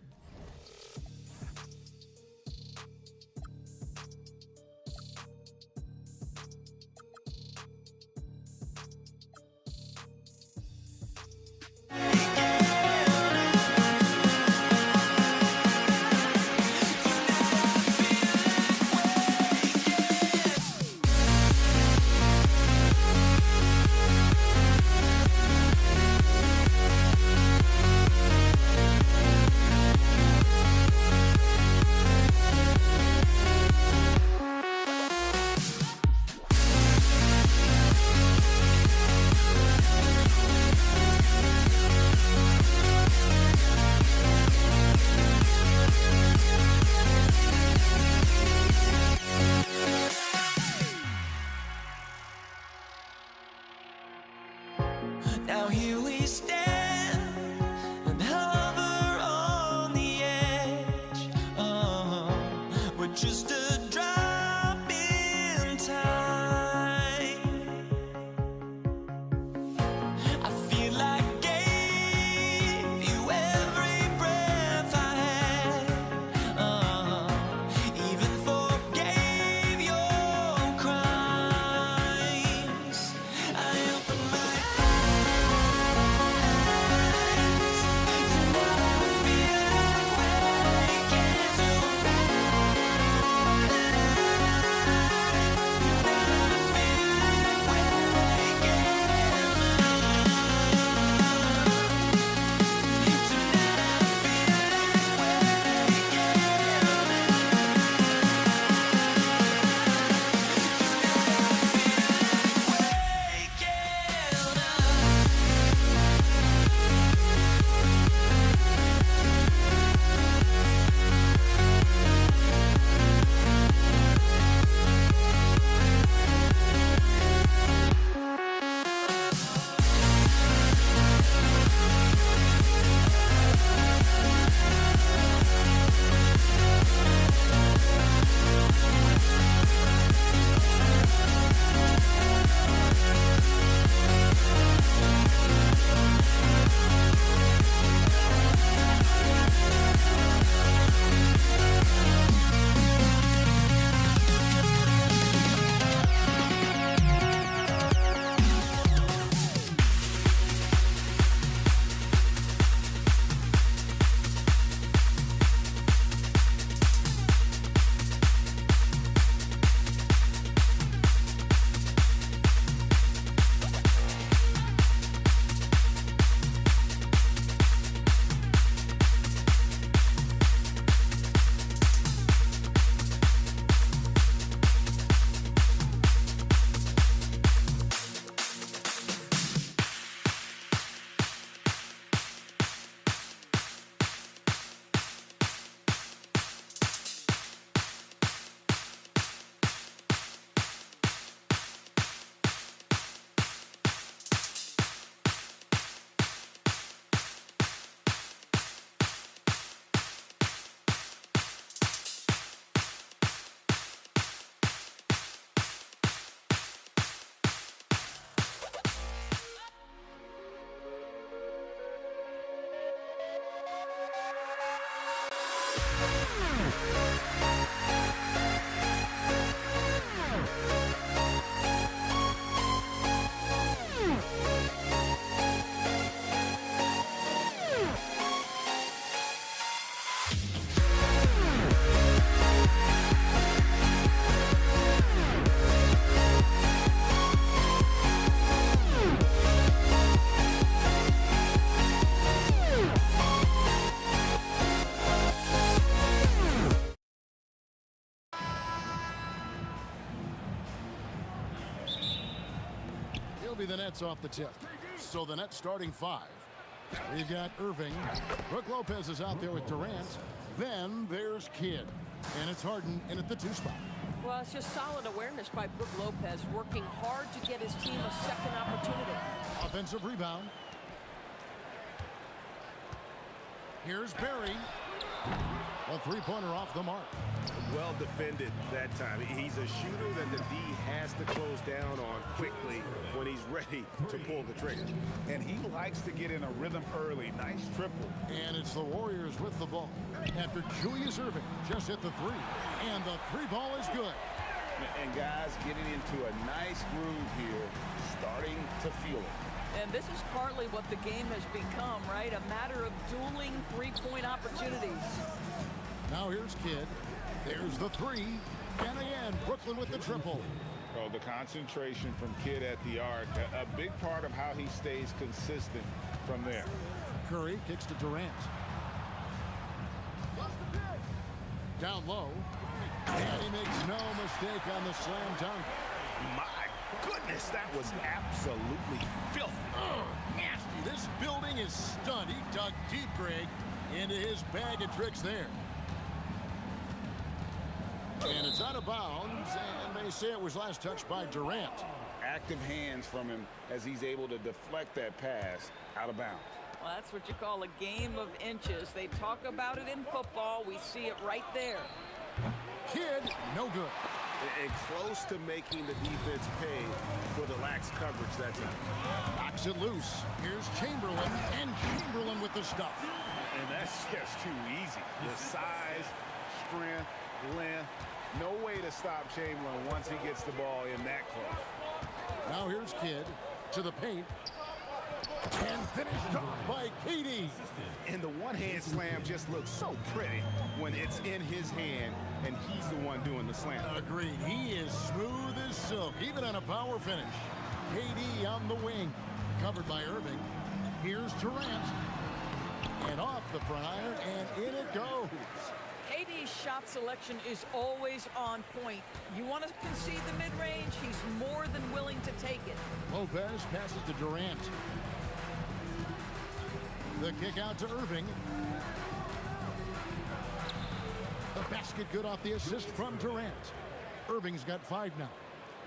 be the Nets off the tip. So the Nets starting 5. We've got Irving. Brook Lopez is out there with Durant. Then there's Kidd. And it's Harden in at the 2 spot. Well, it's just solid awareness by Brook Lopez, working hard to get his team a second opportunity. Offensive rebound. Here's Barry. A 3-pointer off the mark. Well defended that time. He's a shooter that the D has to close down on quickly when he's ready to pull the trigger. And he likes to get in a rhythm early. Nice triple. And it's the Warriors with the ball after Julius Irving just hit the 3. And the 3 ball is good. And guys getting into a nice groove here, starting to feel it. And this is partly what the game has become, right? A matter of dueling 3-point opportunities. Now here's Kidd. There's the 3. And again, Brooklyn with the triple. Oh, the concentration from Kidd at the arc, a big part of how he stays consistent from there. Curry kicks to Durant. Down low. And he makes no mistake on the slam dunk. My goodness, that was absolutely filthy. Oh, nasty. This building is stunned. He dug deep, Greg, into his bag of tricks there. And it's out of bounds, and they say it was last touched by Durant. Active hands from him as he's able to deflect that pass out of bounds. Well, that's what you call a game of inches. They talk about it in football. We see it right there. Kidd, no good. And close to making the defense pay for the lax coverage that time. Knocks it loose. Here's Chamberlain, and Chamberlain with the stuff. And that's just too easy. The size, strength, length, no way to stop Chamberlain once he gets the ball in that close. Now here's Kidd to the paint. And finished off by KD. And the one-hand slam just looks so pretty when it's in his hand and he's the one doing the slam. Agreed. He is smooth as silk, even on a power finish. KD on the wing, covered by Irving. Here's Durant. And off the front iron, and in it goes. KD's shot selection is always on point. You want to concede the mid-range, he's more than willing to take it. Lopez passes to Durant. The kick out to Irving. The basket good off the assist from Durant. Irving's got 5 now.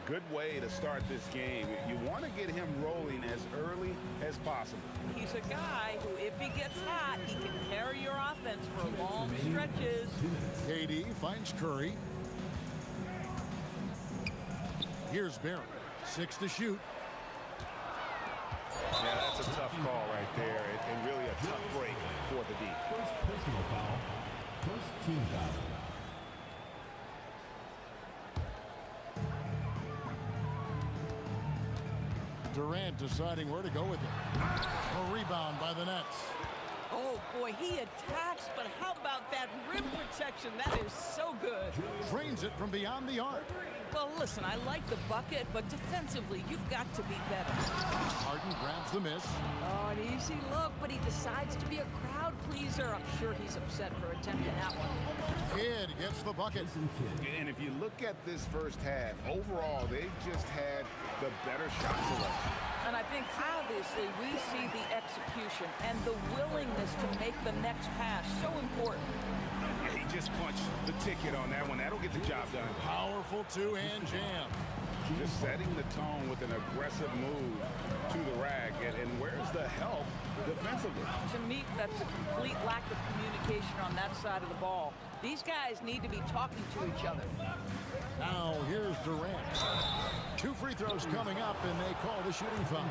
Good way to start this game. You want to get him rolling as early as possible. He's a guy who, if he gets hot, he can carry your offense for long stretches. KD finds Curry. Here's Barry. 6 to shoot. Yeah, that's a tough call right there, and really a tough break for the D. First personal foul. First team foul. Durant deciding where to go with it. A rebound by the Nets. Oh, boy, he attacks, but how about that rim protection? That is so good. Drains it from beyond the arc. Well, listen, I like the bucket, but defensively, you've got to be better. Harden grabs the miss. Oh, an easy look, but he decides to be a crowd pleaser. I'm sure he's upset for attempting that one. Kidd gets the bucket. And if you look at this first half, overall, they've just had the better shot selection. And I think, obviously, we see the execution and the willingness to make the next pass so important. Yeah, he just punched the ticket on that one. That'll get the job done. Powerful 2-hand jam. Just setting the tone with an aggressive move to the rack. And where's the help defensively? To me, that's a complete lack of communication on that side of the ball. These guys need to be talking to each other. Now here's Durant. 2 free throws coming up, and they call the shooting foul.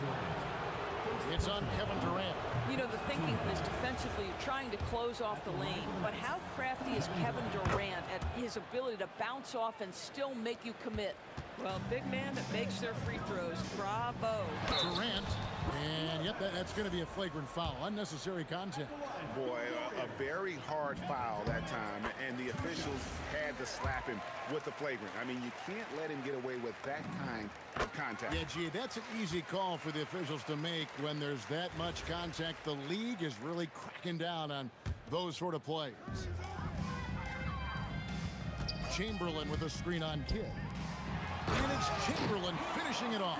It's on Kevin Durant. You know, the thinking is defensively you're trying to close off the lane, but how crafty is Kevin Durant at his ability to bounce off and still make you commit? Well, big man that makes their free throws. Bravo. Durant. And yep, that's going to be a flagrant foul. Unnecessary contact. Boy, a very hard foul that time, and the officials had to slap him with the flagrant. I mean, you can't let him get away with that kind of contact. Yeah, gee, that's an easy call for the officials to make when there's that much contact. The league is really cracking down on those sort of plays. Chamberlain with a screen on Kidd. And it's Chamberlain finishing it off.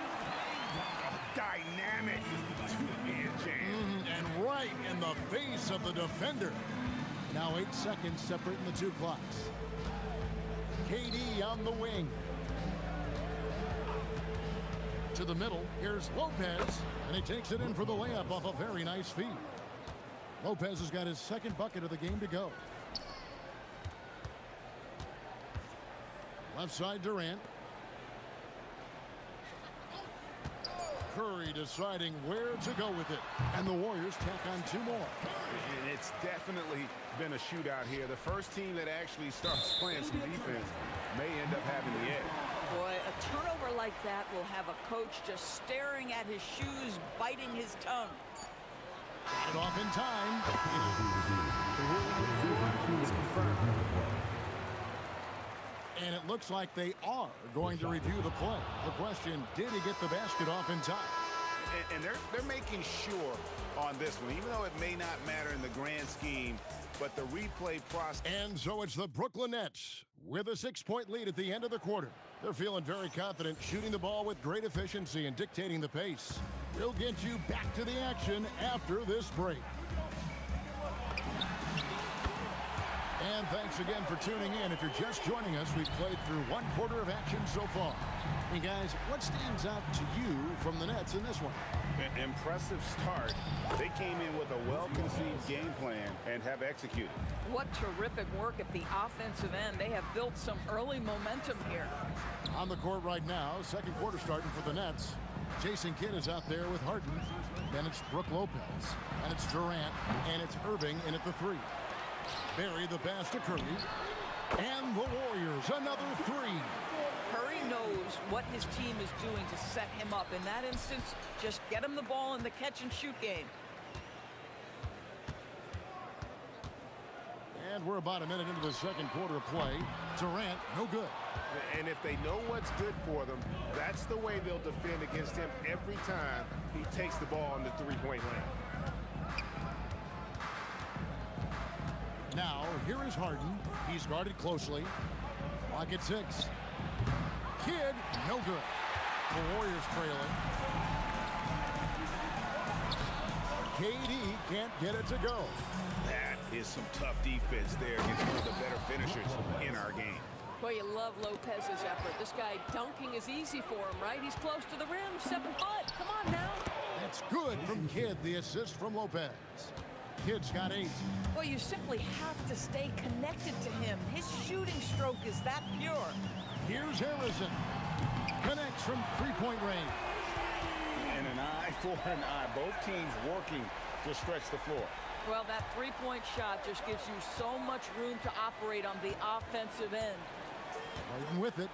dynamic two-man jam. And right in the face of the defender. Now 8 seconds separating the two clocks. KD on the wing. To the middle, here's Lopez, and he takes it in for the layup off a very nice feed. Lopez has got his second bucket of the game to go. Left side, Durant. Curry deciding where to go with it. And the Warriors tack on 2 more. And it's definitely been a shootout here. The first team that actually starts playing some defense may end up having the edge. Boy, a turnover like that will have a coach just staring at his shoes, biting his tongue. Got it off in time. It's confirmed. And it looks like they are going to review the play. The question, did he get the basket off in time? And they're making sure on this one, even though it may not matter in the grand scheme, but the replay process. And so it's the Brooklyn Nets with a 6-point lead at the end of the quarter. They're feeling very confident, shooting the ball with great efficiency and dictating the pace. We'll get you back to the action after this break. And thanks again for tuning in. If you're just joining us, we've played through 1 quarter of action so far. Hey guys, what stands out to you from the Nets in this one? An impressive start. They came in with a well-conceived game plan and have executed. What terrific work at the offensive end. They have built some early momentum here. On the court right now, second quarter starting for the Nets. Jason Kidd is out there with Harden. Then it's Brook Lopez. And it's Durant. And it's Irving in at the 3. Barry the pass to Curry. And the Warriors, another 3. Curry knows what his team is doing to set him up. In that instance, just get him the ball in the catch-and-shoot game. And we're about a minute into the second quarter of play. Durant, no good. And if they know what's good for them, that's the way they'll defend against him every time he takes the ball in the three-point line. Now, here is Harden. He's guarded closely. Clock at 6. Kidd, no good. The Warriors trailing. KD can't get it to go. That is some tough defense there against one of the better finishers in our game. Well, you love Lopez's effort. This guy dunking is easy for him, right? He's close to the rim, 7 foot. Come on now. That's good from Kidd, the assist from Lopez. Kidd's got 8. Well, you simply have to stay connected to him. His shooting stroke is that pure. Here's Harrison. Connects from 3-point range. And an eye for an eye. Both teams working to stretch the floor. Well, that 3-point shot just gives you so much room to operate on the offensive end. Harden with it.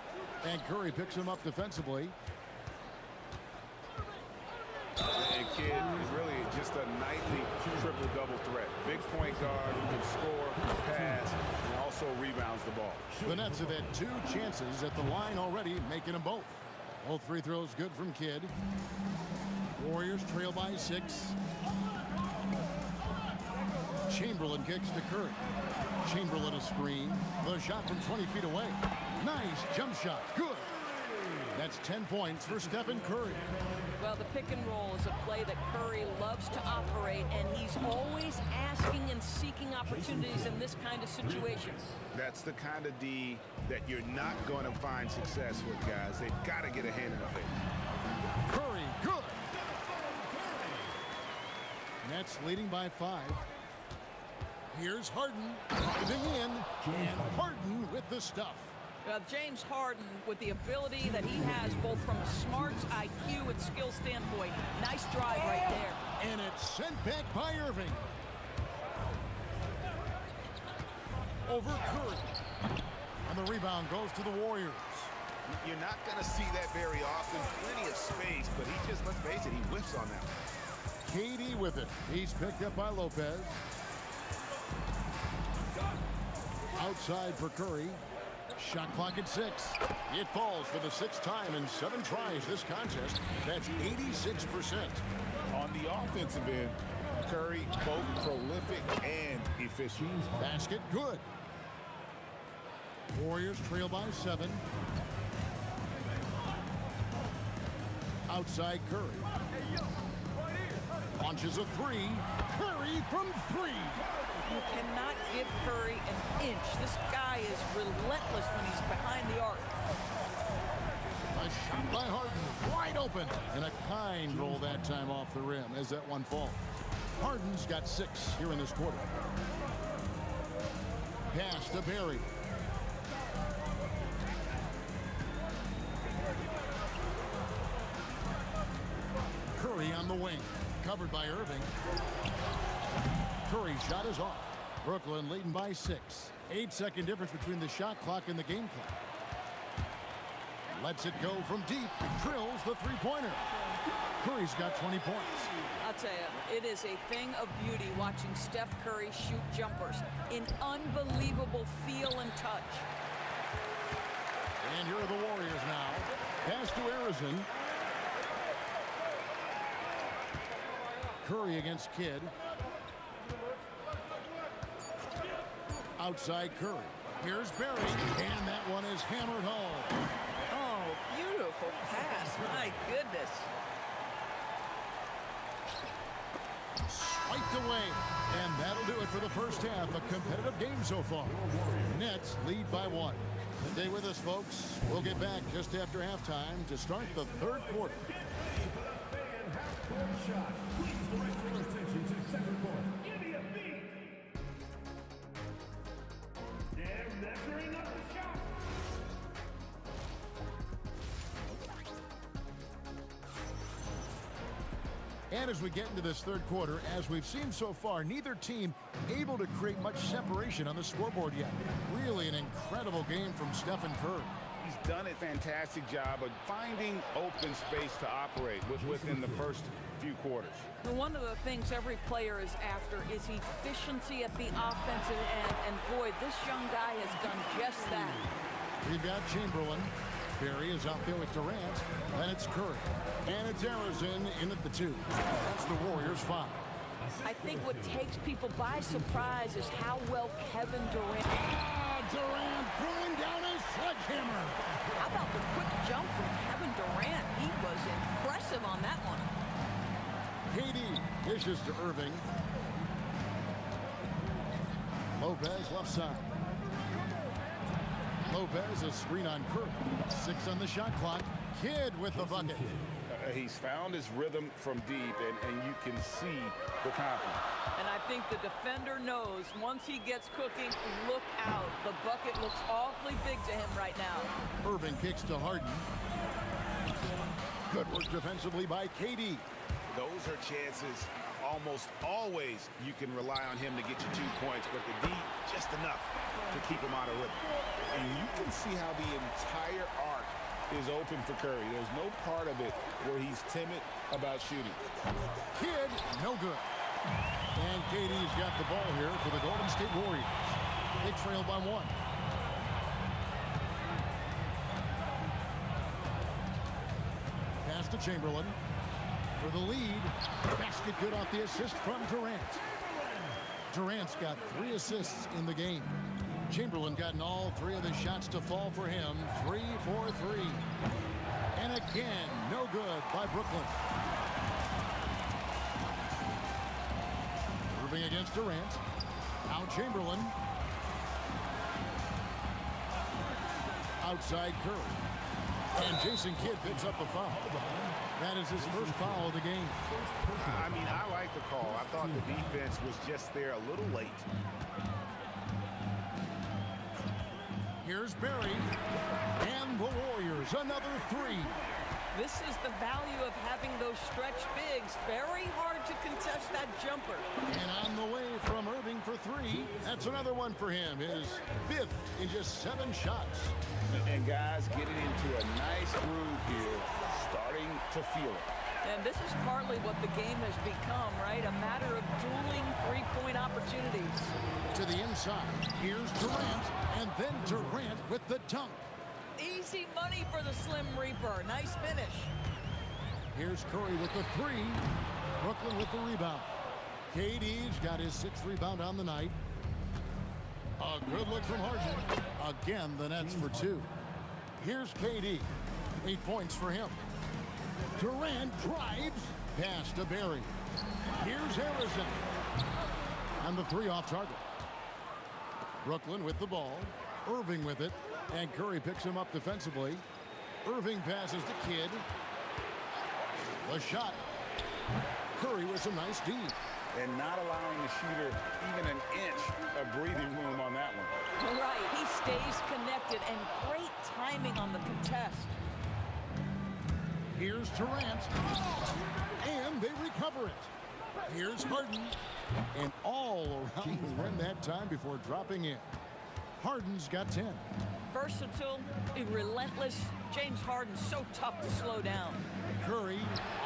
And Curry picks him up defensively. And Kidd is really just a nightly triple-double threat. Big point guard who can score, pass, and also rebounds the ball. The Nets have had 2 chances at the line already, making them both. Both free throws good from Kidd. Warriors trail by 6. Chamberlain kicks to Curry. Chamberlain a screen. The shot from 20 feet away. Nice jump shot. Good. That's 10 points for Stephen Curry. Well, the pick and roll is a play that Curry loves to operate, and he's always asking and seeking opportunities in this kind of situations. That's the kind of D that you're not going to find success with, guys. They've got to get a hand in the face. Curry, good. Nets leading by 5. Here's Harden driving in, and Harden with the stuff. James Harden, with the ability that he has both from a smarts, IQ, and skill standpoint. Nice drive right there. And it's sent back by Irving. Over Curry. And the rebound goes to the Warriors. You're not going to see that very often. Plenty of space, but he just, let's face it, he whiffs on that one. KD with it. He's picked up by Lopez. Outside for Curry. Shot clock at 6. It falls for the 6th time in 7 tries this contest. That's 86%. On the offensive end, Curry both prolific and efficient. Basket good. Warriors trail by 7. Outside Curry. Launches a three. Curry from three. You cannot give Curry an inch. This guy is relentless when he's behind the arc. A shot by Harden, wide open. And a kind roll that time off the rim as that one falls. Harden's got 6 here in this quarter. Pass to Barry. Curry on the wing. Covered by Irving. Curry's shot is off. Brooklyn leading by 6. 8-second difference between the shot clock and the game clock. Lets it go from deep. Drills the three-pointer. Curry's got 20 points. I'll tell you, it is a thing of beauty watching Steph Curry shoot jumpers in unbelievable feel and touch. And here are the Warriors now. Pass to Arizon. Curry against Kidd. Outside Curry. Here's Barry. And that one is hammered home. Oh, beautiful pass. My goodness. Swiped away. And that'll do it for the first half. A competitive game so far. Nets lead by 1. Stay with us, folks. We'll get back just after halftime to start the third quarter. And as we get into this third quarter, as we've seen so far, neither team able to create much separation on the scoreboard yet. Really an incredible game from Stephen Curry. He's done a fantastic job of finding open space to operate within the first few quarters. One of the things every player is after is efficiency at the offensive end, and boy, this young guy has done just that. We've got Chamberlain. Barry is out there with Durant. Then it's Curry. And it's Arizon in at the 2. That's the Warriors' 5. I think what takes people by surprise is how well Kevin Durant... Durant throwing down his sledgehammer. How about the quick jump from Kevin Durant? He was impressive on that one. KD dishes to Irving. Lopez left side. Lopez a screen on Curry. 6 on the shot clock. Kidd with the bucket. He's found his rhythm from deep, and you can see the confidence. And I think the defender knows once he gets cooking, look out. The bucket looks awfully big to him right now. Irving kicks to Harden. Good work defensively by KD. Those are chances almost always you can rely on him to get you 2 points, but the D, just enough to keep him out of rhythm. And you can see how the entire arc is open for Curry. There's no part of it where he's timid about shooting. Kidd, no good. And KD's got the ball here for the Golden State Warriors. They trail by 1. Pass to Chamberlain. For the lead, basket good off the assist from Durant. Durant's got 3 assists in the game. Chamberlain gotten all 3 of his shots to fall for him. 3 for 3. And again, no good by Brooklyn. Irving against Durant. Now Chamberlain. Outside Curry. And Jason Kidd picks up the foul. That is his first foul of the game. I mean, I like the call. I thought the defense was just there a little late. Here's Barry. And the Warriors, another 3. This is the value of having those stretch bigs. Very hard to contest that jumper. And on the way from Irving for 3. That's another one for him. His 5th in just 7 shots. And guys getting into a nice groove here, starting to feel it. And this is partly what the game has become, right? A matter of dueling three-point opportunities. To the inside. Here's Durant. And then Durant with the dunk. Easy money for the Slim Reaper. Nice finish. Here's Curry with the 3. Brooklyn with the rebound. KD's got his 6th rebound on the night. A good look from Harden. Again, the Nets for 2. Here's KD. 8 points for him. Durant drives. Pass to Barry. Here's Harrison. And the three off target. Brooklyn with the ball. Irving with it. And Curry picks him up defensively. Irving passes to Kidd. The shot. Curry with some nice D. And not allowing the shooter even an inch of breathing room on that one. Right, he stays connected, and great timing on the contest. Here's Durant. And they recover it. Here's Harden. And all around the rim that time before dropping in. Harden's got 10. Versatile, relentless. James Harden so tough to slow down. Curry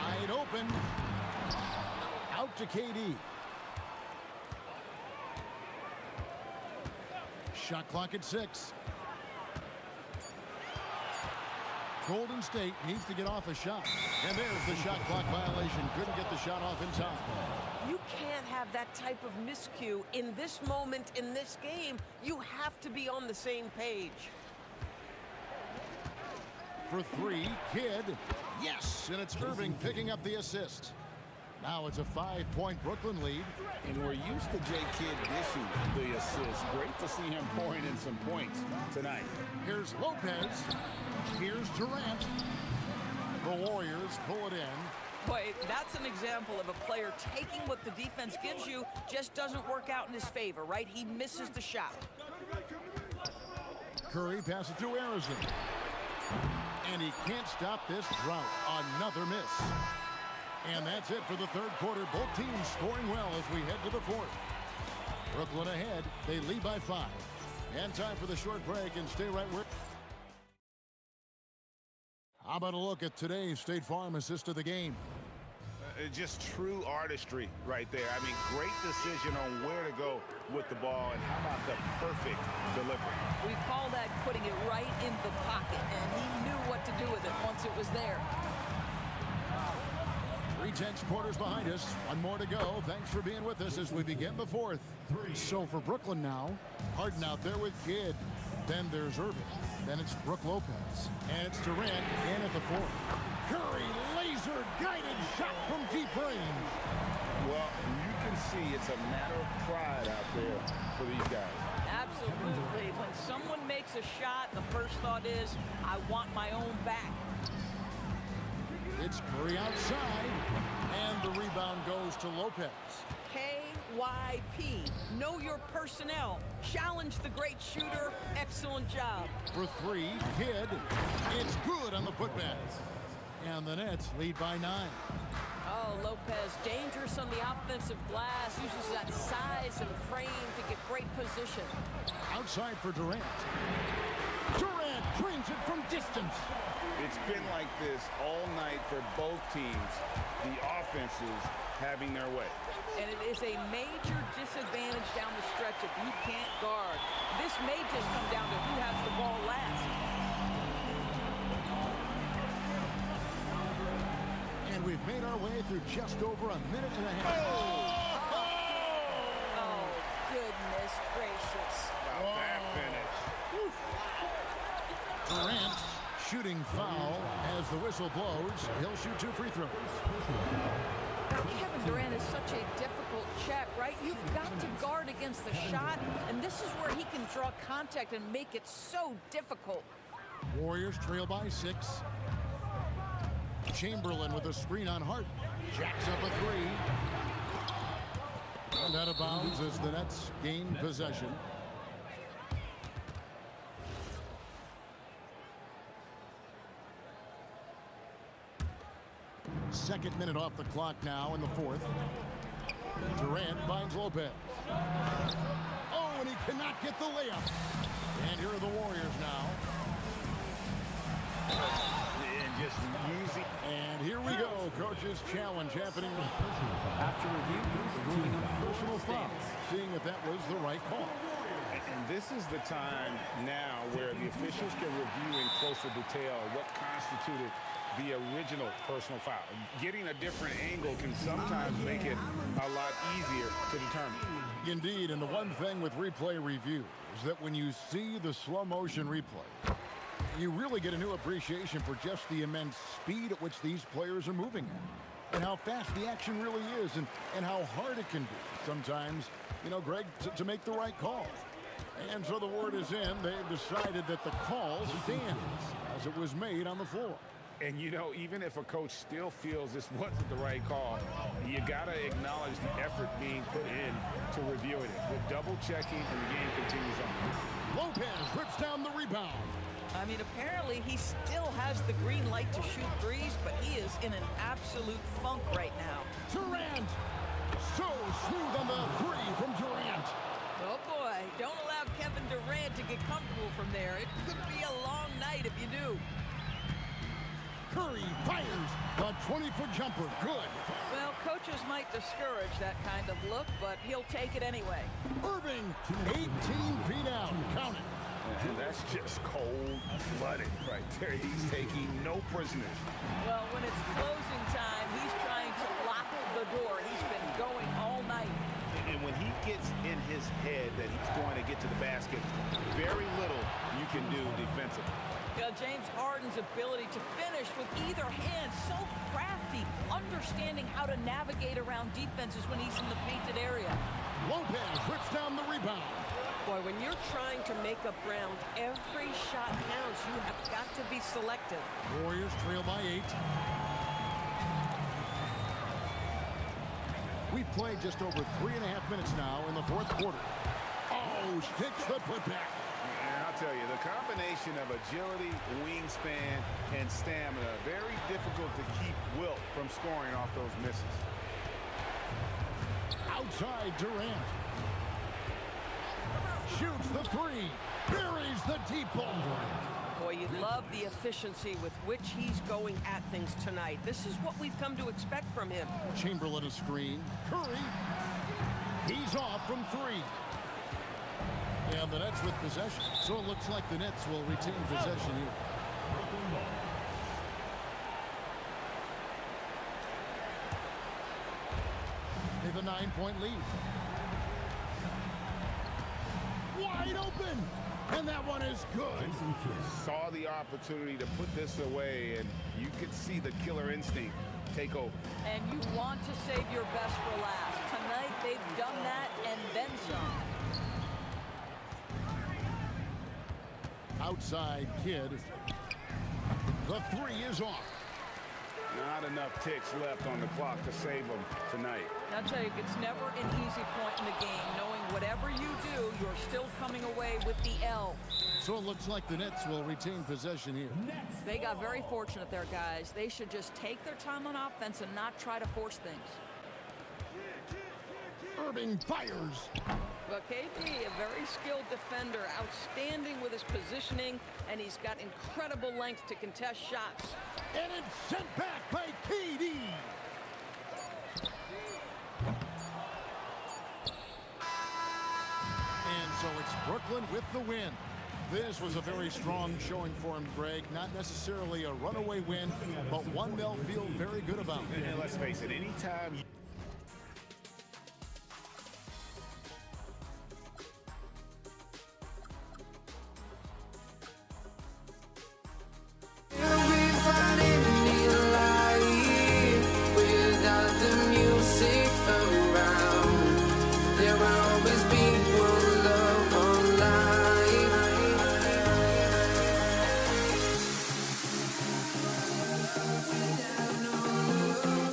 wide open. Out to KD. Shot clock at 6. Golden State needs to get off a shot. And there's the shot clock violation. Couldn't get the shot off in time. You can't have that type of miscue in this moment in this game. You have to be on the same page. For three, Kidd. Yes, and it's Irving picking up the assist. Now it's a 5-point Brooklyn lead. And we're used to J. Kidd dishing the assist. Great to see him pouring in some points tonight. Here's Lopez. Here's Durant. The Warriors pull it in. Boy, that's an example of a player taking what the defense gives you, just doesn't work out in his favor, right? He misses the shot. Curry passes to Harrison. And he can't stop this drought. Another miss. And that's it for the third quarter. Both teams scoring well as we head to the fourth. Brooklyn ahead. They lead by 5. And time for the short break, and stay right where. How about a look at today's State Farm assist of the game? Just true artistry right there. I mean, great decision on where to go with the ball, and how about the perfect delivery? We call that putting it right in the pocket, and he knew what to do with it once it was there. 3/10 quarters behind us. One more to go. Thanks for being with us as we begin the fourth. So for Brooklyn now, Harden out there with Kidd. Then there's Irving. Then it's Brook Lopez. And it's Durant in at the 4. Curry, laser-guided shot from deep range. Well, you can see it's a matter of pride out there for these guys. Absolutely. When someone makes a shot, the first thought is, I want my own back. It's Curry outside, and the rebound goes to Lopez. KYP. Know your personnel. Challenge the great shooter. Excellent job. For 3, Kidd. It's good on the putback. And the Nets lead by 9. Oh, Lopez, dangerous on the offensive glass. Uses that size and frame to get great position. Outside for Durant. Durant drains it from distance. It's been like this all night for both teams. The offenses having their way. And it is a major disadvantage down the stretch if you can't guard. This may just come down to who has the ball last. And we've made our way through just over a minute and a half. Oh, goodness gracious. About that finish. Durant shooting foul as the whistle blows. He'll shoot 2 free throws. Kevin Durant is such a difficult check, right? You've got to guard against the shot, and this is where he can draw contact and make it so difficult. Warriors trail by 6. Chamberlain with a screen on Hart. Jacks up a 3. And out of bounds as the Nets gain possession. Second minute off the clock now in the fourth. Durant finds Lopez. Oh, and he cannot get the layup. And here are the Warriors now. And just easy. And here we go. Coach's challenge happening. After review, ruling on personal foul. Seeing if that was the right call. And this is the time now where the officials can review in closer detail what constituted the original personal foul. Getting a different angle can sometimes make it a lot easier to determine. Indeed, and the one thing with replay review is that when you see the slow motion replay, You really get a new appreciation for just the immense speed at which these players are moving at, and how fast the action really is, and how hard it can be sometimes, you know, Greg, to make the right call. And so the word is in. They've decided that the call stands as it was made on the floor. And, you know, even if a coach still feels this wasn't the right call, you got to acknowledge the effort being put in to reviewing it. With double-checking, and the game continues on. Lopez rips down the rebound. I mean, apparently he still has the green light to shoot threes, but he is in an absolute funk right now. Durant! So smooth on the three from Durant. Oh, boy. Don't allow Kevin Durant to get comfortable from there. It could be a long night if you do. Curry fires a 20-foot jumper. Good. Well, coaches might discourage that kind of look, but he'll take it anyway. Irving, 18 feet out. Count it. And that's just cold-blooded right there. He's taking no prisoners. Well, when it's closing time, he's trying to lock the door. He's been going all night. And when he gets in his head that he's going to get to the basket, very little you can do defensively. James Harden's ability to finish with either hand, so crafty, understanding how to navigate around defenses when he's in the painted area. Lopez rips down the rebound. Boy, when you're trying to make up ground, every shot counts. You have got to be selective. Warriors trail by 8. We've played just over 3.5 minutes now in the fourth quarter. Oh, sticks the putback. And I'll tell you, the combination of agility, wingspan, and stamina, very difficult to keep Wilt from scoring off those misses. Outside Durant. Shoots the three. Buries the deep ball. Boy, you love the efficiency with which he's going at things tonight. This is what we've come to expect from him. Chamberlain a screen. Curry. He's off from 3. And the Nets with possession. So it looks like the Nets will retain possession here. They have a 9-point lead. Wide open. And that one is good. Saw the opportunity to put this away, and you could see the killer instinct take over. And you want to save your best for last. Tonight, they've done that and then some. Outside Kid. The 3 is off. Not enough ticks left on the clock to save them tonight. I'll tell you, it's never an easy point in the game, knowing whatever you do, you're still coming away with the L. So it looks like the Nets will retain possession here. They got very fortunate there, guys. They should just take their time on offense and not try to force things. Irving fires. But KD, a very skilled defender, outstanding with his positioning, and he's got incredible length to contest shots. And it's sent back by KD. And so it's Brooklyn with the win. This was a very strong showing for him, Greg. Not necessarily a runaway win, but one they'll feel very good about. And let's face it, anytime you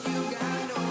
You got no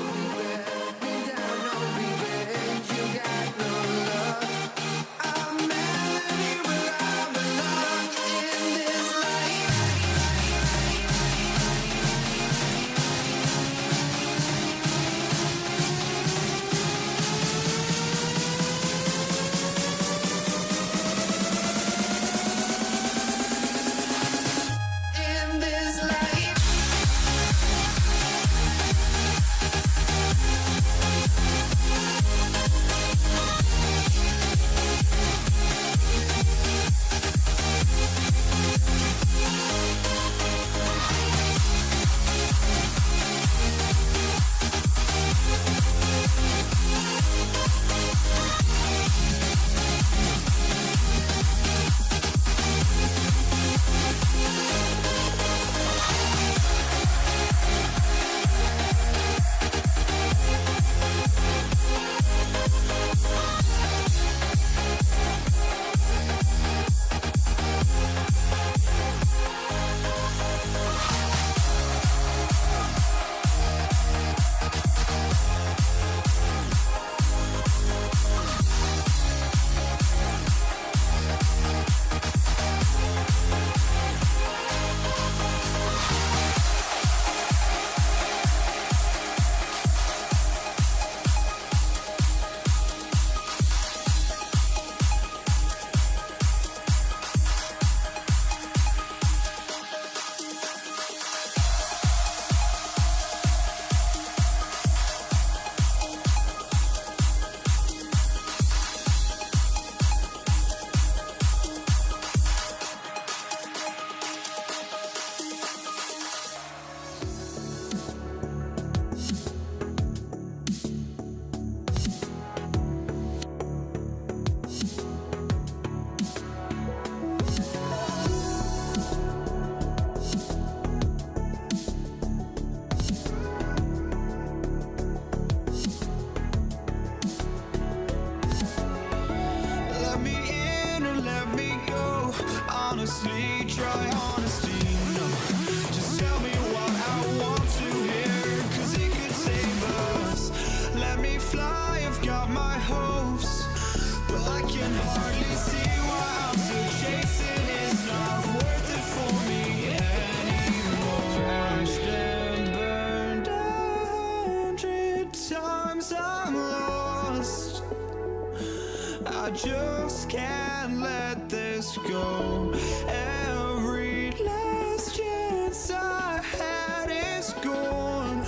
just can't let this go. Every last chance I had is gone,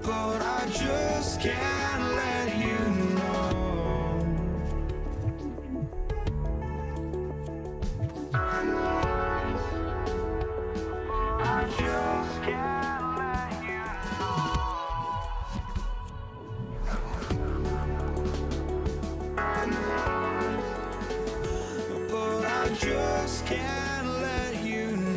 but I just can't let you know. I just can't let you know. But I just can't let you know.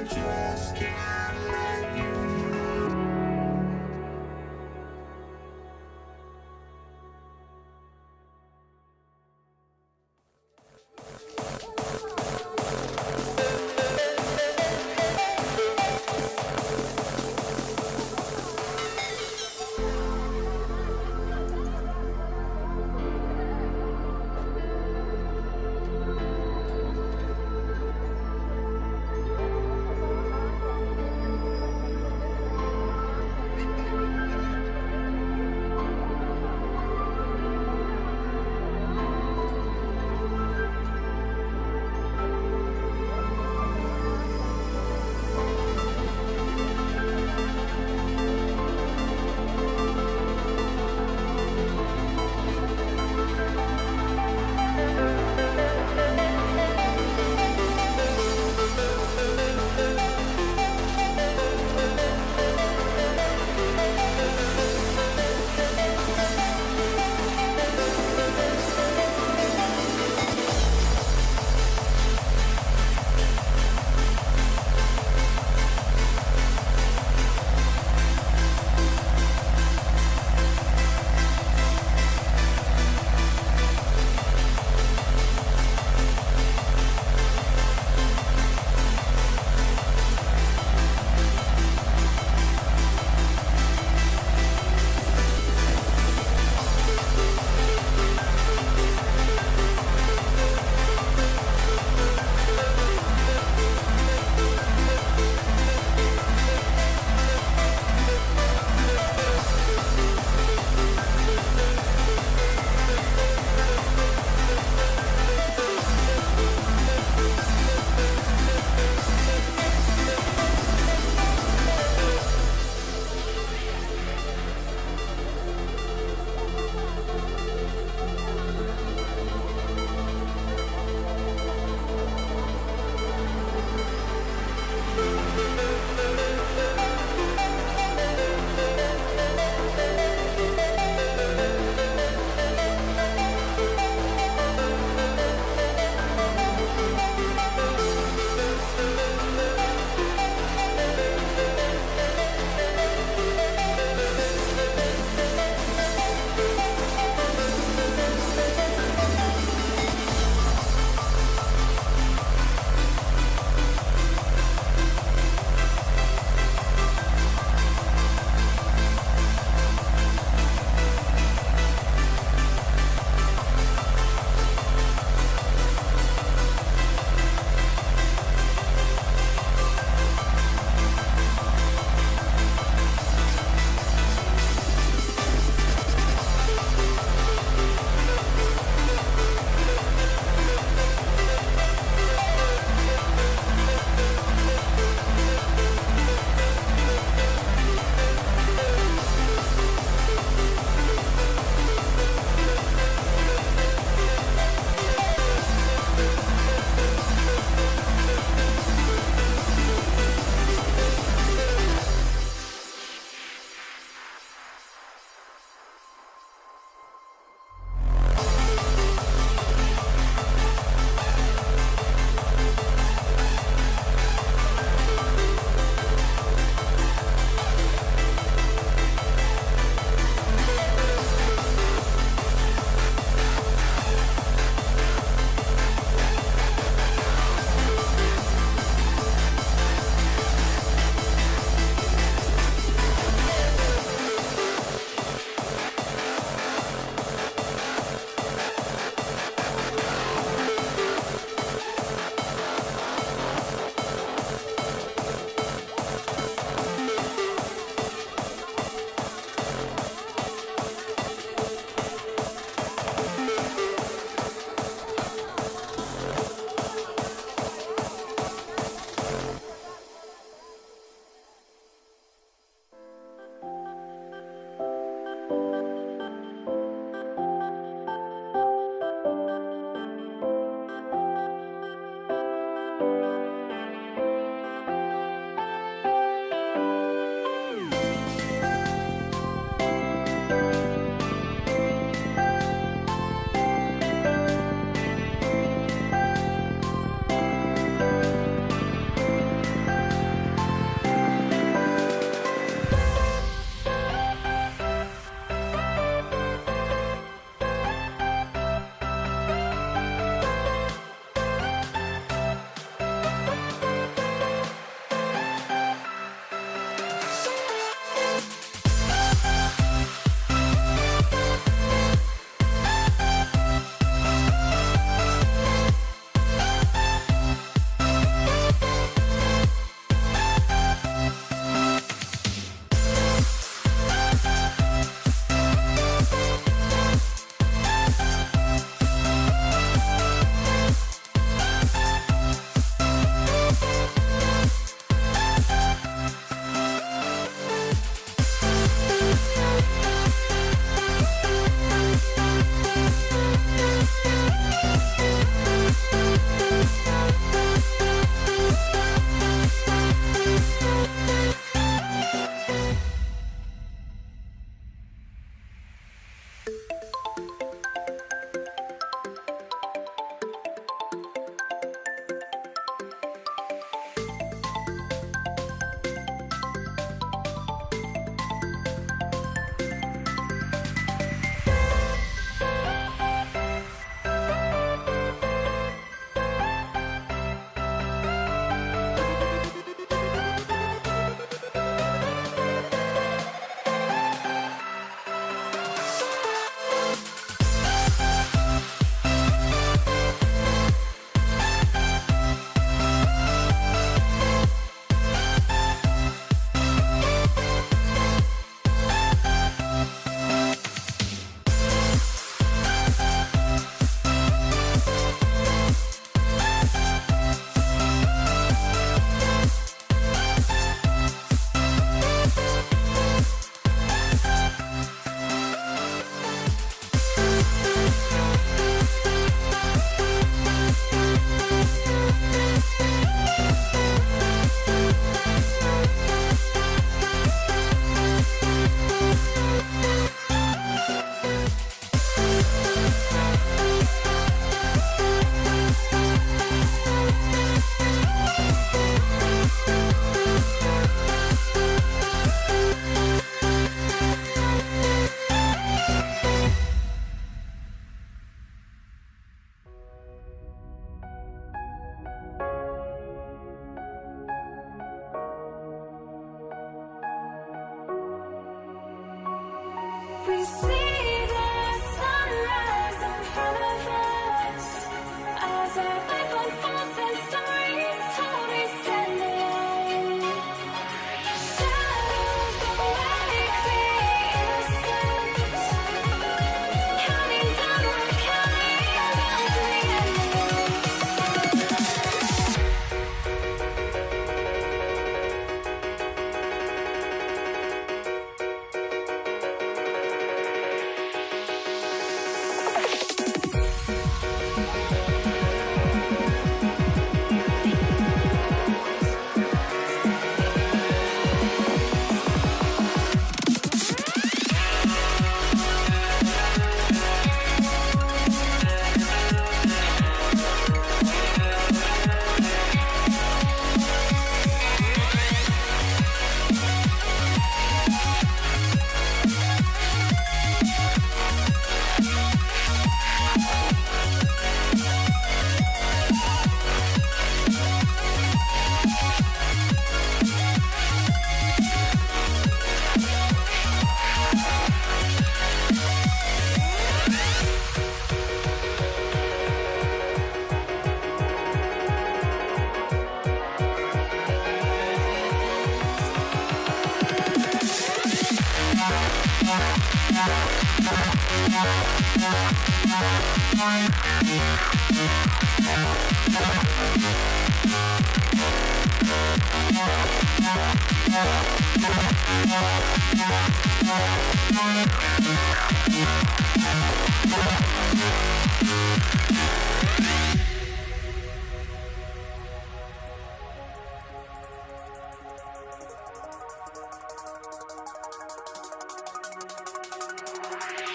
Just can't let you know. We see the sunrise in front of us as our life unfolds and stories told we stand alone. Shadows awake the innocence, counting down, we're counting down to the end.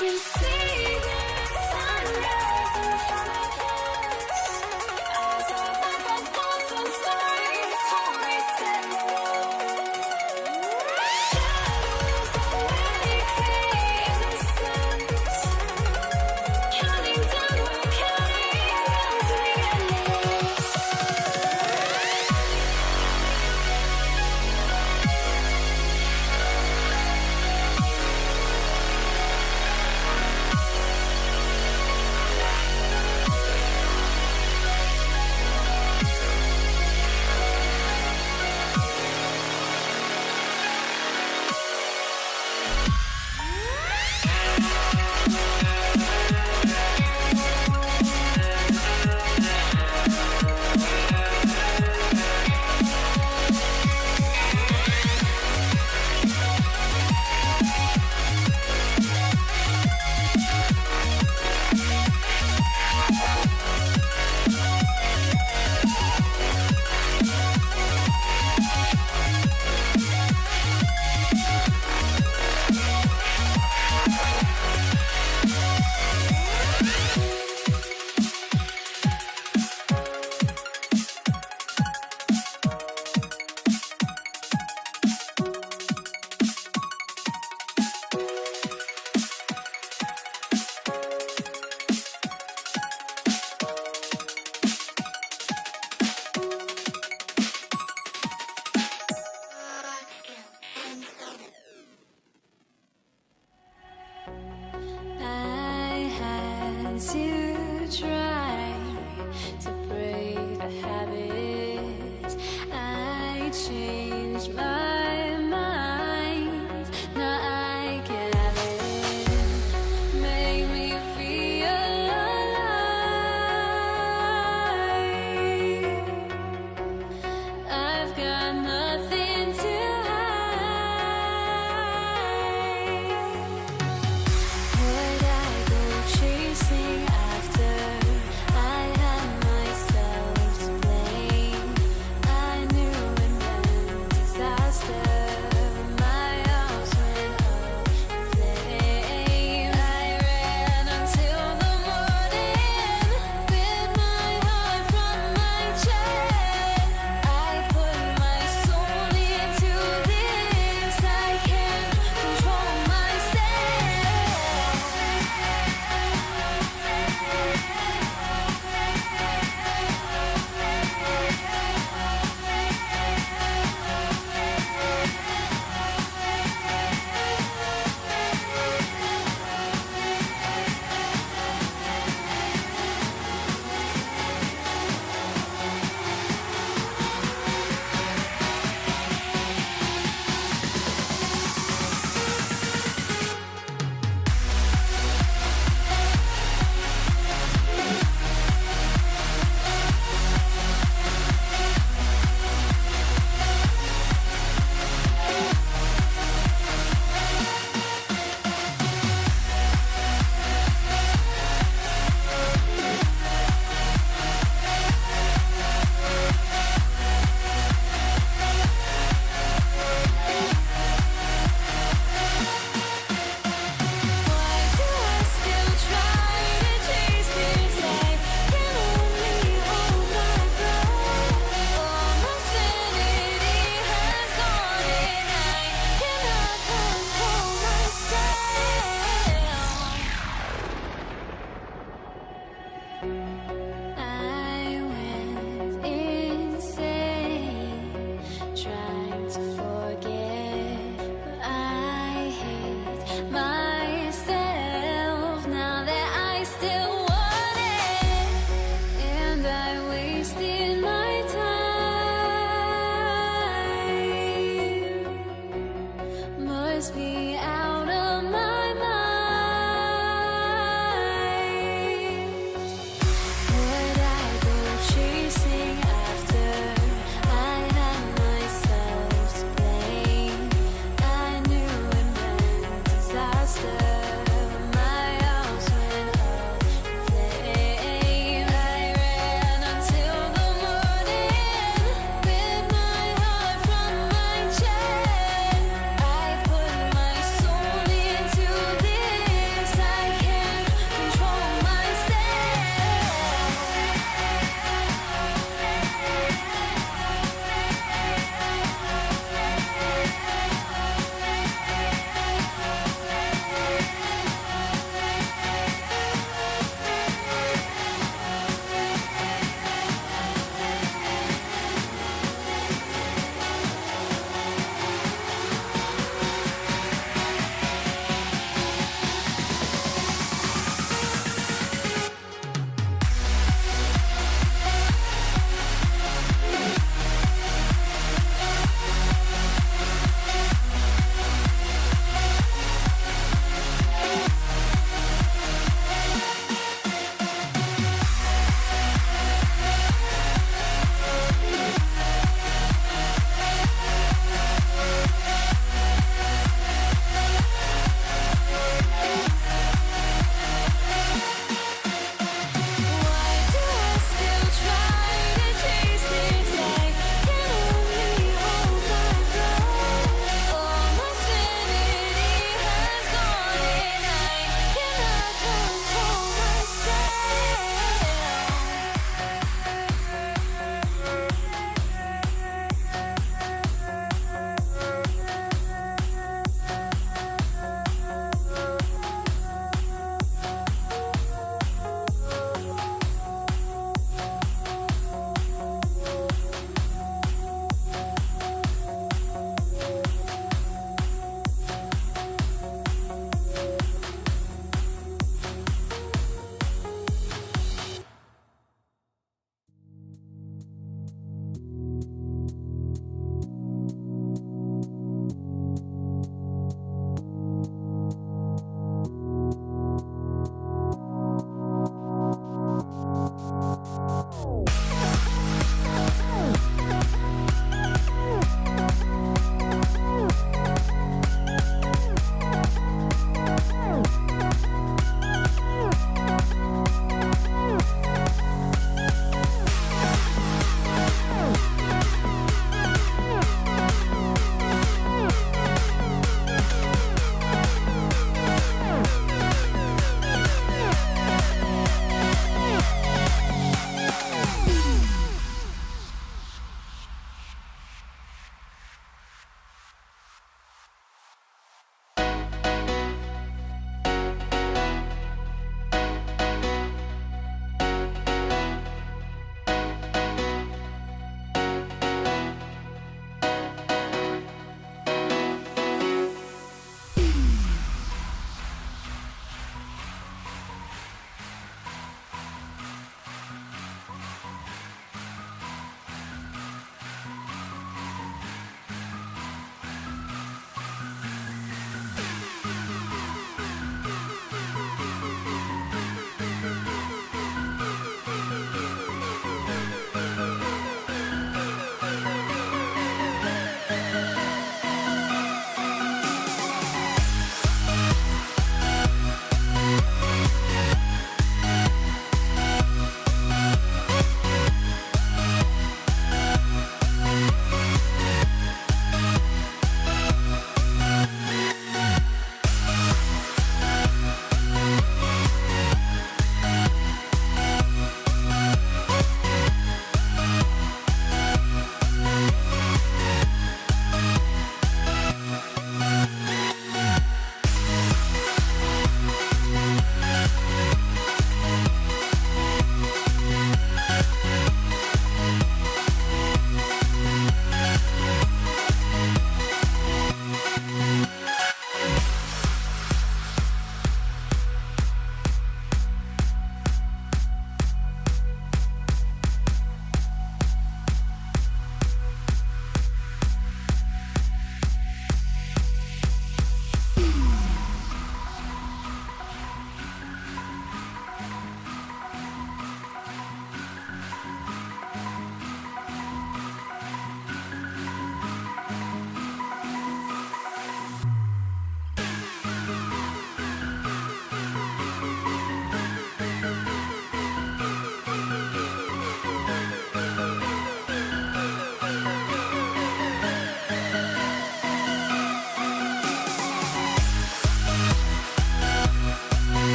We see the sunrise in front of us as our life unfolds and stories told we stand alone. Shadows awake the innocence, counting down, we're counting down to the endless. I had to try to break the habit. I changed my mind. Now I can have it. Make me feel alive. I've got nothing to hide. Would I go chasing after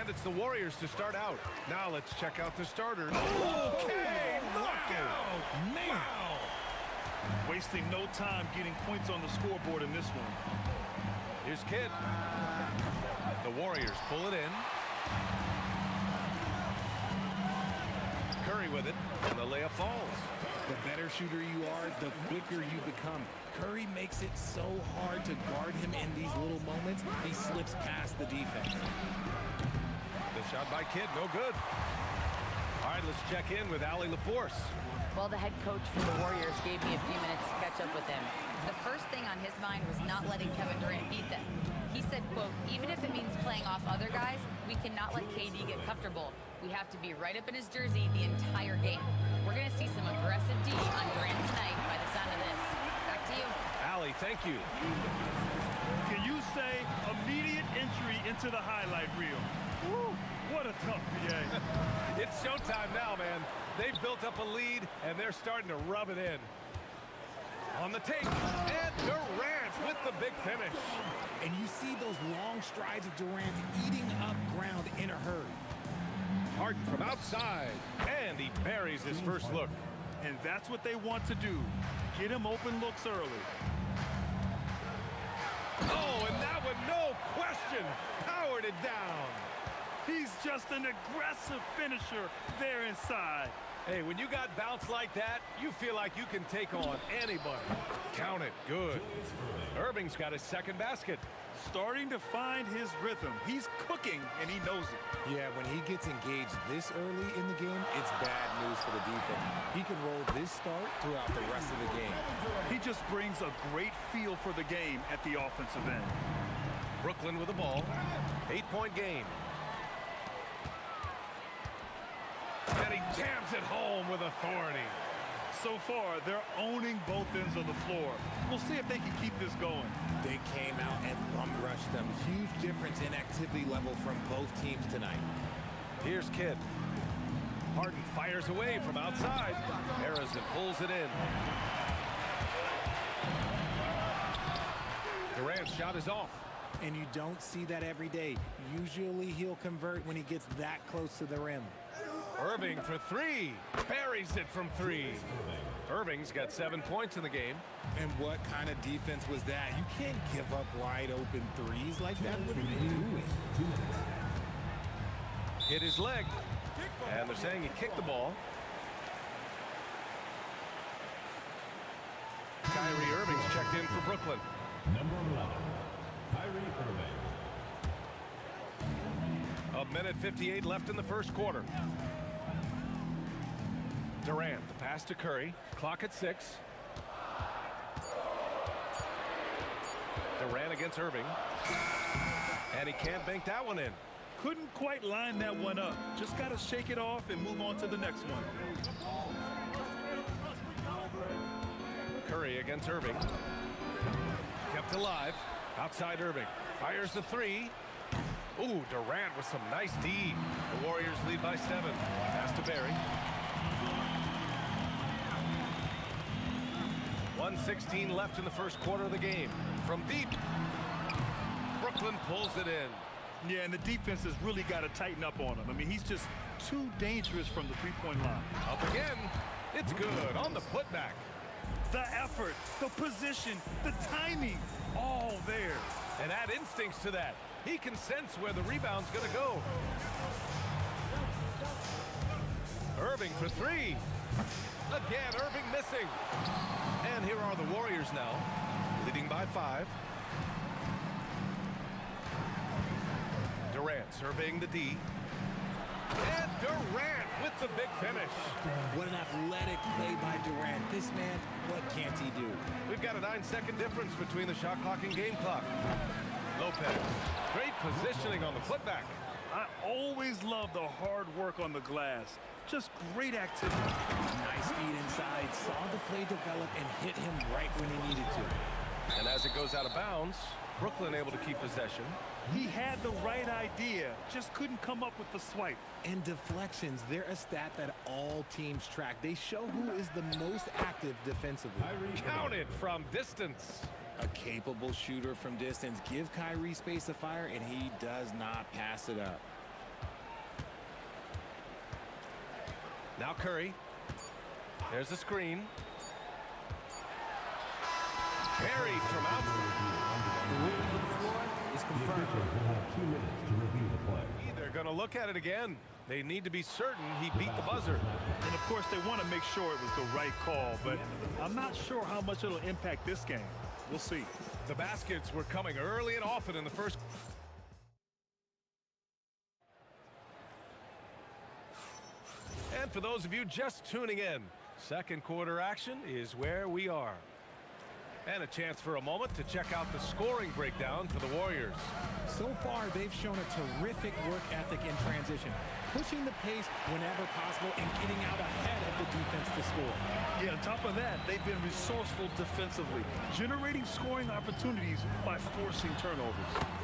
And it's the Warriors to start out. Now let's check out the starters. Okay, knockout! Wow! Wasting no time getting points on the scoreboard in this one. Here's Kidd. The Warriors pull it in. Curry with it, and the layup falls. The better shooter you are, the quicker you become. Curry makes it so hard to guard him in these little moments. He slips past the defense. The shot by Kidd, no good. All right, let's check in with Allie LaForce. Well, the head coach for the Warriors gave me a few minutes to catch up with him. The first thing on his mind was not letting Kevin Durant beat them. He said, quote, even if it means playing off other guys, we cannot let KD get comfortable. We have to be right up in his jersey the entire game. We're going to see some aggressive D on Durant tonight by the sound of this. Back to you. Allie, thank you. Can you say immediate entry into the highlight reel? Woo, what a tough PA. It's showtime now, man. They've built up a lead, and they're starting to rub it in. On the take, and Durant with the big finish. And you see those long strides of Durant eating up ground in a hurry. Harden from outside, and he buries his first look. And that's what they want to do. Get him open looks early. Oh, and that one, no question, powered it down. He's just an aggressive finisher there inside. Hey, when you got bounce like that, you feel like you can take on anybody. Count it, good. Irving's got his second basket. starting to find his rhythm. He's cooking, and he knows it. Yeah, when he gets engaged this early in the game, it's bad news for the defense. He can roll this start throughout the rest of the game. He just brings a great feel for the game at the offensive end. Brooklyn with the ball. 8-point game. And he jams it home with authority. So far, they're owning both ends of the floor. We'll see if they can keep this going. They came out and bum-rushed them. Huge difference in activity level from both teams tonight. Here's Kidd. Harden fires away from outside. Harrison pulls it in. Durant's shot is off. And you don't see that every day. Usually he'll convert when he gets that close to the rim. Irving for three. Buries it from three. Irving's got 7 points in the game. And what kind of defense was that? You can't give up wide open threes like that. What are you doing? Hit his leg. And they're saying he kicked the ball. Kyrie Irving's checked in for Brooklyn. Number 11, Kyrie Irving. A minute 58 left in the first quarter. Durant, the pass to Curry. Clock at 6. Durant against Irving. And he can't bank that one in. Couldn't quite line that one up. Just got to shake it off and move on to the next one. Curry against Irving. Kept alive. Outside Irving. Fires the three. Ooh, Durant with some nice D. The Warriors lead by 7. Pass to Barry. 1:16 left in the first quarter of the game. From deep. Brooklyn pulls it in. Yeah, and the defense has really got to tighten up on him. I mean, he's just too dangerous from the three-point line. Up again. It's good on the putback. The effort, the position, the timing, all there. And add instincts to that. He can sense where the rebound's going to go. Irving for three. Again, Irving missing. And here are the Warriors now, leading by 5. Durant surveying the D. And Durant with the big finish. What an athletic play by Durant. This man, what can't he do? We've got a 9-second difference between the shot clock and game clock. Lopez, great positioning on the putback. I always love the hard work on the glass. Just great activity. Nice feed inside, saw the play develop and hit him right when he needed to. And as it goes out of bounds, Brooklyn able to keep possession. He had the right idea, just couldn't come up with the swipe. And deflections, they're a stat that all teams track. They show who is the most active defensively. Count it from distance. A capable shooter from distance. Give Kyrie space to fire, and he does not pass it up. Now Curry. There's the screen. Barry from outside. The rule on the floor is confirmed. They're going to look at it again. They need to be certain he beat the buzzer. And of course, they want to make sure it was the right call, but I'm not sure how much it'll impact this game. We'll see. The baskets were coming early and often in the first. And for those of you just tuning in, second quarter action is where we are. And a chance for a moment to check out the scoring breakdown for the Warriors. So far, they've shown a terrific work ethic in transition, pushing the pace whenever possible and getting out ahead of the defense to score. Yeah, on top of that, they've been resourceful defensively, generating scoring opportunities by forcing turnovers.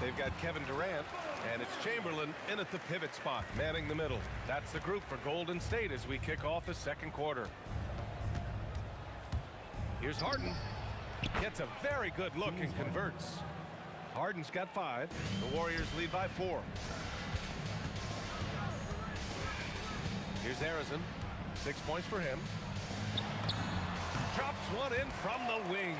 They've got Kevin Durant, and it's Chamberlain in at the pivot spot, manning the middle. That's the group for Golden State as we kick off the second quarter. Here's Harden. Gets a very good look and converts. Harden's got 5. The Warriors lead by 4. Here's Harrison. 6 points for him. Drops one in from the wing.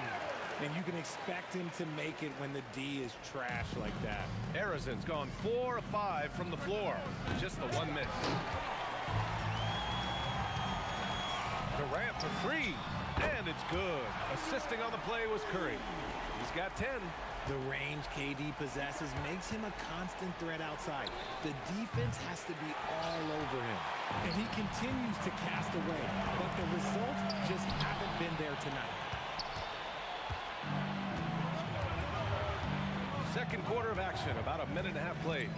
And you can expect him to make it when the D is trash like that. Harrison's gone 4 of 5 from the floor. Just the one miss. Durant for 3. And it's good. Assisting on the play was Curry. He's got 10. The range KD possesses makes him a constant threat outside. The defense has to be all over him. And he continues to cast away, but the results just haven't been there tonight. Second quarter of action, about a minute and a half played.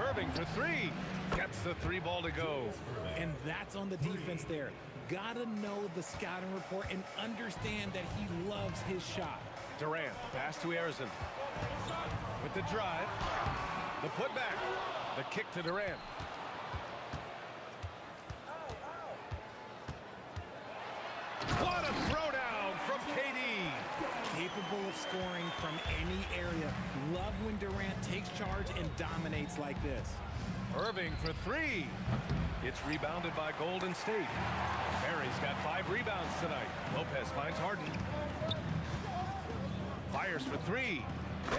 Irving for three. Gets the three ball to go. And that's on the defense there. Gotta know the scouting report and understand that he loves his shot. Durant, pass to Harrison. With the drive, the putback, the kick to Durant. What a throwdown from KD. Capable of scoring from any area. Love when Durant takes charge and dominates like this. Irving for three. It's rebounded by Golden State. Barry's got 5 rebounds tonight. Lopez finds Harden. Fires for three.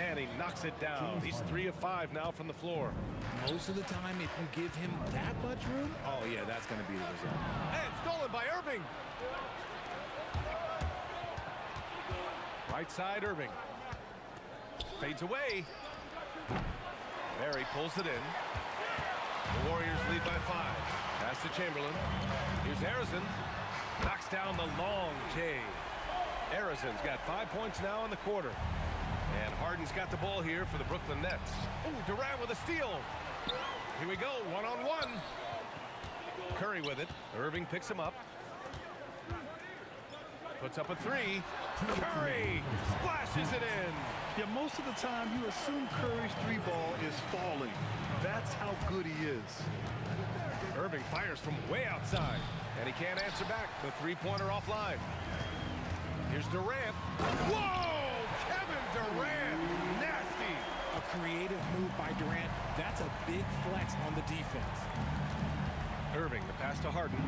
And he knocks it down. He's 3 of 5 now from the floor. Most of the time, if you give him that much room, oh yeah, that's going to be the result. And stolen by Irving. Right side, Irving. Fades away. Barry pulls it in. The Warriors lead by 5. Pass to Chamberlain. Here's Harrison. Knocks down the long K. Harrison's got 5 points now in the quarter. And Harden's got the ball here for the Brooklyn Nets. Oh, Durant with a steal. Here we go, one-on-one. Curry with it. Irving picks him up. Puts up a three. Curry splashes it in. Yeah, most of the time you assume Curry's three ball is falling. That's how good he is. Irving fires from way outside, and he can't answer back. The three-pointer offline. Here's Durant. Whoa! Kevin Durant! Nasty! A creative move by Durant. That's a big flex on the defense. Irving, the pass to Harden.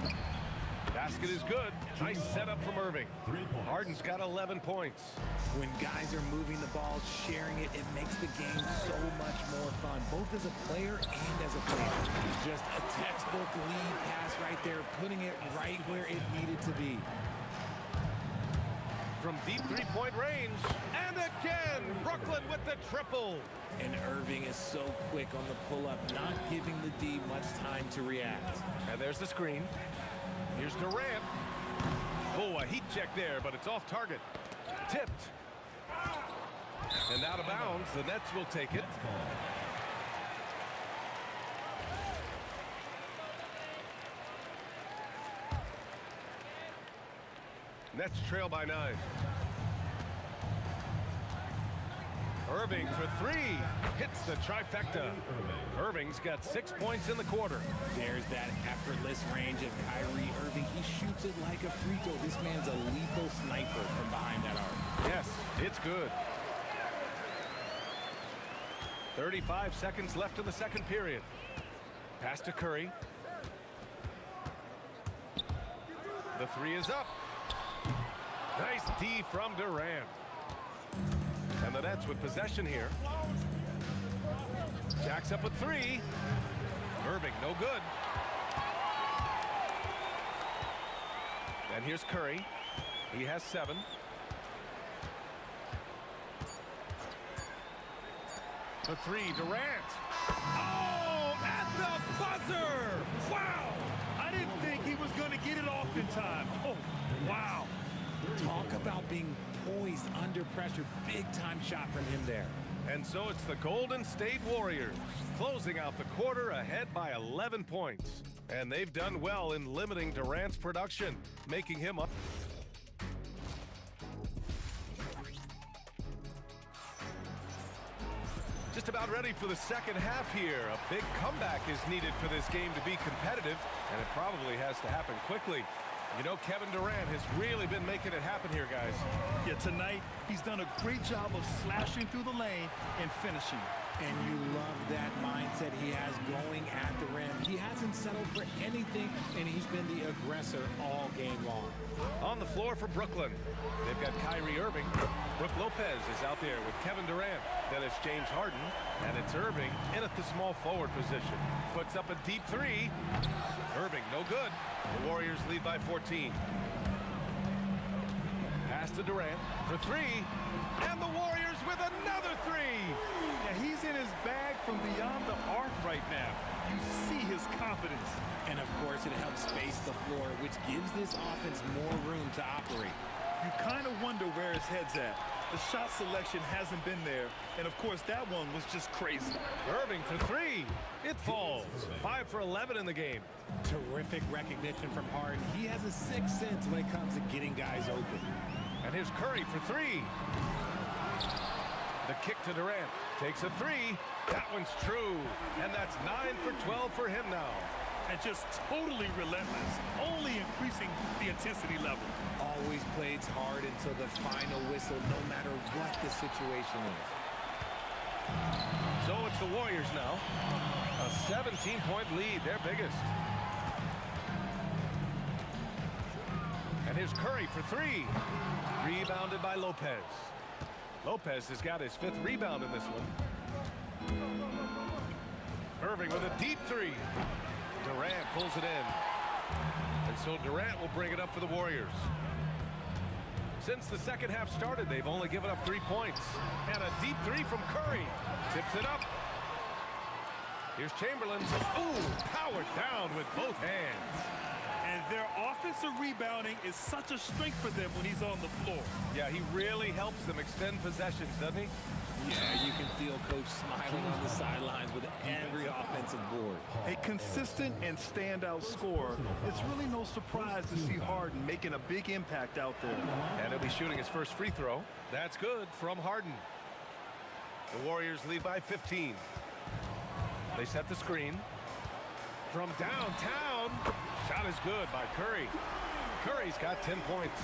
Basket is good. Nice setup from Irving. Harden's got 11 points. When guys are moving the ball, sharing it, it makes the game so much more fun, both as a player and as a fan. Just a textbook lead pass right there, putting it right where it needed to be. From deep three-point range. And again, Brooklyn with the triple. And Irving is so quick on the pull-up, not giving the D much time to react. And there's the screen. Here's Durant. Oh, a heat check there, but it's off target. Tipped. And out of bounds. The Nets will take it. Nets trail by 9. Irving for three. Hits the trifecta. Irving's got 6 points in the quarter. There's that effortless range of Kyrie Irving. He shoots it like a free throw. This man's a lethal sniper from behind that arc. Yes, it's good. 35 seconds left in the second period. Pass to Curry. The three is up. Nice D from Durant. And the Nets with possession here. Jacks up with three. Irving, no good. And here's Curry. He has 7. The three, Durant. Oh, at the buzzer! Wow! I didn't think he was going to get it off in time. Oh, wow. Talk about being poised under pressure. Big time shot from him there. And so it's the Golden State Warriors closing out the quarter ahead by 11 points. And they've done well in limiting Durant's production, making him up. Just about ready for the second half here. A big comeback is needed for this game to be competitive, and it probably has to happen quickly. You know, Kevin Durant has really been making it happen here, guys. Yeah, tonight he's done a great job of slashing through the lane and finishing. And you love that mindset he has going at the rim. He hasn't settled for anything, and he's been the aggressor all game long. On the floor for Brooklyn, they've got Kyrie Irving. Brook Lopez is out there with Kevin Durant. Then it's James Harden, and it's Irving in at the small forward position. Puts up a deep three. Irving, no good. The Warriors lead by 14. Pass to Durant for three. And the Warriors with another three. Yeah, he's in his bag from beyond the arc right now. You see his confidence. And of course, it helps space the floor, which gives this offense more room to operate. You kind of wonder where his head's at. The shot selection hasn't been there, and of course that one was just crazy. Irving for three. It falls. 5 for 11 in the game. Terrific recognition from Harden. He has a sixth sense when it comes to getting guys open. And here's Curry for three. The kick to Durant. Takes a three. That one's true. And that's 9 for 12 for him now. And just totally relentless, only increasing the intensity level. Always plays hard until the final whistle, no matter what the situation is. So it's the Warriors now. A 17-point lead, their biggest. And here's Curry for three. Rebounded by Lopez. Lopez has got his 5th rebound in this one. Irving with a deep three. Durant pulls it in. And so Durant will bring it up for the Warriors. Since the second half started, they've only given up 3 points. And a deep three from Curry. Tips it up. Here's Chamberlain. Ooh, powered down with both hands. And their offensive rebounding is such a strength for them when he's on the floor. Yeah, he really helps them extend possessions, doesn't he? Yeah, you can feel Coach smiling on the sidelines with every offensive board. A consistent and standout scorer. It's really no surprise to see Harden making a big impact out there. And he'll be shooting his first free throw. That's good from Harden. The Warriors lead by 15. They set the screen. From downtown, shot is good by Curry. Curry's got 10 points.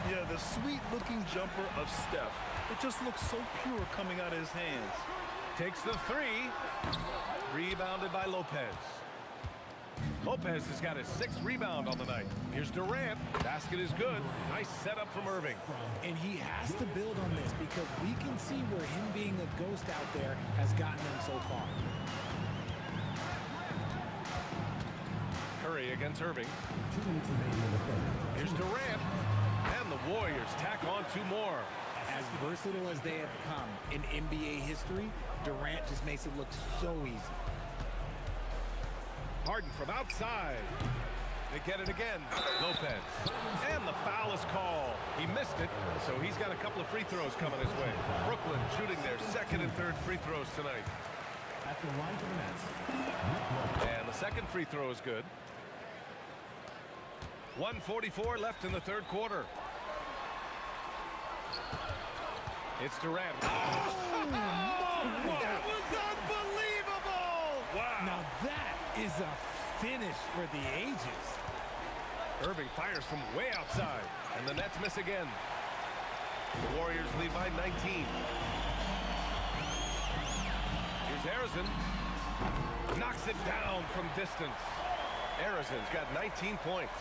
Yeah, the sweet-looking jumper of Steph. It just looks so pure coming out of his hands. Takes the three. Rebounded by Lopez. Lopez has got his 6th rebound on the night. Here's Durant. Basket is good. Nice setup from Irving. And he has to build on this because we can see where him being a ghost out there has gotten them so far. Curry against Irving. Here's Durant. And the Warriors tack on 2 more. As versatile as they have come in NBA history, Durant just makes it look so easy. Harden from outside. They get it again. Lopez. And the foul is called. He missed it, so he's got a couple of free throws coming his way. Brooklyn shooting their 2nd and 3rd free throws tonight. At the line for the Nets. And the 2nd free throw is good. 1:44 left in the 3rd quarter. It's Durant. That was unbelievable! Wow. Now that is a finish for the ages. Irving fires from way outside, and the Nets miss again. The Warriors lead by 19. Here's Harrison. Knocks it down from distance. Harrison's got 19 points.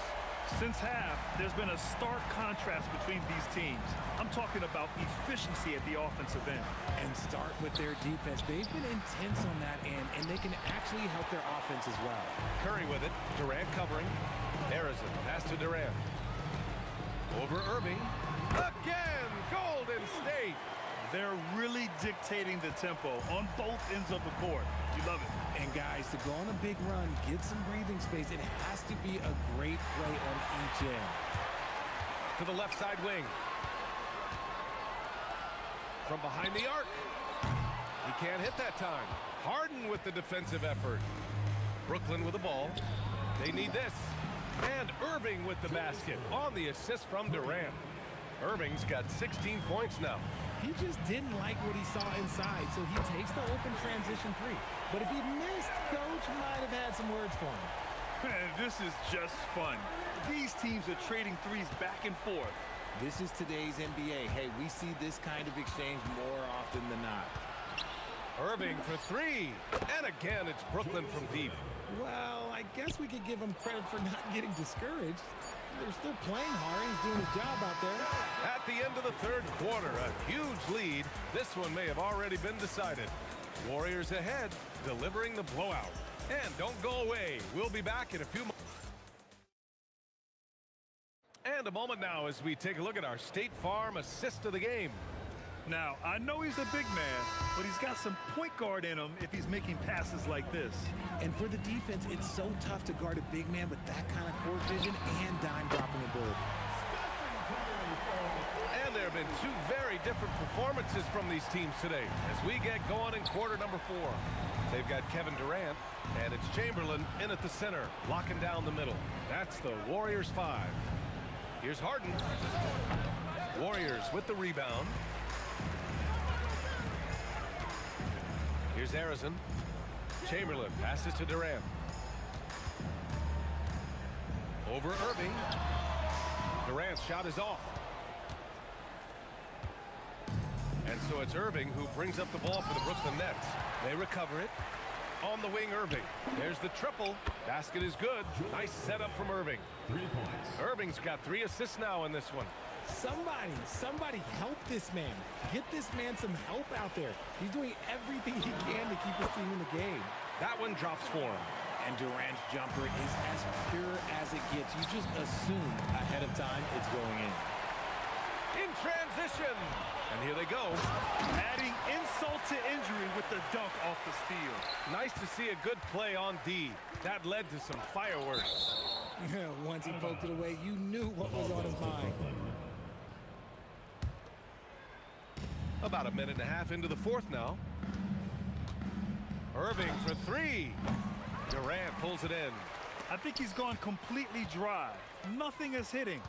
Since half, there's been a stark contrast between these teams. I'm talking about efficiency at the offensive end. And start with their defense. They've been intense on that end, and they can actually help their offense as well. Curry with it. Durant covering. Harrison pass to Durant. Over Irving. Again, Golden State. They're really dictating the tempo on both ends of the court. You love it. And guys, to go on a big run, get some breathing space, it has to be a great play on each end. To the left side wing. From behind the arc. He can't hit that time. Harden with the defensive effort. Brooklyn with the ball. They need this. And Irving with the basket on the assist from Durant. Irving's got 16 points now. He just didn't like what he saw inside, so he takes the open transition three. But if he missed, Coach might have had some words for him. Man, this is just fun. These teams are trading threes back and forth. This is today's NBA. Hey, we see this kind of exchange more often than not. Irving for three. And again, it's Brooklyn from deep. Well, I guess we could give him credit for not getting discouraged. They're still playing hard. He's doing his job out there. At the end of the 3rd quarter, a huge lead. This one may have already been decided. Warriors ahead, delivering the blowout. And don't go away. We'll be back in a few moments. And And a moment now as we take a look at our State Farm assist of the game. Now, I know he's a big man, but he's got some point guard in him if he's making passes like this. And for the defense, it's so tough to guard a big man with that kind of court vision and dime dropping ability. And there have been two very different performances from these teams today as we get going in quarter number 4. They've got Kevin Durant, and it's Chamberlain in at the center, locking down the middle. That's the Warriors 5. Here's Harden. Warriors with the rebound. Here's Harrison. Chamberlain passes to Durant. Over Irving. Durant's shot is off. And so it's Irving who brings up the ball for the Brooklyn Nets. They recover it. On the wing, Irving. There's the triple. Basket is good. Nice setup from Irving. 3 points. Irving's got 3 assists now in this one. Somebody help this man. Get this man some help out there. He's doing everything he can to keep his team in the game. That one drops for him. And Durant's jumper is as pure as it gets. You just assume ahead of time it's going in. In transition. And here they go. Adding insult to injury with the dunk off the steal. Nice to see a good play on D. That led to some fireworks. Once he poked it away, you knew what was on his mind. About a minute and a half into the 4th now. Irving for 3. Durant pulls it in. I think he's gone completely dry. Nothing is hitting.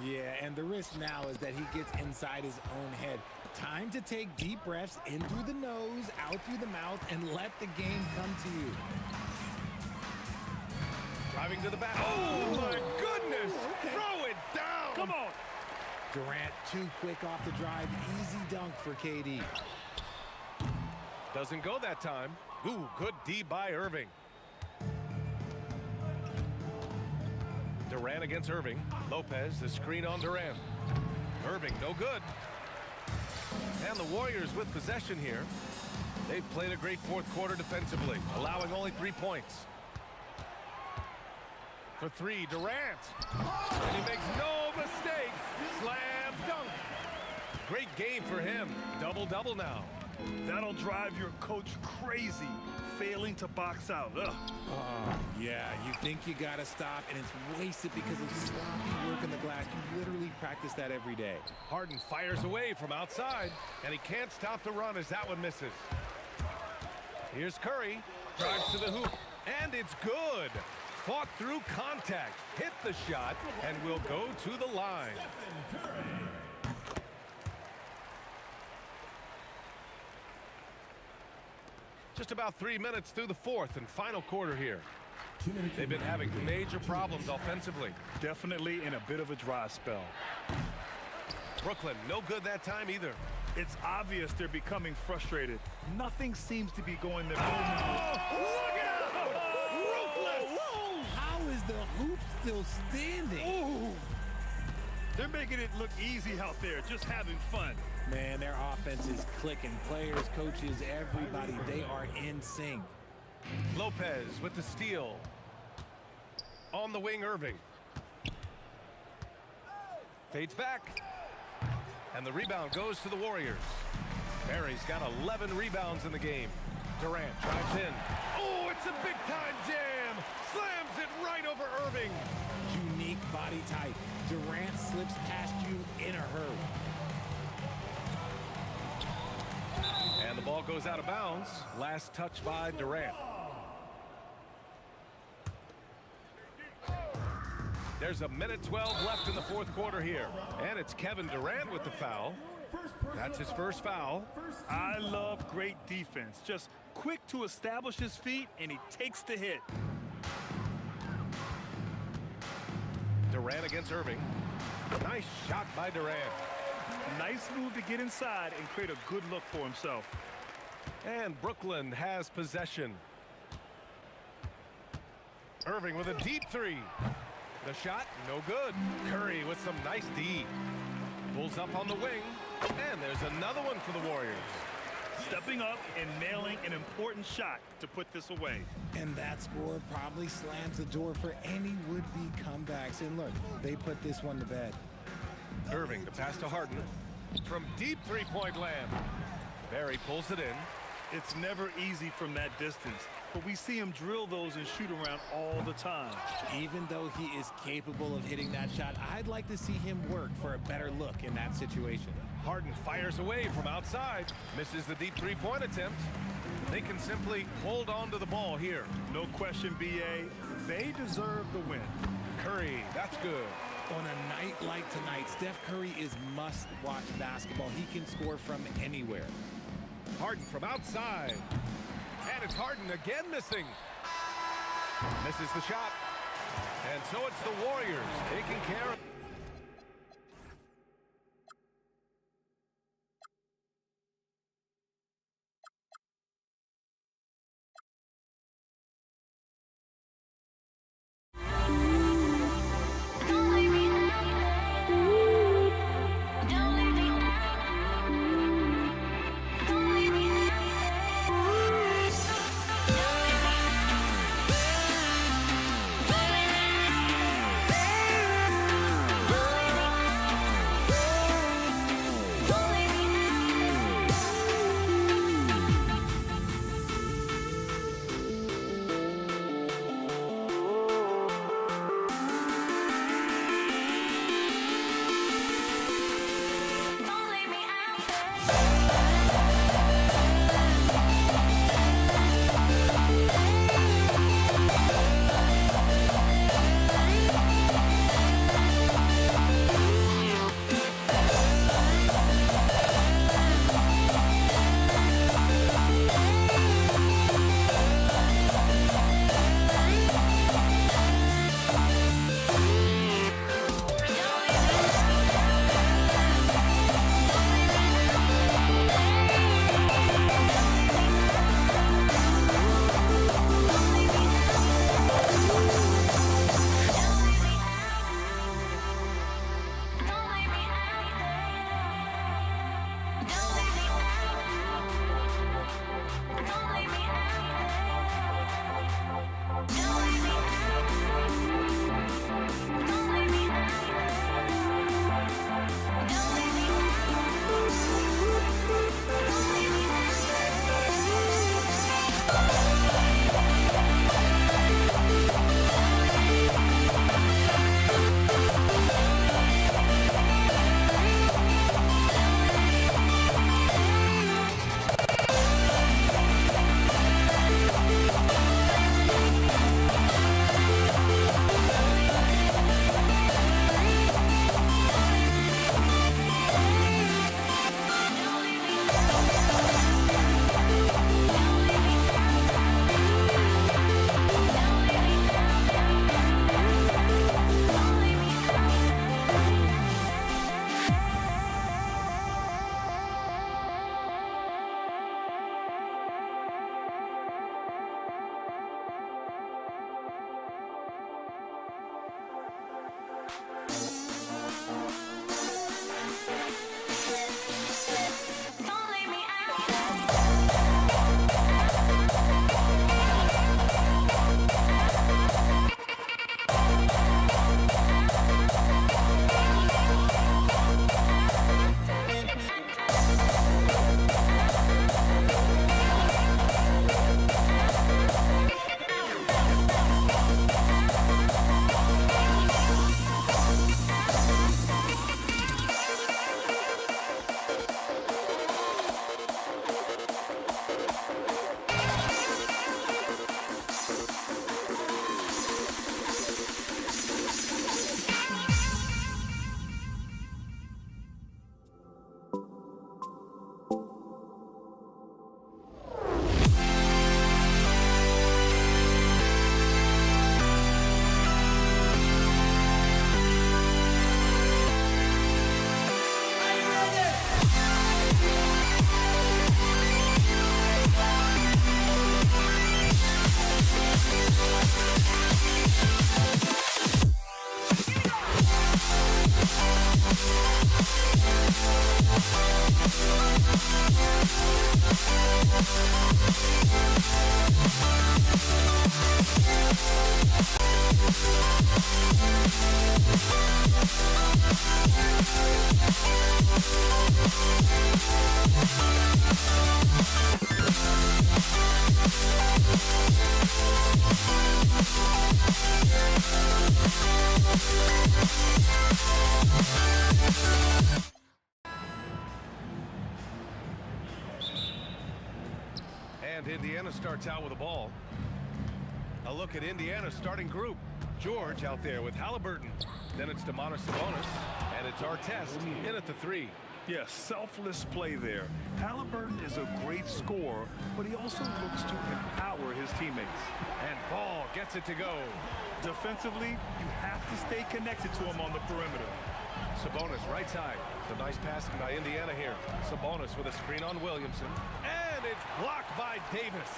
Yeah, and the risk now is that he gets inside his own head. Time to take deep breaths in through the nose, out through the mouth, and let the game come to you. Driving to the back. Oh, my goodness! Okay. Throw it down! Come on! Durant too quick off the drive. Easy dunk for KD. Doesn't go that time. Ooh, good D by Irving. Durant against Irving. Lopez, the screen on Durant. Irving, no good. And the Warriors with possession here. They've played a great 4th quarter defensively, allowing only 3 points. For 3, Durant. And he makes no mistakes. Slam dunk. Great game for him. Double-double now. That'll drive your coach crazy, failing to box out. Ugh. Yeah, you think you gotta stop, and it's wasted because of sloppy work in the glass. You literally practice that every day. Harden fires away from outside, and he can't stop the run as that one misses. Here's Curry, drives to the hoop, and it's good. Fought through contact, hit the shot, and will go to the line. Just about 3 minutes through the 4th and final quarter here. They've been having major problems offensively. Definitely in a bit of a dry spell. Brooklyn, no good that time either. It's obvious they're becoming frustrated. Nothing seems to be going their way. Look out! Ruthless! How is the hoop still standing? Ooh. They're making it look easy out there, just having fun. Man, their offense is clicking. Players, coaches, everybody, they are in sync. Lopez with the steal. On the wing, Irving. Fades back. And the rebound goes to the Warriors. Barry's got 11 rebounds in the game. Durant drives in. Oh, it's a big-time jam. Slams it right over Irving. Unique body type. Durant slips past you in a hurry. And the ball goes out of bounds. Last touch by Durant. There's a minute 12 left in the 4th quarter here. And it's Kevin Durant with the foul. That's his first foul. I love great defense. Just quick to establish his feet, and he takes the hit. Durant against Irving. Nice shot by Durant. Nice move to get inside and create a good look for himself. And Brooklyn has possession. Irving with a deep 3. The shot, no good. Curry with some nice D. Pulls up on the wing. And there's another one for the Warriors. stepping up and nailing an important shot to put this away. And that score probably slams the door for any would-be comebacks. And look, they put this one to bed. Irving, the pass to Harden. From deep three-point land. Barry pulls it in. It's never easy from that distance, but we see him drill those and shoot around all the time. Even though he is capable of hitting that shot, I'd like to see him work for a better look in that situation. Harden fires away from outside. Misses the deep three-point attempt. They can simply hold on to the ball here. No question, B.A. They deserve the win. Curry, that's good. On a night like tonight, Steph Curry is must-watch basketball. He can score from anywhere. Harden from outside. And it's Harden again missing. Misses the shot. And so it's the Warriors taking care of... And Indiana starts out with the ball. A look at Indiana's starting group. George out there with Halliburton. Then it's Domantas Sabonis, and it's Artest in at the 3. Yeah, selfless play there. Halliburton is a great scorer, but he also looks to empower his teammates. And Ball gets it to go. Defensively, you have to stay connected to him on the perimeter. Sabonis right side. Some nice passing by Indiana here. Sabonis with a screen on Williamson. And it's blocked by Davis.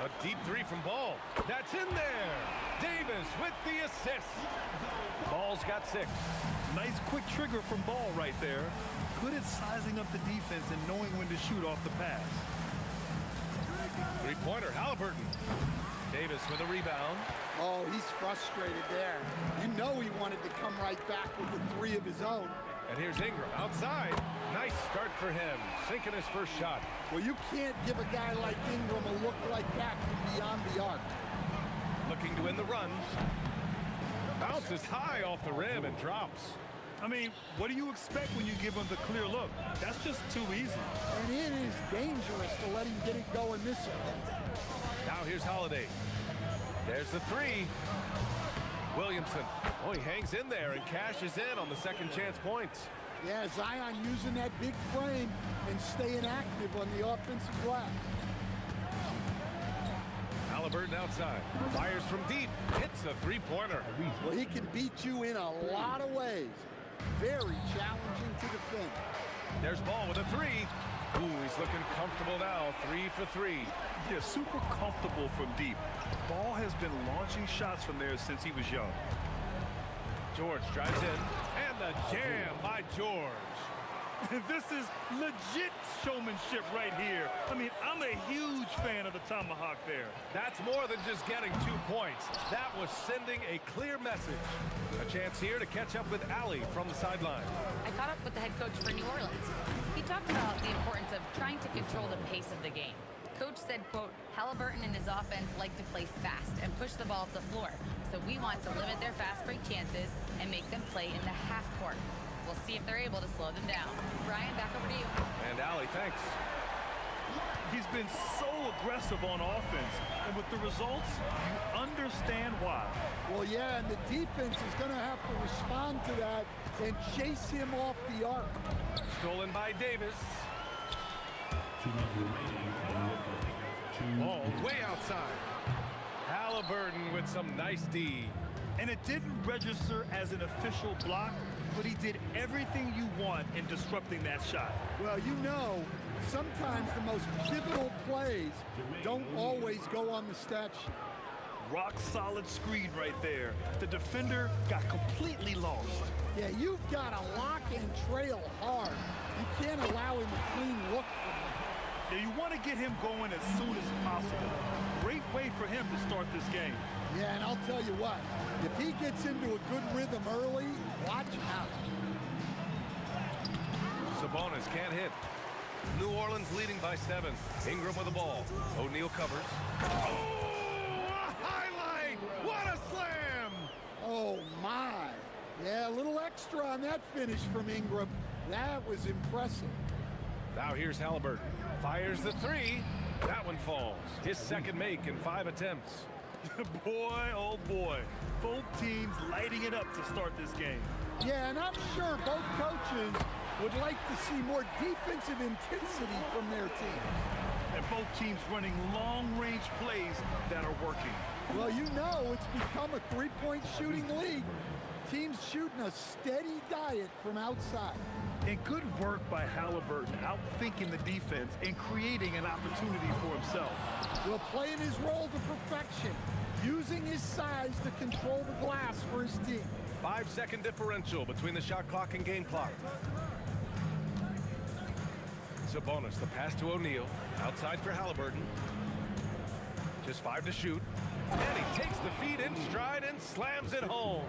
A deep 3 from Ball. That's in there. Davis with the assist. Ball's got 6. Nice quick trigger from Ball right there. Good at sizing up the defense and knowing when to shoot off the pass. 3-pointer, Halliburton. Davis with a rebound. Oh, he's frustrated there. You know he wanted to come right back with the 3 of his own. And here's Ingram outside. Nice start for him. Sinking his first shot. Well, you can't give a guy like Ingram a look like that from beyond the arc. Looking to win the run. Bounces high off the rim and drops. I mean, what do you expect when you give him the clear look? That's just too easy. And it is dangerous to let him get it going this way. Now here's Holiday. There's the 3. Williamson. Oh, he hangs in there and cashes in on the second chance points. Yeah, Zion using that big frame and staying active on the offensive glass. Halliburton outside. Fires from deep. Hits a 3-pointer. Well, he can beat you in a lot of ways. Very challenging to defend. There's Ball with a 3. Ooh, he's looking comfortable now. 3 for 3. Yeah, super comfortable from deep. Ball has been launching shots from there since he was young. George drives in. And the jam by George. This is legit showmanship right here. I mean, I'm a huge fan of the tomahawk there. That's more than just getting 2 points. That was sending a clear message. A chance here to catch up with Allie from the sideline. I caught up with the head coach for New Orleans. He talked about the importance of trying to control the pace of the game. Coach said, quote, Halliburton and his offense like to play fast and push the ball up the floor. So we want to limit their fast break chances and make them play in the half court. We'll see if they're able to slow them down. Brian, back over to you. And Allie, thanks. He's been so aggressive on offense, and with the results, you understand why. Well, yeah, and the defense is going to have to respond to that and chase him off the arc. Stolen by Davis. Ball way outside. Halliburton with some nice D. And it didn't register as an official block, but he did everything you want in disrupting that shot. Well, you know, sometimes the most pivotal plays don't always go on the stat sheet. Rock solid screen right there. The defender got completely lost. Yeah, you've got to lock and trail hard. You can't allow him a clean look from that. Yeah, you want to get him going as soon as possible. Great way for him to start this game. Yeah, and I'll tell you what, if he gets into a good rhythm early, watch out. Sabonis can't hit. New Orleans leading by 7. Ingram with the ball. O'Neal covers. Oh, a highlight! What a slam! Oh, my. Yeah, a little extra on that finish from Ingram. That was impressive. Now here's Halliburton. Fires the 3. That one falls. His second make in 5 attempts. Boy, oh boy. Both teams lighting it up to start this game. Yeah, and I'm sure both coaches would like to see more defensive intensity from their teams. And both teams running long-range plays that are working. Well, you know it's become a three-point shooting league. Teams shooting a steady diet from outside. And good work by Halliburton, outthinking the defense and creating an opportunity for himself. Well, playing his role to perfection, using his size to control the glass for his team. 5-second differential between the shot clock and game clock. Sabonis, the pass to O'Neal. Outside for Halliburton. Just 5 to shoot. And he takes the feed in stride and slams it home.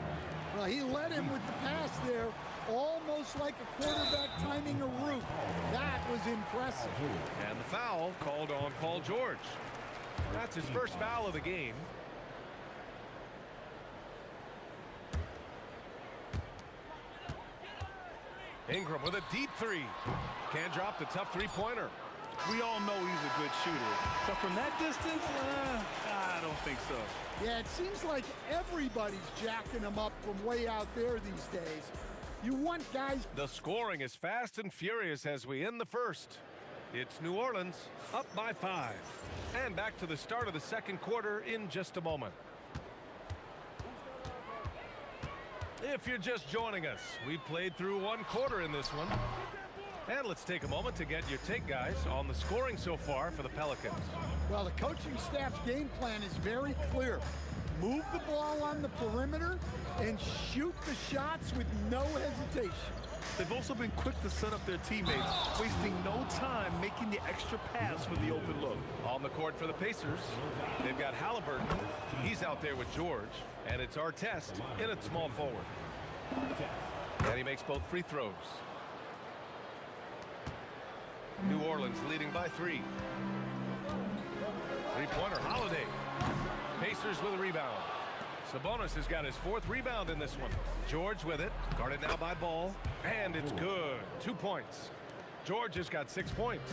Well, he led him with the pass there, almost like a quarterback timing a route. That was impressive. And the foul called on Paul George. That's his first foul of the game. Ingram with a deep three. Can't drop the tough three-pointer. We all know he's a good shooter. But from that distance, I don't think so. Yeah, it seems like everybody's jacking him up from way out there these days. You want guys... The scoring is fast and furious as we end the first. It's New Orleans up by 5. And back to the start of the second quarter in just a moment. If you're just joining us, we played through one quarter in this one. And let's take a moment to get your take, guys, on the scoring so far for the Pelicans. Well, the coaching staff's game plan is very clear. Move the ball on the perimeter and shoot the shots with no hesitation. They've also been quick to set up their teammates, wasting no time making the extra pass for the open look. On the court for the Pacers, they've got Halliburton. He's out there with George, and it's Artest in at small forward. And he makes both free throws. New Orleans leading by 3. Three-pointer, Holiday. Pacers with a rebound. Sabonis has got his 4th rebound in this one. George with it, guarded now by Ball, and it's good. 2 points. George has got 6 points.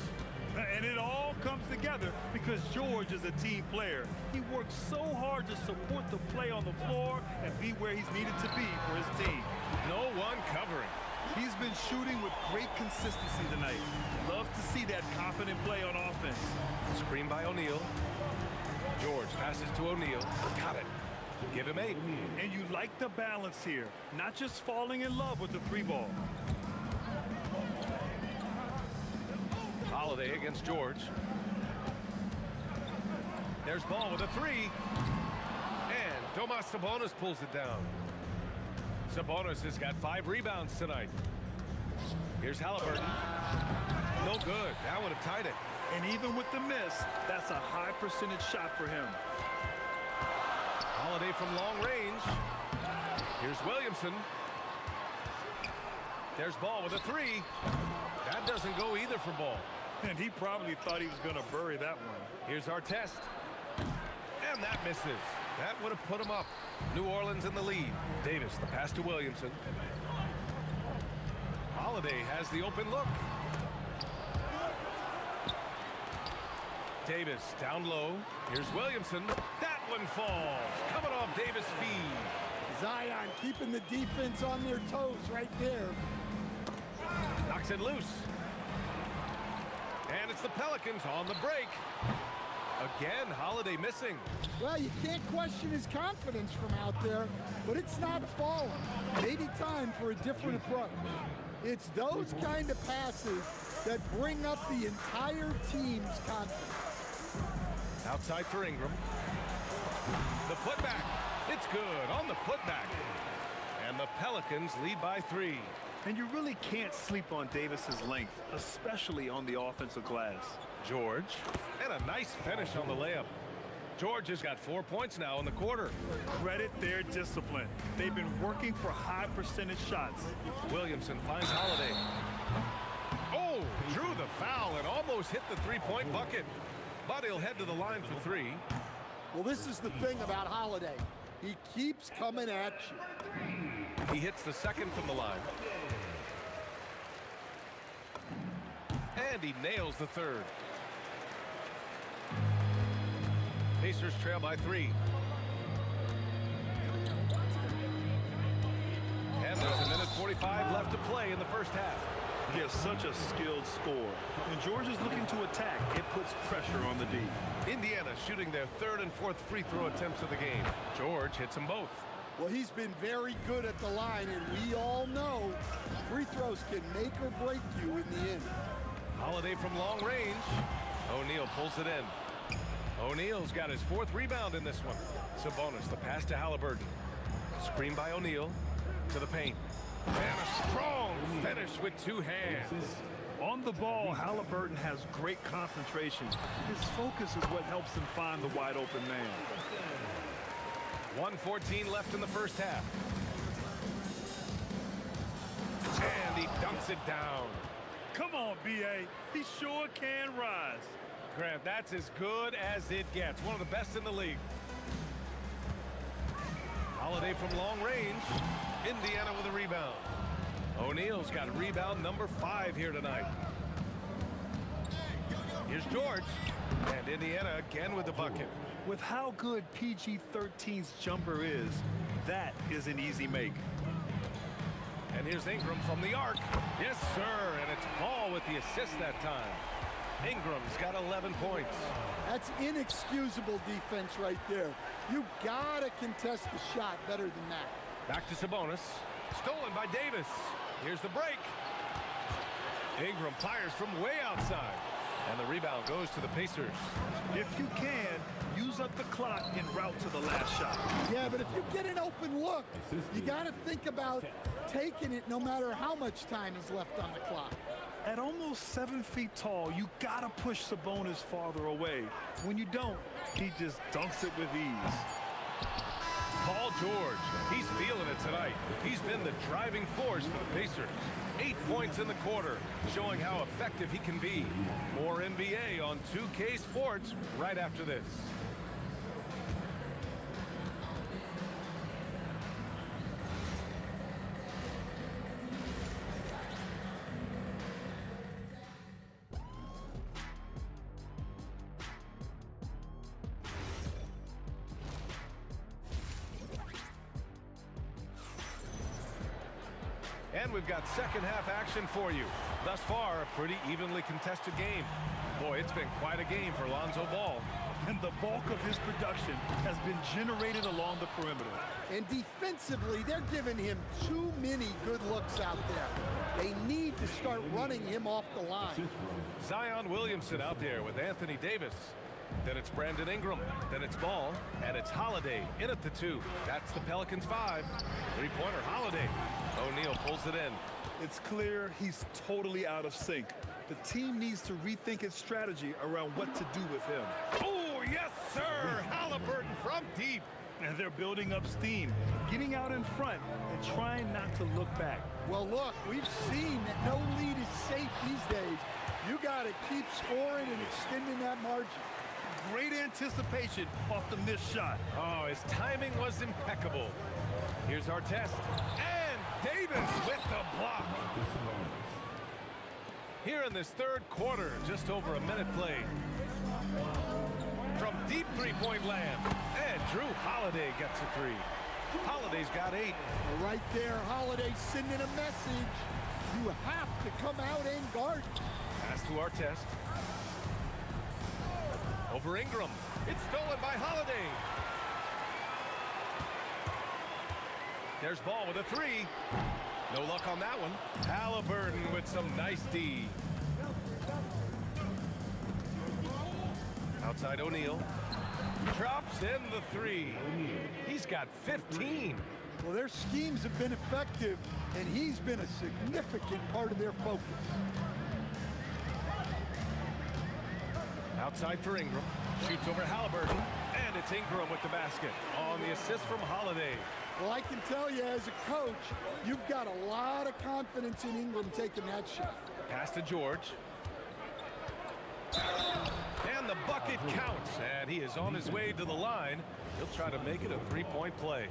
And it all comes together because George is a team player. He works so hard to support the play on the floor and be where he's needed to be for his team. No one covering. He's been shooting with great consistency tonight. Love to see that confident play on offense. Screen by O'Neal. George passes to O'Neal. Got it. Give him 8. And you like the balance here. Not just falling in love with the 3-ball. Holiday against George. There's Ball with a 3. And Domas Sabonis pulls it down. Sabonis has got 5 rebounds tonight. Here's Halliburton. No good. That would have tied it. And even with the miss, that's a high percentage shot for him. Holiday from long range. Here's Williamson. There's Ball with a 3. That doesn't go either for Ball. And he probably thought he was going to bury that one. Here's Artest. And that misses. That would have put him up. New Orleans in the lead. Davis, the pass to Williamson. Holiday has the open look. Davis down low. Here's Williamson. That one falls. Coming off Davis' feed. Zion keeping the defense on their toes right there. Knocks it loose. And it's the Pelicans on the break. Again, Holiday missing. Well, you can't question his confidence from out there, but it's not falling. Maybe time for a different approach. It's those kind of passes that bring up the entire team's confidence. Outside for Ingram. The putback. It's good on the putback. And the Pelicans lead by 3. And you really can't sleep on Davis's length, especially on the offensive glass. George, and a nice finish on the layup. George has got 4 points now in the quarter. Credit their discipline. They've been working for high percentage shots. Williamson finds Holiday. Oh, drew the foul and almost hit the three-point bucket. But he'll head to the line for 3. Well, this is the thing about Holiday. He keeps coming at you. He hits the second from the line. And he nails the 3rd. Pacers trail by 3. And there's a minute 45 left to play in the first half. He has such a skilled scorer. When George is looking to attack, it puts pressure on the D. Indiana shooting their 3rd and 4th free throw attempts of the game. George hits them both. Well, he's been very good at the line, and we all know free throws can make or break you in the end. Holiday from long range. O'Neal pulls it in. O'Neal's got his 4th rebound in this one. Sabonis, the pass to Halliburton. Screen by O'Neal to the paint. And a strong finish with 2 hands. On the ball, Halliburton has great concentration. His focus is what helps him find the wide open man. 1:14 left in the first half. And he dunks it down. Come on, B.A. He sure can rise. Grant, that's as good as it gets. One of the best in the league. Holiday from long range. Indiana with a rebound. O'Neal's got rebound number 5 here tonight. Here's George. And Indiana again with the bucket. With how good PG-13's jumper is, that is an easy make. And here's Ingram from the arc. Yes, sir. And it's Ball with the assist that time. Ingram's got 11 points. That's inexcusable defense right there. You gotta contest the shot better than that. Back to Sabonis. Stolen by Davis. Here's the break. Ingram fires from way outside. And the rebound goes to the Pacers. If you can, use up the clock en route to the last shot. Yeah, but if you get an open look, you got to think about taking it no matter how much time is left on the clock. At almost 7 feet tall, you got to push Sabonis farther away. When you don't, he just dunks it with ease. Paul George, he's feeling it tonight. He's been the driving force for the Pacers. 8 points in the quarter, showing how effective he can be. More NBA on 2K Sports right after this. And we've got second half action for you. Thus far, a pretty evenly contested game. Boy, it's been quite a game for Lonzo Ball. And the bulk of his production has been generated along the perimeter. And defensively, they're giving him too many good looks out there. They need to start running him off the line. Zion Williamson out there with Anthony Davis. Then it's Brandon Ingram. Then it's Ball. And it's Holiday in at the 2. That's the Pelicans 5. Three-pointer Holiday. O'Neal pulls it in. It's clear he's totally out of sync. The team needs to rethink its strategy around what to do with him. Oh, yes, sir! Halliburton from deep. And they're building up steam, getting out in front and trying not to look back. Well, look, we've seen that no lead is safe these days. You got to keep scoring and extending that margin. Great anticipation off the missed shot. Oh, his timing was impeccable. Here's our test. And Davis with the block. Here in this third quarter, just over a minute played. From deep three-point land. And Drew Holiday gets a 3. Holiday's got 8. Right there, Holiday sending a message. You have to come out and guard. Pass to our test. Over Ingram. It's stolen by Holiday. There's Ball with a 3. No luck on that one. Halliburton with some nice D. Outside O'Neal. Drops in the 3. He's got 15. Well, their schemes have been effective, and he's been a significant part of their focus. Outside for Ingram. Shoots over Halliburton. And it's Ingram with the basket on the assist from Holiday. Well, I can tell you as a coach, you've got a lot of confidence in Ingram taking that shot. Pass to George. And the bucket counts. And he is on his way to the line. He'll try to make it a three-point play.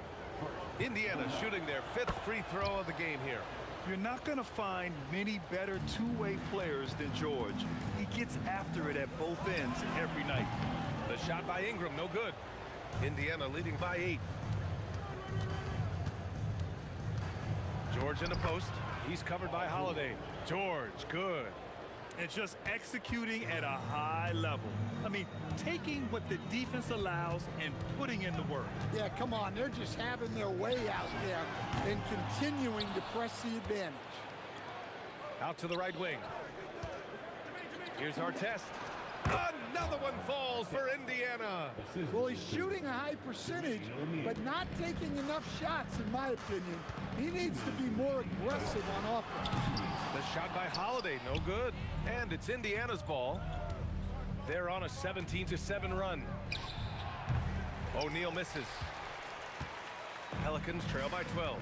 Indiana shooting their 5th free throw of the game here. You're not going to find many better two-way players than George. He gets after it at both ends every night. The shot by Ingram, no good. Indiana leading by 8. George in the post. He's covered by Holiday. George, good. And just executing at a high level. I mean, taking what the defense allows and putting in the work. Yeah, come on. They're just having their way out there and continuing to press the advantage. Out to the right wing. Here's our test. Another one falls for Indiana. Well, he's shooting a high percentage, but not taking enough shots, in my opinion. He needs to be more aggressive on offense. The shot by Holiday, no good. And it's Indiana's ball. They're on a 17-7 run. O'Neal misses. Pelicans trail by 12.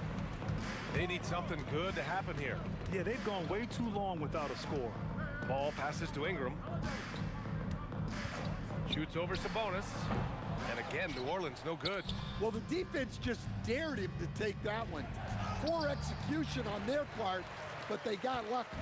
They need something good to happen here. Yeah, they've gone way too long without a score. Ball passes to Ingram. Shoots over Sabonis. And again, New Orleans no good. Well, the defense just dared him to take that one. Poor execution on their part, but they got lucky.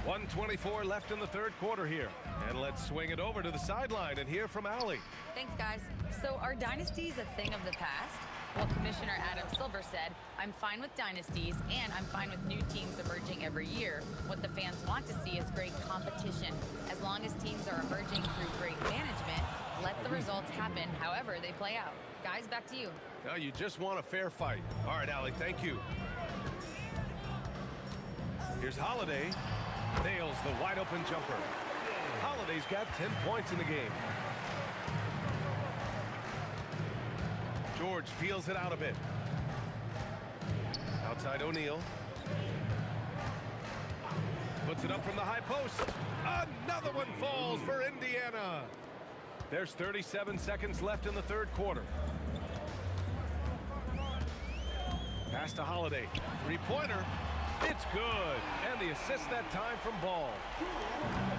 1:24 left in the third quarter here. And let's swing it over to the sideline and hear from Allie. Thanks, guys. So are dynasties a thing of the past? Well, Commissioner Adam Silver said, I'm fine with dynasties, and I'm fine with new teams emerging every year. What the fans want to see is great competition. As long as teams are emerging through great management, let the results happen however they play out. Guys, back to you. Now you just want a fair fight. All right, Allie, thank you. Here's Holiday. Nails the wide open jumper. Holiday's got 10 points in the game. George peels it out a bit. Outside O'Neal. Puts it up from the high post. Another one falls for Indiana. There's 37 seconds left in the third quarter. Pass to Holiday. Three-pointer. It's good. And the assist that time from Ball.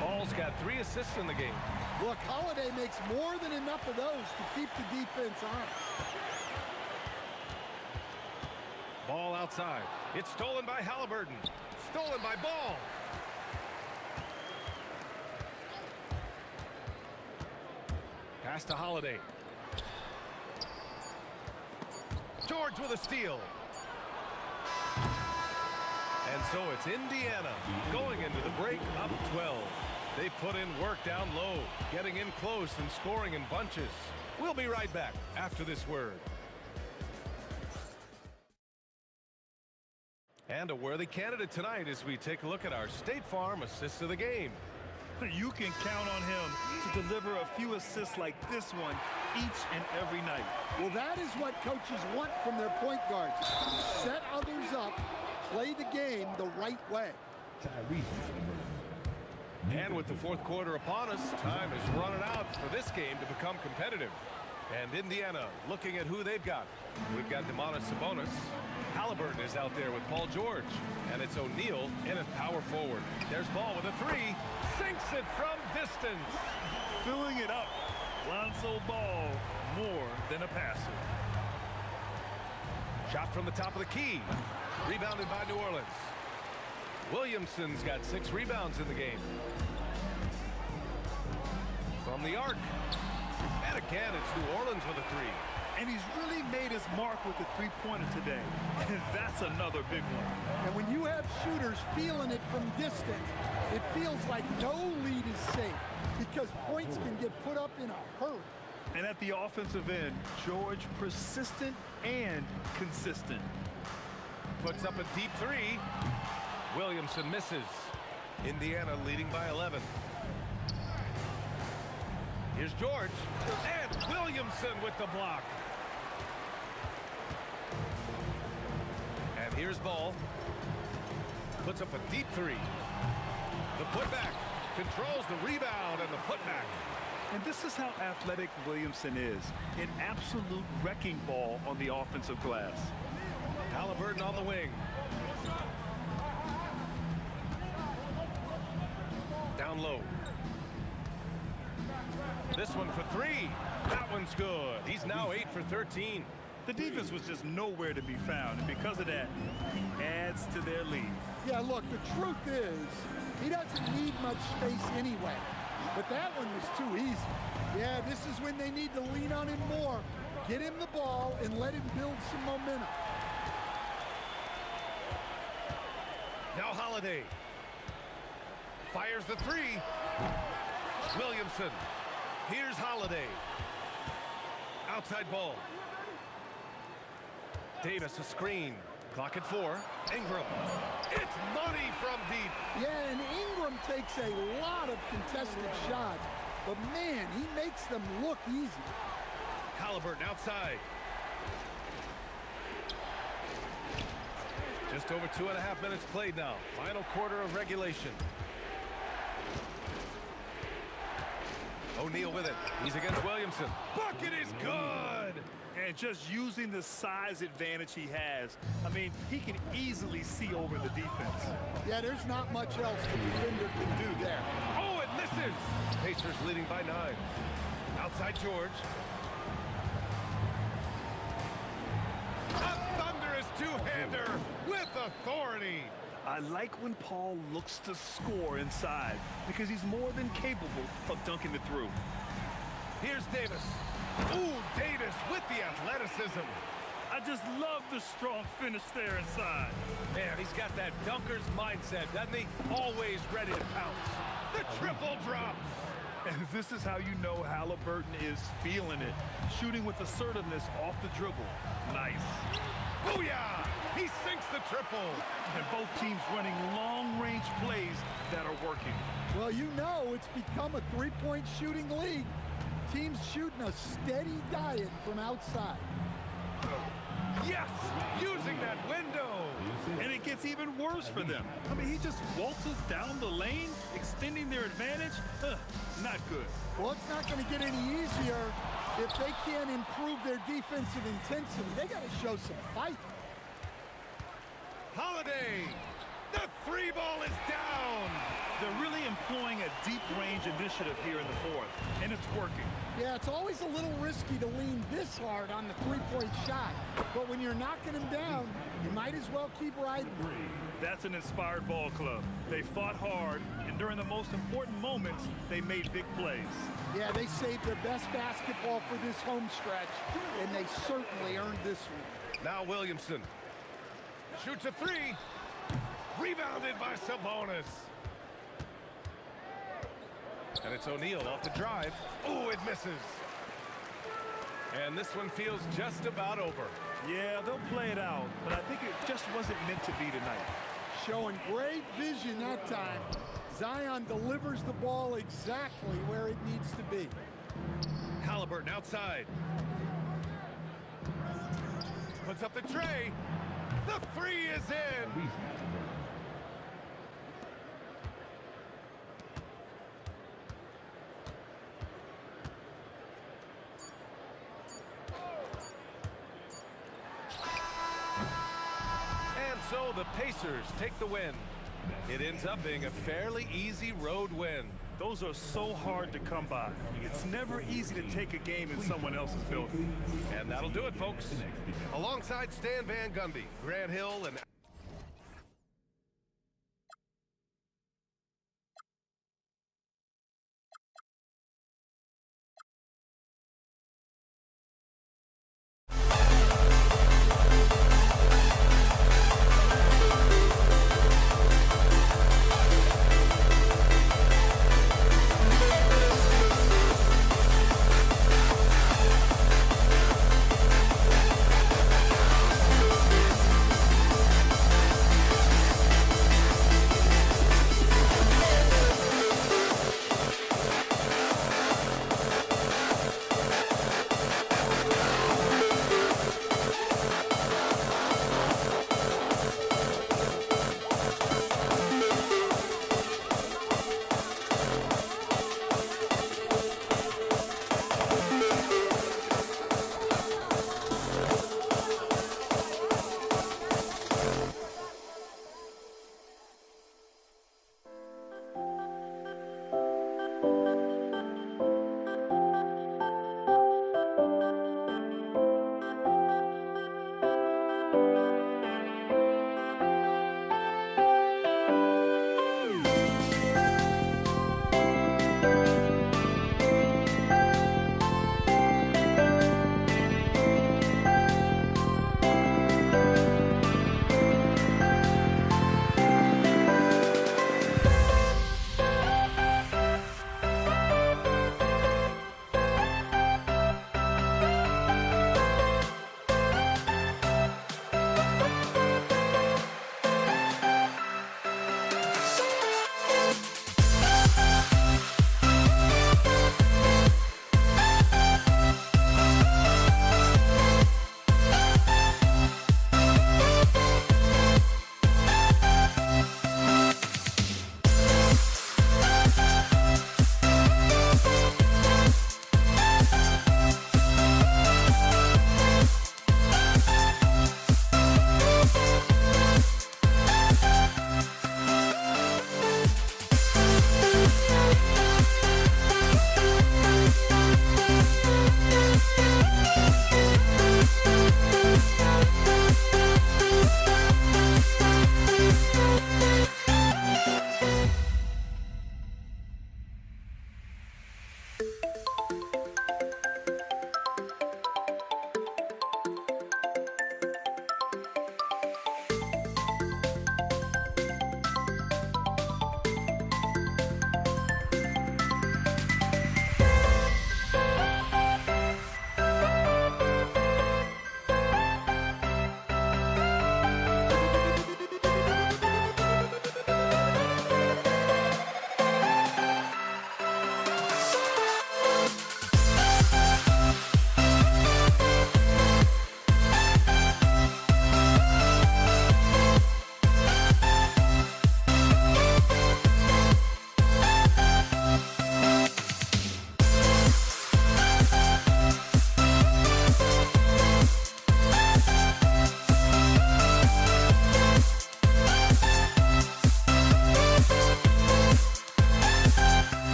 Ball's got 3 assists in the game. Look, Holiday makes more than enough of those to keep the defense honest. Ball outside. It's stolen by Halliburton. Stolen by Ball. Pass to Holiday. George with a steal. And so it's Indiana going into the break up 12. They put in work down low, getting in close and scoring in bunches. We'll be right back after this word. And a worthy candidate tonight as we take a look at our State Farm assists of the game. You can count on him to deliver a few assists like this one each and every night. Well, that is what coaches want from their point guards. Set others up, play the game the right way. And with the fourth quarter upon us, time is running out for this game to become competitive. And Indiana looking at who they've got. We've got Domantas Sabonis. Halliburton is out there with Paul George. And it's O'Neal in at power forward. There's Ball with a 3. Sinks it from distance. Filling it up. Lonzo Ball, more than a passer. Shot from the top of the key. Rebounded by New Orleans. Williamson's got 6 rebounds in the game. From the arc. And again, it's New Orleans with a 3. And he's really made his mark with the three-pointer today. And that's another big one. And when you have shooters feeling it from distance, it feels like no lead is safe because points can get put up in a hurry. And at the offensive end, George persistent and consistent. Puts up a deep 3. Williamson misses. Indiana leading by 11. Here's George. And Williamson with the block. And here's Ball. Puts up a deep 3. The putback. Controls the rebound and the putback. And this is how athletic Williamson is. An absolute wrecking ball on the offensive glass. Halliburton on the wing. Down low. This one for 3. That one's good. He's now 8 for 13. The defense was just nowhere to be found, and because of that, adds to their lead. Yeah, look, the truth is, he doesn't need much space anyway. But that one was too easy. Yeah, this is when they need to lean on him more. Get him the ball and let him build some momentum. Now Holiday. Fires the 3. Williamson. Here's Holiday. Outside Ball. Davis a screen. Clock at 4. Ingram. It's money from deep. Yeah, and Ingram takes a lot of contested shots. But man, he makes them look easy. Halliburton outside. Just over 2.5 minutes played now. Final quarter of regulation. O'Neal with it. He's against Williamson. Bucket is good. And just using the size advantage he has, I mean, he can easily see over the defense. Yeah, there's not much else the defender can do there. Oh, it misses. Pacers leading by 9. Outside George. authority. I like when Paul looks to score inside because he's more than capable of dunking it through. Here's Davis. Ooh, Davis with the athleticism. I just love the strong finish there inside. Man, he's got that dunker's mindset, doesn't he? Always ready to pounce. The triple drops. And this is how you know Halliburton is feeling it. Shooting with assertiveness off the dribble. Nice. Booyah! He sinks the triple. And both teams running long-range plays that are working. Well, you know it's become a three-point shooting league. Teams shooting a steady diet from outside. Yes! Using that window! And it gets even worse for them. I mean, he just waltzes down the lane, extending their advantage. Not good. Well, it's not going to get any easier if they can't improve their defensive intensity. They got to show some fight. Holiday! The three ball is down! They're really employing a deep range initiative here in the fourth, and it's working. Yeah, it's always a little risky to lean this hard on the three-point shot. But when you're knocking them down, you might as well keep riding. That's an inspired ball club. They fought hard, and during the most important moments, they made big plays. Yeah, they saved their best basketball for this home stretch, and they certainly earned this one. Now Williamson shoots a three. Rebounded by Sabonis. And it's O'Neal off the drive. Oh, it misses. And this one feels just about over. Yeah, they'll play it out, but I think it just wasn't meant to be tonight. Showing great vision that time. Zion delivers the ball exactly where it needs to be. Halliburton outside. Puts up the tray. The three is in. So the Pacers take the win. It ends up being a fairly easy road win. Those are so hard to come by. It's never easy to take a game in someone else's building. And that'll do it, folks. Alongside Stan Van Gundy, Grant Hill, and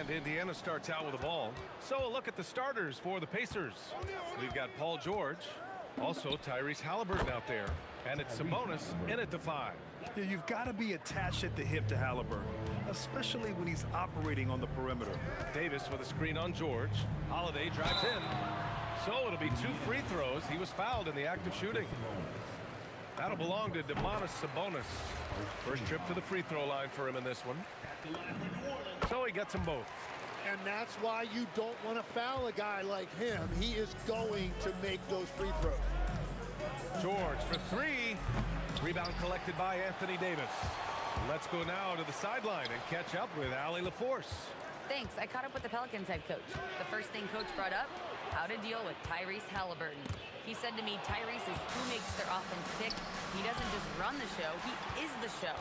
And Indiana starts out with the ball. So a look at the starters for the Pacers. We've got Paul George, also Tyrese Halliburton out there, and it's Sabonis in at the 5. Yeah, you've got to be attached at the hip to Halliburton, especially when he's operating on the perimeter. Davis with a screen on George. Holiday drives in. So it'll be 2 free throws. He was fouled in the act of shooting. That'll belong to Domantas Sabonis. First trip to the free throw line for him in this one. So he gets them both. And that's why you don't want to foul a guy like him. He is going to make those free throws. George for 3. Rebound collected by Anthony Davis. Let's go now to the sideline and catch up with Allie LaForce. Thanks. I caught up with the Pelicans head coach. The first thing coach brought up, how to deal with Tyrese Halliburton. He said to me, Tyrese is who makes their offense tick. He doesn't just run the show, he is the show.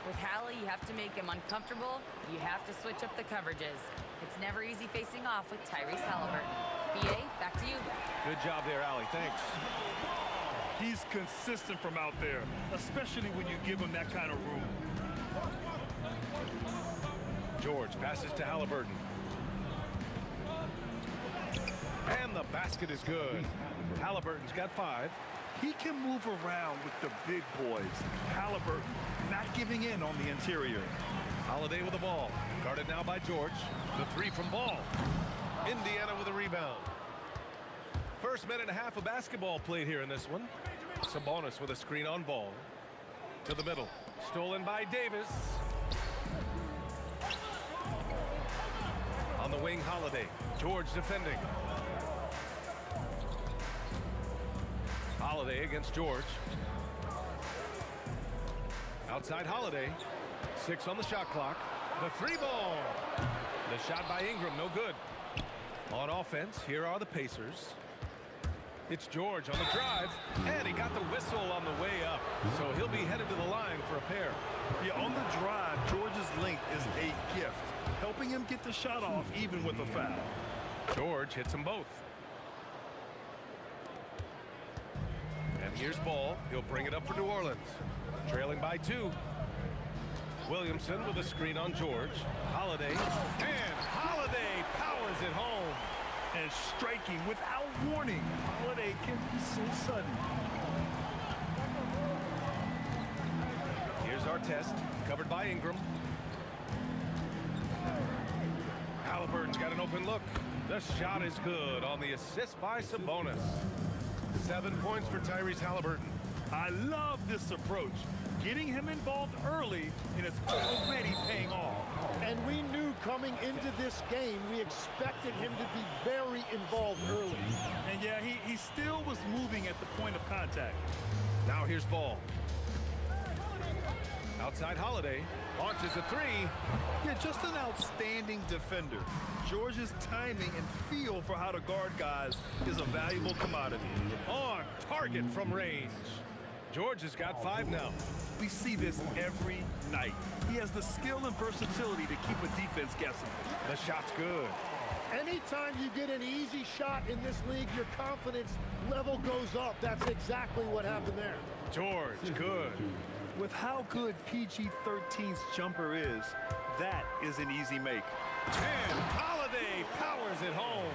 With Hallie, you have to make him uncomfortable. You have to switch up the coverages. It's never easy facing off with Tyrese Halliburton. BA, back to you. Good job there, Allie. Thanks. He's consistent from out there, especially when you give him that kind of room. George passes to Halliburton. And the basket is good. Halliburton's got 5. He can move around with the big boys. Halliburton not giving in on the interior. Holiday with the ball. Guarded now by George. The 3 from Ball. Indiana with a rebound. First minute and a half of basketball played here in this one. Sabonis with a screen on Ball. To the middle. Stolen by Davis. On the wing, Holiday. George defending. Holiday against George. Outside Holiday. 6 on the shot clock. The 3 ball. The shot by Ingram, no good. On offense, here are the Pacers. It's George on the drive, and he got the whistle on the way up. So he'll be headed to the line for a pair. Yeah, on the drive, George's length is a gift, helping him get the shot off even with a foul. George hits them both. And here's Ball. He'll bring it up for New Orleans. Trailing by 2. Williamson with a screen on George. Holiday. And Holiday powers it home. And striking without warning. Holiday can be so sudden. Here's our test. Covered by Ingram. Halliburton's got an open look. The shot is good on the assist by Sabonis. 7 points for Tyrese Halliburton. I love this approach. Getting him involved early, and it's already paying off. And we knew coming into this game, we expected him to be very involved early. And yeah, he still was moving at the point of contact. Now here's Ball. Outside Holiday. Launches a 3. Yeah, just an outstanding defender. George's timing and feel for how to guard guys is a valuable commodity. On target from range. George has got 5 now. We see this every night. He has the skill and versatility to keep a defense guessing. The shot's good. Anytime you get an easy shot in this league, your confidence level goes up. That's exactly what happened there. George, good. With how good PG-13's jumper is, that is an easy make. And Holiday powers it home.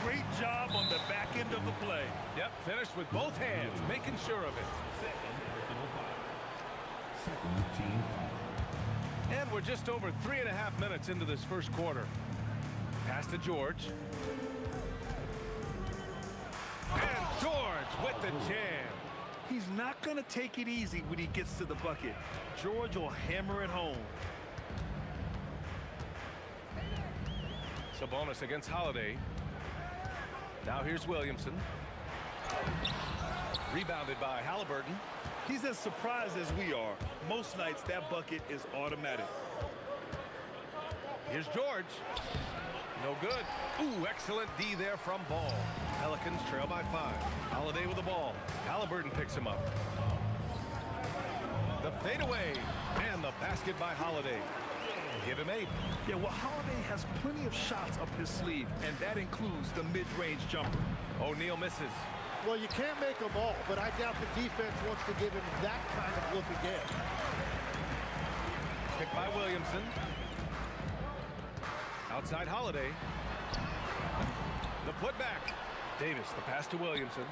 Great job on the back end of the play. Yep, finished with both hands, making sure of it. And we're just over 3.5 minutes into this first quarter. Pass to George. And George with the jam. He's not going to take it easy when he gets to the bucket. George will hammer it home. Sabonis against Holiday. Now here's Williamson. Rebounded by Halliburton. He's as surprised as we are. Most nights that bucket is automatic. Here's George. No good. Ooh, excellent D there from Ball. Pelicans trail by 5. Holiday with the ball. Halliburton picks him up. The fadeaway. And the basket by Holiday. Give him 8. Yeah, well, Holiday has plenty of shots up his sleeve, and that includes the mid-range jumper. O'Neal misses. Well, you can't make them all, but I doubt the defense wants to give him that kind of look again. Picked by Williamson. Outside Holiday. The putback. Davis, the pass to Williamson.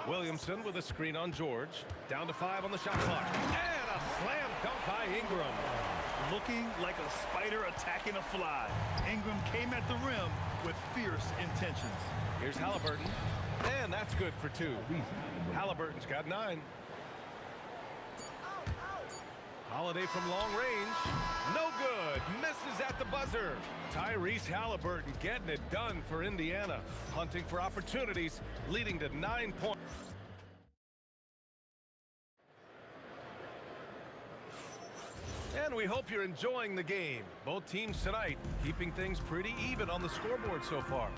Williamson with a screen on George. Down to 5 on the shot clock. And a slam dunk by Ingram. Looking like a spider attacking a fly. Ingram came at the rim with fierce intentions. Here's Halliburton. And that's good for 2. Halliburton's got 9. Holiday from long range. No good. Misses at the buzzer. Tyrese Halliburton getting it done for Indiana. Hunting for opportunities, leading to 9 points. And we hope you're enjoying the game. Both teams tonight keeping things pretty even on the scoreboard so far.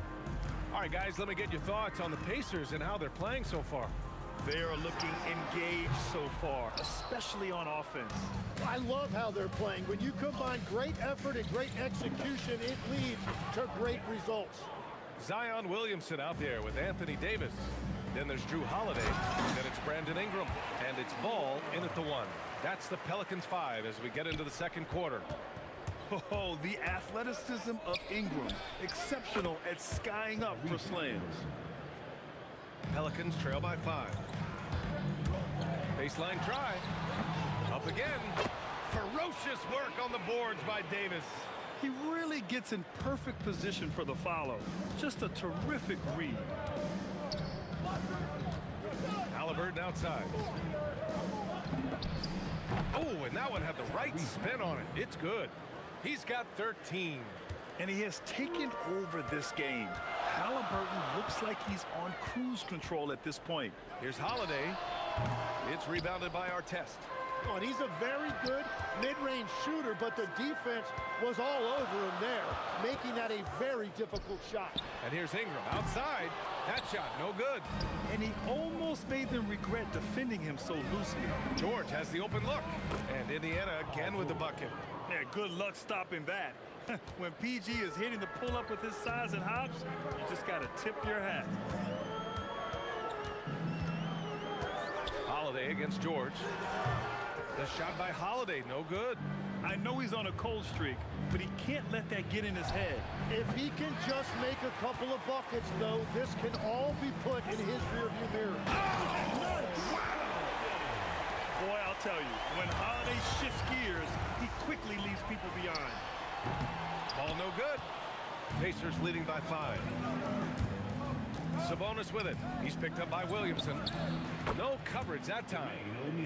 All right, guys, let me get your thoughts on the Pacers and how they're playing so far. They are looking engaged so far, especially on offense. I love how they're playing. When you combine great effort and great execution, it leads to great results. Zion Williamson out there with Anthony Davis. Then there's Drew Holiday. Then it's Brandon Ingram. And it's Ball in at the 1. That's the Pelicans 5 as we get into the second quarter. Oh, the athleticism of Ingram. Exceptional at skying up for slams. Pelicans trail by 5. Baseline try. Up again. Ferocious work on the boards by Davis. He really gets in perfect position for the follow. Just a terrific read. Halliburton outside. Oh, and that one had the right spin on it. It's good. He's got 13. And he has taken over this game. Halliburton looks like he's on cruise control at this point. Here's Holiday. It's rebounded by Artest. Oh, and he's a very good mid-range shooter, but the defense was all over him there, making that a very difficult shot. And here's Ingram outside. That shot no good. And he almost made them regret defending him so loosely. George has the open look. And Indiana again with the bucket. Yeah, good luck stopping that. When PG is hitting the pull-up with his size and hops, you just got to tip your hat. Holiday against George. The shot by Holiday, no good. I know he's on a cold streak, but he can't let that get in his head. If he can just make a couple of buckets, though, this can all be put in his rearview mirror. Oh, nice. Wow. Boy, I'll tell you, when Holiday shifts gears, he quickly leaves people behind. Ball no good. Pacers leading by 5. Sabonis with it. He's picked up by Williamson. No coverage that time.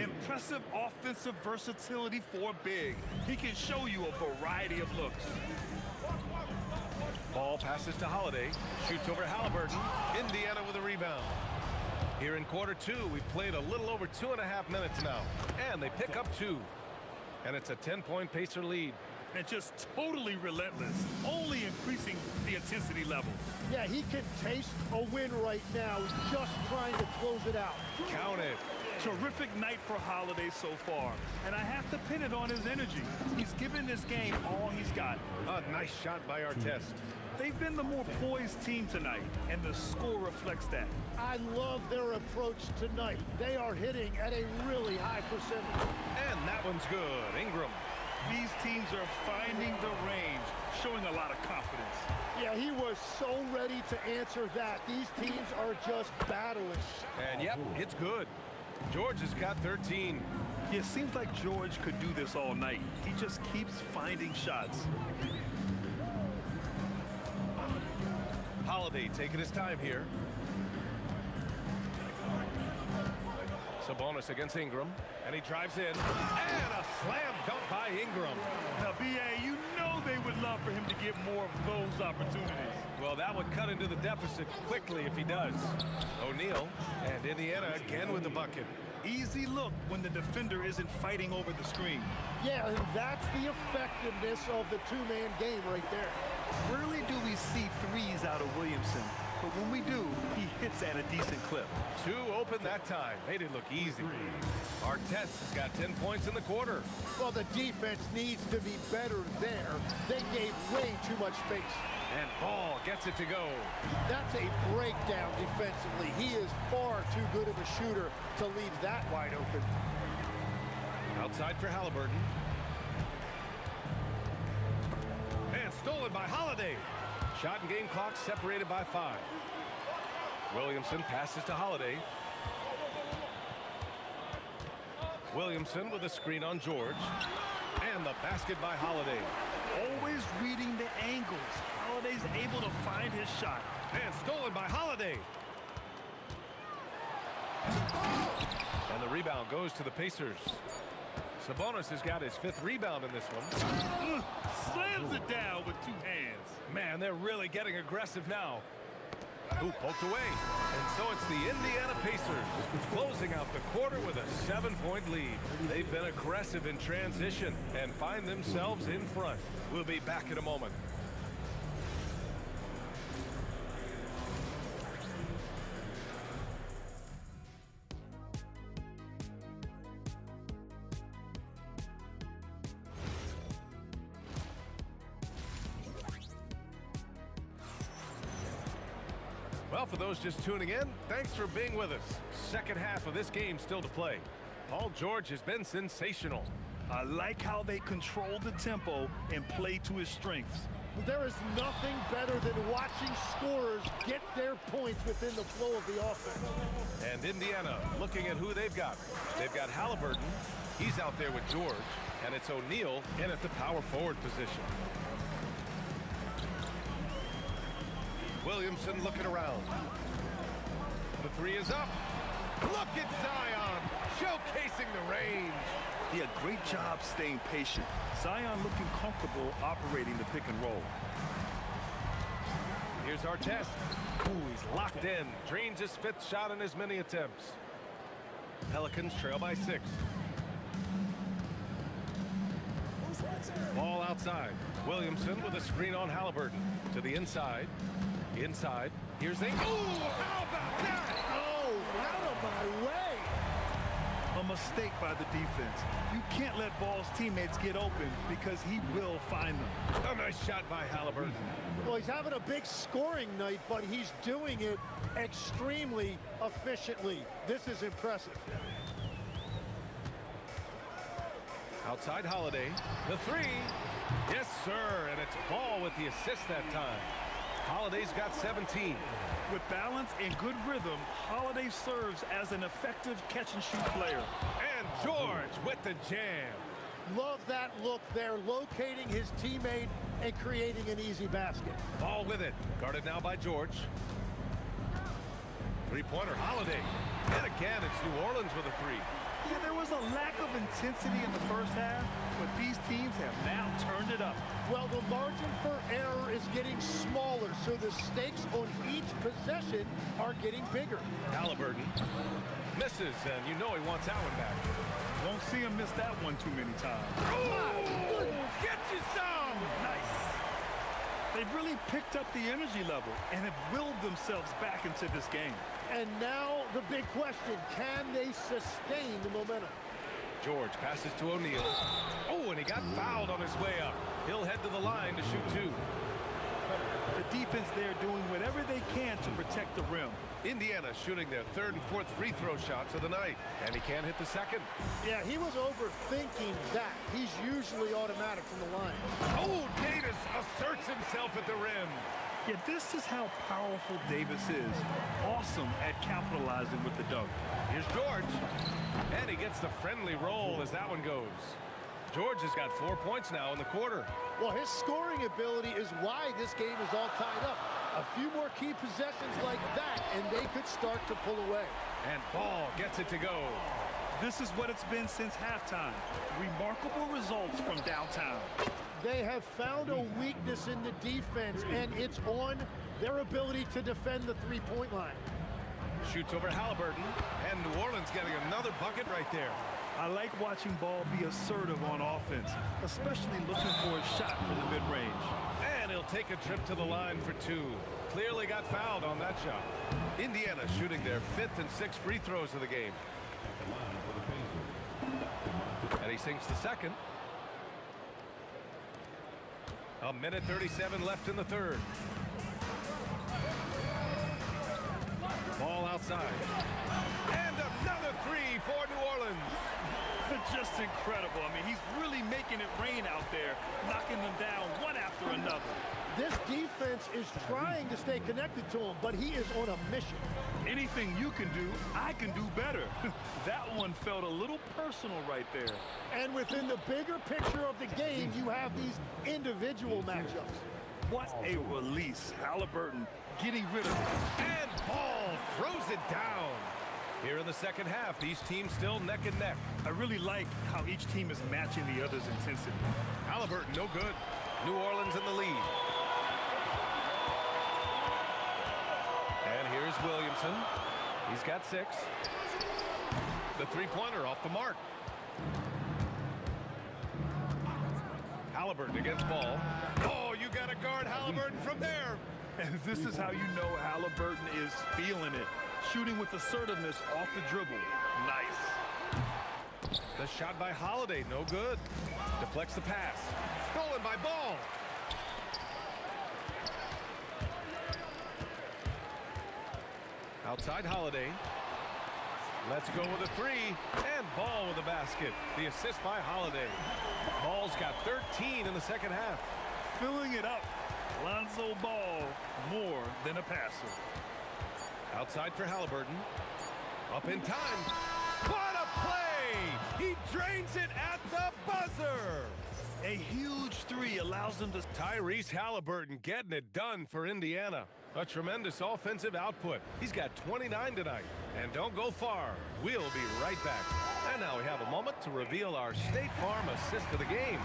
Impressive offensive versatility for big. He can show you a variety of looks. Ball passes to Holiday. Shoots over Halliburton. Indiana with a rebound. Here in quarter 2, we've played a little over 2.5 minutes now. And they pick up 2. And it's a 10-point Pacer lead. And just totally relentless, only increasing the intensity level. Yeah, he can taste a win right now, just trying to close it out. Count it. Terrific night for Holiday so far, and I have to pin it on his energy. He's given this game all he's got. A nice shot by Artest. They've been the more poised team tonight, and the score reflects that. I love their approach tonight. They are hitting at a really high percentage. And that one's good. Ingram. These teams are finding the range, showing a lot of confidence. Yeah, he was so ready to answer that. These teams are just battling. And yep, it's good. George has got 13. It seems like George could do this all night. He just keeps finding shots. Holiday taking his time here. Sabonis against Ingram, and he drives in, and a slam dunk by Ingram. Now, B.A., you know they would love for him to get more of those opportunities. Well, that would cut into the deficit quickly if he does. O'Neal, and Indiana again with the bucket. Easy look when the defender isn't fighting over the screen. Yeah, and that's the effectiveness of the two-man game right there. Rarely do we see threes out of Williamson, but when we do, he hits at a decent clip. 2 open that time. Made it look easy. Artest has got 10 points in the quarter. Well, the defense needs to be better there. They gave way too much space. And Ball gets it to go. That's a breakdown defensively. He is far too good of a shooter to leave that wide open. Outside for Halliburton. stolen by Holiday. Shot and game clock separated by 5. Williamson passes to Holiday. Williamson with a screen on George. And the basket by Holiday. Always reading the angles. Holiday's able to find his shot. And stolen by Holiday. And the rebound goes to the Pacers. Sabonis has got his 5th rebound in this one. Slams it down with 2 hands. Man, they're really getting aggressive now. Who poked away? And so it's the Indiana Pacers closing out the quarter with a 7-point lead. They've been aggressive in transition and find themselves in front. We'll be back in a moment. Well, for those just tuning in, thanks for being with us. Second half of this game still to play. Paul George has been sensational. I like how they control the tempo and play to his strengths. There is nothing better than watching scorers get their points within the flow of the offense. And Indiana looking at who they've got. They've got Halliburton. He's out there with George. And it's O'Neal in at the power forward position. Williamson looking around. The 3 is up. Look at Zion showcasing the range. He had a great job staying patient. Zion looking comfortable operating the pick and roll. Here's Artest. Ooh, he's locked in. Drains his 5th shot in as many attempts. Pelicans trail by 6. Ball outside. Williamson with a screen on Halliburton. To the inside. Inside. Here's a... Ooh, how about that? Oh, out of my way. A mistake by the defense. You can't let Ball's teammates get open because he will find them. A nice shot by Halliburton. Well, he's having a big scoring night, but he's doing it extremely efficiently. This is impressive. Outside Holiday. The 3. Yes, sir. And it's Ball with the assist that time. Holiday's got 17. With balance and good rhythm, Holiday serves as an effective catch-and-shoot player. And George with the jam. Love that look there, locating his teammate and creating an easy basket. Ball with it. Guarded now by George. 3-pointer Holiday. And again, it's New Orleans with a 3. Yeah, there was a lack of intensity in the first half, but these teams have now turned it up. Well, the margin for error is getting smaller, so the stakes on each possession are getting bigger. Halliburton misses, and you know he wants that one back. Won't see him miss that one too many times. Oh, get you some! Nice. They've really picked up the energy level and have willed themselves back into this game. And now the big question, can they sustain the momentum? George passes to O'Neal. Oh, and he got fouled on his way up. He'll head to the line to shoot 2. The defense there doing whatever they can to protect the rim. Indiana shooting their 3rd and 4th free throw shots of the night. And he can't hit the 2nd. Yeah, he was overthinking that. He's usually automatic from the line. Oh, Davis asserts himself at the rim. Yeah, this is how powerful Davis is. Awesome at capitalizing with the dunk. Here's George. And he gets the friendly roll as that one goes. George has got 4 points now in the quarter. Well, his scoring ability is why this game is all tied up. A few more key possessions like that, and they could start to pull away. And Ball gets it to go. This is what it's been since halftime. Remarkable results from downtown. They have found a weakness in the defense, and it's on their ability to defend the three-point line. Shoots over Halliburton, and New Orleans getting another bucket right there. I like watching Ball be assertive on offense, especially looking for a shot from the mid-range. And he'll take a trip to the line for 2. Clearly got fouled on that shot. Indiana shooting their 5th and 6th free throws of the game. And he sinks the 2nd. A minute 37 left in the 3rd. Ball outside. And another 3 for New Orleans. Good just incredible. I mean, he's really making it rain out there, knocking them down one after another. This defense is trying to stay connected to him, but he is on a mission. Anything you can do, I can do better. That one felt a little personal right there. And within the bigger picture of the game, you have these individual matchups. What a release. Halliburton getting rid of it. And Ball throws it down. Here in the second half, these teams still neck and neck. I really like how each team is matching the other's intensity. Halliburton, no good. New Orleans in the lead. And here's Williamson. He's got 6. The three-pointer off the mark. Halliburton against Ball. Oh, you got to guard Halliburton from there. And this is how you know Halliburton is feeling it. Shooting with assertiveness off the dribble. Nice. The shot by Holiday, no good. Deflects the pass. Stolen by Ball. Outside Holiday. Let's go with a 3. And Ball with a basket. The assist by Holiday. Ball's got 13 in the second half. Filling it up. Lonzo Ball, more than a passer. Outside for Halliburton. Up in time. What a play! He drains it at the buzzer. A huge 3 allows them to... Tyrese Halliburton getting it done for Indiana. A tremendous offensive output. He's got 29 tonight. And don't go far. We'll be right back. And now we have a moment to reveal our State Farm assist of the game.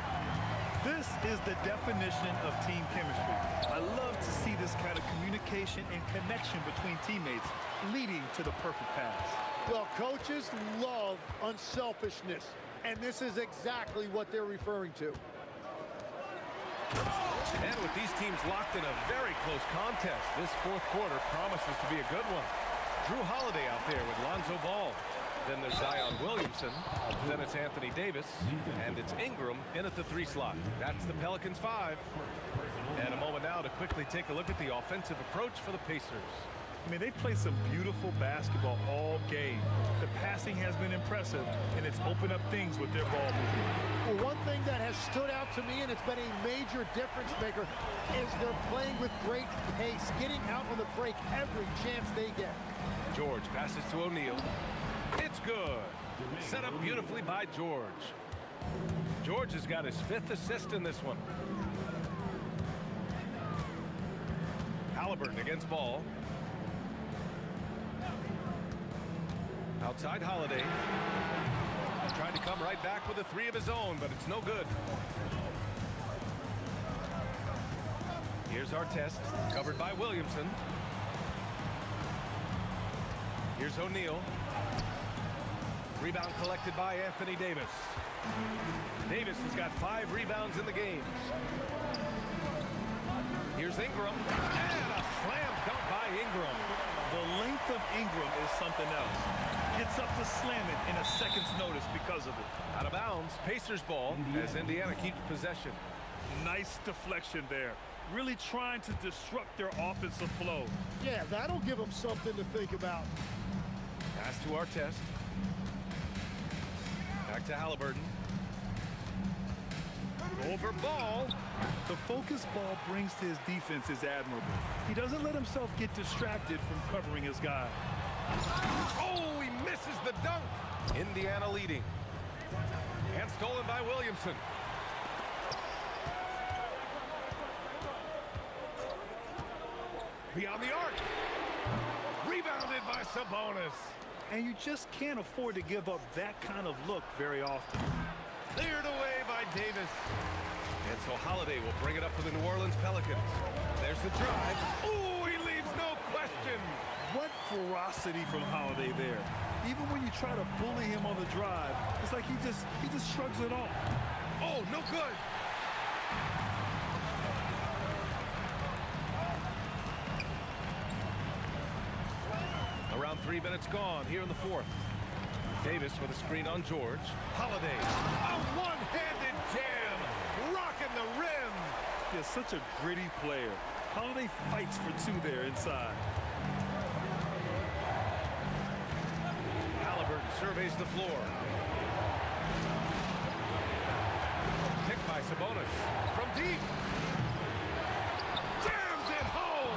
This is the definition of team chemistry. I love to see this kind of communication and connection between teammates leading to the perfect pass. Well, coaches love unselfishness, and this is exactly what they're referring to. And with these teams locked in a very close contest, this fourth quarter promises to be a good one. Drew Holiday out there with Lonzo Ball. Then there's Zion Williamson. Then it's Anthony Davis. And it's Ingram in at the 3 slot. That's the Pelicans 5. And a moment now to quickly take a look at the offensive approach for the Pacers. I mean, they've played some beautiful basketball all game. The passing has been impressive, and it's opened up things with their ball movement. Well, one thing that has stood out to me, and it's been a major difference maker, is they're playing with great pace, getting out on the break every chance they get. George passes to O'Neal. It's good. Set up beautifully by George. George has got his 5th assist in this one. Halliburton against Ball. Outside Holiday. Trying to come right back with a 3 of his own, but it's no good. Here's our test, covered by Williamson. Here's O'Neal. Rebound collected by Anthony Davis. Davis has got 5 rebounds in the game. Here's Ingram. And a slam dunk by Ingram. The length of Ingram is something else. Gets up to slam it in a second's notice because of it. Out of bounds, Pacers ball as Indiana keeps possession. Nice deflection there. Really trying to disrupt their offensive flow. Yeah, that'll give them something to think about. Pass to our test. Back to Halliburton. Over Ball. The focus Ball brings to his defense is admirable. He doesn't let himself get distracted from covering his guy. Oh, he misses the dunk. Indiana leading. And stolen by Williamson. Beyond the arc. Rebounded by Sabonis. And you just can't afford to give up that kind of look very often. Cleared away by Davis. And so Holiday will bring it up for the New Orleans Pelicans. There's the drive. Oh, he leaves no question. What ferocity from Holiday there. Even when you try to bully him on the drive, it's like he just shrugs it off. Oh, no good. Around 3 minutes gone here in the fourth. Davis with a screen on George. Holiday, a one-handed jam, rocking the rim. He is such a gritty player. Holiday fights for 2 there inside. Halliburton surveys the floor. by Sabonis. From deep. Jams it home.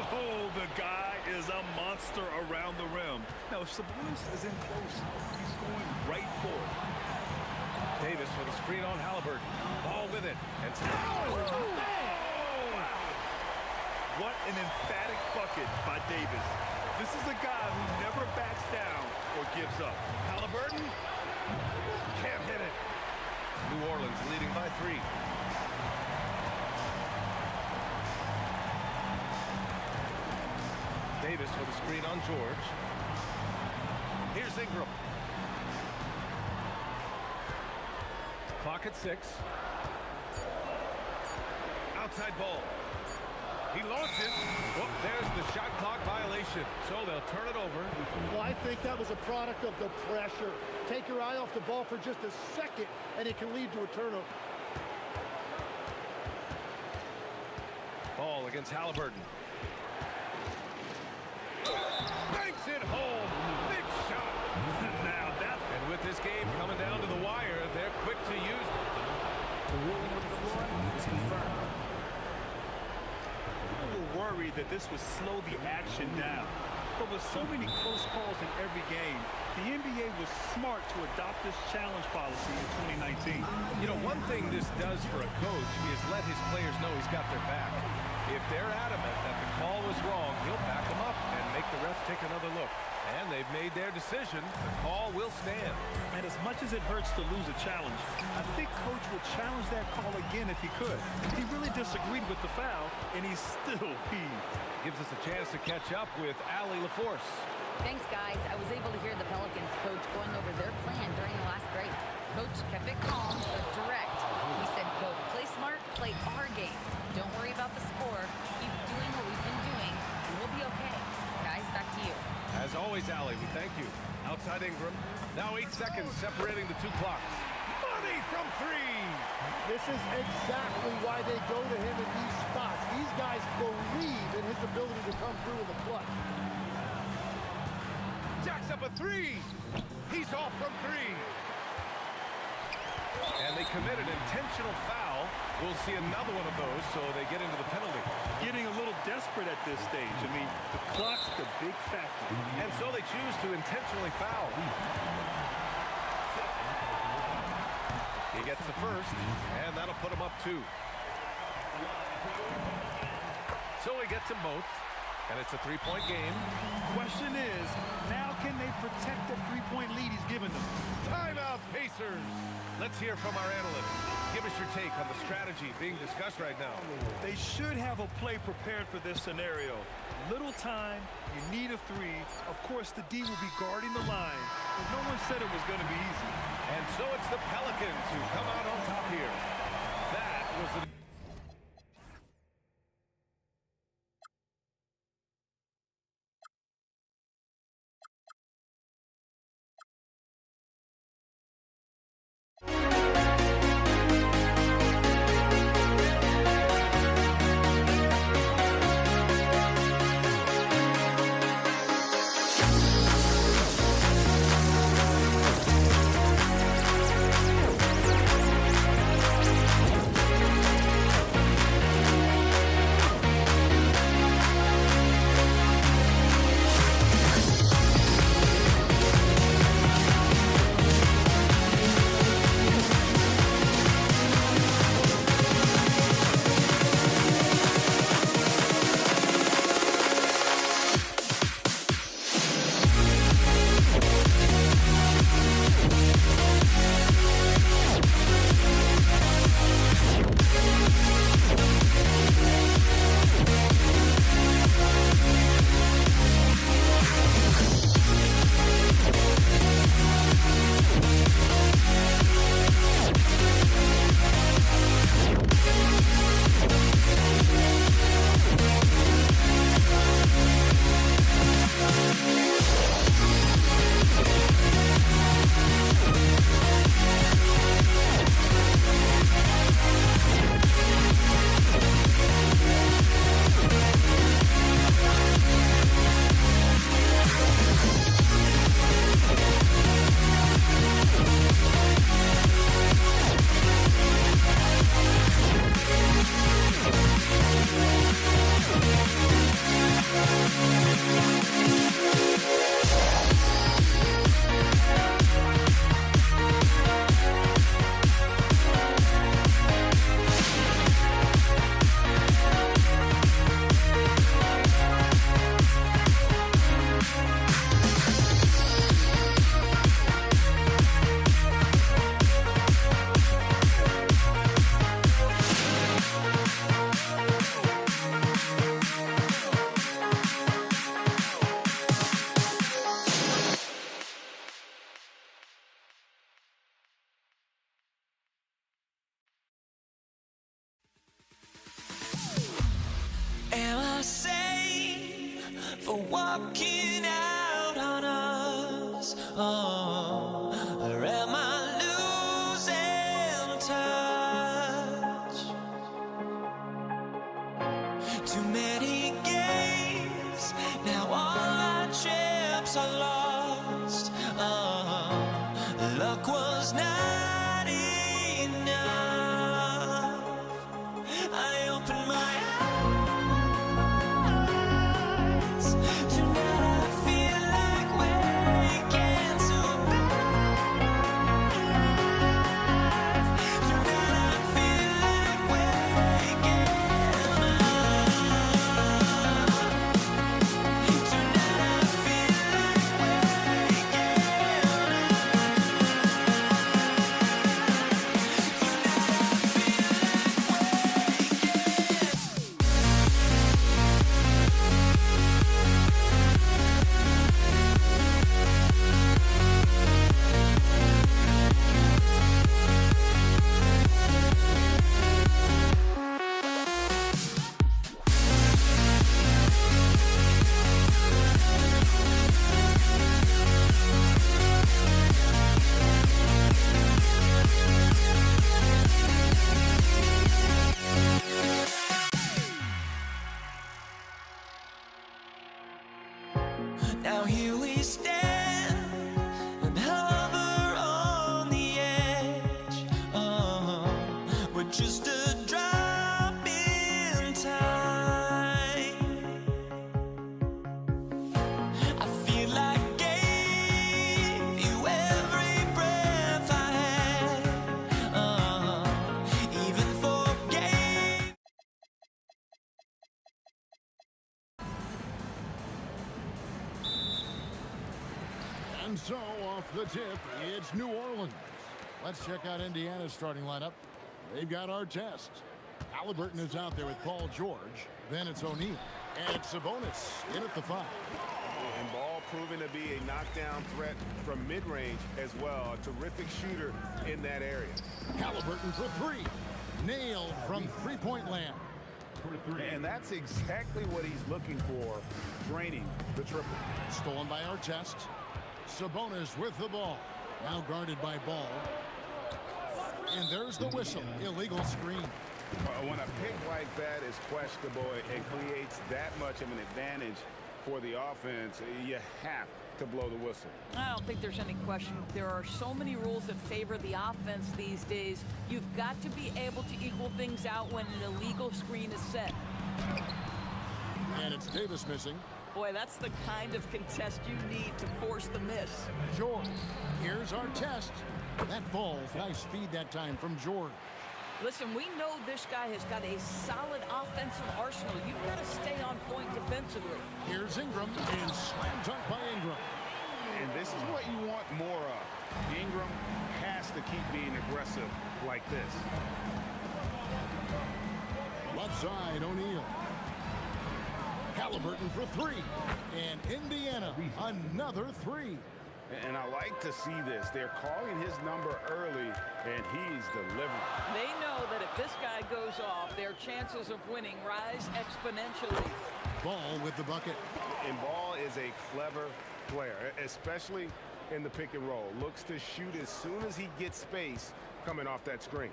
Oh, the guy is a monster around the rim. Now, if Sabonis is in close, he's going right for it. Davis with a screen on Halliburton. Ball with it. And what an emphatic bucket by Davis. This is a guy who never backs down or gives up. Halliburton can't hit it. New Orleans leading by 3. Davis with a screen on George. Here's Ingram. Clock at 6. Outside ball. He launches. Whoop, there's the shot clock violation. So they'll turn it over. Well, I think that was a product of the pressure. Take your eye off the ball for just a second, and it can lead to a turnover. Ball against Halliburton. Banks it home. Big shot. Now that. And with this game coming down to the wire, they're quick to use it. The ruling of the floor is confirmed. We were worried that this would slow the action down. But with so many close calls in every game, the NBA was smart to adopt this challenge policy in 2019. You know, one thing this does for a coach is let his players know he's got their back. If they're adamant that the call was wrong, he'll back them up and make the refs take another look. And they've made their decision. The call will stand. And as much as it hurts to lose a challenge, I think Coach would challenge that call again if he could. He really disagreed with the foul, and he's still peeved. Gives us a chance to catch up with Allie LaForce. Thanks, guys. I was able to hear the Pelicans coach going over their plan during the last break. Coach kept it calm but direct. He said, quote, play smart, play our game. Don't worry about the score. Keep doing what we've been doing, and we'll be okay. Guys, back to you. As always, Allie, we thank you. Outside Ingram. Now 8 seconds separating the 2 clocks. Money from 3. This is exactly why they go to him in these spots. These guys believe in his ability to come through in the clutch. Jacks up a 3. He's off from 3. And they commit an intentional foul. We'll see another one of those, so they get into the penalty. Getting a little desperate at this stage. I mean, the clock's the big factor. And so they choose to intentionally foul. He gets the first, and that'll put him up 2. So he gets them both, and it's a 3-point game. Question is, now can they protect the 3-point lead he's given them? Timeout, Pacers. Let's hear from our analyst. Give us your take on the strategy being discussed right now. They should have a play prepared for this scenario. Little time, you need a 3. Of course, the D will be guarding the line, but no one said it was going to be easy. And so it's the Pelicans who come out on top here. That was the... walking out on us? Oh, or am I losing touch? Too many games, now all our chips are lost. Oh, luck was not enough. I opened my eyes. Tonight I feel like waking to life. Tonight I feel like waking up. Tonight I feel like waking Now here we stand and hover on the edge. Oh, we're just a drop in time. I feel like gave you every breath I had. Oh, even forgave. And so, off the tip, it's New Orleans. Let's check out Indiana's starting lineup. They've got Artest. Halliburton is out there with Paul George. Then it's O'Neal. And it's Sabonis in at the 5. And Ball proving to be a knockdown threat from mid-range as well. A terrific shooter in that area. Halliburton for 3. Nailed from three-point land. And that's exactly what he's looking for, draining the triple. Stolen by Artest. Sabonis with the ball. Now guarded by Ball. And there's the whistle. Illegal screen. When a pick like that is questionable and creates that much of an advantage for the offense, you have to blow the whistle. I don't think there's any question. There are so many rules that favor the offense these days. You've got to be able to equal things out when an illegal screen is set. And it's Davis missing. Boy, that's the kind of contest you need to force the miss. George. Here's Artest. That ball's nice feed that time from George. Listen, we know this guy has got a solid offensive arsenal. You've got to stay on point defensively. Here's Ingram, and slam dunk by Ingram. And this is what you want more of. Ingram has to keep being aggressive like this. Left side, O'Neal. Halliburton for 3. And Indiana, another 3. And I like to see this. They're calling his number early, and he's delivering. They know that if this guy goes off, their chances of winning rise exponentially. Ball with the bucket. And Ball is a clever player, especially in the pick and roll. Looks to shoot as soon as he gets space coming off that screen.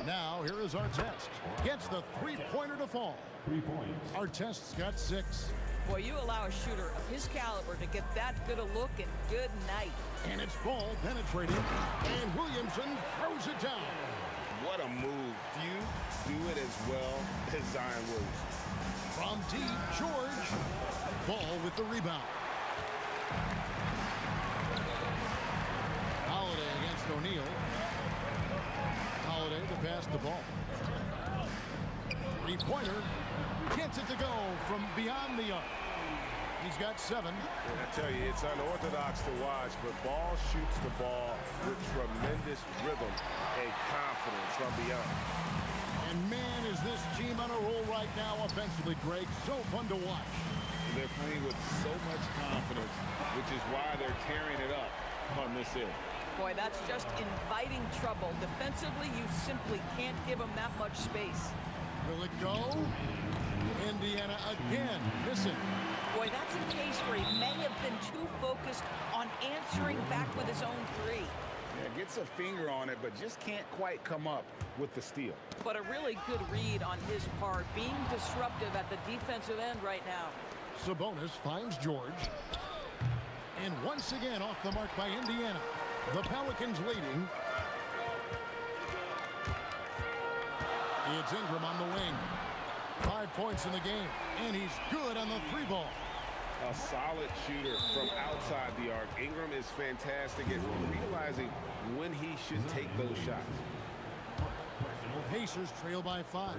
Now here is Artest. Gets the three-pointer to fall. 3 points. Artest's got 6. Boy, you allow a shooter of his caliber to get that good a look, and good night. And it's Ball penetrating. And Williamson throws it down. What a move. Few do it as well as Zion Williamson. From deep, George. Ball with the rebound. Holiday against O'Neal. Holiday to pass the ball. Three-pointer. Gets it to go from beyond the arc. He's got 7. And I tell you, it's unorthodox to watch, but Ball shoots the ball with tremendous rhythm and confidence from beyond. And man, is this team on a roll right now offensively, Greg. So fun to watch. They're playing with so much confidence, which is why they're tearing it up on this end. Boy, that's just inviting trouble. Defensively, you simply can't give them that much space. Will it go? Indiana again missing. Boy, Boy, that's a case where he may have been too focused on answering back with his own three. Yeah, gets a finger on it, but just can't quite come up with the steal. But a really good read on his part, being disruptive at the defensive end right now. Sabonis finds George. And once again off the mark by Indiana. The Pelicans leading. It's Ingram on the wing. 5 points in the game. And he's good on the three ball. A solid shooter from outside the arc. Ingram is fantastic at realizing when he should take those shots. Pacers trail by 5.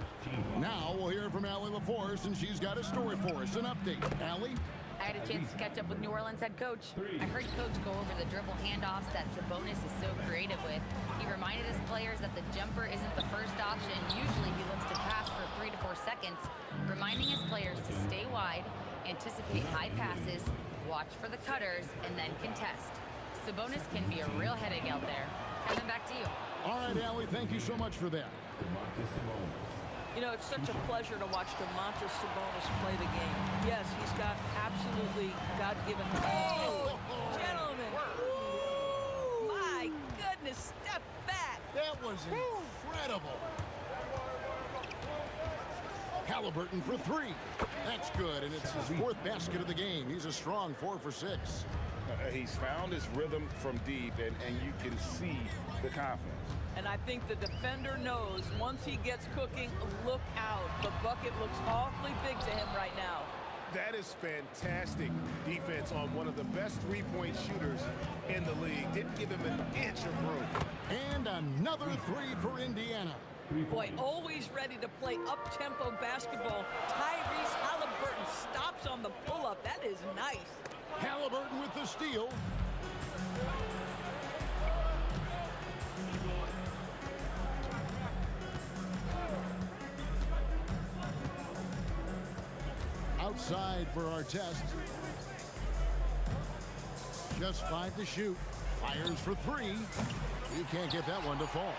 Now we'll hear from Allie LaForce, and she's got a story for us. An update. Allie? I had a chance to catch up with New Orleans head coach. I heard Coach go over the dribble handoffs that Sabonis is so creative with. He reminded his players that the jumper isn't the first option. Usually he looks to pass for 3 to 4 seconds, reminding his players to stay wide, anticipate high passes, watch for the cutters, and then contest. Sabonis can be a real headache out there. Kevin, back to you. All right, Allie, thank you so much for that. You know, it's such a pleasure to watch Domantas Sabonis play the game. Yes, he's got absolutely God-given talent. Oh, gentlemen. My goodness, step back. That was incredible. Halliburton for 3. That's good, and it's his 4th basket of the game. He's a strong 4 for 6. He's found his rhythm from deep, and you can see the confidence. And I think the defender knows once he gets cooking, look out. The bucket looks awfully big to him right now. That is fantastic defense on one of the best three-point shooters in the league. Didn't give him an inch of room. And another 3 for Indiana. Boy, always ready to play up-tempo basketball. Tyrese Halliburton stops on the pull-up. That is nice. Halliburton with the steal. Outside for our test. Just 5 to shoot. Fires for 3. You can't get that one to fall.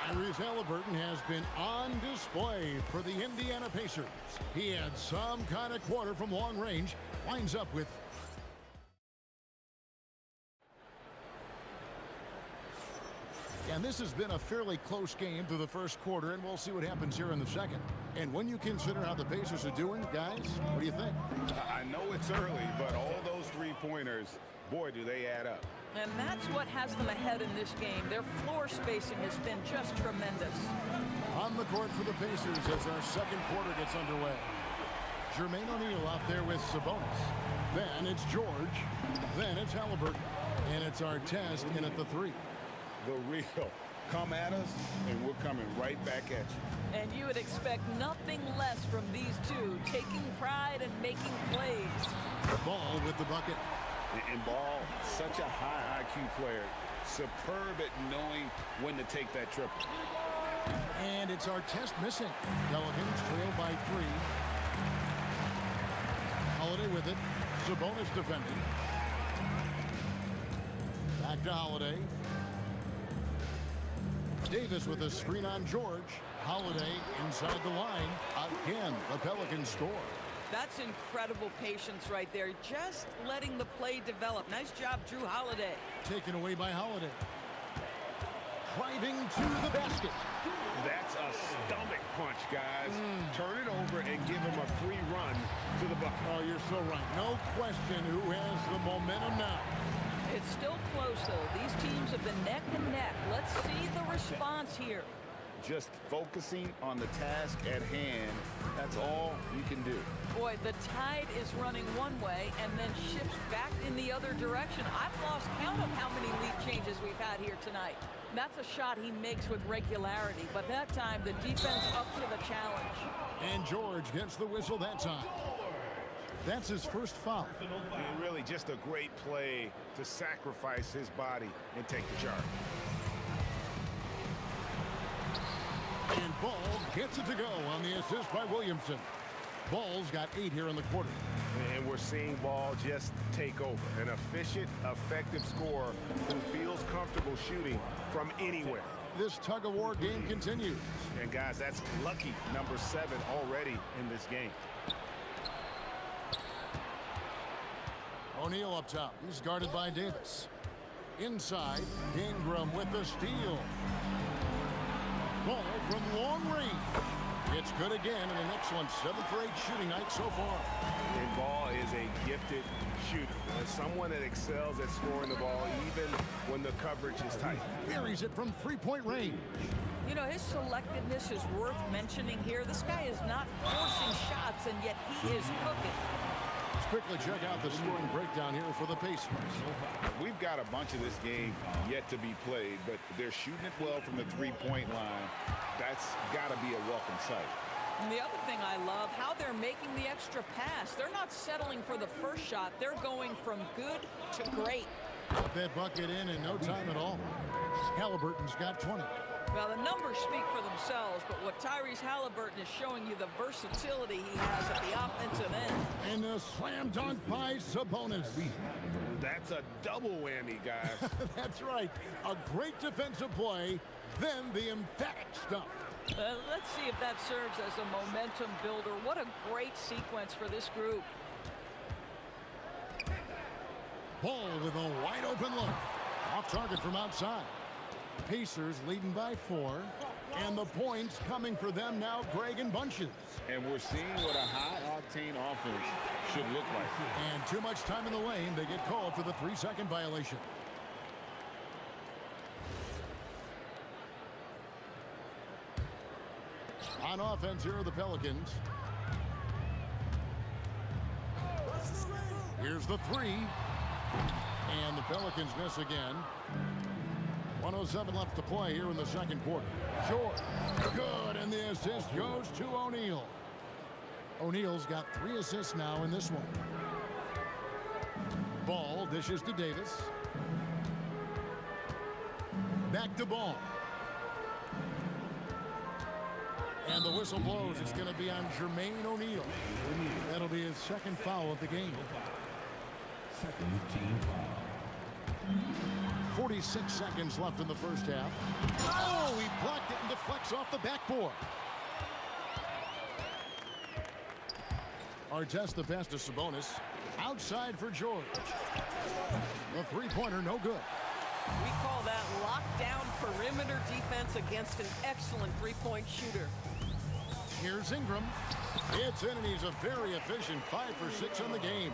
Tyrese Halliburton has been on display for the Indiana Pacers. He had some kind of quarter from long range. Winds up with... And this has been a fairly close game through the first quarter, and we'll see what happens here in the second. And when you consider how the Pacers are doing, guys, what do you think? I know it's early, but all those three-pointers, boy, do they add up. And that's what has them ahead in this game. Their floor spacing has been just tremendous. On the court for the Pacers as our second quarter gets underway. Jermaine O'Neal out there with Sabonis. Then it's George. Then it's Halliburton. And it's our test in at the 3. The real. Come at us, and we're coming right back at you. And you would expect nothing less from these two, taking pride and making plays. Ball with the bucket. And Ball, such a high IQ player. Superb at knowing when to take that triple. And it's our test missing. Pelicans trail by 3. Holiday with it. Sabonis defending. Back to Holiday. Davis with a screen on George. Holiday inside the line. Again, the Pelicans score. That's incredible patience right there. Just letting the play develop. Nice job, Drew Holiday. Taken away by Holiday. Driving to the basket. That's a stomach punch, guys. Turn it over and give him a free run to the bucket. Oh, you're so right. No question who has the momentum now. It's still close, though. These teams have been neck and neck. Let's see the response here. Just focusing on the task at hand, that's all you can do. Boy, the tide is running one way and then shifts back in the other direction. I've lost count of how many lead changes we've had here tonight. That's a shot he makes with regularity, but that time the defense up to the challenge. And George gets the whistle that time. That's his first foul. And really just a great play to sacrifice his body and take the charge. And Ball gets it to go on the assist by Williamson. Ball's got 8 here in the quarter. And we're seeing Ball just take over. An efficient, effective scorer who feels comfortable shooting from anywhere. this tug-of-war game continues. And guys, that's lucky number 7 already in this game. O'Neal up top. He's guarded by Davis. Inside, Ingram with the steal. Ball from long range. It's good again, and an excellent 7 for 8 shooting night so far. And Ball is a gifted shooter. Someone that excels at scoring the ball even when the coverage is tight. Buries it from three-point range. You know, his selectiveness is worth mentioning here. This guy is not forcing shots, and yet he is cooking. Let's quickly check out the scoring breakdown here for the Pacers. We've got a bunch of this game yet to be played, but they're shooting it well from the three-point line. That's got to be a welcome sight. And the other thing I love, how they're making the extra pass. They're not settling for the first shot. They're going from good to great. Got that bucket in no time at all. Halliburton's got 20. Well, the numbers speak for themselves, but what Tyrese Halliburton is showing you, the versatility he has at the offensive end. And a slam dunk by Sabonis. That's a double whammy, guys. That's right. A great defensive play, then the emphatic stuff. Let's see if that serves as a momentum builder. What a great sequence for this group. Ball with a wide open look. Off target from outside. Pacers leading by 4. And the points coming for them now, Greg, in bunches. And we're seeing what a high-octane offense should look like. And too much time in the lane. They get called for the 3-second violation. On offense, here are the Pelicans. Here's the 3. And the Pelicans miss again. 1:07 left to play here in the second quarter. Short. Good, and the assist goes to O'Neal. O'Neal's got 3 assists now in this one. Ball dishes to Davis. Back to Ball. And the whistle blows. It's going to be on Jermaine O'Neal. That'll be his second foul of the game. Second team foul. 46 seconds left in the first half. Oh, he blocked it and deflects off the backboard. Artest the pass to Sabonis. Outside for George. The three-pointer, no good. We call that lockdown perimeter defense against an excellent three-point shooter. Here's Ingram. It's in, and he's a very efficient 5 for 6 on the game.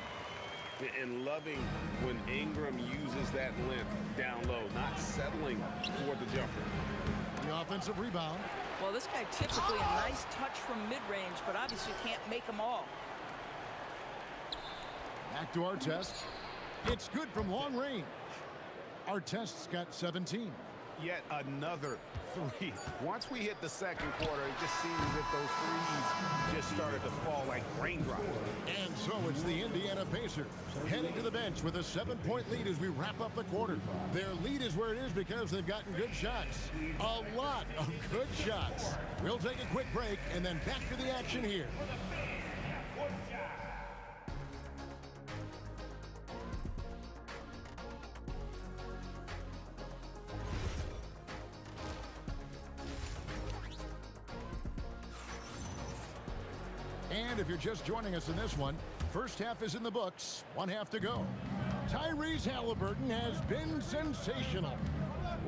And loving when Ingram uses that length down low, not settling for the jumper. The offensive rebound. Well, this guy typically a nice touch from mid-range, but obviously can't make them all. Back to Artest. It's good from long range. Artest's got 17. Yet another 3. Once we hit the second quarter, it just seems as if those threes just started to fall like raindrops. And so it's the Indiana Pacers heading to the bench with a 7-point lead as we wrap up the quarter. Their lead is where it is because they've gotten good shots. A lot of good shots. We'll take a quick break and then back to the action here. And if you're just joining us in this one, first half is in the books, 1 half to go. Tyrese Halliburton has been sensational.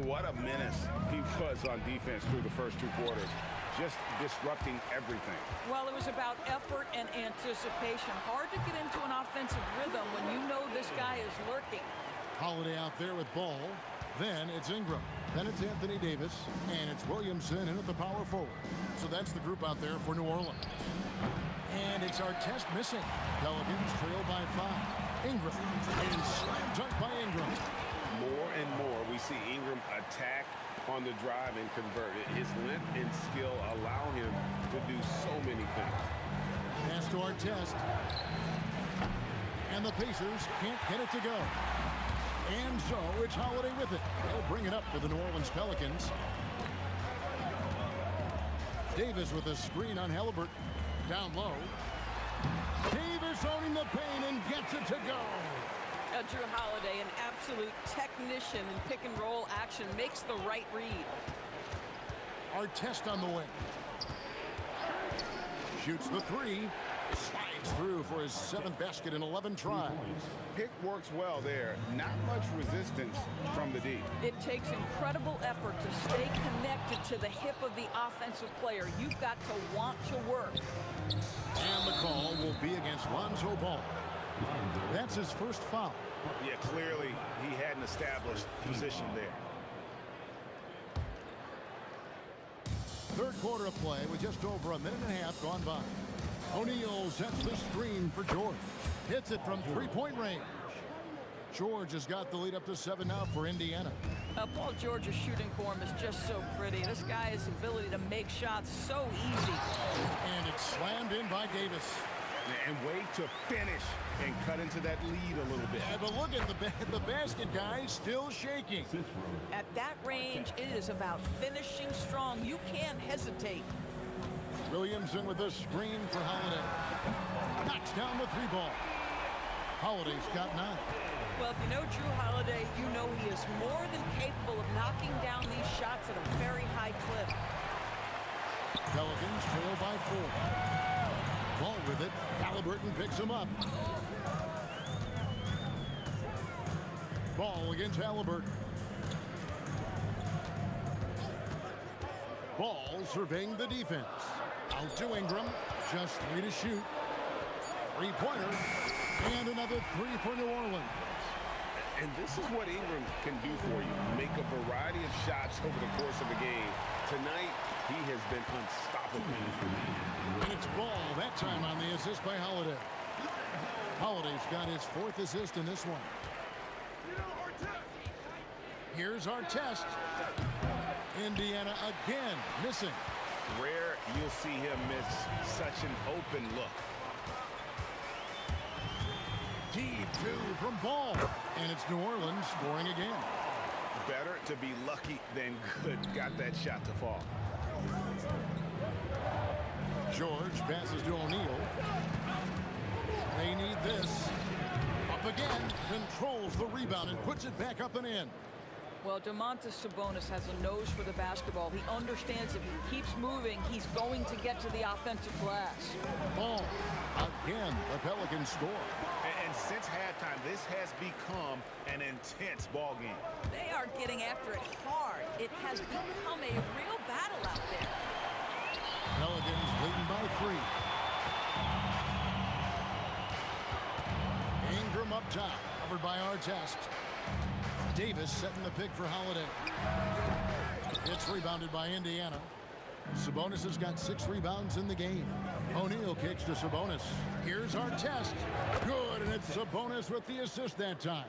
What a menace he was on defense through the first 2 quarters, just disrupting everything. Well, it was about effort and anticipation. Hard to get into an offensive rhythm when you know this guy is lurking. Holiday out there with Ball. Then it's Ingram. Then it's Anthony Davis. And it's Williamson in at the power forward. So that's the group out there for New Orleans. And it's Artest missing. Pelicans trail by 5. Ingram. And slam dunk by Ingram. More and more we see Ingram attack on the drive and convert it. His length and skill allow him to do so many things. Pass to Artest. And the Pacers can't get it to go. And so it's Holiday with it. They'll bring it up for the New Orleans Pelicans. Davis with a screen on Halliburton. Down low. Davis owning the paint and gets it to go. Drew Holiday, an absolute technician in pick and roll action, makes the right read. Artest on the wing. Shoots the three. Slides through for his 7th basket in 11 tries. Pick works well there. Not much resistance from the D. It takes incredible effort to stay connected to the hip of the offensive player. You've got to want to work. And the call will be against Lonzo Ball. That's his first foul. Yeah, clearly he hadn't established position there. Third quarter of play with just over a minute and a half gone by. O'Neal sets the screen for George. Hits it from three-point range. George has got the lead up to 7 now for Indiana. Paul George's shooting form is just so pretty. This guy's ability to make shots so easy. And it's slammed in by Davis. And wait to finish and cut into that lead a little bit. Yeah, but look at the basket, guys, still shaking. At that range, it is about finishing strong. You can't hesitate. Williamson with a screen for Holiday. Knocks down the 3-ball. Holiday's got 9. Well, if you know Drew Holiday, you know he is more than capable of knocking down these shots at a very high clip. Pelicans trail by 4. Ball with it. Halliburton picks him up. Ball against Halliburton. Ball surveying the defense. Out to Ingram. Just 3 to shoot. 3-pointer. And another 3 for New Orleans. And this is what Ingram can do for you. Make a variety of shots over the course of a game. Tonight, he has been unstoppable. And it's Ball that time on the assist by Holiday. Holiday's got his 4th assist in this one. Here's Artest. Indiana again missing. Rare you'll see him miss such an open look. Deep 2 from Ball. And it's New Orleans scoring again. Better to be lucky than good. Got that shot to fall. George passes to O'Neal. They need this. Up again. Controls the rebound and puts it back up and in. Well, Domantas Sabonis has a nose for the basketball. He understands if he keeps moving, he's going to get to the offensive glass. Ball. Again, the Pelicans score. And since halftime, this has become an intense ball game. They are getting after it hard. It has become a real battle out there. Pelicans leading by 3. Ingram up top, covered by Artest. Davis setting the pick for Holiday. It's rebounded by Indiana. Sabonis has got 6 rebounds in the game. O'Neal kicks to Sabonis. Here's Artest. Good, and it's Sabonis with the assist that time.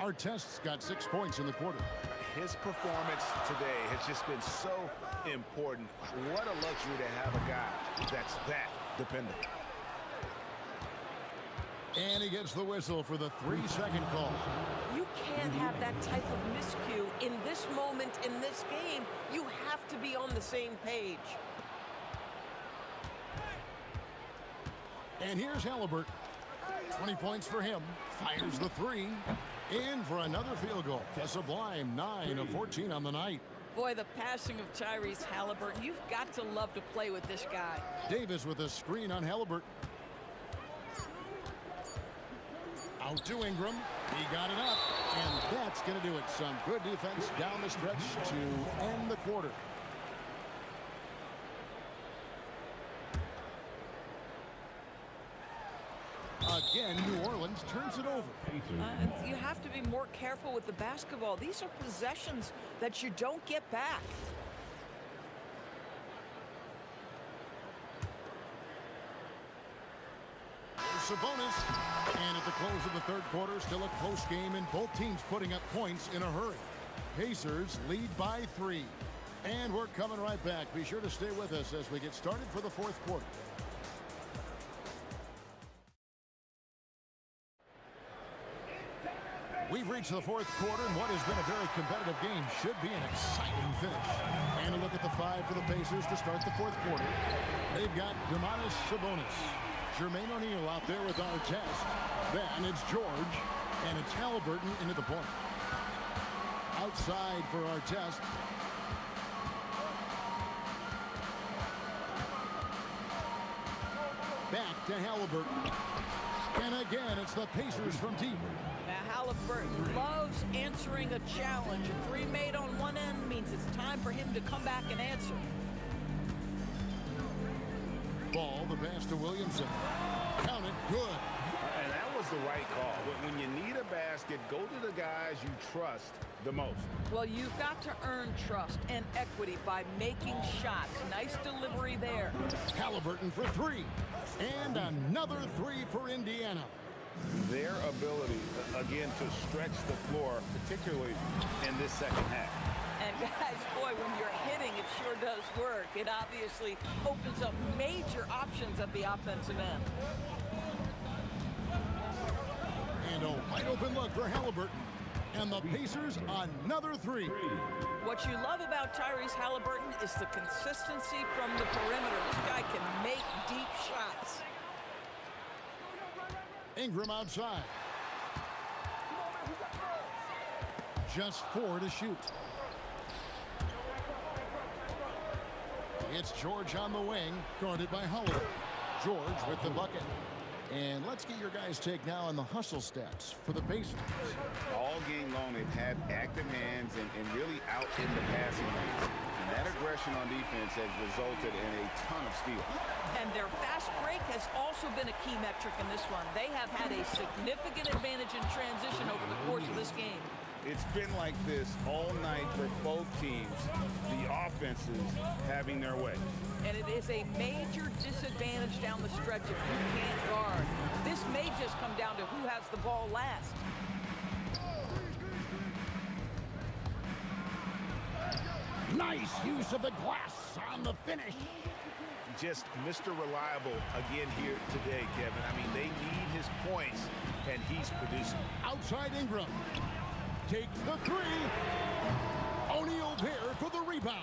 Artest's got 6 points in the quarter. His performance today has just been so important. What a luxury to have a guy that's that dependable. And he gets the whistle for the 3-second call. You can't have that type of miscue in this moment in this game. You have to be on the same page. And here's Halliburton. 20 points for him. Fires the 3. In for another field goal. A sublime 9 of 14 on the night. Boy, the passing of Tyrese Halliburton, you've got to love to play with this guy. Davis with a screen on Halliburton. Out to Ingram. He got it up. And that's going to do it. Some good defense down the stretch to end the quarter. Again, New Orleans turns it over. You have to be more careful with the basketball. These are possessions that you don't get back. Sabonis. And at the close of the third quarter, still a close game, and both teams putting up points in a hurry. Pacers lead by 3. And we're coming right back. Be sure to stay with us as we get started for the fourth quarter. We've reached the fourth quarter, and what has been a very competitive game should be an exciting finish. And a look at the 5 for the Pacers to start the fourth quarter. They've got Domantas Sabonis. Jermaine O'Neal out there with Artest. Then it's George, and it's Halliburton into the point. Outside for Artest. to Halliburton. And again, it's the Pacers from deep. Now, Halliburton loves answering a challenge. A three made on one end means it's time for him to come back and answer. Ball, the pass to Williamson. Count it, good. And that was the right call. When you need a basket, go to the guys you trust the most. Well, you've got to earn trust and equity by making shots. Nice delivery there. Halliburton for three. And another three for Indiana. Their ability, again, to stretch the floor, particularly in this second half. And guys, boy, when you're hitting, it sure does work. It obviously opens up major options at the offensive end. And a wide open look for Halliburton. And the Pacers another three. What you love about Tyrese Halliburton is the consistency from the perimeter. This guy can make deep shots. Ingram outside. Just 4 to shoot. It's George on the wing, guarded by Holiday. George with the bucket. And let's get your guys' take now on the hustle stats for the Pacers. All game long, they've had active hands and really out in the passing lanes. And that aggression on defense has resulted in a ton of steals. And their fast break has also been a key metric in this one. They have had a significant advantage in transition over the course of this game. It's been like this all night for both teams, the offenses having their way. And it is a major disadvantage down the stretch if you can't guard. This may just come down to who has the ball last. Nice use of the glass on the finish. Just Mr. Reliable again here today, Kevin. I mean, they need his points, and he's producing. Outside Ingram. Takes the three. O'Neal there for the rebound.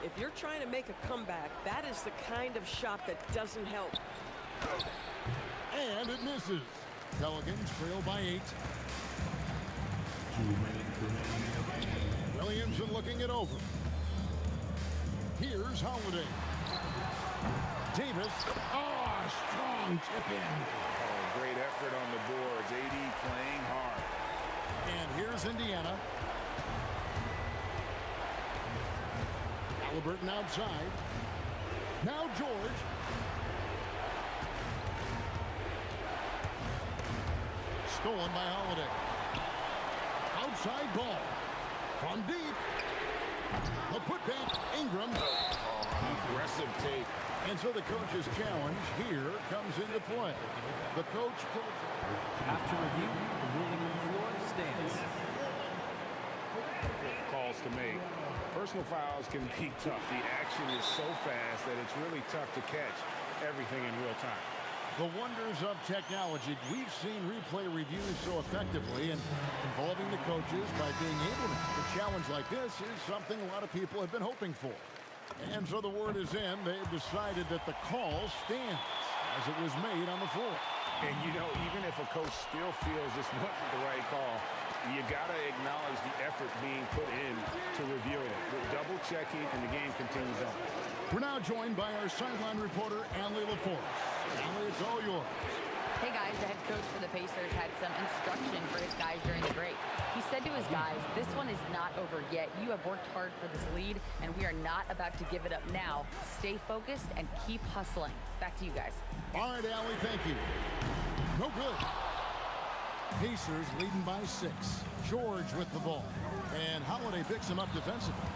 If you're trying to make a comeback, that is the kind of shot that doesn't help. And it misses. Pelicans trail by 8. 2 minutes remaining. Williamson looking it over. Here's Holiday. Davis. Oh, strong tip in. Oh, great effort on the boards. AD playing hard. And here's Indiana. Halliburton outside. Now George. Stolen by Holiday. Outside ball. From deep. The putback, Ingram. Aggressive take. And so the coach's challenge here comes into play. The coach pulls. After review, the ruling on the floor stands. Calls to make. Personal fouls can be tough. The action is so fast that it's really tough to catch everything in real time. The wonders of technology. We've seen replay reviews so effectively, and involving the coaches by being able to a challenge like this is something a lot of people have been hoping for. And so the word is in. They've decided that the call stands as it was made on the floor. And, you know, even if a coach still feels this wasn't the right call, you got to acknowledge the effort being put in to reviewing it. The double checking, and the game continues on. We're now joined by our sideline reporter, Allie LaForce. Allie, it's all yours. Hey guys, the head coach for the Pacers had some instruction for his guys during the break. He said to his guys, this one is not over yet. You have worked hard for this lead, and we are not about to give it up now. Stay focused and keep hustling. Back to you guys. All right, Allie, thank you. No good. Pacers leading by 6. George with the ball. And Holiday picks him up defensively.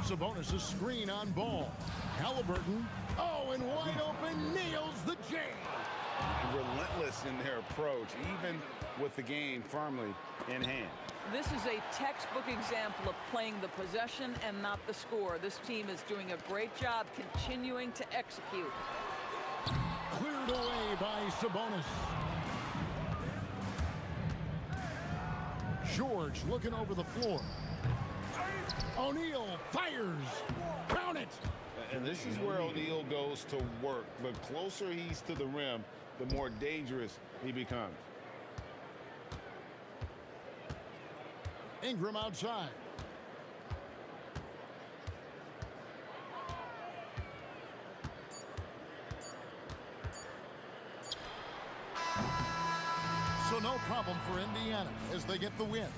Sabonis' screen on ball. Halliburton. Oh, and wide open, nails the J. Relentless in their approach, even with the game firmly in hand. This is a textbook example of playing the possession and not the score. This team is doing a great job continuing to execute. Cleared away by Sabonis. George looking over the floor. O'Neal fires. Count it. And this is where O'Neal goes to work. The closer he's to the rim, the more dangerous he becomes. Ingram outside. So no problem for Indiana as they get the win.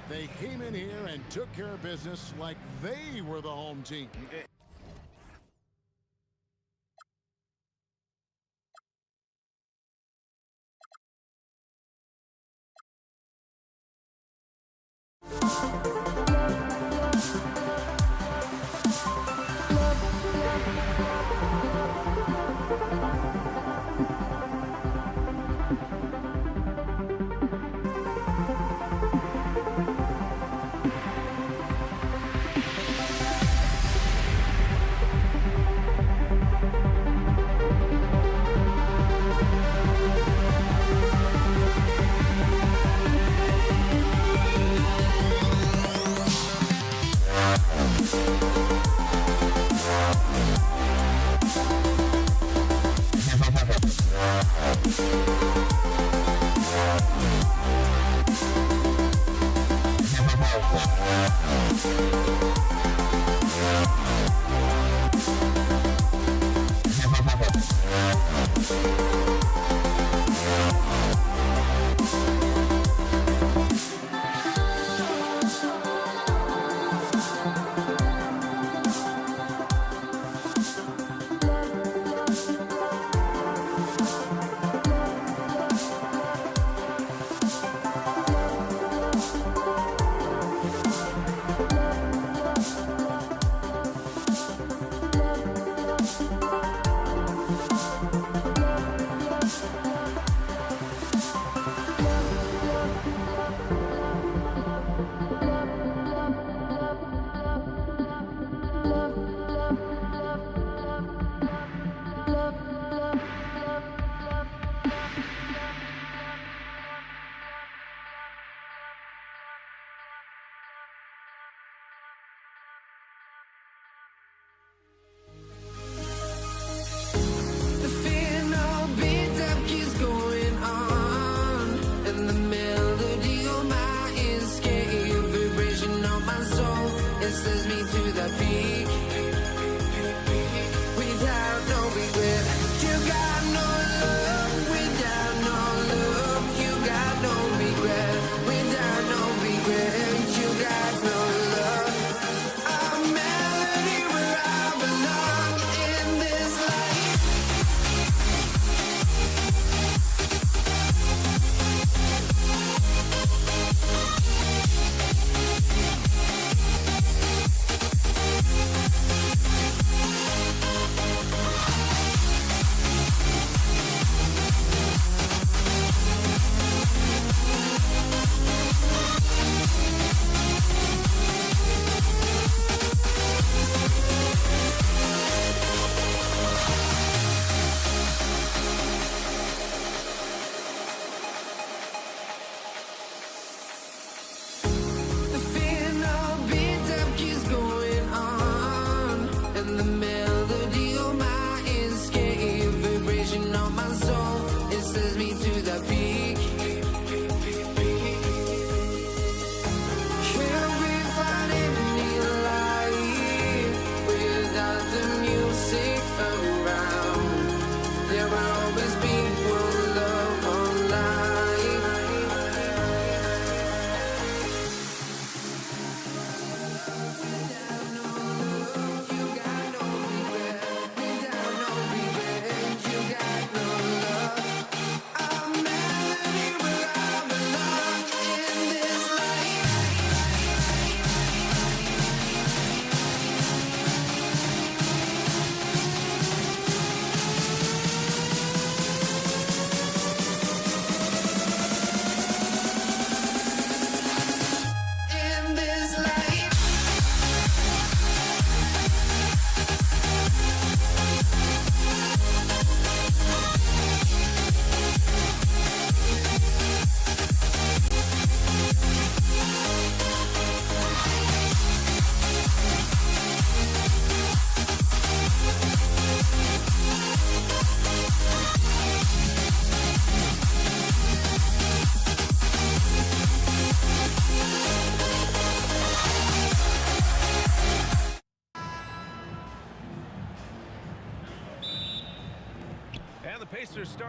They came in here and took care of business like they were the home team.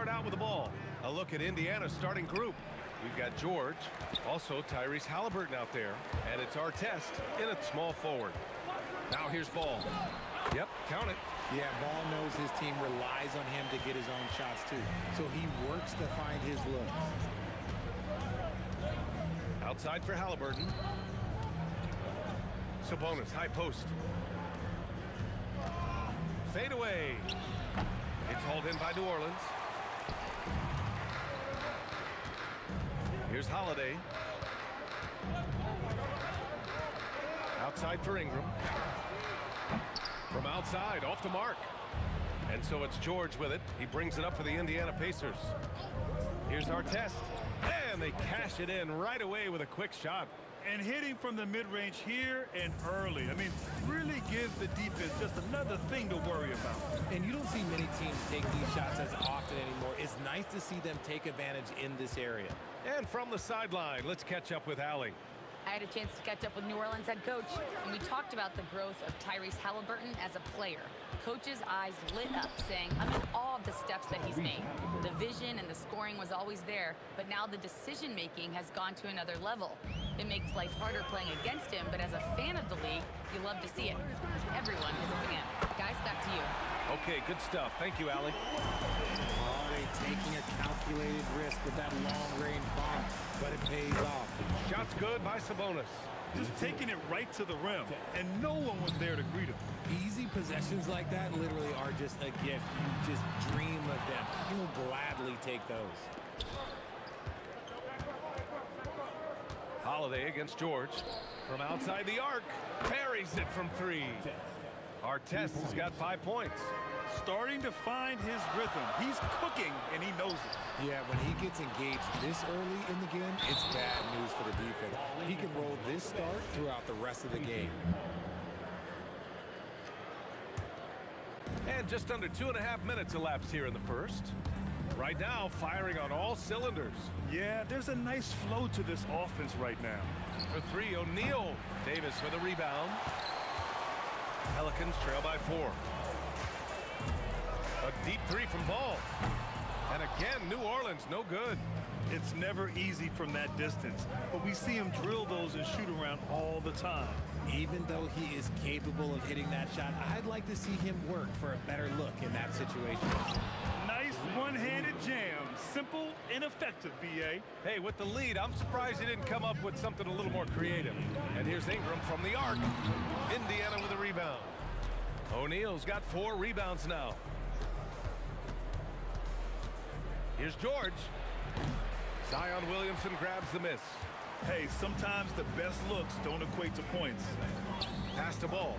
start out with the ball. A look at Indiana's starting group. We've got George, also Tyrese Halliburton out there, and it's Artest in at small forward. Now here's Ball. Yep, count it. Yeah, Ball knows his team relies on him to get his own shots too, so he works to find his looks. Outside for Halliburton. Sabonis, high post. Fade away. It's hauled in by New Orleans. Here's Holiday. Outside for Ingram. From outside, off the mark. And so it's George with it. He brings it up for the Indiana Pacers. Here's Artest. And they cash it in right away with a quick shot. And hitting from the mid-range here and early. I mean, really gives the defense just another thing to worry about. And you don't see many teams take these shots as often anymore. It's nice to see them take advantage in this area. And from the sideline, let's catch up with Allie. I had a chance to catch up with New Orleans head coach, and we talked about the growth of Tyrese Halliburton as a player. Coach's eyes lit up, saying, I'm in awe of the steps that he's made. The vision and the scoring was always there, but now the decision-making has gone to another level. It makes life harder playing against him, but as a fan of the league, you love to see it. Everyone is a fan. Guys, back to you. Okay, good stuff. Thank you, Allie. Taking a calculated risk with that long-range bomb, but it pays off. Shot's good by Sabonis. Just taking it right to the rim, and no one was there to greet him. Easy possessions like that literally are just a gift. You just dream of them. You'll gladly take those. Holiday against George. From outside the arc, parries it from three. Artest has got 5 points. Starting to find his rhythm. He's cooking, and he knows it. Yeah, when he gets engaged this early in the game, it's bad news for the defense. He can roll this start throughout the rest of the game. And just under 2.5 minutes elapsed here in the first. Right now, firing on all cylinders. Yeah, there's a nice flow to this offense right now. For three, O'Neal. Davis with a rebound. Pelicans trail by 4. A deep three from Ball. And again, New Orleans, no good. It's never easy from that distance, but we see him drill those and shoot around all the time. Even though he is capable of hitting that shot, I'd like to see him work for a better look in that situation. Nice one-handed jam. Simple and effective, B.A. Hey, with the lead, I'm surprised he didn't come up with something a little more creative. And here's Ingram from the arc. Indiana with a rebound. O'Neal's got 4 rebounds now. Here's George. Zion Williamson grabs the miss. Hey, sometimes the best looks don't equate to points. Pass the ball.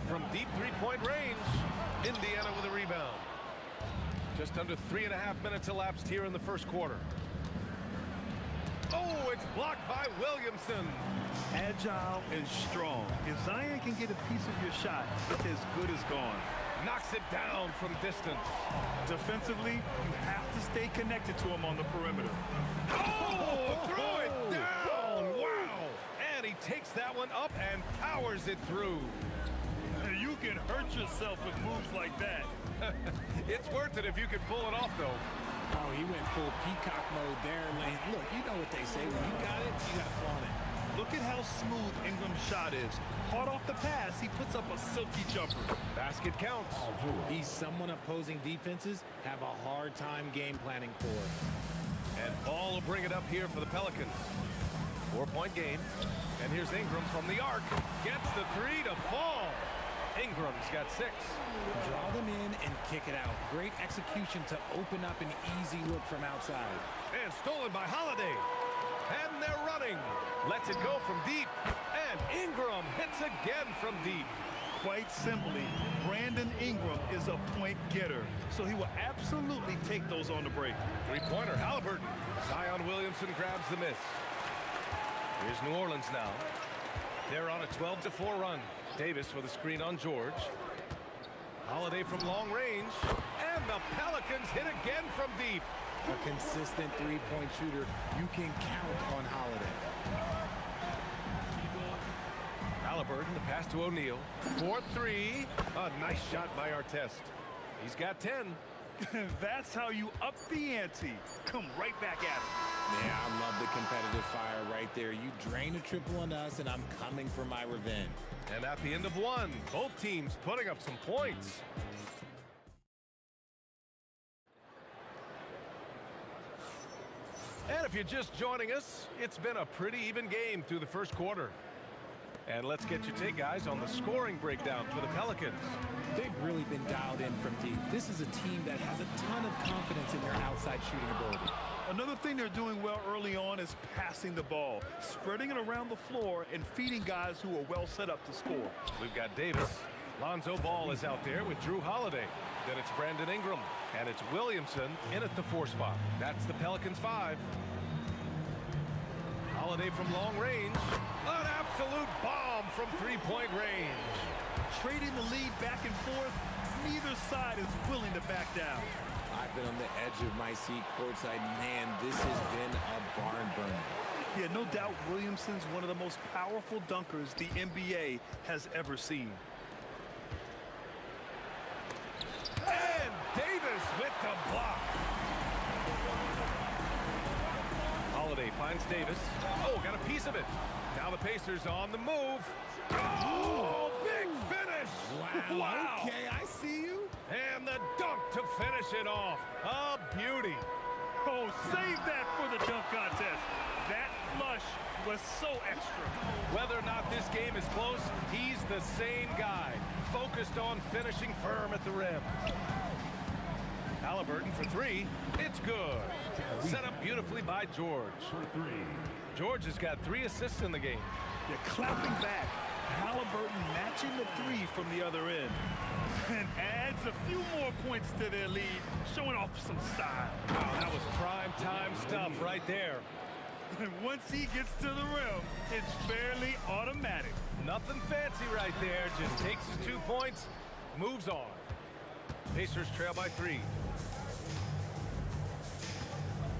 From deep three-point range, Indiana with a rebound. Just under 3.5 minutes elapsed here in the first quarter. Oh, it's blocked by Williamson. Agile and strong. If Zion can get a piece of your shot, it's as good as gone. Knocks it down from distance. Defensively, you have to stay connected to him on the perimeter. Oh, throw it down. Wow. And he takes that one up and powers it through. You can hurt yourself with moves like that. It's worth it if you can pull it off, though. Oh, he went full peacock mode there. Look, you know what they say. When you got it, you got to flaunt it. Look at how smooth Ingram's shot is. Hard off the pass, he puts up a silky jumper. Basket counts. He's someone opposing defenses have a hard time game planning for. And Ball will bring it up here for the Pelicans. 4-point game. And here's Ingram from the arc. Gets the 3 to fall. Ingram's got 6. Draw them in and kick it out. Great execution to open up an easy look from outside. And stolen by Holiday. And they're running. Lets it go from deep. And Ingram hits again from deep. Quite simply, Brandon Ingram is a point getter, so he will absolutely take those on the break. Three-pointer, Halliburton. Zion Williamson grabs the miss. Here's New Orleans now. They're on a 12-4 run. Davis with a screen on George. Holiday from long range. And the Pelicans hit again from deep. A consistent three-point shooter. You can count on Holiday. Halliburton, the pass to O'Neal. 4-3. A nice shot by Artest. He's got 10. That's how you up the ante. Come right back at it. Yeah, I love the competitive fire right there. You drain a triple on us, and I'm coming for my revenge. And at the end of one, both teams putting up some points. And if you're just joining us, it's been a pretty even game through the first quarter. And let's get your take, guys, on the scoring breakdown for the Pelicans. They've really been dialed in from deep. This is a team that has a ton of confidence in their outside shooting ability. Another thing they're doing well early on is passing the ball, spreading it around the floor and feeding guys who are well set up to score. We've got Davis. Lonzo Ball is out there with Drew Holiday. Then it's Brandon Ingram. And it's Williamson in at the 4 spot. That's the Pelicans 5. Holiday from long range. An absolute bomb from three-point range. Trading the lead back and forth, neither side is willing to back down. I've been on the edge of my seat courtside. Man, this has been a barn burner. Yeah, no doubt Williamson's one of the most powerful dunkers the NBA has ever seen. And Davis with the block. Holiday finds Davis. Oh, got a piece of it. Now the Pacers on the move. Oh, big finish. Wow. Okay, I see you. And the dunk to finish it off. A beauty. Oh, save that for the dunk contest. That flush was so extra. Whether or not this game is close, he's the same guy, focused on finishing firm at the rim. Halliburton for 3. It's good. Set up beautifully by George. George has got 3 assists in the game. They're clapping back. Halliburton matching the 3 from the other end. And adds a few more points to their lead, showing off some style. Wow, that was prime time stuff right there. And once he gets to the rim, it's fairly automatic. Nothing fancy right there. Just takes his 2 points, moves on. Pacers trail by 3.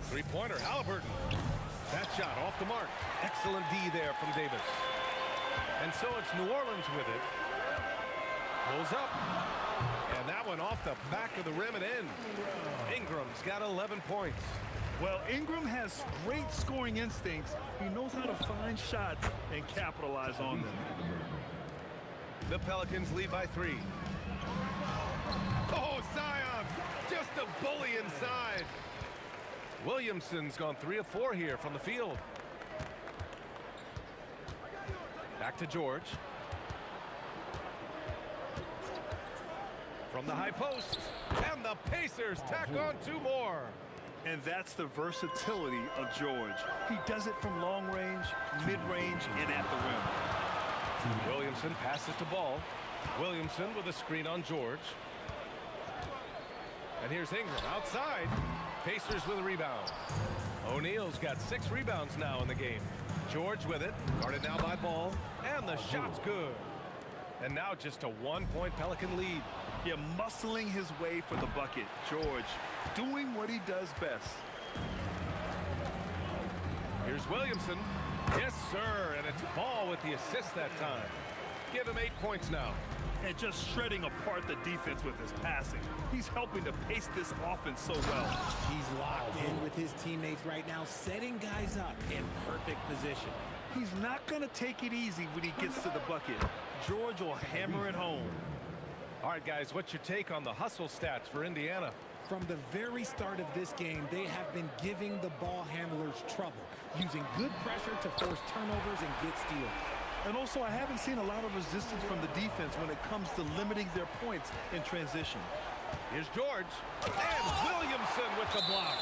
Three-pointer, Halliburton. That shot off the mark. Excellent D there from Davis. And so it's New Orleans with it. Pulls up. And that one off the back of the rim and in. Ingram's got 11 points. Well, Ingram has great scoring instincts. He knows how to find shots and capitalize on them. The Pelicans lead by 3. Oh, Zion! Just a bully inside. Williamson's gone 3 of 4 here from the field. Back to George. From the high post. And the Pacers tack on 2 more. And that's the versatility of George. He does it from long range, mid-range, and at the rim. Williamson passes to Ball. Williamson with a screen on George. And here's Ingram outside. Pacers with a rebound. O'Neal's got 6 rebounds now in the game. George with it. Guarded now by Ball. And the shot's good. And now just a 1-point Pelican lead. Yeah, muscling his way for the bucket. George doing what he does best. Here's Williamson. Yes, sir. And it's Ball with the assist that time. Give him 8 points now. And just shredding apart the defense with his passing. He's helping to pace this offense so well. He's locked in with his teammates right now, setting guys up in perfect position. He's not going to take it easy when he gets to the bucket. George will hammer it home. All right, guys, what's your take on the hustle stats for Indiana? From the very start of this game, they have been giving the ball handlers trouble, using good pressure to force turnovers and get steals. And also, I haven't seen a lot of resistance from the defense when it comes to limiting their points in transition. Here's George. And Williamson with the block.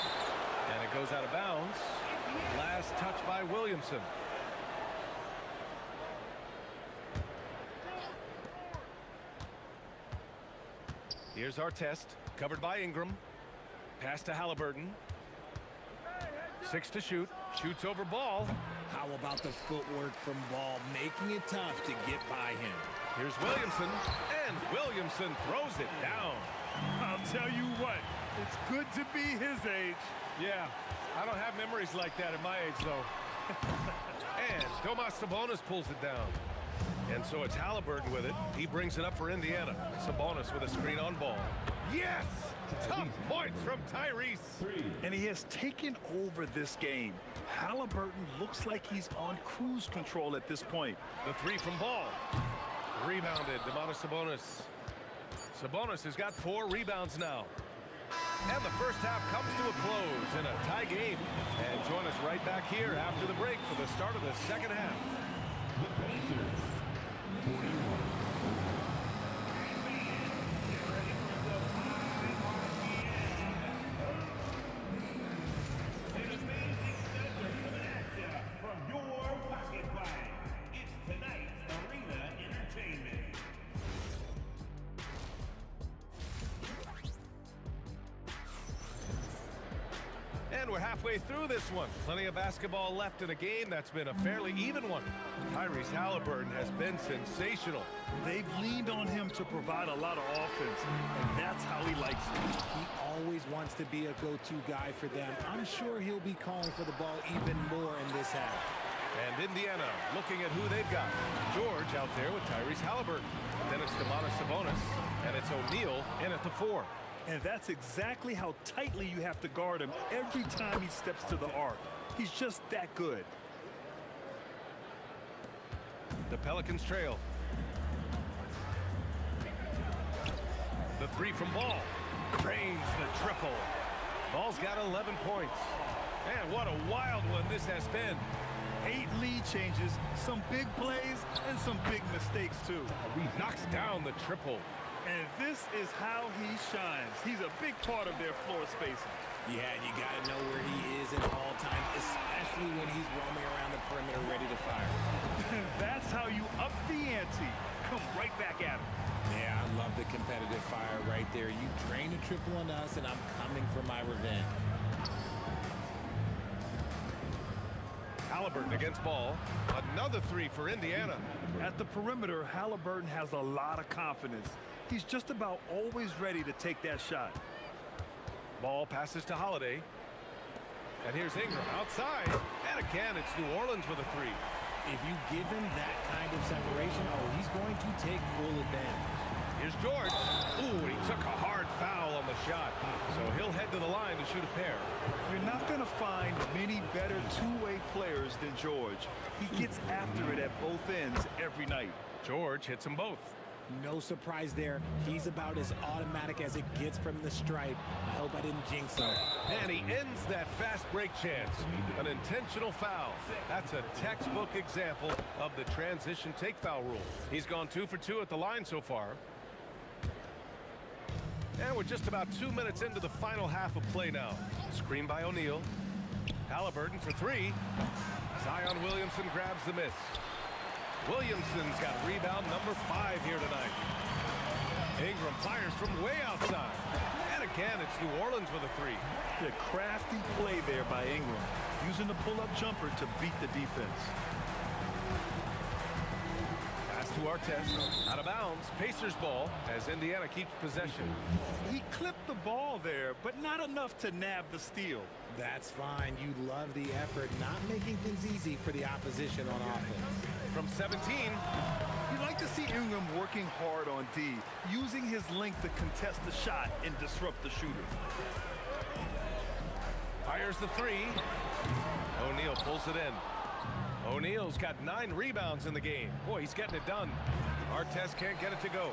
And it goes out of bounds. Last touch by Williamson. Here's our test. Covered by Ingram. Pass to Halliburton. 6 to shoot. Shoots over Ball. How about the footwork from Ball, making it tough to get by him? Here's Williamson. And Williamson throws it down. I'll tell you what, it's good to be his age. Yeah, I don't have memories like that at my age, though. And Domas Sabonis pulls it down. And so it's Halliburton with it. He brings it up for Indiana. Sabonis with a screen on Ball. Yes! Tough points from Tyrese. And he has taken over this game. Halliburton looks like he's on cruise control at this point. The three from Ball. Rebounded, Domantas Sabonis. Sabonis has got 4 rebounds now. And the first half comes to a close in a tie game. And join us right back here after the break for the start of the second half. The Pacers, 41. And we're halfway through this one. Plenty of basketball left in a game that's been a fairly even one. Tyrese Halliburton has been sensational. They've leaned on him to provide a lot of offense, and that's how he likes it. He always wants to be a go-to guy for them. I'm sure he'll be calling for the ball even more in this half. And Indiana looking at who they've got. George out there with Tyrese Halliburton. Then it's Domantas Sabonis, and it's O'Neal in at the 4. And that's exactly how tightly you have to guard him every time he steps to the arc. He's just that good. The Pelicans trail. The 3 from Ball. Drains the triple. Ball's got 11 points. And what a wild one this has been. 8 lead changes, some big plays, and some big mistakes, too. Knocks down the triple. And this is how he shines. He's a big part of their floor spacing. Yeah, you got to know where he is at all times, especially when he's roaming around the perimeter ready to fire. That's how you up the ante. Come right back at him. Yeah, I love the competitive fire right there. You drain a triple on us, and I'm coming for my revenge. Halliburton against Ball. Another 3 for Indiana. At the perimeter, Halliburton has a lot of confidence. He's just about always ready to take that shot. Ball passes to Holiday. And here's Ingram outside. And again, it's New Orleans with a 3. If you give him that kind of separation, he's going to take full advantage. Here's George. Ooh, he took a hard foul on the shot. So he'll head to the line to shoot a pair. You're not going to find many better two-way players than George. He gets after it at both ends every night. George hits them both. No surprise there. He's about as automatic as it gets from the stripe. I hope I didn't jinx him. And he ends that fast break chance. An intentional foul. That's a textbook example of the transition take foul rule. He's gone 2 for 2 at the line so far. And we're just about 2 minutes into the final half of play now. Screen by O'Neal. Halliburton for 3. Zion Williamson grabs the miss. Williamson's got rebound number 5 here tonight. Ingram fires from way outside. And again, it's New Orleans with a 3. The crafty play there by Ingram, using the pull-up jumper to beat the defense. Pass to Artest. Out of bounds. Pacers ball as Indiana keeps possession. He clipped the ball there, but not enough to nab the steal. That's fine. You love the effort, not making things easy for the opposition on offense. From 17. You'd like to see Ingram working hard on D, using his length to contest the shot and disrupt the shooter. Fires the 3. O'Neal pulls it in. O'Neal's got 9 rebounds in the game. Boy, he's getting it done. Artest can't get it to go.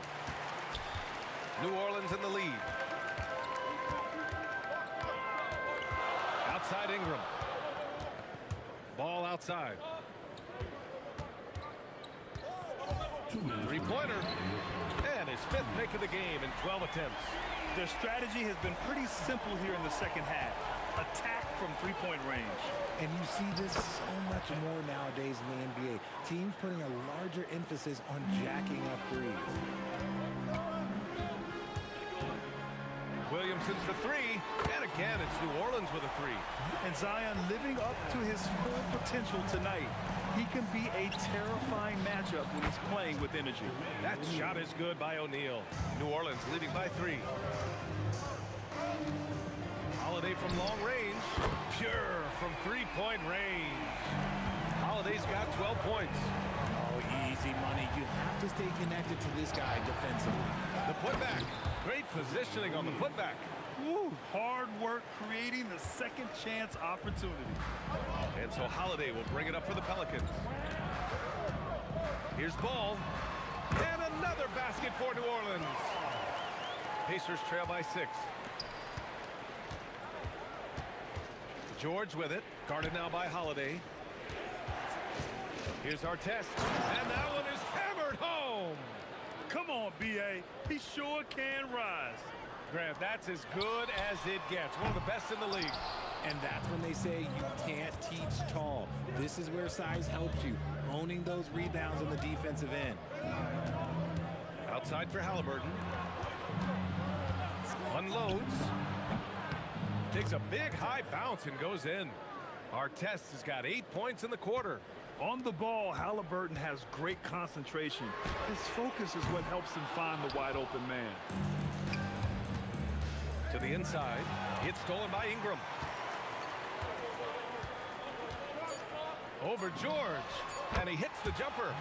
New Orleans in the lead. Outside Ingram. Ball outside. 3-pointer. And his 5th make of the game in 12 attempts. Their strategy has been pretty simple here in the second half. Attack from 3-point range. And you see this so much more nowadays in the NBA. Teams putting a larger emphasis on jacking up threes. Williamson for 3. And again, it's New Orleans with a 3. And Zion living up to his full potential tonight. He can be a terrifying matchup when he's playing with energy. That shot is good by O'Neal. New Orleans leading by 3. Holiday from long range. Pure from 3-point range. Holiday's got 12 points. Oh, easy money. You have to stay connected to this guy defensively. The putback. Great positioning on the putback. Woo, hard work creating the second chance opportunity. And so Holiday will bring it up for the Pelicans. Here's Ball. And another basket for New Orleans. Pacers trail by 6. George with it. Guarded now by Holiday. Here's Artest. And that one is hammered home. Come on, B.A. He sure can rise. Grant, that's as good as it gets. One of the best in the league. And that's when they say you can't teach tall. This is where size helps you. Owning those rebounds on the defensive end. Outside for Halliburton. Unloads. Takes a big high bounce and goes in. Artest has got 8 points in the quarter. On the ball, Halliburton has great concentration. His focus is what helps him find the wide open man. To the inside. It's stolen by Ingram. Over George. And he hits the jumper.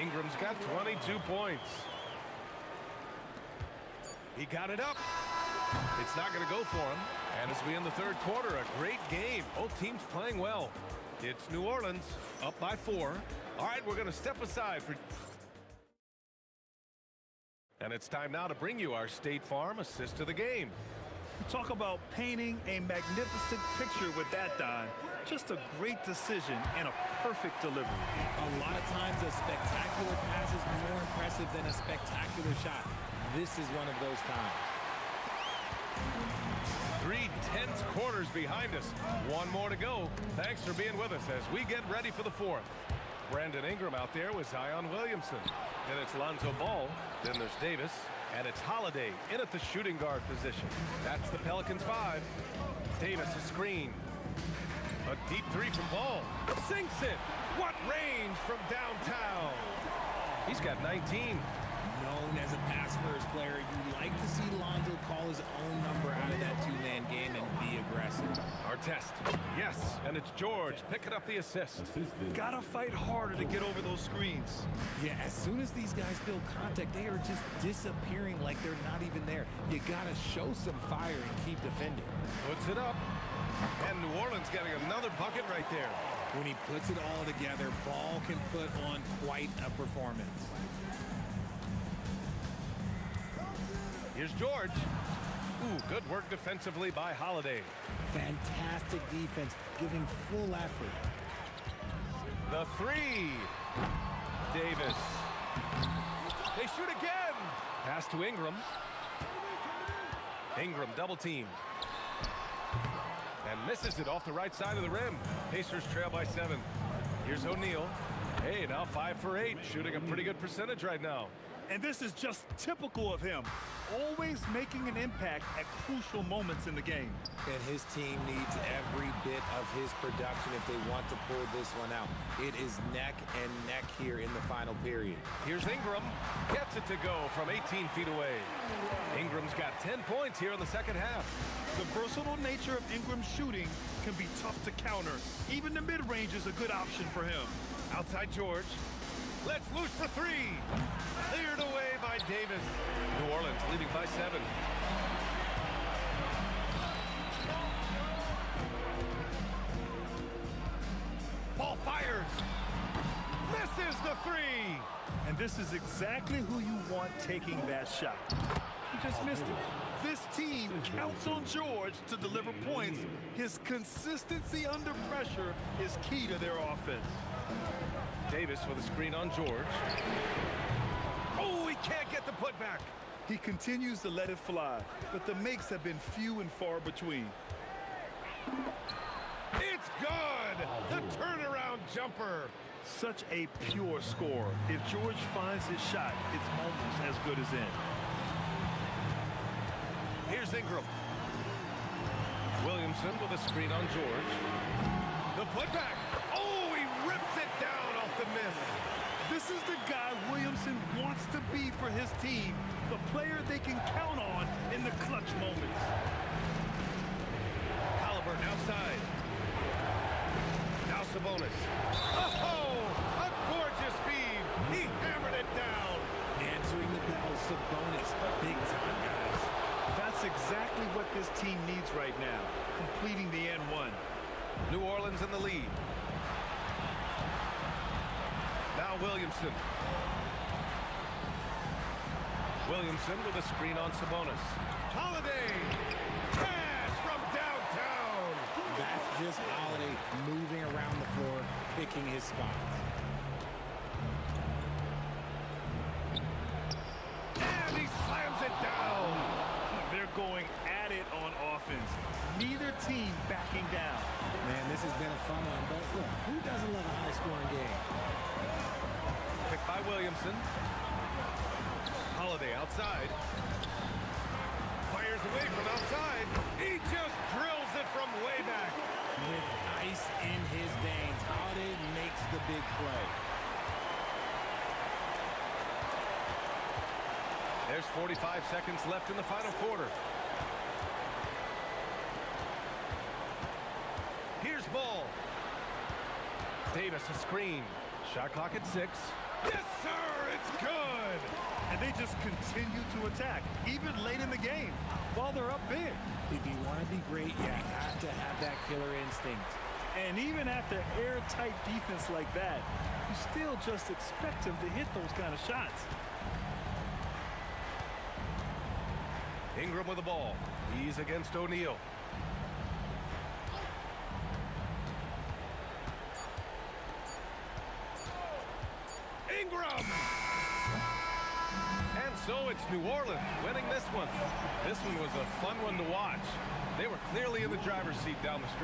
Ingram's got 22 points. He got it up. It's not going to go for him. And as we end the third quarter, a great game. Both teams playing well. It's New Orleans up by 4. All right, we're going to step aside for... And it's time now to bring you our State Farm assist of the game. Talk about painting a magnificent picture with that dime. Just a great decision and a perfect delivery. A lot of times a spectacular pass is more impressive than a spectacular shot. This is one of those times. 3 tense quarters behind us. One more to go. Thanks for being with us as we get ready for the fourth. Brandon Ingram out there with Zion Williamson. Then it's Lonzo Ball. Then there's Davis. And it's Holiday in at the shooting guard position. That's the Pelicans 5. Davis a screen. A deep 3 from Ball. Sinks it. What range from downtown. He's got 19. Known as a pass-first player, you like to see Lonzo call his own number out of that two-man game and be aggressive. Artest. Yes, and it's George picking up the assist. Gotta fight harder to get over those screens. Yeah, as soon as these guys feel contact, they are just disappearing like they're not even there. You gotta show some fire and keep defending. Puts it up. And New Orleans getting another bucket right there. When he puts it all together, Ball can put on quite a performance. Here's George. Ooh, good work defensively by Holiday. Fantastic defense, giving full effort. The 3. Davis. They shoot again. Pass to Ingram. Ingram double teamed. And misses it off the right side of the rim. Pacers trail by 7. Here's O'Neal. Hey, now 5 for 8. Shooting a pretty good percentage right now. And this is just typical of him. Always making an impact at crucial moments in the game. And his team needs every bit of his production if they want to pull this one out. It is neck and neck here in the final period. Here's Ingram. Gets it to go from 18 feet away. Ingram's got 10 points here in the second half. The versatile nature of Ingram's shooting can be tough to counter. Even the mid-range is a good option for him. Outside George. Let's loose for 3. Cleared away by Davis. New Orleans leading by 7. Ball fires. Misses the 3. And this is exactly who you want taking that shot. He just missed it. This team counts on George to deliver points. His consistency under pressure is key to their offense. Davis with a screen on George. Oh, he can't get the putback. He continues to let it fly, but the makes have been few and far between. It's good! The turnaround jumper. Such a pure score. If George finds his shot, it's almost as good as in. Here's Ingram. Williamson with a screen on George. The putback. Oh, he rips it down off the miss. This is the guy Williamson wants to be for his team, the player they can count on in the clutch moments. Halliburton outside. Now Sabonis. Oh, a gorgeous feed. Sabonis, big time, guys. That's exactly what this team needs right now, completing the N1. New Orleans in the lead. Now Williamson. Williamson with a screen on Sabonis. Holiday! Pass from downtown! That's just Holiday moving around the floor, picking his spots. And he slams it down! They're going at it on offense. Neither team backing down. Man, this has been a fun one, but look, who doesn't love a high-scoring game? Picked by Williamson. Holiday outside. Fires away from outside. He just drills it from way back. With ice in his veins, Holiday makes the big play. There's 45 seconds left in the final quarter. Here's Ball. Davis a screen. Shot clock at 6. Yes, sir! It's good! And they just continue to attack, even late in the game, while they're up big. If you want to be great, you have to have that killer instinct. And even after airtight defense like that, you still just expect him to hit those kind of shots. Ingram with the ball. He's against O'Neal. Ingram! And so it's New Orleans winning this one. This one was a fun one to watch. They were clearly in the driver's seat down the stretch.